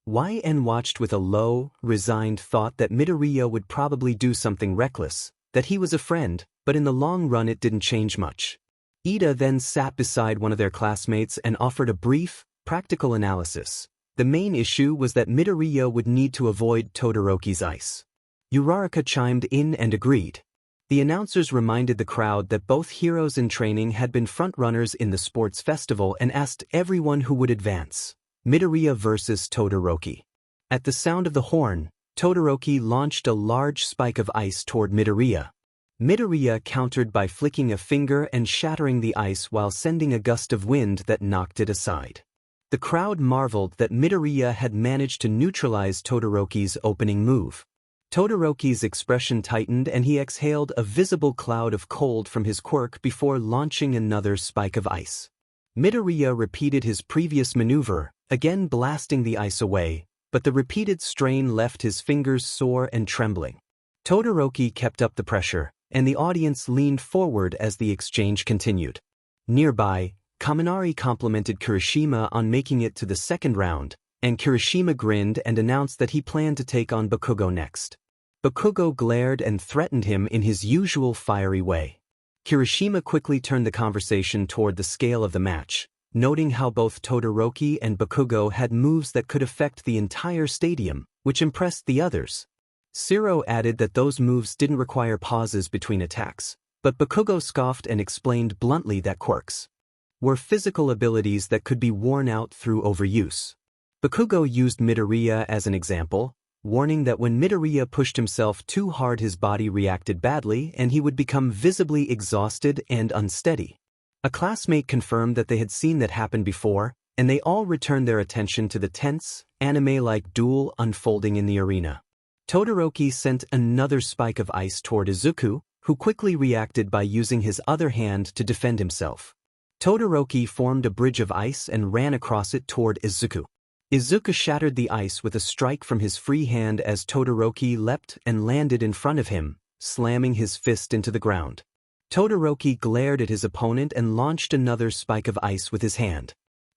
Wyan watched with a low, resigned thought that Midoriya would probably do something reckless, that he was a friend, but in the long run it didn't change much. Ida then sat beside one of their classmates and offered a brief, practical analysis. The main issue was that Midoriya would need to avoid Todoroki's ice. Uraraka chimed in and agreed. The announcers reminded the crowd that both heroes in training had been frontrunners in the sports festival and asked everyone who would advance. Midoriya versus Todoroki. At the sound of the horn, Todoroki launched a large spike of ice toward Midoriya. Midoriya countered by flicking a finger and shattering the ice while sending a gust of wind that knocked it aside. The crowd marveled that Midoriya had managed to neutralize Todoroki's opening move. Todoroki's expression tightened and he exhaled a visible cloud of cold from his quirk before launching another spike of ice. Midoriya repeated his previous maneuver, again blasting the ice away, but the repeated strain left his fingers sore and trembling. Todoroki kept up the pressure, and the audience leaned forward as the exchange continued. Nearby, Kaminari complimented Kirishima on making it to the second round, and Kirishima grinned and announced that he planned to take on Bakugo next. Bakugo glared and threatened him in his usual fiery way. Kirishima quickly turned the conversation toward the scale of the match, noting how both Todoroki and Bakugo had moves that could affect the entire stadium, which impressed the others. Shiro added that those moves didn't require pauses between attacks, but Bakugo scoffed and explained bluntly that quirks were physical abilities that could be worn out through overuse. Bakugo used Midoriya as an example, warning that when Midoriya pushed himself too hard his body reacted badly and he would become visibly exhausted and unsteady. A classmate confirmed that they had seen that happen before, and they all returned their attention to the tense, anime-like duel unfolding in the arena. Todoroki sent another spike of ice toward Izuku, who quickly reacted by using his other hand to defend himself. Todoroki formed a bridge of ice and ran across it toward Izuku. Izuku shattered the ice with a strike from his free hand as Todoroki leapt and landed in front of him, slamming his fist into the ground. Todoroki glared at his opponent and launched another spike of ice with his hand.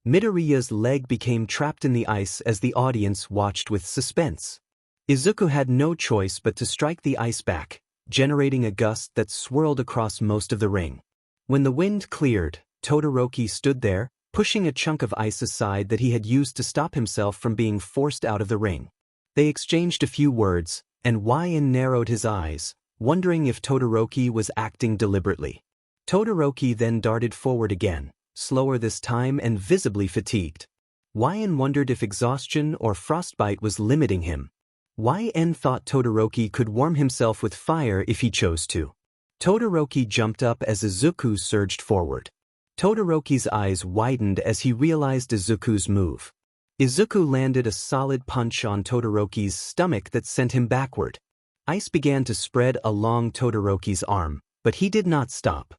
Midoriya's leg became trapped in the ice as the audience watched with suspense. Izuku had no choice but to strike the ice back, generating a gust that swirled across most of the ring. When the wind cleared, Todoroki stood there, pushing a chunk of ice aside that he had used to stop himself from being forced out of the ring. They exchanged a few words, and Wyan narrowed his eyes, wondering if Todoroki was acting deliberately. Todoroki then darted forward again, slower this time and visibly fatigued. Wyan wondered if exhaustion or frostbite was limiting him. Wyan thought Todoroki could warm himself with fire if he chose to. Todoroki jumped up as Izuku surged forward. Todoroki's eyes widened as he realized Izuku's move. Izuku landed a solid punch on Todoroki's stomach that sent him backward. Ice began to spread along Todoroki's arm, but he did not stop.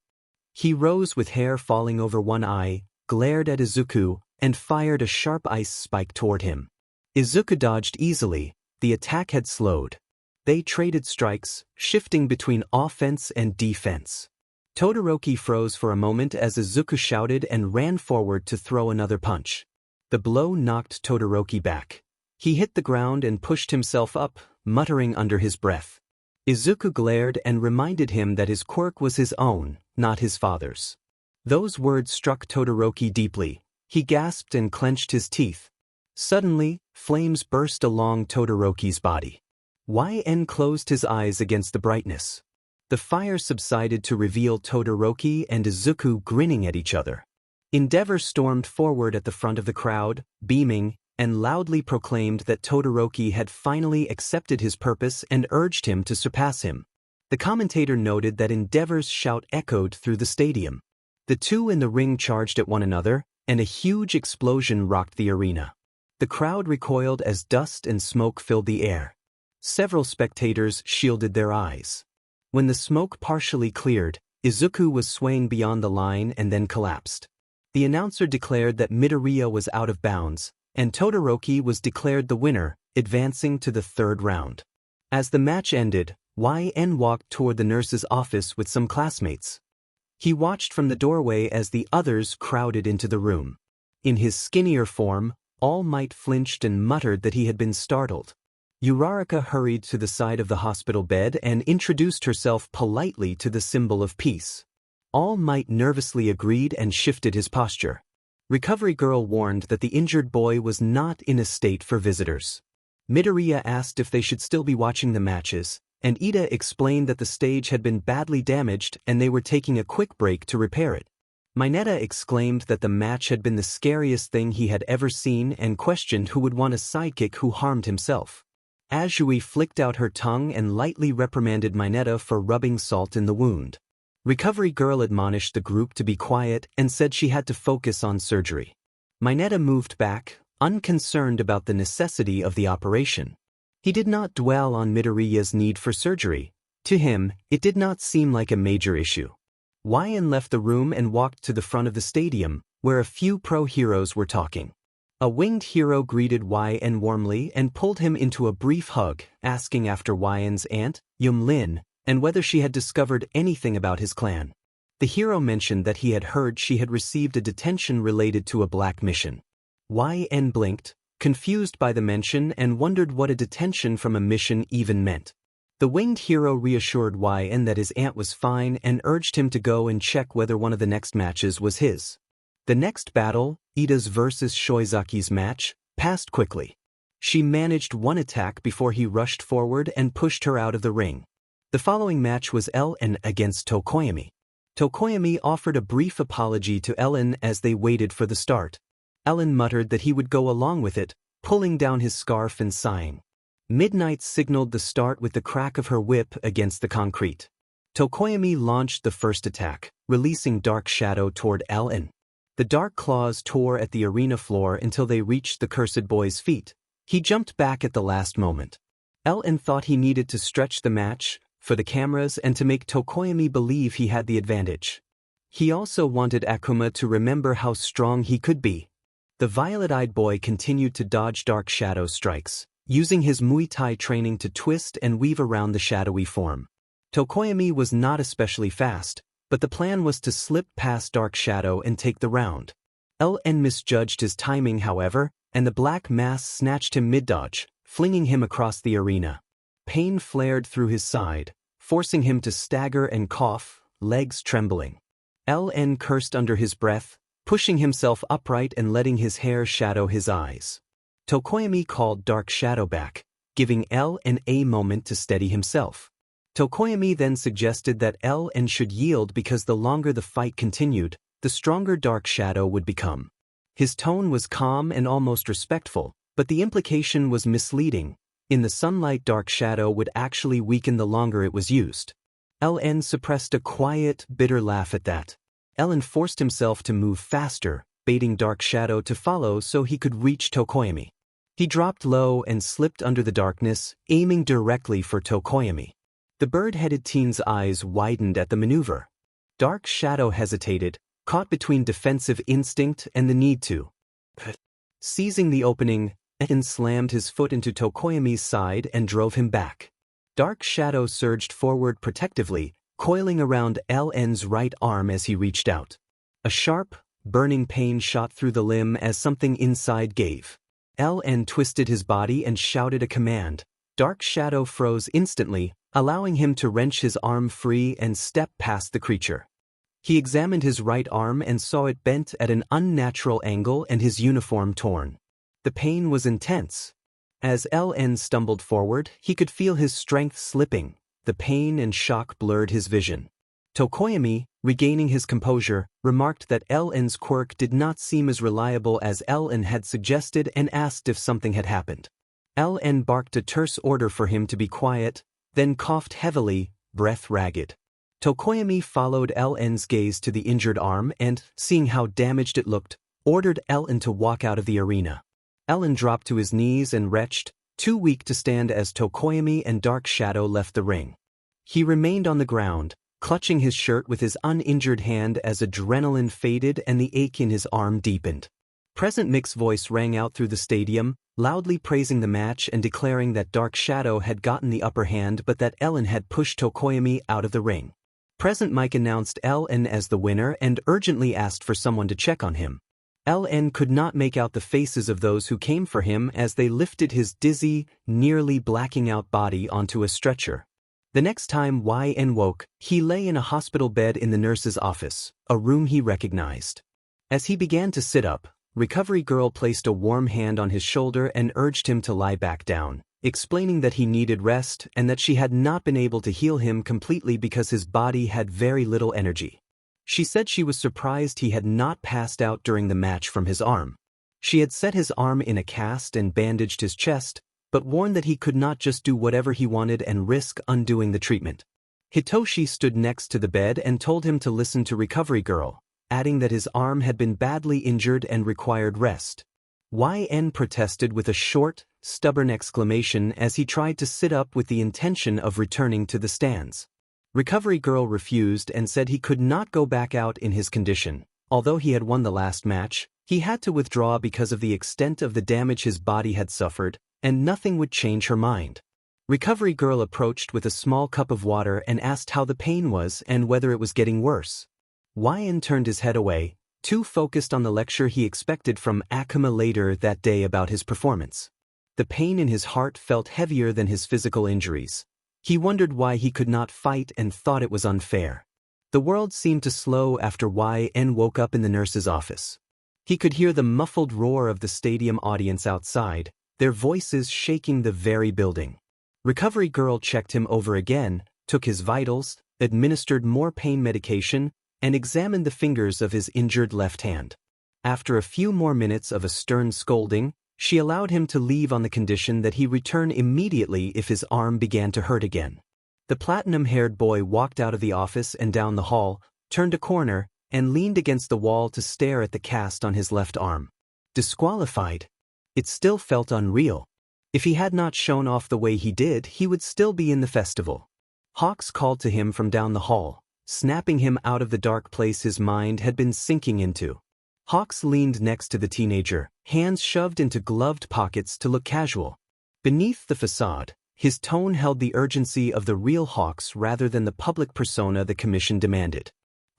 He rose with hair falling over one eye, glared at Izuku, and fired a sharp ice spike toward him. Izuku dodged easily, the attack had slowed. They traded strikes, shifting between offense and defense. Todoroki froze for a moment as Izuku shouted and ran forward to throw another punch. The blow knocked Todoroki back. He hit the ground and pushed himself up, muttering under his breath. Izuku glared and reminded him that his quirk was his own, not his father's. Those words struck Todoroki deeply. He gasped and clenched his teeth. Suddenly, flames burst along Todoroki's body. Yn closed his eyes against the brightness. The fire subsided to reveal Todoroki and Izuku grinning at each other. Endeavor stormed forward at the front of the crowd, beaming, and loudly proclaimed that Todoroki had finally accepted his purpose and urged him to surpass him. The commentator noted that Endeavor's shout echoed through the stadium. The two in the ring charged at one another, and a huge explosion rocked the arena. The crowd recoiled as dust and smoke filled the air. Several spectators shielded their eyes. When the smoke partially cleared, Izuku was swaying beyond the line and then collapsed. The announcer declared that Midoriya was out of bounds, and Todoroki was declared the winner, advancing to the third round. As the match ended, YN walked toward the nurse's office with some classmates. He watched from the doorway as the others crowded into the room. In his skinnier form, All Might flinched and muttered that he had been startled. Uraraka hurried to the side of the hospital bed and introduced herself politely to the symbol of peace. All Might nervously agreed and shifted his posture. Recovery Girl warned that the injured boy was not in a state for visitors. Midoriya asked if they should still be watching the matches, and Ida explained that the stage had been badly damaged and they were taking a quick break to repair it. Mineta exclaimed that the match had been the scariest thing he had ever seen and questioned who would want a sidekick who harmed himself. Azui flicked out her tongue and lightly reprimanded Mineta for rubbing salt in the wound. Recovery Girl admonished the group to be quiet and said she had to focus on surgery. Mineta moved back, unconcerned about the necessity of the operation. He did not dwell on Midoriya's need for surgery. To him, it did not seem like a major issue. YN left the room and walked to the front of the stadium, where a few pro-heroes were talking. A winged hero greeted YN warmly and pulled him into a brief hug, asking after YN's aunt, Yumlin, and whether she had discovered anything about his clan. The hero mentioned that he had heard she had received a detention related to a black mission. YN blinked, confused by the mention, and wondered what a detention from a mission even meant. The winged hero reassured YN that his aunt was fine and urged him to go and check whether one of the next matches was his. The next battle, Ida's versus Shoizaki's match, passed quickly. She managed one attack before he rushed forward and pushed her out of the ring. The following match was LN against Tokoyami. Tokoyami offered a brief apology to Ellen as they waited for the start. Ellen muttered that he would go along with it, pulling down his scarf and sighing. Midnight signaled the start with the crack of her whip against the concrete. Tokoyami launched the first attack, releasing Dark Shadow toward Ellen. The dark claws tore at the arena floor until they reached the cursed boy's feet. He jumped back at the last moment. Ellen thought he needed to stretch the match for the cameras and to make Tokoyami believe he had the advantage. He also wanted Akuma to remember how strong he could be. The violet-eyed boy continued to dodge Dark Shadow strikes, using his Muay Thai training to twist and weave around the shadowy form. Tokoyami was not especially fast, but the plan was to slip past Dark Shadow and take the round. LN misjudged his timing, however, and the black mass snatched him mid-dodge, flinging him across the arena. Pain flared through his side, forcing him to stagger and cough, legs trembling. LN cursed under his breath, pushing himself upright and letting his hair shadow his eyes. Tokoyami called Dark Shadow back, giving LN a moment to steady himself. Tokoyami then suggested that LN should yield because the longer the fight continued, the stronger Dark Shadow would become. His tone was calm and almost respectful, but the implication was misleading. In the sunlight, Dark Shadow would actually weaken the longer it was used. LN suppressed a quiet, bitter laugh at that. LN forced himself to move faster, baiting Dark Shadow to follow so he could reach Tokoyami. He dropped low and slipped under the darkness, aiming directly for Tokoyami. The bird-headed teen's eyes widened at the maneuver. Dark Shadow hesitated, caught between defensive instinct and the need to. Seizing the opening, LN slammed his foot into Tokoyami's side and drove him back. Dark Shadow surged forward protectively, coiling around LN's right arm as he reached out. A sharp, burning pain shot through the limb as something inside gave. LN twisted his body and shouted a command. Dark Shadow froze instantly, allowing him to wrench his arm free and step past the creature. He examined his right arm and saw it bent at an unnatural angle and his uniform torn. The pain was intense. As LN stumbled forward, he could feel his strength slipping. The pain and shock blurred his vision. Tokoyami, regaining his composure, remarked that LN's quirk did not seem as reliable as LN had suggested and asked if something had happened. LN barked a terse order for him to be quiet, then coughed heavily, breath ragged. Tokoyami followed LN's gaze to the injured arm and, seeing how damaged it looked, ordered LN to walk out of the arena. LN dropped to his knees and retched, too weak to stand as Tokoyami and Dark Shadow left the ring. He remained on the ground, clutching his shirt with his uninjured hand as adrenaline faded and the ache in his arm deepened. Present Mick's voice rang out through the stadium, loudly praising the match and declaring that Dark Shadow had gotten the upper hand but that Ellen had pushed Tokoyami out of the ring. Present Mike announced Ellen as the winner and urgently asked for someone to check on him. Ellen could not make out the faces of those who came for him as they lifted his dizzy, nearly blacking out body onto a stretcher. The next time YN woke, he lay in a hospital bed in the nurse's office, a room he recognized. As he began to sit up, Recovery Girl placed a warm hand on his shoulder and urged him to lie back down, explaining that he needed rest and that she had not been able to heal him completely because his body had very little energy. She said she was surprised he had not passed out during the match from his arm. She had set his arm in a cast and bandaged his chest, but warned that he could not just do whatever he wanted and risk undoing the treatment. Hitoshi stood next to the bed and told him to listen to Recovery Girl, adding that his arm had been badly injured and required rest. YN protested with a short, stubborn exclamation as he tried to sit up with the intention of returning to the stands. Recovery Girl refused and said he could not go back out in his condition. Although he had won the last match, he had to withdraw because of the extent of the damage his body had suffered, and nothing would change her mind. Recovery Girl approached with a small cup of water and asked how the pain was and whether it was getting worse. YN turned his head away, too focused on the lecture he expected from Akuma later that day about his performance. The pain in his heart felt heavier than his physical injuries. He wondered why he could not fight and thought it was unfair. The world seemed to slow after YN woke up in the nurse's office. He could hear the muffled roar of the stadium audience outside, their voices shaking the very building. Recovery Girl checked him over again, took his vitals, administered more pain medication, and examined the fingers of his injured left hand. After a few more minutes of a stern scolding, she allowed him to leave on the condition that he return immediately if his arm began to hurt again. The platinum-haired boy walked out of the office and down the hall, turned a corner, and leaned against the wall to stare at the cast on his left arm. Disqualified. It still felt unreal. If he had not shown off the way he did, he would still be in the festival. Hawks called to him from down the hall, snapping him out of the dark place his mind had been sinking into. Hawks leaned next to the teenager, hands shoved into gloved pockets to look casual. Beneath the facade, his tone held the urgency of the real Hawks rather than the public persona the commission demanded.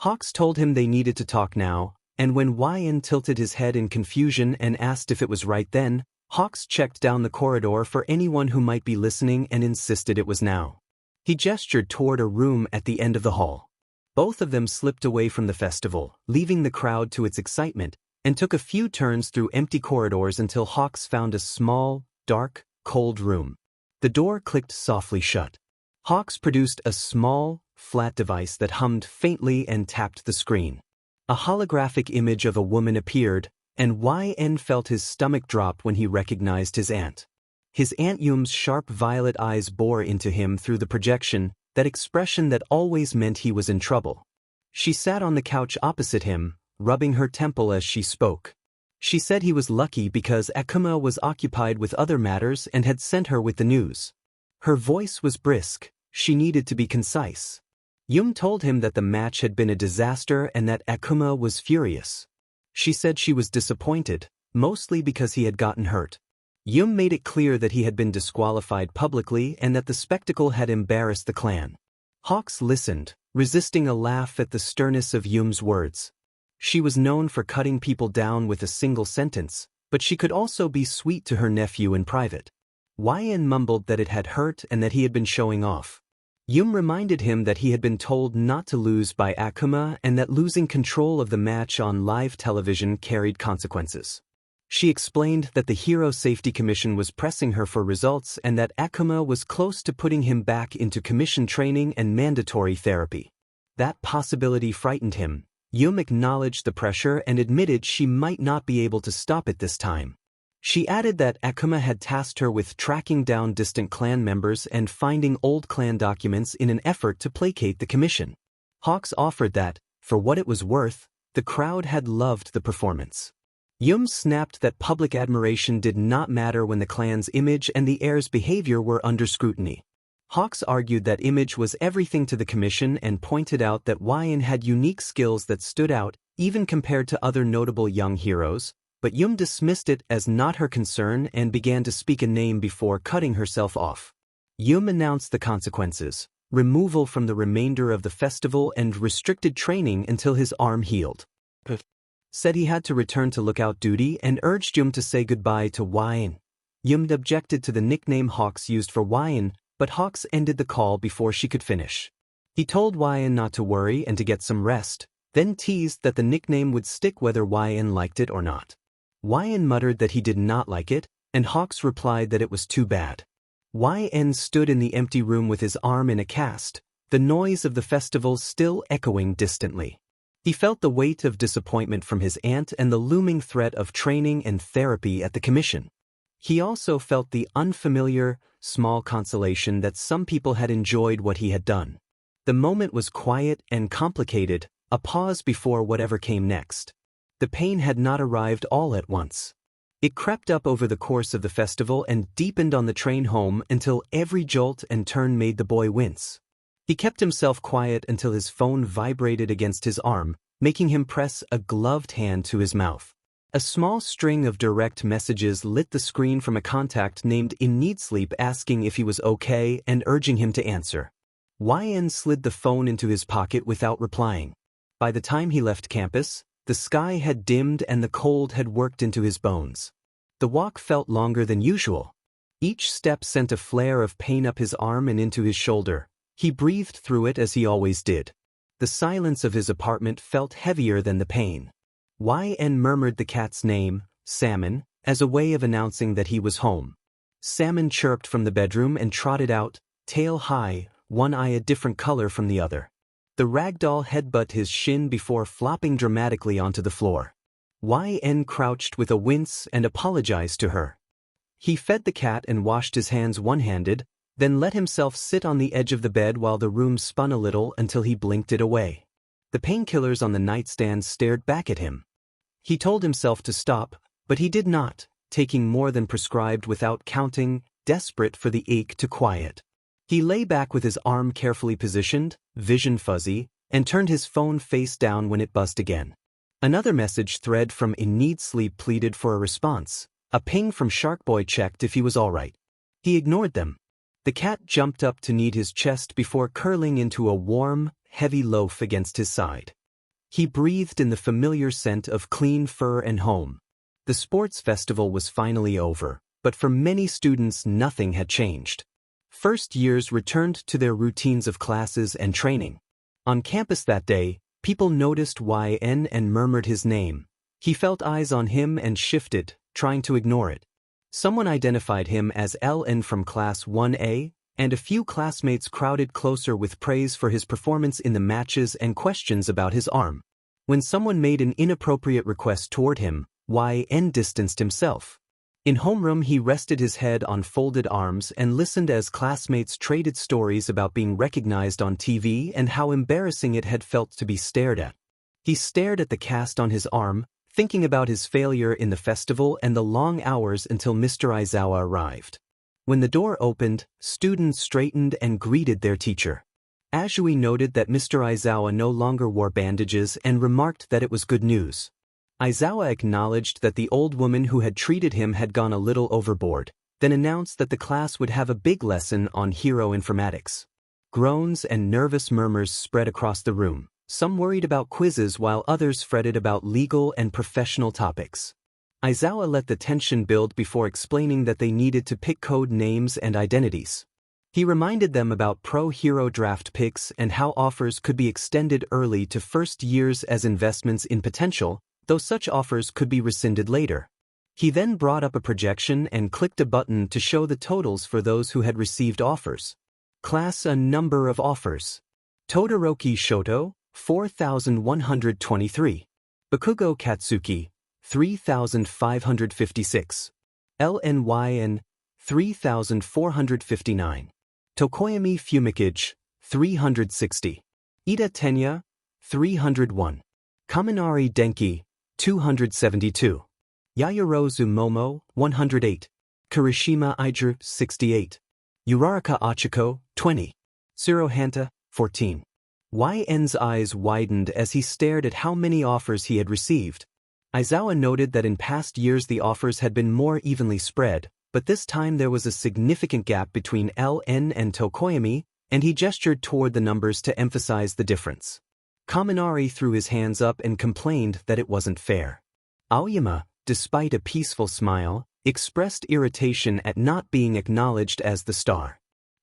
Hawks told him they needed to talk now, and when YN tilted his head in confusion and asked if it was right then, Hawks checked down the corridor for anyone who might be listening and insisted it was now. He gestured toward a room at the end of the hall. Both of them slipped away from the festival, leaving the crowd to its excitement, and took a few turns through empty corridors until Hawks found a small, dark, cold room. The door clicked softly shut. Hawks produced a small, flat device that hummed faintly and tapped the screen. A holographic image of a woman appeared, and YN felt his stomach drop when he recognized his aunt. His Aunt Yum's sharp violet eyes bore into him through the projection, that expression that always meant he was in trouble. She sat on the couch opposite him, rubbing her temple as she spoke. She said he was lucky because Akuma was occupied with other matters and had sent her with the news. Her voice was brisk, she needed to be concise. Yum told him that the match had been a disaster and that Akuma was furious. She said she was disappointed, mostly because he had gotten hurt. Yum made it clear that he had been disqualified publicly and that the spectacle had embarrassed the clan. Hawks listened, resisting a laugh at the sternness of Yum's words. She was known for cutting people down with a single sentence, but she could also be sweet to her nephew in private. YN mumbled that it had hurt and that he had been showing off. Yum reminded him that he had been told not to lose by Akuma and that losing control of the match on live television carried consequences. She explained that the Hero Safety Commission was pressing her for results and that Akuma was close to putting him back into commission training and mandatory therapy. That possibility frightened him. Yum acknowledged the pressure and admitted she might not be able to stop it this time. She added that Akuma had tasked her with tracking down distant clan members and finding old clan documents in an effort to placate the commission. Hawks offered that, for what it was worth, the crowd had loved the performance. Yum snapped that public admiration did not matter when the clan's image and the heir's behavior were under scrutiny. Hawks argued that Image was everything to the commission and pointed out that YN had unique skills that stood out, even compared to other notable young heroes, but Yum dismissed it as not her concern and began to speak a name before cutting herself off. Yum announced the consequences: removal from the remainder of the festival and restricted training until his arm healed. Said he had to return to lookout duty and urged Yum to say goodbye to YN. Yum objected to the nickname Hawks used for YN, but Hawks ended the call before she could finish. He told YN not to worry and to get some rest, then teased that the nickname would stick whether YN liked it or not. YN muttered that he did not like it, and Hawks replied that it was too bad. YN stood in the empty room with his arm in a cast, the noise of the festival still echoing distantly. He felt the weight of disappointment from his aunt and the looming threat of training and therapy at the commission. He also felt the unfamiliar, small consolation that some people had enjoyed what he had done. The moment was quiet and complicated, a pause before whatever came next. The pain had not arrived all at once. It crept up over the course of the festival and deepened on the train home until every jolt and turn made the boy wince. He kept himself quiet until his phone vibrated against his arm, making him press a gloved hand to his mouth. A small string of direct messages lit the screen from a contact named In Need Sleep asking if he was okay and urging him to answer. YN slid the phone into his pocket without replying. By the time he left campus, the sky had dimmed and the cold had worked into his bones. The walk felt longer than usual. Each step sent a flare of pain up his arm and into his shoulder. He breathed through it as he always did. The silence of his apartment felt heavier than the pain. YN murmured the cat's name, Salmon, as a way of announcing that he was home. Salmon chirped from the bedroom and trotted out, tail high, one eye a different color from the other. The ragdoll headbutted his shin before flopping dramatically onto the floor. YN crouched with a wince and apologized to her. He fed the cat and washed his hands one-handed, then let himself sit on the edge of the bed while the room spun a little until he blinked it away. The painkillers on the nightstand stared back at him. He told himself to stop, but he did not, taking more than prescribed without counting, desperate for the ache to quiet. He lay back with his arm carefully positioned, vision fuzzy, and turned his phone face down when it buzzed again. Another message thread from In Need Sleep pleaded for a response. A ping from Sharkboy checked if he was all right. He ignored them. The cat jumped up to knead his chest before curling into a warm, heavy loaf against his side. He breathed in the familiar scent of clean fur and home. The sports festival was finally over, but for many students nothing had changed. First years returned to their routines of classes and training. On campus that day, people noticed YN and murmured his name. He felt eyes on him and shifted, trying to ignore it. Someone identified him as LN from Class 1A, and a few classmates crowded closer with praise for his performance in the matches and questions about his arm. When someone made an inappropriate request toward him, YN distanced himself. In homeroom he rested his head on folded arms and listened as classmates traded stories about being recognized on TV and how embarrassing it had felt to be stared at. He stared at the cast on his arm, thinking about his failure in the festival and the long hours until Mr. Aizawa arrived. When the door opened, students straightened and greeted their teacher. Azui noted that Mr. Aizawa no longer wore bandages and remarked that it was good news. Aizawa acknowledged that the old woman who had treated him had gone a little overboard, then announced that the class would have a big lesson on hero informatics. Groans and nervous murmurs spread across the room, some worried about quizzes while others fretted about legal and professional topics. Aizawa let the tension build before explaining that they needed to pick code names and identities. He reminded them about pro-hero draft picks and how offers could be extended early to first years as investments in potential, though such offers could be rescinded later. He then brought up a projection and clicked a button to show the totals for those who had received offers. Class: a number of offers. Todoroki Shoto, 4,123. Bakugo Katsuki, 3,556. LNYN, 3,459. Tokoyami Fumikage, 360. Ida Tenya, 301. Kaminari Denki, 272. Yayorozu Momo, 108. Kirishima Iger, 68. Uraraka Achiko, 20. Sirohanta, 14. YN's eyes widened as he stared at how many offers he had received. Aizawa noted that in past years the offers had been more evenly spread, but this time there was a significant gap between LN and Tokoyami, and he gestured toward the numbers to emphasize the difference. Kaminari threw his hands up and complained that it wasn't fair. Aoyama, despite a peaceful smile, expressed irritation at not being acknowledged as the star.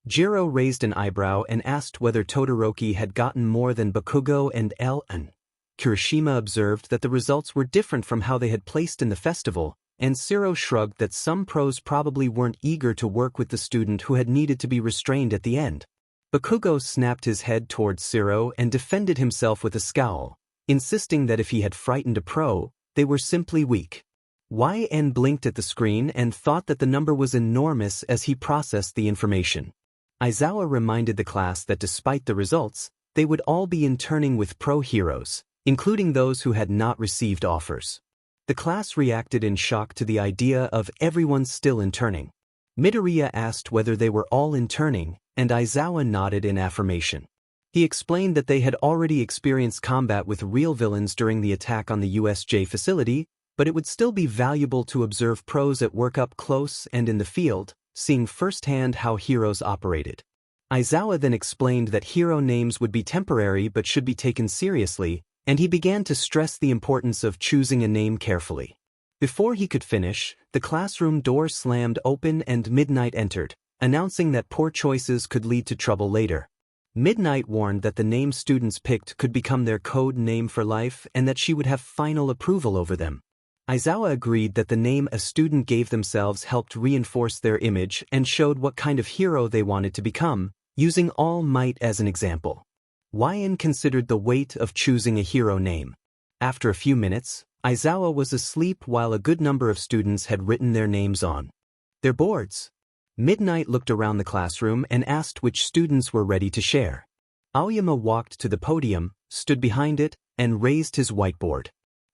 Jiro raised an eyebrow and asked whether Todoroki had gotten more than Bakugo and LN. Kirishima observed that the results were different from how they had placed in the festival, and Siro shrugged that some pros probably weren't eager to work with the student who had needed to be restrained at the end. Bakugo snapped his head towards Siro and defended himself with a scowl, insisting that if he had frightened a pro, they were simply weak. YN blinked at the screen and thought that the number was enormous as he processed the information. Aizawa reminded the class that despite the results, they would all be interning with pro heroes, including those who had not received offers. The class reacted in shock to the idea of everyone still interning. Midoriya asked whether they were all interning, and Aizawa nodded in affirmation. He explained that they had already experienced combat with real villains during the attack on the USJ facility, but it would still be valuable to observe pros at work up close and in the field, seeing firsthand how heroes operated. Aizawa then explained that hero names would be temporary but should be taken seriously, and he began to stress the importance of choosing a name carefully. Before he could finish, the classroom door slammed open and Midnight entered, announcing that poor choices could lead to trouble later. Midnight warned that the name students picked could become their code name for life and that she would have final approval over them. Aizawa agreed that the name a student gave themselves helped reinforce their image and showed what kind of hero they wanted to become, using All Might as an example. YN considered the weight of choosing a hero name. After a few minutes, Aizawa was asleep while a good number of students had written their names on their boards. Midnight looked around the classroom and asked which students were ready to share. Aoyama walked to the podium, stood behind it, and raised his whiteboard.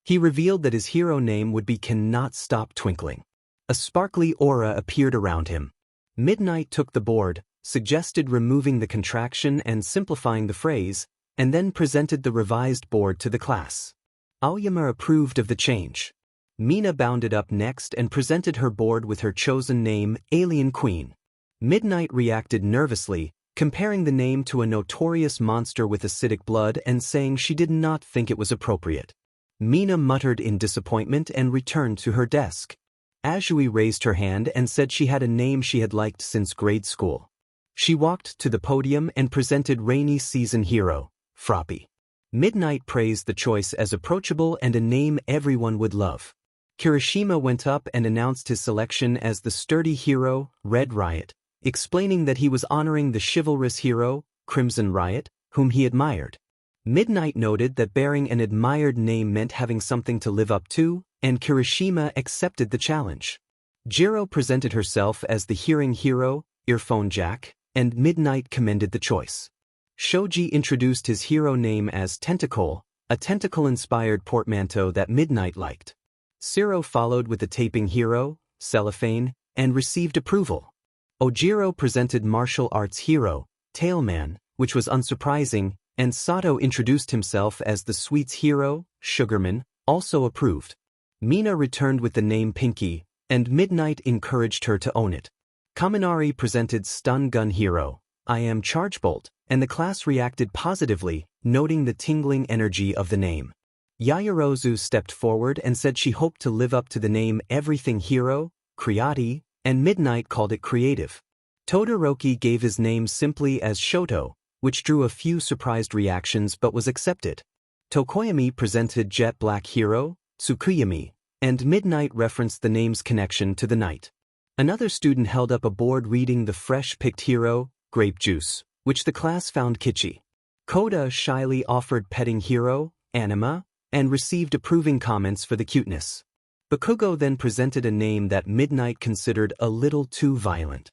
He revealed that his hero name would be Cannot Stop Twinkling. A sparkly aura appeared around him. Midnight took the board, suggested removing the contraction and simplifying the phrase, and then presented the revised board to the class. Aoyama approved of the change. Mina bounded up next and presented her board with her chosen name, Alien Queen. Midnight reacted nervously, comparing the name to a notorious monster with acidic blood and saying she did not think it was appropriate. Mina muttered in disappointment and returned to her desk. Azui raised her hand and said she had a name she had liked since grade school. She walked to the podium and presented Rainy Season Hero, Froppy. Midnight praised the choice as approachable and a name everyone would love. Kirishima went up and announced his selection as the sturdy hero, Red Riot, explaining that he was honoring the chivalrous hero, Crimson Riot, whom he admired. Midnight noted that bearing an admired name meant having something to live up to, and Kirishima accepted the challenge. Jiro presented herself as the hearing hero, Earphone Jack, and Midnight commended the choice. Shoji introduced his hero name as Tentacle, a tentacle-inspired portmanteau that Midnight liked. Siro followed with the taping hero, Cellophane, and received approval. Ojiro presented martial arts hero, Tailman, which was unsurprising, and Sato introduced himself as the sweets hero, Sugarman, also approved. Mina returned with the name Pinky, and Midnight encouraged her to own it. Kaminari presented Stun Gun Hero, I Am Chargebolt, and the class reacted positively, noting the tingling energy of the name. Yayarozu stepped forward and said she hoped to live up to the name Everything Hero, Creati, and Midnight called it Creative. Todoroki gave his name simply as Shoto, which drew a few surprised reactions but was accepted. Tokoyami presented Jet Black Hero, Tsukuyami, and Midnight referenced the name's connection to the night. Another student held up a board reading the fresh-picked hero, Grape Juice, which the class found kitschy. Koda shyly offered Petting Hero, Anima, and received approving comments for the cuteness. Bakugo then presented a name that Midnight considered a little too violent.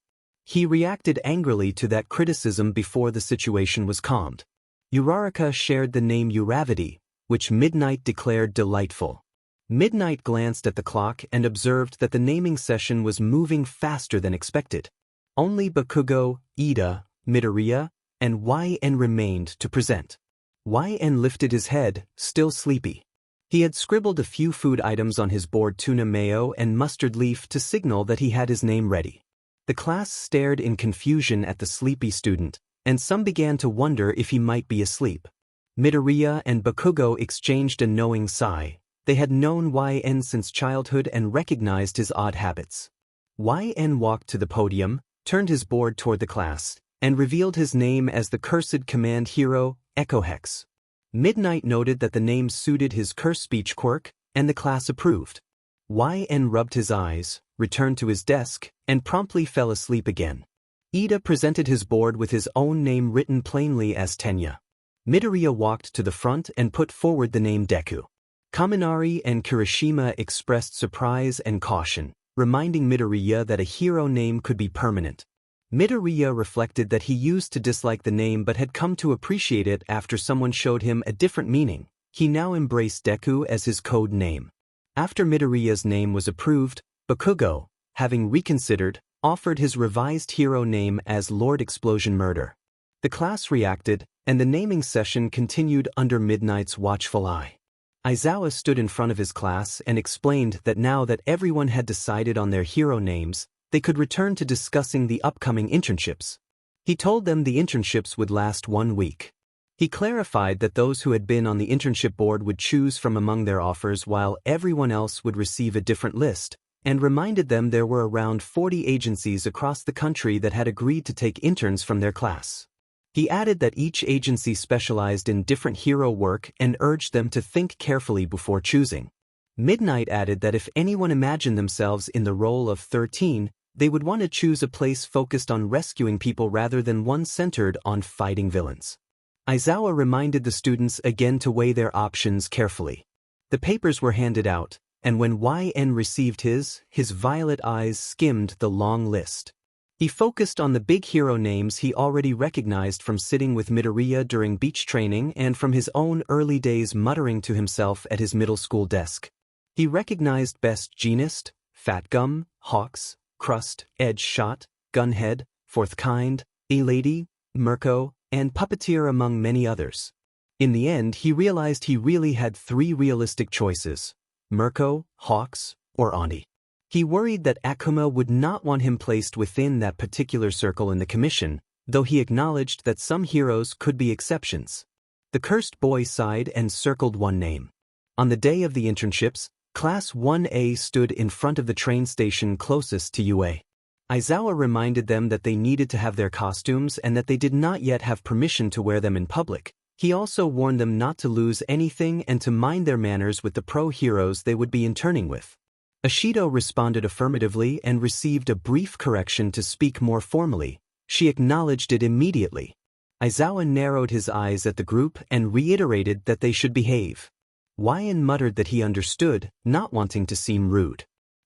He reacted angrily to that criticism before the situation was calmed. Uraraka shared the name Uravity, which Midnight declared delightful. Midnight glanced at the clock and observed that the naming session was moving faster than expected. Only Bakugo, Ida, Midoriya, and YN remained to present. YN lifted his head, still sleepy. He had scribbled a few food items on his board: tuna mayo and mustard leaf, to signal that he had his name ready. The class stared in confusion at the sleepy student, and some began to wonder if he might be asleep. Midoriya and Bakugo exchanged a knowing sigh. They had known YN since childhood and recognized his odd habits. YN walked to the podium, turned his board toward the class, and revealed his name as the cursed command hero, Echo Hex. Midnight noted that the name suited his curse speech quirk, and the class approved. YN rubbed his eyes, returned to his desk, and promptly fell asleep again. Ida presented his board with his own name written plainly as Tenya. Midoriya walked to the front and put forward the name Deku. Kaminari and Kirishima expressed surprise and caution, reminding Midoriya that a hero name could be permanent. Midoriya reflected that he used to dislike the name but had come to appreciate it after someone showed him a different meaning. He now embraced Deku as his code name. After Midoriya's name was approved, Bakugo, having reconsidered, offered his revised hero name as Lord Explosion Murder. The class reacted, and the naming session continued under Midnight's watchful eye. Aizawa stood in front of his class and explained that now that everyone had decided on their hero names, they could return to discussing the upcoming internships. He told them the internships would last 1 week. He clarified that those who had been on the internship board would choose from among their offers while everyone else would receive a different list, and reminded them there were around 40 agencies across the country that had agreed to take interns from their class. He added that each agency specialized in different hero work and urged them to think carefully before choosing. Midnight added that if anyone imagined themselves in the role of 13, they would want to choose a place focused on rescuing people rather than one centered on fighting villains. Aizawa reminded the students again to weigh their options carefully. The papers were handed out, and when YN received his violet eyes skimmed the long list. He focused on the big hero names he already recognized from sitting with Midoriya during beach training and from his own early days muttering to himself at his middle school desk. He recognized Best Jeanist, Fat Gum, Hawks, Crust, Edge Shot, Gunhead, Fourth Kind, A-Lady, Mirko, and Puppeteer among many others. In the end he realized he really had 3 realistic choices: Mirko, Hawks, or Auntie. He worried that Akuma would not want him placed within that particular circle in the commission, though he acknowledged that some heroes could be exceptions. The cursed boy sighed and circled one name. On the day of the internships, Class 1A stood in front of the train station closest to UA. Aizawa reminded them that they needed to have their costumes and that they did not yet have permission to wear them in public. He also warned them not to lose anything and to mind their manners with the pro heroes they would be interning with. Ashido responded affirmatively and received a brief correction to speak more formally. She acknowledged it immediately. Aizawa narrowed his eyes at the group and reiterated that they should behave. YN muttered that he understood, not wanting to seem rude.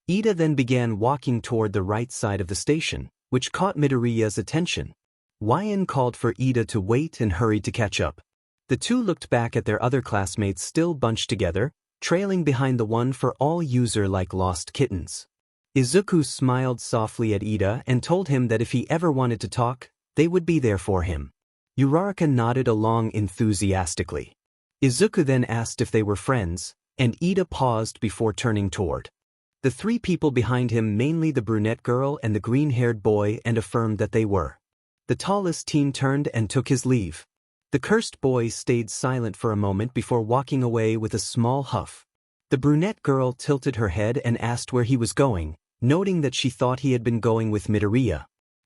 Ida then began walking toward the right side of the station, which caught Midoriya's attention. YN called for Ida to wait and hurried to catch up. The two looked back at their other classmates still bunched together, trailing behind the one-for-all user like lost kittens. Izuku smiled softly at Ida and told him that if he ever wanted to talk, they would be there for him. Uraraka nodded along enthusiastically. Izuku then asked if they were friends, and Ida paused before turning toward the 3 people behind him, mainly the brunette girl and the green-haired boy, and affirmed that they were. The tallest teen turned and took his leave. The cursed boy stayed silent for a moment before walking away with a small huff. The brunette girl tilted her head and asked where he was going, noting that she thought he had been going with Midoriya.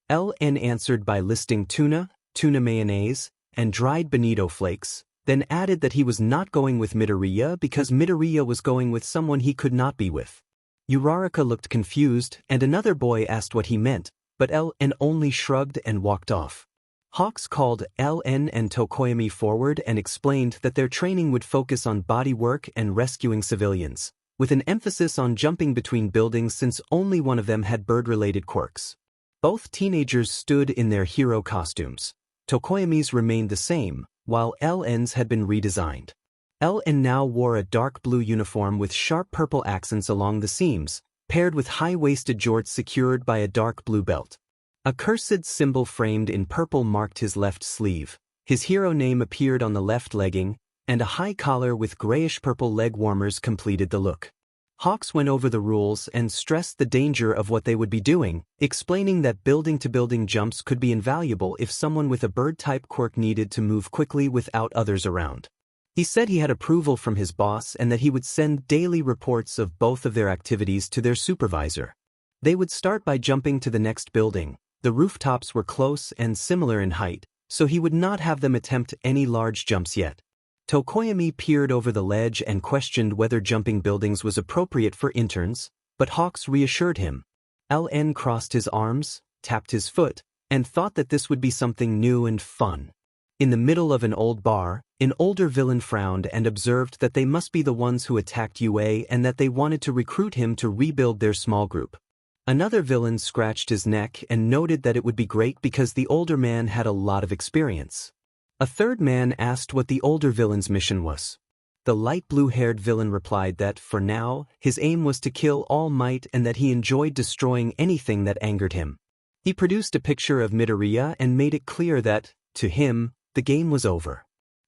LN answered by listing tuna mayonnaise, and dried bonito flakes, then added that he was not going with Midoriya because Midoriya was going with someone he could not be with. Uraraka looked confused, and another boy asked what he meant, but LN only shrugged and walked off. Hawks called LN and Tokoyami forward and explained that their training would focus on body work and rescuing civilians, with an emphasis on jumping between buildings since only one of them had bird-related quirks. Both teenagers stood in their hero costumes. Tokoyami's remained the same, while LN's had been redesigned. LN now wore a dark blue uniform with sharp purple accents along the seams, paired with high-waisted jorts secured by a dark blue belt. A cursed symbol framed in purple marked his left sleeve, his hero name appeared on the left legging, and a high collar with grayish-purple leg warmers completed the look. Hawks went over the rules and stressed the danger of what they would be doing, explaining that building-to-building jumps could be invaluable if someone with a bird-type quirk needed to move quickly without others around. He said he had approval from his boss and that he would send daily reports of both of their activities to their supervisor. They would start by jumping to the next building. The rooftops were close and similar in height, so he would not have them attempt any large jumps yet. Tokoyami peered over the ledge and questioned whether jumping buildings was appropriate for interns, but Hawks reassured him. LN crossed his arms, tapped his foot, and thought that this would be something new and fun. In the middle of an old bar, an older villain frowned and observed that they must be the ones who attacked UA and that they wanted to recruit him to rebuild their small group. Another villain scratched his neck and noted that it would be great because the older man had a lot of experience. A third man asked what the older villain's mission was. The light blue-haired villain replied that, for now, his aim was to kill All Might and that he enjoyed destroying anything that angered him. He produced a picture of Midoriya and made it clear that, to him, the game was over.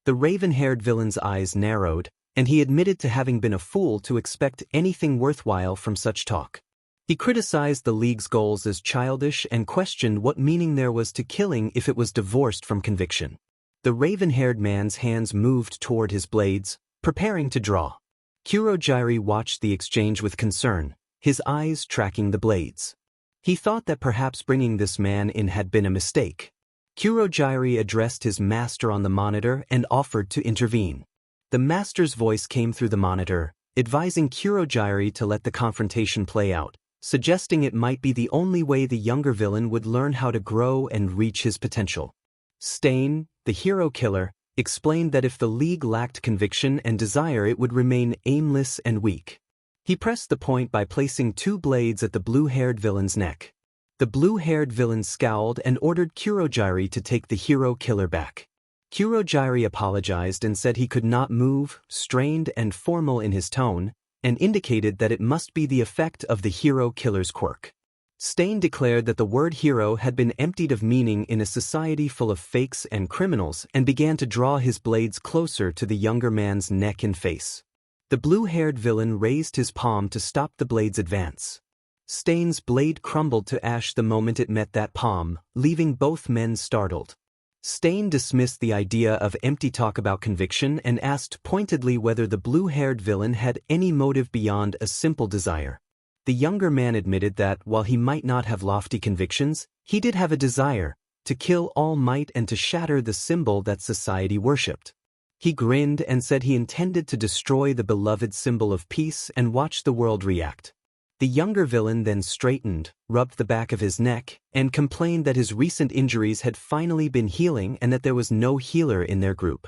The raven-haired villain's eyes narrowed, and he admitted to having been a fool to expect anything worthwhile from such talk. He criticized the League's goals as childish and questioned what meaning there was to killing if it was divorced from conviction. The raven-haired man's hands moved toward his blades, preparing to draw. Kurojiri watched the exchange with concern, his eyes tracking the blades. He thought that perhaps bringing this man in had been a mistake. Kurojiri addressed his master on the monitor and offered to intervene. The master's voice came through the monitor, advising Kurojiri to let the confrontation play out, suggesting it might be the only way the younger villain would learn how to grow and reach his potential. Stain, the hero killer, explained that if the League lacked conviction and desire it would remain aimless and weak. He pressed the point by placing two blades at the blue-haired villain's neck. The blue-haired villain scowled and ordered Kurojiri to take the hero killer back. Kurojiri apologized and said he could not move, strained and formal in his tone, and indicated that it must be the effect of the hero killer's quirk. Stain declared that the word hero had been emptied of meaning in a society full of fakes and criminals and began to draw his blades closer to the younger man's neck and face. The blue-haired villain raised his palm to stop the blade's advance. Stain's blade crumbled to ash the moment it met that palm, leaving both men startled. Stain dismissed the idea of empty talk about conviction and asked pointedly whether the blue-haired villain had any motive beyond a simple desire. The younger man admitted that, while he might not have lofty convictions, he did have a desire to kill All Might and to shatter the symbol that society worshipped. He grinned and said he intended to destroy the beloved symbol of peace and watch the world react. The younger villain then straightened, rubbed the back of his neck, and complained that his recent injuries had finally been healing and that there was no healer in their group.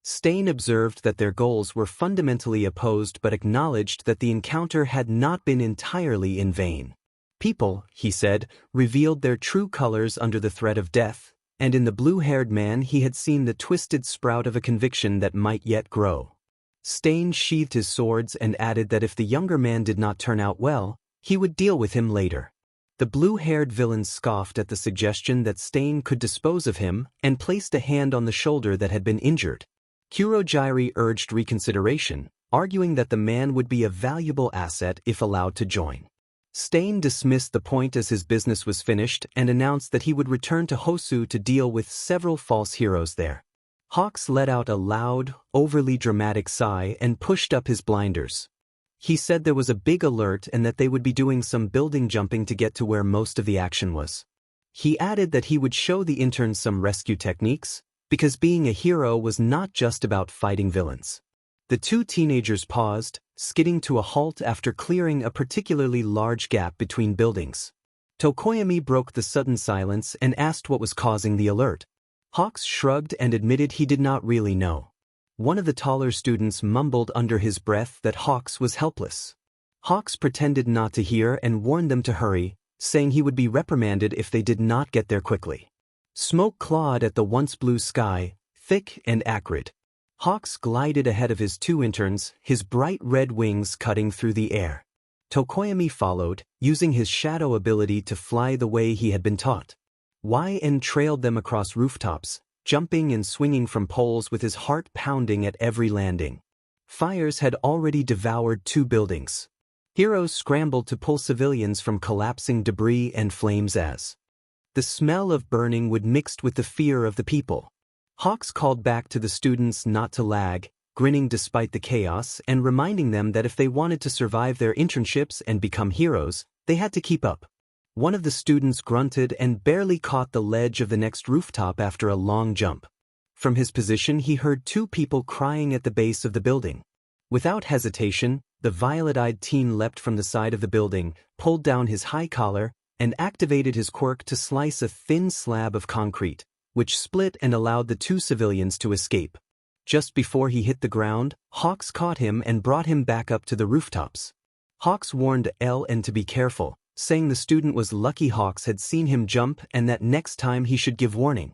Stain observed that their goals were fundamentally opposed but acknowledged that the encounter had not been entirely in vain. People, he said, revealed their true colors under the threat of death, and in the blue-haired man he had seen the twisted sprout of a conviction that might yet grow. Stain sheathed his swords and added that if the younger man did not turn out well, he would deal with him later. The blue-haired villain scoffed at the suggestion that Stain could dispose of him and placed a hand on the shoulder that had been injured. Kurojiri urged reconsideration, arguing that the man would be a valuable asset if allowed to join. Stain dismissed the point as his business was finished and announced that he would return to Hosu to deal with several false heroes there. Hawks let out a loud, overly dramatic sigh and pushed up his blinders. He said there was a big alert and that they would be doing some building jumping to get to where most of the action was. He added that he would show the interns some rescue techniques, because being a hero was not just about fighting villains. The two teenagers paused, skidding to a halt after clearing a particularly large gap between buildings. Tokoyami broke the sudden silence and asked what was causing the alert. Hawks shrugged and admitted he did not really know. One of the taller students mumbled under his breath that Hawks was helpless. Hawks pretended not to hear and warned them to hurry, saying he would be reprimanded if they did not get there quickly. Smoke clawed at the once blue sky, thick and acrid. Hawks glided ahead of his two interns, his bright red wings cutting through the air. Tokoyami followed, using his shadow ability to fly the way he had been taught. YN trailed them across rooftops, jumping and swinging from poles with his heart pounding at every landing. Fires had already devoured 2 buildings. Heroes scrambled to pull civilians from collapsing debris and flames as the smell of burning would mixed with the fear of the people. Hawks called back to the students not to lag, grinning despite the chaos and reminding them that if they wanted to survive their internships and become heroes, they had to keep up. One of the students grunted and barely caught the ledge of the next rooftop after a long jump. From his position he heard 2 people crying at the base of the building. Without hesitation, the violet-eyed teen leapt from the side of the building, pulled down his high collar, and activated his quirk to slice a thin slab of concrete, which split and allowed the 2 civilians to escape. Just before he hit the ground, Hawks caught him and brought him back up to the rooftops. Hawks warned LN to be careful, saying the student was lucky Hawks had seen him jump and that next time he should give warning.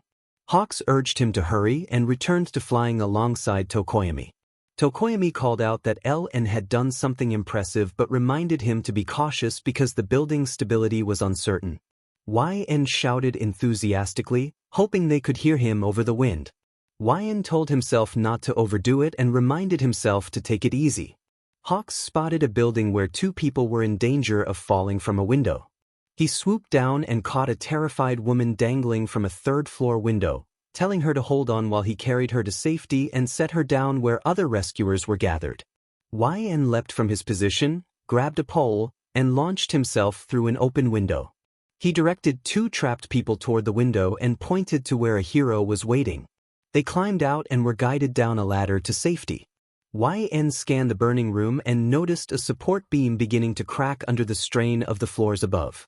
Hawks urged him to hurry and returned to flying alongside Tokoyami. Tokoyami called out that LN had done something impressive but reminded him to be cautious because the building's stability was uncertain. YN shouted enthusiastically, hoping they could hear him over the wind. YN told himself not to overdo it and reminded himself to take it easy. Hawks spotted a building where 2 people were in danger of falling from a window. He swooped down and caught a terrified woman dangling from a 3rd-floor window, telling her to hold on while he carried her to safety and set her down where other rescuers were gathered. YN leapt from his position, grabbed a pole, and launched himself through an open window. He directed 2 trapped people toward the window and pointed to where a hero was waiting. They climbed out and were guided down a ladder to safety. YN scanned the burning room and noticed a support beam beginning to crack under the strain of the floors above.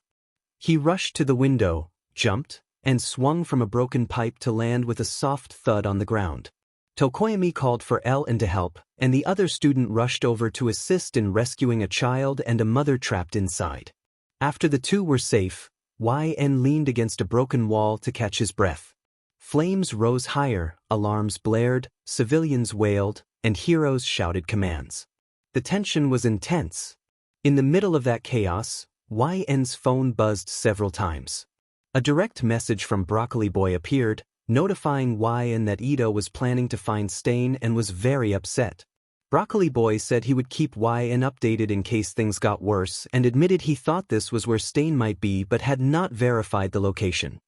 He rushed to the window, jumped, and swung from a broken pipe to land with a soft thud on the ground. Tokoyami called for LN to help, and the other student rushed over to assist in rescuing a child and a mother trapped inside. After the 2 were safe, YN leaned against a broken wall to catch his breath. Flames rose higher, alarms blared, civilians wailed, and heroes shouted commands. The tension was intense. In the middle of that chaos, YN's phone buzzed several times. A direct message from Broccoli Boy appeared, notifying YN that Ida was planning to find Stain and was very upset. Broccoli Boy said he would keep YN updated in case things got worse and admitted he thought this was where Stain might be but had not verified the location.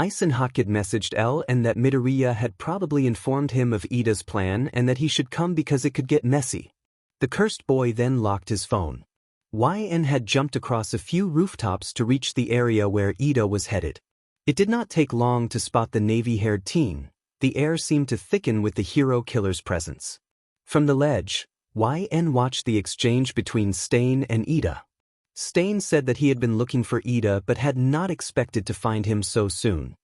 Eisenhocket messaged LN that Midoriya had probably informed him of Ida's plan and that he should come because it could get messy. The cursed boy then locked his phone. YN had jumped across a few rooftops to reach the area where Ida was headed. It did not take long to spot the navy-haired teen. The air seemed to thicken with the hero killer's presence. From the ledge, YN watched the exchange between Stain and Ida. Stain said that he had been looking for Ida but had not expected to find him so soon.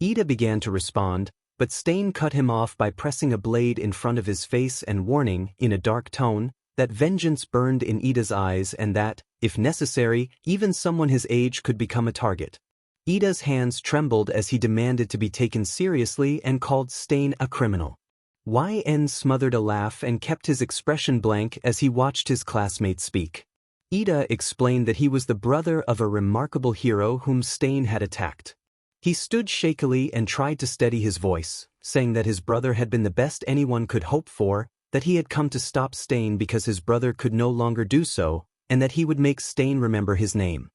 Ida began to respond, but Stain cut him off by pressing a blade in front of his face and warning, in a dark tone, that vengeance burned in Ida's eyes and that, if necessary, even someone his age could become a target. Ida's hands trembled as he demanded to be taken seriously and called Stain a criminal. YN smothered a laugh and kept his expression blank as he watched his classmates speak. Ida explained that he was the brother of a remarkable hero whom Stain had attacked. He stood shakily and tried to steady his voice, saying that his brother had been the best anyone could hope for, that he had come to stop Stain because his brother could no longer do so, and that he would make Stain remember his name.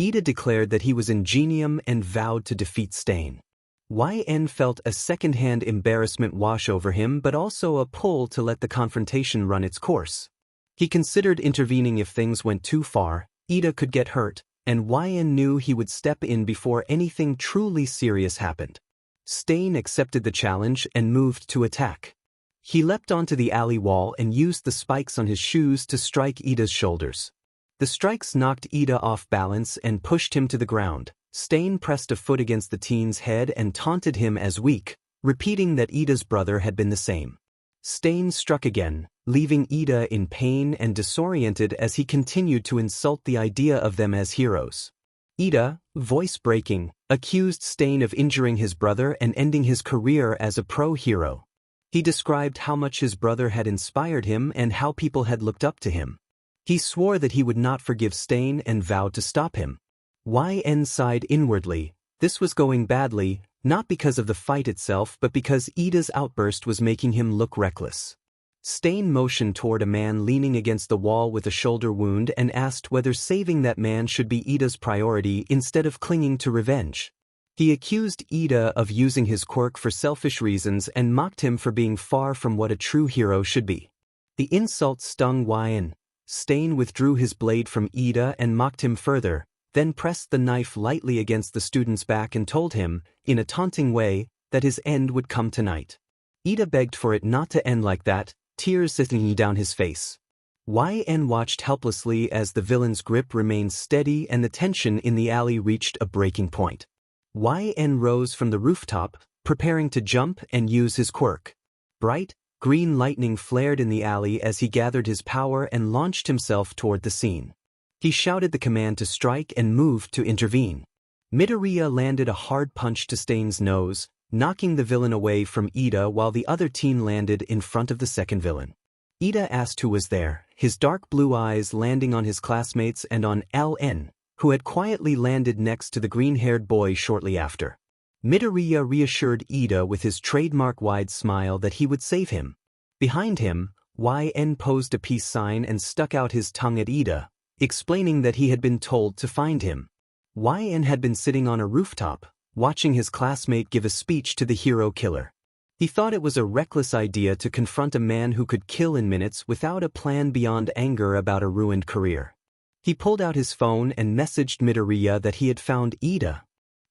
Ida declared that he was ingenium and vowed to defeat Stain. YN felt a second-hand embarrassment wash over him but also a pull to let the confrontation run its course. He considered intervening if things went too far. Ida could get hurt, and YN knew he would step in before anything truly serious happened. Stain accepted the challenge and moved to attack. He leapt onto the alley wall and used the spikes on his shoes to strike Ida's shoulders. The strikes knocked Ida off balance and pushed him to the ground. Stain pressed a foot against the teen's head and taunted him as weak, repeating that Ida's brother had been the same. Stain struck again, leaving Ida in pain and disoriented as he continued to insult the idea of them as heroes. Ida, voice breaking, accused Stain of injuring his brother and ending his career as a pro-hero. He described how much his brother had inspired him and how people had looked up to him. He swore that he would not forgive Stain and vowed to stop him. YN sighed inwardly, This was going badly, not because of the fight itself but because Ida's outburst was making him look reckless. Stain motioned toward a man leaning against the wall with a shoulder wound and asked whether saving that man should be Ida's priority instead of clinging to revenge. He accused Ida of using his quirk for selfish reasons and mocked him for being far from what a true hero should be. The insult stung Yan. Stain withdrew his blade from Ida and mocked him further, then pressed the knife lightly against the student's back and told him, in a taunting way, that his end would come tonight. Ida begged for it not to end like that, tears sitting down his face. Yan watched helplessly as the villain's grip remained steady and the tension in the alley reached a breaking point. Yan rose from the rooftop, preparing to jump and use his quirk. Bright, green lightning flared in the alley as he gathered his power and launched himself toward the scene. He shouted the command to strike and moved to intervene. Midoriya landed a hard punch to Stain's nose, knocking the villain away from Ida while the other teen landed in front of the second villain. Ida asked who was there, his dark blue eyes landing on his classmates and on LN, who had quietly landed next to the green-haired boy shortly after. Midoriya reassured Ida with his trademark-wide smile that he would save him. Behind him, YN posed a peace sign and stuck out his tongue at Ida, explaining that he had been told to find him. YN had been sitting on a rooftop, watching his classmate give a speech to the hero killer. He thought it was a reckless idea to confront a man who could kill in minutes without a plan beyond anger about a ruined career. He pulled out his phone and messaged Midoriya that he had found Ida.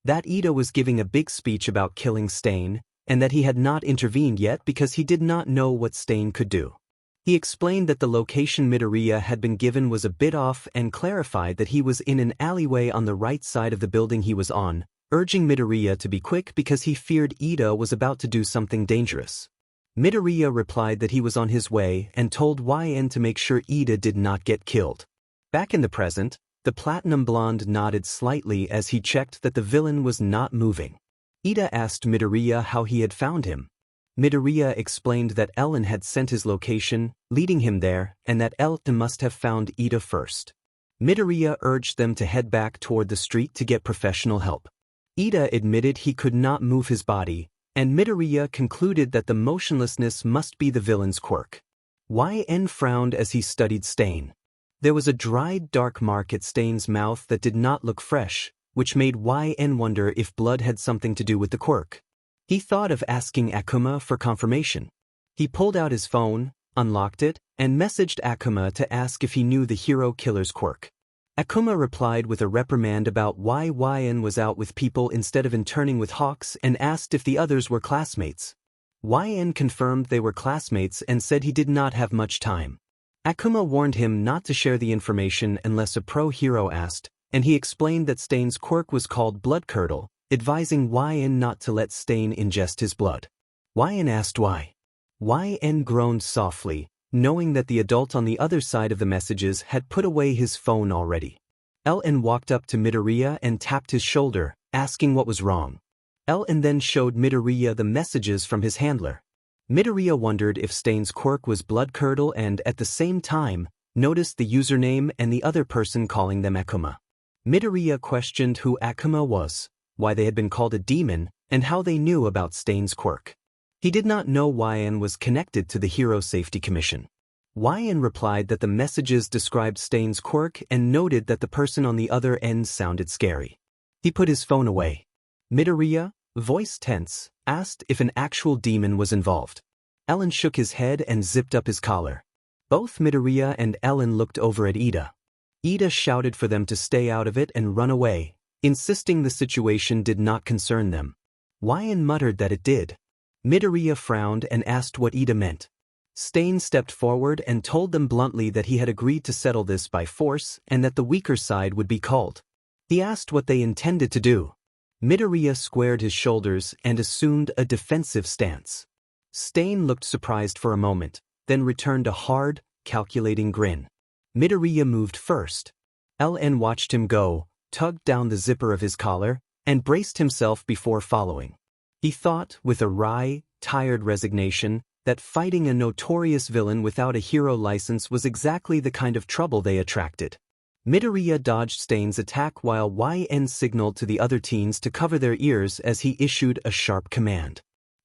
That Ida was giving a big speech about killing Stain, and that he had not intervened yet because he did not know what Stain could do. He explained that the location Midoriya had been given was a bit off and clarified that he was in an alleyway on the right side of the building he was on, urging Midoriya to be quick because he feared Ida was about to do something dangerous. Midoriya replied that he was on his way and told YN to make sure Ida did not get killed. Back in the present, the platinum blonde nodded slightly as he checked that the villain was not moving. Ida asked Midoriya how he had found him. Midoriya explained that Ellen had sent his location, leading him there, and that Ellen must have found Ida first. Midoriya urged them to head back toward the street to get professional help. Ida admitted he could not move his body, and Midoriya concluded that the motionlessness must be the villain's quirk. YN frowned as he studied Stain. There was a dried dark mark at Stain's mouth that did not look fresh, which made YN wonder if blood had something to do with the quirk. He thought of asking Akuma for confirmation. He pulled out his phone, unlocked it, and messaged Akuma to ask if he knew the hero killer's quirk. Akuma replied with a reprimand about why YN was out with people instead of interning with Hawks and asked if the others were classmates. YN confirmed they were classmates and said he did not have much time. Akuma warned him not to share the information unless a pro-hero asked, and he explained that Stain's quirk was called Blood Curdle, advising YN not to let Stain ingest his blood. YN asked why. YN groaned softly, knowing that the adult on the other side of the messages had put away his phone already. LN walked up to Midoriya and tapped his shoulder, asking what was wrong. LN then showed Midoriya the messages from his handler. Midoriya wondered if Stain's quirk was Blood Curdle and, at the same time, noticed the username and the other person calling them Akuma. Midoriya questioned who Akuma was, why they had been called a demon, and how they knew about Stain's quirk. He did not know YN was connected to the Hero Safety Commission. YN replied that the messages described Stain's quirk and noted that the person on the other end sounded scary. He put his phone away. Midoriya, voice tense, asked if an actual demon was involved. Ellen shook his head and zipped up his collar. Both Midoriya and Ellen looked over at Ida. Ida shouted for them to stay out of it and run away, insisting the situation did not concern them. YN muttered that it did. Midoriya frowned and asked what Ida meant. Stain stepped forward and told them bluntly that he had agreed to settle this by force and that the weaker side would be called. He asked what they intended to do. Midoriya squared his shoulders and assumed a defensive stance. Stain looked surprised for a moment, then returned a hard, calculating grin. Midoriya moved first. LN watched him go, tugged down the zipper of his collar, and braced himself before following. He thought, with a wry, tired resignation, that fighting a notorious villain without a hero license was exactly the kind of trouble they attracted. Midoriya dodged Stain's attack while YN signaled to the other teens to cover their ears as he issued a sharp command.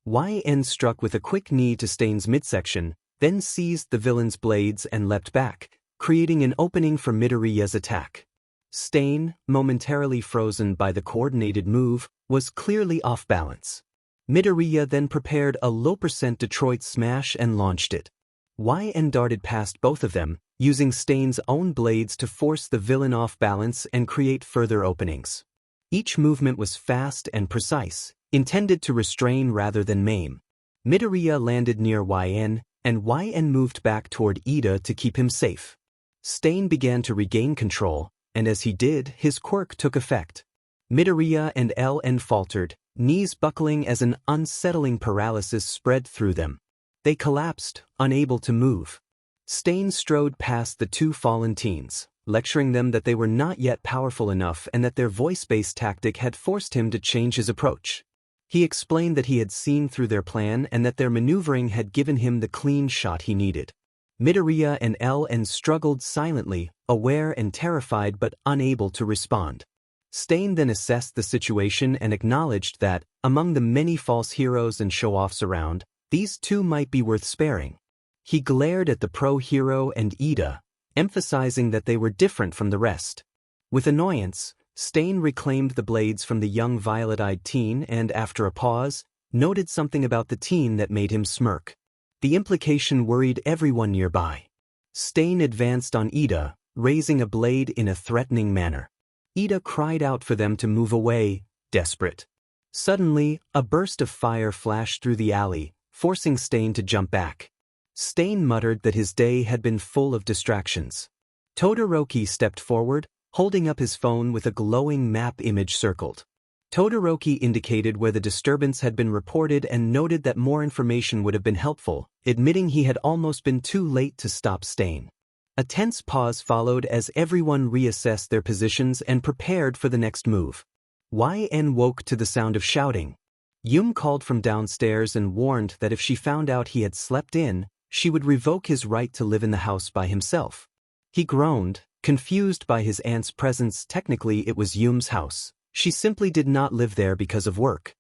YN struck with a quick knee to Stain's midsection, then seized the villain's blades and leapt back, creating an opening for Midoriya's attack. Stain, momentarily frozen by the coordinated move, was clearly off balance. Midoriya then prepared a low-percent Detroit smash and launched it. YN darted past both of them, using Stain's own blades to force the villain off balance and create further openings. Each movement was fast and precise, intended to restrain rather than maim. Midoriya landed near YN, and YN moved back toward Ida to keep him safe. Stain began to regain control, and as he did, his quirk took effect. Midoriya and LN faltered, knees buckling as an unsettling paralysis spread through them. They collapsed, unable to move. Stain strode past the two fallen teens, lecturing them that they were not yet powerful enough and that their voice-based tactic had forced him to change his approach. He explained that he had seen through their plan and that their maneuvering had given him the clean shot he needed. Midoriya and LN struggled silently, aware and terrified but unable to respond. Stain then assessed the situation and acknowledged that, among the many false heroes and show-offs around, these two might be worth sparing. He glared at the pro-hero and Ida, emphasizing that they were different from the rest. With annoyance, Stain reclaimed the blades from the young violet-eyed teen and, after a pause, noted something about the teen that made him smirk. The implication worried everyone nearby. Stain advanced on Ida, raising a blade in a threatening manner. Ida cried out for them to move away, desperate. Suddenly, a burst of fire flashed through the alley, forcing Stain to jump back. Stain muttered that his day had been full of distractions. Todoroki stepped forward, holding up his phone with a glowing map image circled. Todoroki indicated where the disturbance had been reported and noted that more information would have been helpful, admitting he had almost been too late to stop Stain. A tense pause followed as everyone reassessed their positions and prepared for the next move. YN woke to the sound of shouting. Yum called from downstairs and warned that if she found out he had slept in, she would revoke his right to live in the house by himself. He groaned, confused by his aunt's presence. Technically it was Yum's house. She simply did not live there because of work.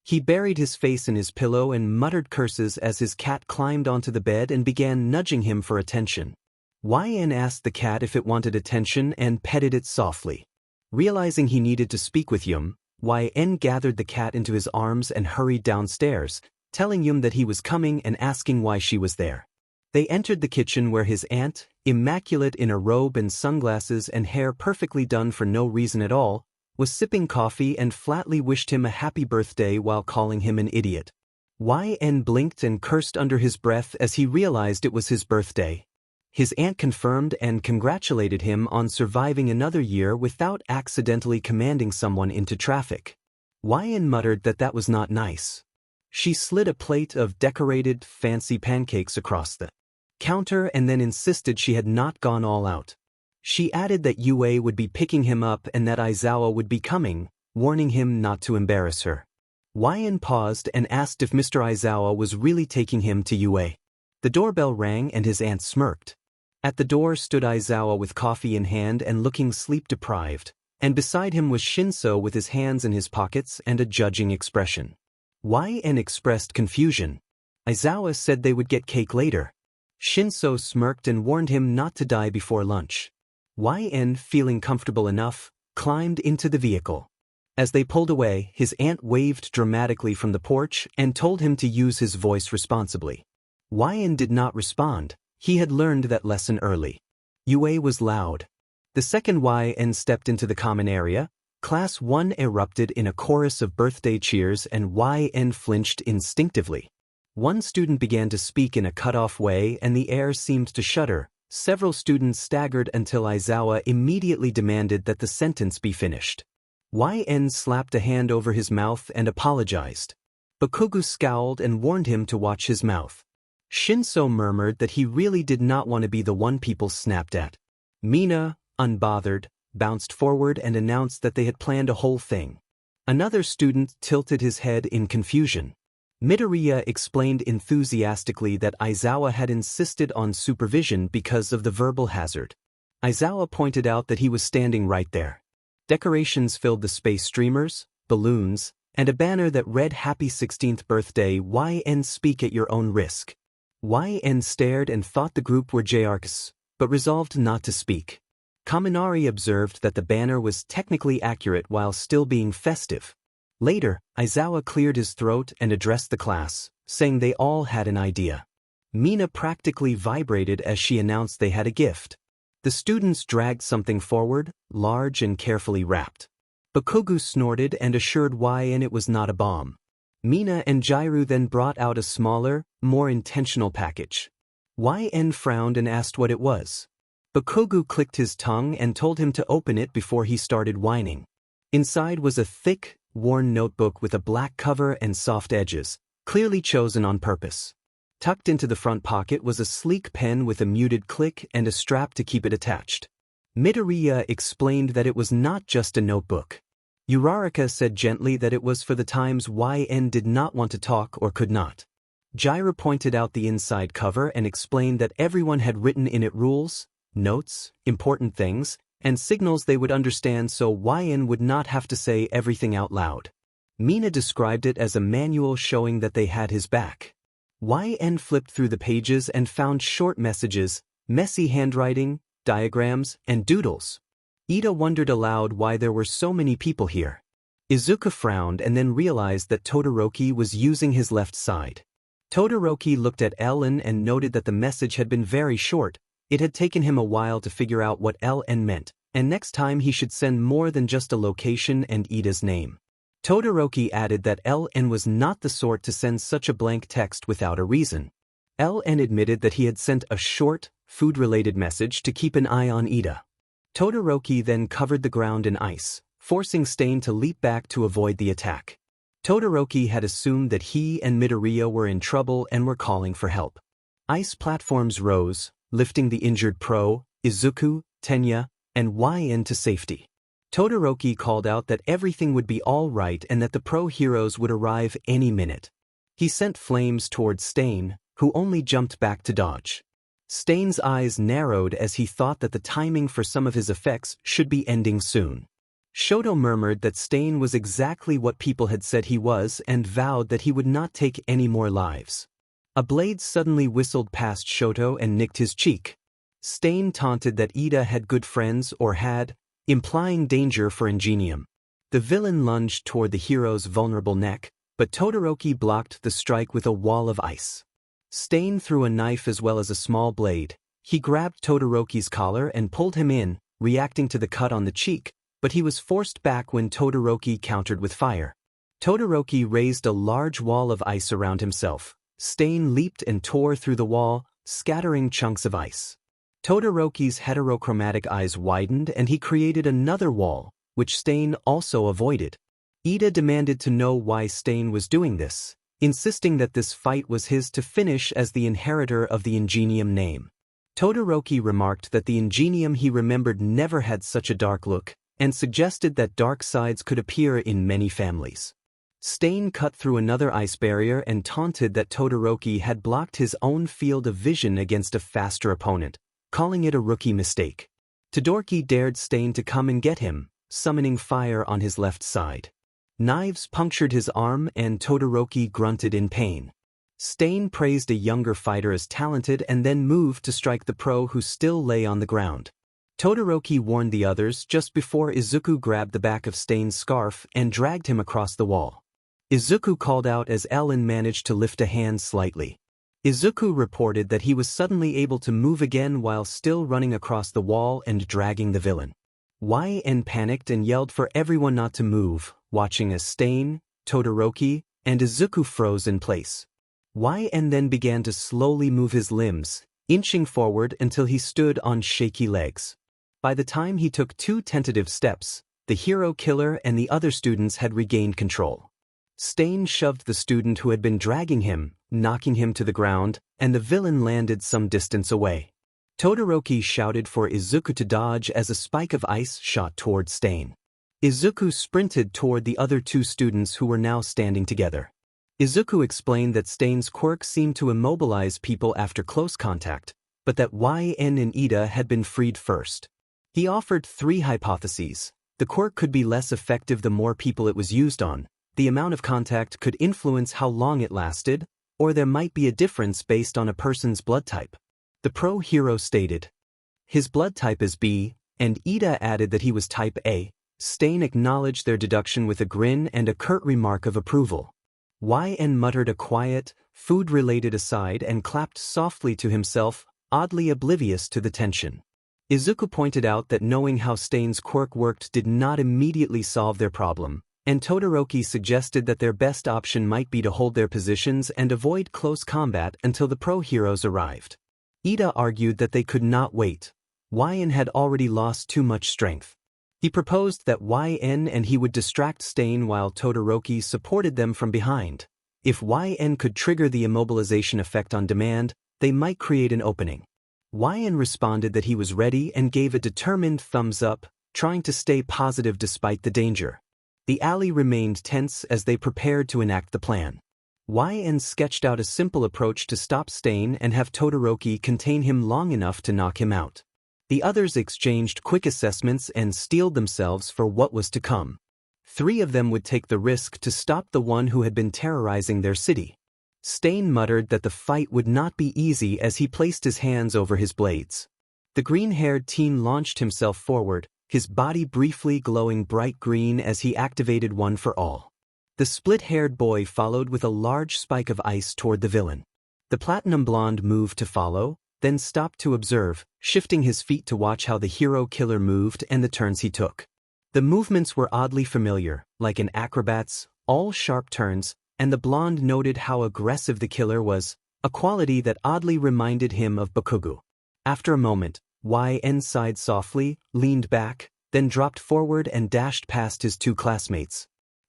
He buried his face in his pillow and muttered curses as his cat climbed onto the bed and began nudging him for attention. YN asked the cat if it wanted attention and petted it softly. Realizing he needed to speak with Yum, YN gathered the cat into his arms and hurried downstairs, telling Yum that he was coming and asking why she was there. They entered the kitchen where his aunt, immaculate in a robe and sunglasses and hair perfectly done for no reason at all, was sipping coffee and flatly wished him a happy birthday while calling him an idiot. YN blinked and cursed under his breath as he realized it was his birthday. His aunt confirmed and congratulated him on surviving another year without accidentally commanding someone into traffic. YN muttered that that was not nice. She slid a plate of decorated, fancy pancakes across the counter and then insisted she had not gone all out. She added that Yue would be picking him up and that Aizawa would be coming, warning him not to embarrass her. YN paused and asked if Mr. Aizawa was really taking him to Yue. The doorbell rang and his aunt smirked. At the door stood Aizawa with coffee in hand and looking sleep-deprived, and beside him was Shinso with his hands in his pockets and a judging expression. YN expressed confusion. Aizawa said they would get cake later. Shinso smirked and warned him not to die before lunch. YN, feeling comfortable enough, climbed into the vehicle. As they pulled away, his aunt waved dramatically from the porch and told him to use his voice responsibly. YN did not respond. He had learned that lesson early. Yue was loud. The second YN stepped into the common area. Class 1 erupted in a chorus of birthday cheers and YN flinched instinctively. One student began to speak in a cut-off way and the air seemed to shudder. Several students staggered until Aizawa immediately demanded that the sentence be finished. YN slapped a hand over his mouth and apologized. Bakugu scowled and warned him to watch his mouth. Shinso murmured that he really did not want to be the one people snapped at. Mina, unbothered, bounced forward and announced that they had planned a whole thing. Another student tilted his head in confusion. Midoriya explained enthusiastically that Aizawa had insisted on supervision because of the verbal hazard. Aizawa pointed out that he was standing right there. Decorations filled the space, streamers, balloons, and a banner that read Happy 16th birthday YN, speak at your own risk. YN stared and thought the group were JRKs, but resolved not to speak. Kaminari observed that the banner was technically accurate while still being festive. Later, Aizawa cleared his throat and addressed the class, saying they all had an idea. Mina practically vibrated as she announced they had a gift. The students dragged something forward, large and carefully wrapped. Bakugu snorted and assured YN it was not a bomb. Mina and Jairu then brought out a smaller, more intentional package. YN frowned and asked what it was. Bakugu clicked his tongue and told him to open it before he started whining. Inside was a thick, worn notebook with a black cover and soft edges, clearly chosen on purpose. Tucked into the front pocket was a sleek pen with a muted click and a strap to keep it attached. Midoriya explained that it was not just a notebook. Uraraka said gently that it was for the times YN did not want to talk or could not. Jairu pointed out the inside cover and explained that everyone had written in it rules, notes, important things, and signals they would understand so YN would not have to say everything out loud. Mina described it as a manual showing that they had his back. YN flipped through the pages and found short messages, messy handwriting, diagrams, and doodles. Ida wondered aloud why there were so many people here. Izuku frowned and then realized that Todoroki was using his left side. Todoroki looked at LN and noted that the message had been very short. It had taken him a while to figure out what LN meant, and next time he should send more than just a location and Ida's name. Todoroki added that LN was not the sort to send such a blank text without a reason. LN admitted that he had sent a short, food-related message to keep an eye on Ida. Todoroki then covered the ground in ice, forcing Stain to leap back to avoid the attack. Todoroki had assumed that he and Midoriya were in trouble and were calling for help. Ice platforms rose, lifting the injured Pro, Izuku, Tenya, and YN to safety. Todoroki called out that everything would be all right and that the pro heroes would arrive any minute. He sent flames towards Stain, who only jumped back to dodge. Stain's eyes narrowed as he thought that the timing for some of his effects should be ending soon. Shoto murmured that Stain was exactly what people had said he was and vowed that he would not take any more lives. A blade suddenly whistled past Shoto and nicked his cheek. Stain taunted that Ida had good friends or had, implying danger for Ingenium. The villain lunged toward the hero's vulnerable neck, but Todoroki blocked the strike with a wall of ice. Stain threw a knife as well as a small blade. He grabbed Todoroki's collar and pulled him in, reacting to the cut on the cheek, but he was forced back when Todoroki countered with fire. Todoroki raised a large wall of ice around himself. Stain leaped and tore through the wall, scattering chunks of ice. Todoroki's heterochromatic eyes widened and he created another wall, which Stain also avoided. Ida demanded to know why Stain was doing this, insisting that this fight was his to finish as the inheritor of the Ingenium name. Todoroki remarked that the Ingenium he remembered never had such a dark look, and suggested that dark sides could appear in many families. Stain cut through another ice barrier and taunted that Todoroki had blocked his own field of vision against a faster opponent, calling it a rookie mistake. Todoroki dared Stain to come and get him, summoning fire on his left side. Knives punctured his arm and Todoroki grunted in pain. Stain praised a younger fighter as talented and then moved to strike the pro who still lay on the ground. Todoroki warned the others just before Izuku grabbed the back of Stain's scarf and dragged him across the wall. Izuku called out as Ellen managed to lift a hand slightly. Izuku reported that he was suddenly able to move again while still running across the wall and dragging the villain. YN panicked and yelled for everyone not to move, watching as Stain, Todoroki, and Izuku froze in place. YN then began to slowly move his limbs, inching forward until he stood on shaky legs. By the time he took 2 tentative steps, the hero killer and the other students had regained control. Stain shoved the student who had been dragging him, knocking him to the ground, and the villain landed some distance away. Todoroki shouted for Izuku to dodge as a spike of ice shot toward Stain. Izuku sprinted toward the other 2 students who were now standing together. Izuku explained that Stain's quirk seemed to immobilize people after close contact, but that YN and Ida had been freed first. He offered 3 hypotheses. The quirk could be less effective the more people it was used on, the amount of contact could influence how long it lasted, or there might be a difference based on a person's blood type. The pro-hero stated his blood type is B, and Ida added that he was type A. Stain acknowledged their deduction with a grin and a curt remark of approval. YN muttered a quiet, food-related aside and clapped softly to himself, oddly oblivious to the tension. Izuku pointed out that knowing how Stain's quirk worked did not immediately solve their problem, and Todoroki suggested that their best option might be to hold their positions and avoid close combat until the pro-heroes arrived. Ida argued that they could not wait. YN had already lost too much strength. He proposed that YN and he would distract Stain while Todoroki supported them from behind. If YN could trigger the immobilization effect on demand, they might create an opening. YN responded that he was ready and gave a determined thumbs up, trying to stay positive despite the danger. The alley remained tense as they prepared to enact the plan. YN sketched out a simple approach to stop Stain and have Todoroki contain him long enough to knock him out. The others exchanged quick assessments and steeled themselves for what was to come. 3 of them would take the risk to stop the one who had been terrorizing their city. Stain muttered that the fight would not be easy as he placed his hands over his blades. The green-haired teen launched himself forward, his body briefly glowing bright green as he activated One for All. The split-haired boy followed with a large spike of ice toward the villain. The platinum blonde moved to follow, then stopped to observe, shifting his feet to watch how the hero killer moved and the turns he took. The movements were oddly familiar, like an acrobat's, all sharp turns, and the blonde noted how aggressive the killer was, a quality that oddly reminded him of Bakugo. After a moment, YN sighed softly, leaned back, then dropped forward and dashed past his 2 classmates.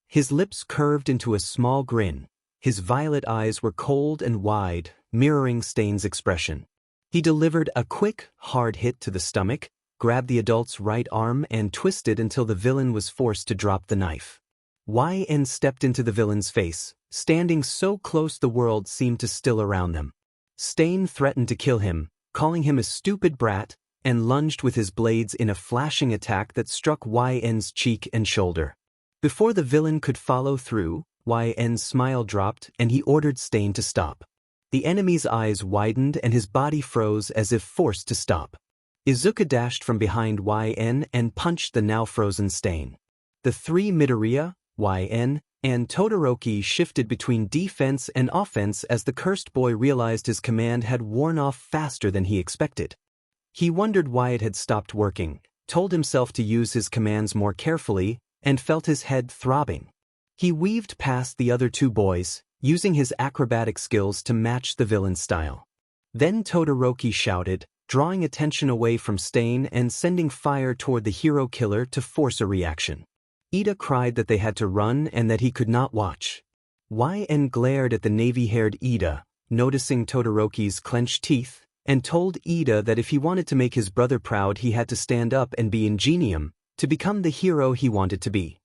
His lips curved into a small grin. His violet eyes were cold and wide, mirroring Stain's expression. He delivered a quick, hard hit to the stomach, grabbed the adult's right arm and twisted until the villain was forced to drop the knife. YN stepped into the villain's face, standing so close the world seemed to still around them. Stain threatened to kill him, calling him a stupid brat, and lunged with his blades in a flashing attack that struck YN's cheek and shoulder. Before the villain could follow through, YN's smile dropped and he ordered Stain to stop. The enemy's eyes widened and his body froze as if forced to stop. Izuku dashed from behind YN and punched the now frozen Stain. The 3 Midoriya, YN, and Todoroki shifted between defense and offense as the cursed boy realized his command had worn off faster than he expected. He wondered why it had stopped working, told himself to use his commands more carefully, and felt his head throbbing. He weaved past the other 2 boys, using his acrobatic skills to match the villain's style. Then Todoroki shouted, drawing attention away from Stain and sending fire toward the hero killer to force a reaction. Ida cried that they had to run and that he could not watch. YN glared at the navy-haired Ida, noticing Todoroki's clenched teeth, and told Ida that if he wanted to make his brother proud he had to stand up and be ingenium, to become the hero he wanted to be.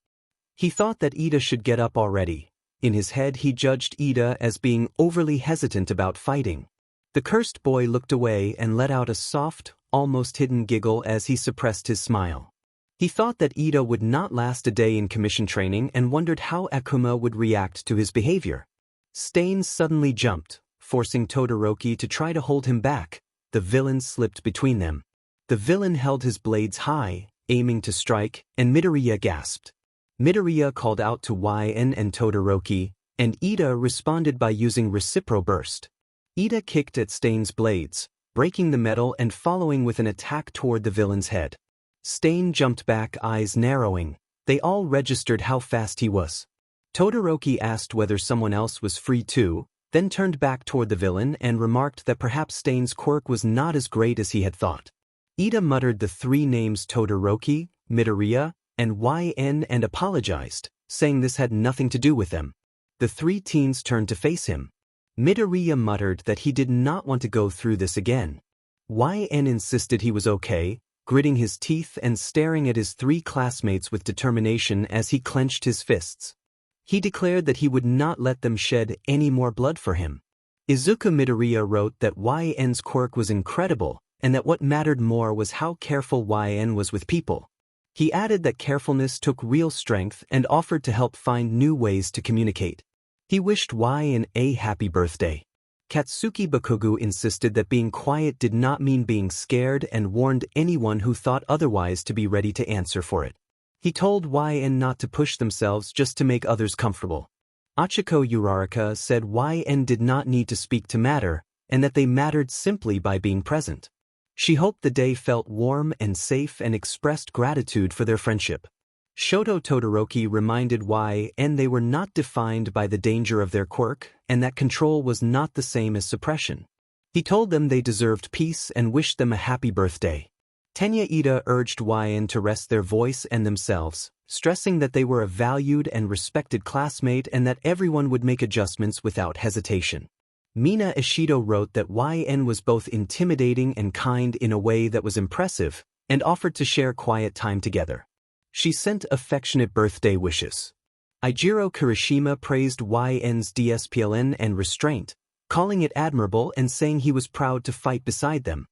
He thought that Ida should get up already. In his head he judged Ida as being overly hesitant about fighting. The cursed boy looked away and let out a soft, almost hidden giggle as he suppressed his smile. He thought that Ida would not last a day in commission training and wondered how Akuma would react to his behavior. Stain suddenly jumped, forcing Todoroki to try to hold him back. The villain slipped between them. The villain held his blades high, aiming to strike, and Midoriya gasped. Midoriya called out to YN and Todoroki, and Ida responded by using Recipro Burst. Ida kicked at Stain's blades, breaking the metal and following with an attack toward the villain's head. Stain jumped back, eyes narrowing. They all registered how fast he was. Todoroki asked whether someone else was free too, then turned back toward the villain and remarked that perhaps Stain's quirk was not as great as he had thought. Ida muttered the 3 names Todoroki, Midoriya, and YN and apologized, saying this had nothing to do with them. The 3 teens turned to face him. Midoriya muttered that he did not want to go through this again. YN insisted he was okay, gritting his teeth and staring at his 3 classmates with determination as he clenched his fists. He declared that he would not let them shed any more blood for him. Izuku Midoriya wrote that YN's quirk was incredible, and that what mattered more was how careful YN was with people. He added that carefulness took real strength and offered to help find new ways to communicate. He wished YN a happy birthday. Katsuki Bakugo insisted that being quiet did not mean being scared and warned anyone who thought otherwise to be ready to answer for it. He told YN not to push themselves just to make others comfortable. Achiko Uraraka said YN did not need to speak to matter, and that they mattered simply by being present. She hoped the day felt warm and safe and expressed gratitude for their friendship. Shoto Todoroki reminded YN they were not defined by the danger of their quirk, and that control was not the same as suppression. He told them they deserved peace and wished them a happy birthday. Tenya Ida urged YN to rest their voice and themselves, stressing that they were a valued and respected classmate and that everyone would make adjustments without hesitation. Mina Ishido wrote that YN was both intimidating and kind in a way that was impressive, and offered to share quiet time together. She sent affectionate birthday wishes. Eijiro Kirishima praised YN's DSPLN and restraint, calling it admirable and saying he was proud to fight beside them.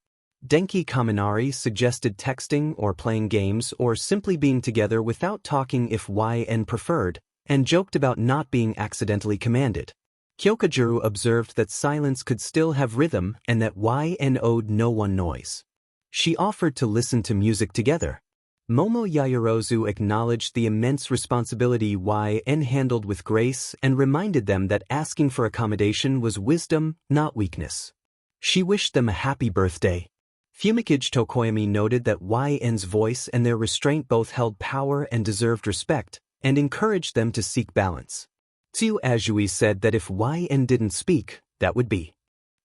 Denki Kaminari suggested texting or playing games or simply being together without talking if YN preferred, and joked about not being accidentally commanded. Kyokajuru observed that silence could still have rhythm and that YN owed no one noise. She offered to listen to music together. Momo Yaoyorozu acknowledged the immense responsibility YN handled with grace and reminded them that asking for accommodation was wisdom, not weakness. She wished them a happy birthday. Fumikage Tokoyami noted that YN's voice and their restraint both held power and deserved respect, and encouraged them to seek balance. Tsu Azui said that if YN didn't speak, that would be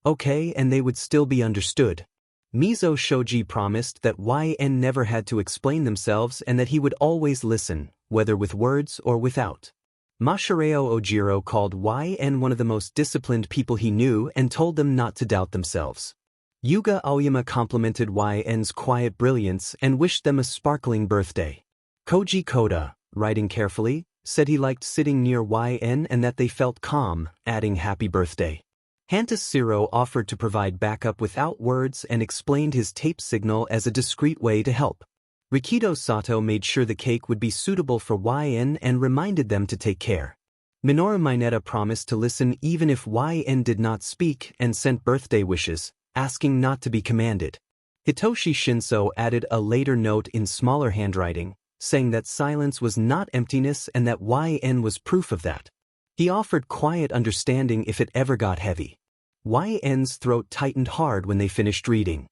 okay and they would still be understood. Mizo Shoji promised that YN never had to explain themselves and that he would always listen, whether with words or without. Masahiro Ojiro called YN one of the most disciplined people he knew and told them not to doubt themselves. Yuga Aoyama complimented YN's quiet brilliance and wished them a sparkling birthday. Koji Koda, writing carefully, said he liked sitting near YN and that they felt calm, adding happy birthday. Hantas Siro offered to provide backup without words and explained his tape signal as a discreet way to help. Rikido Sato made sure the cake would be suitable for YN and reminded them to take care. Minoru Mineta promised to listen even if YN did not speak and sent birthday wishes, asking not to be commanded. Hitoshi Shinso added a later note in smaller handwriting, saying that silence was not emptiness and that YN was proof of that. He offered quiet understanding if it ever got heavy. YN's throat tightened hard when they finished reading.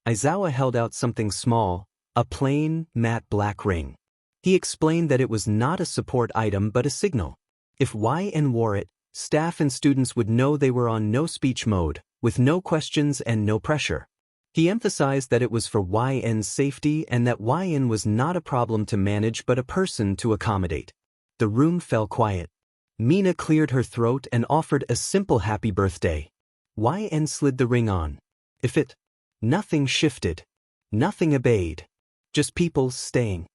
Aizawa held out something small, a plain, matte black ring. He explained that it was not a support item but a signal. If YN wore it, staff and students would know they were on no speech mode, with no questions and no pressure. He emphasized that it was for YN's safety and that YN was not a problem to manage but a person to accommodate. The room fell quiet. Mina cleared her throat and offered a simple happy birthday. YN slid the ring on. If it. Nothing shifted. Nothing obeyed. Just people staying.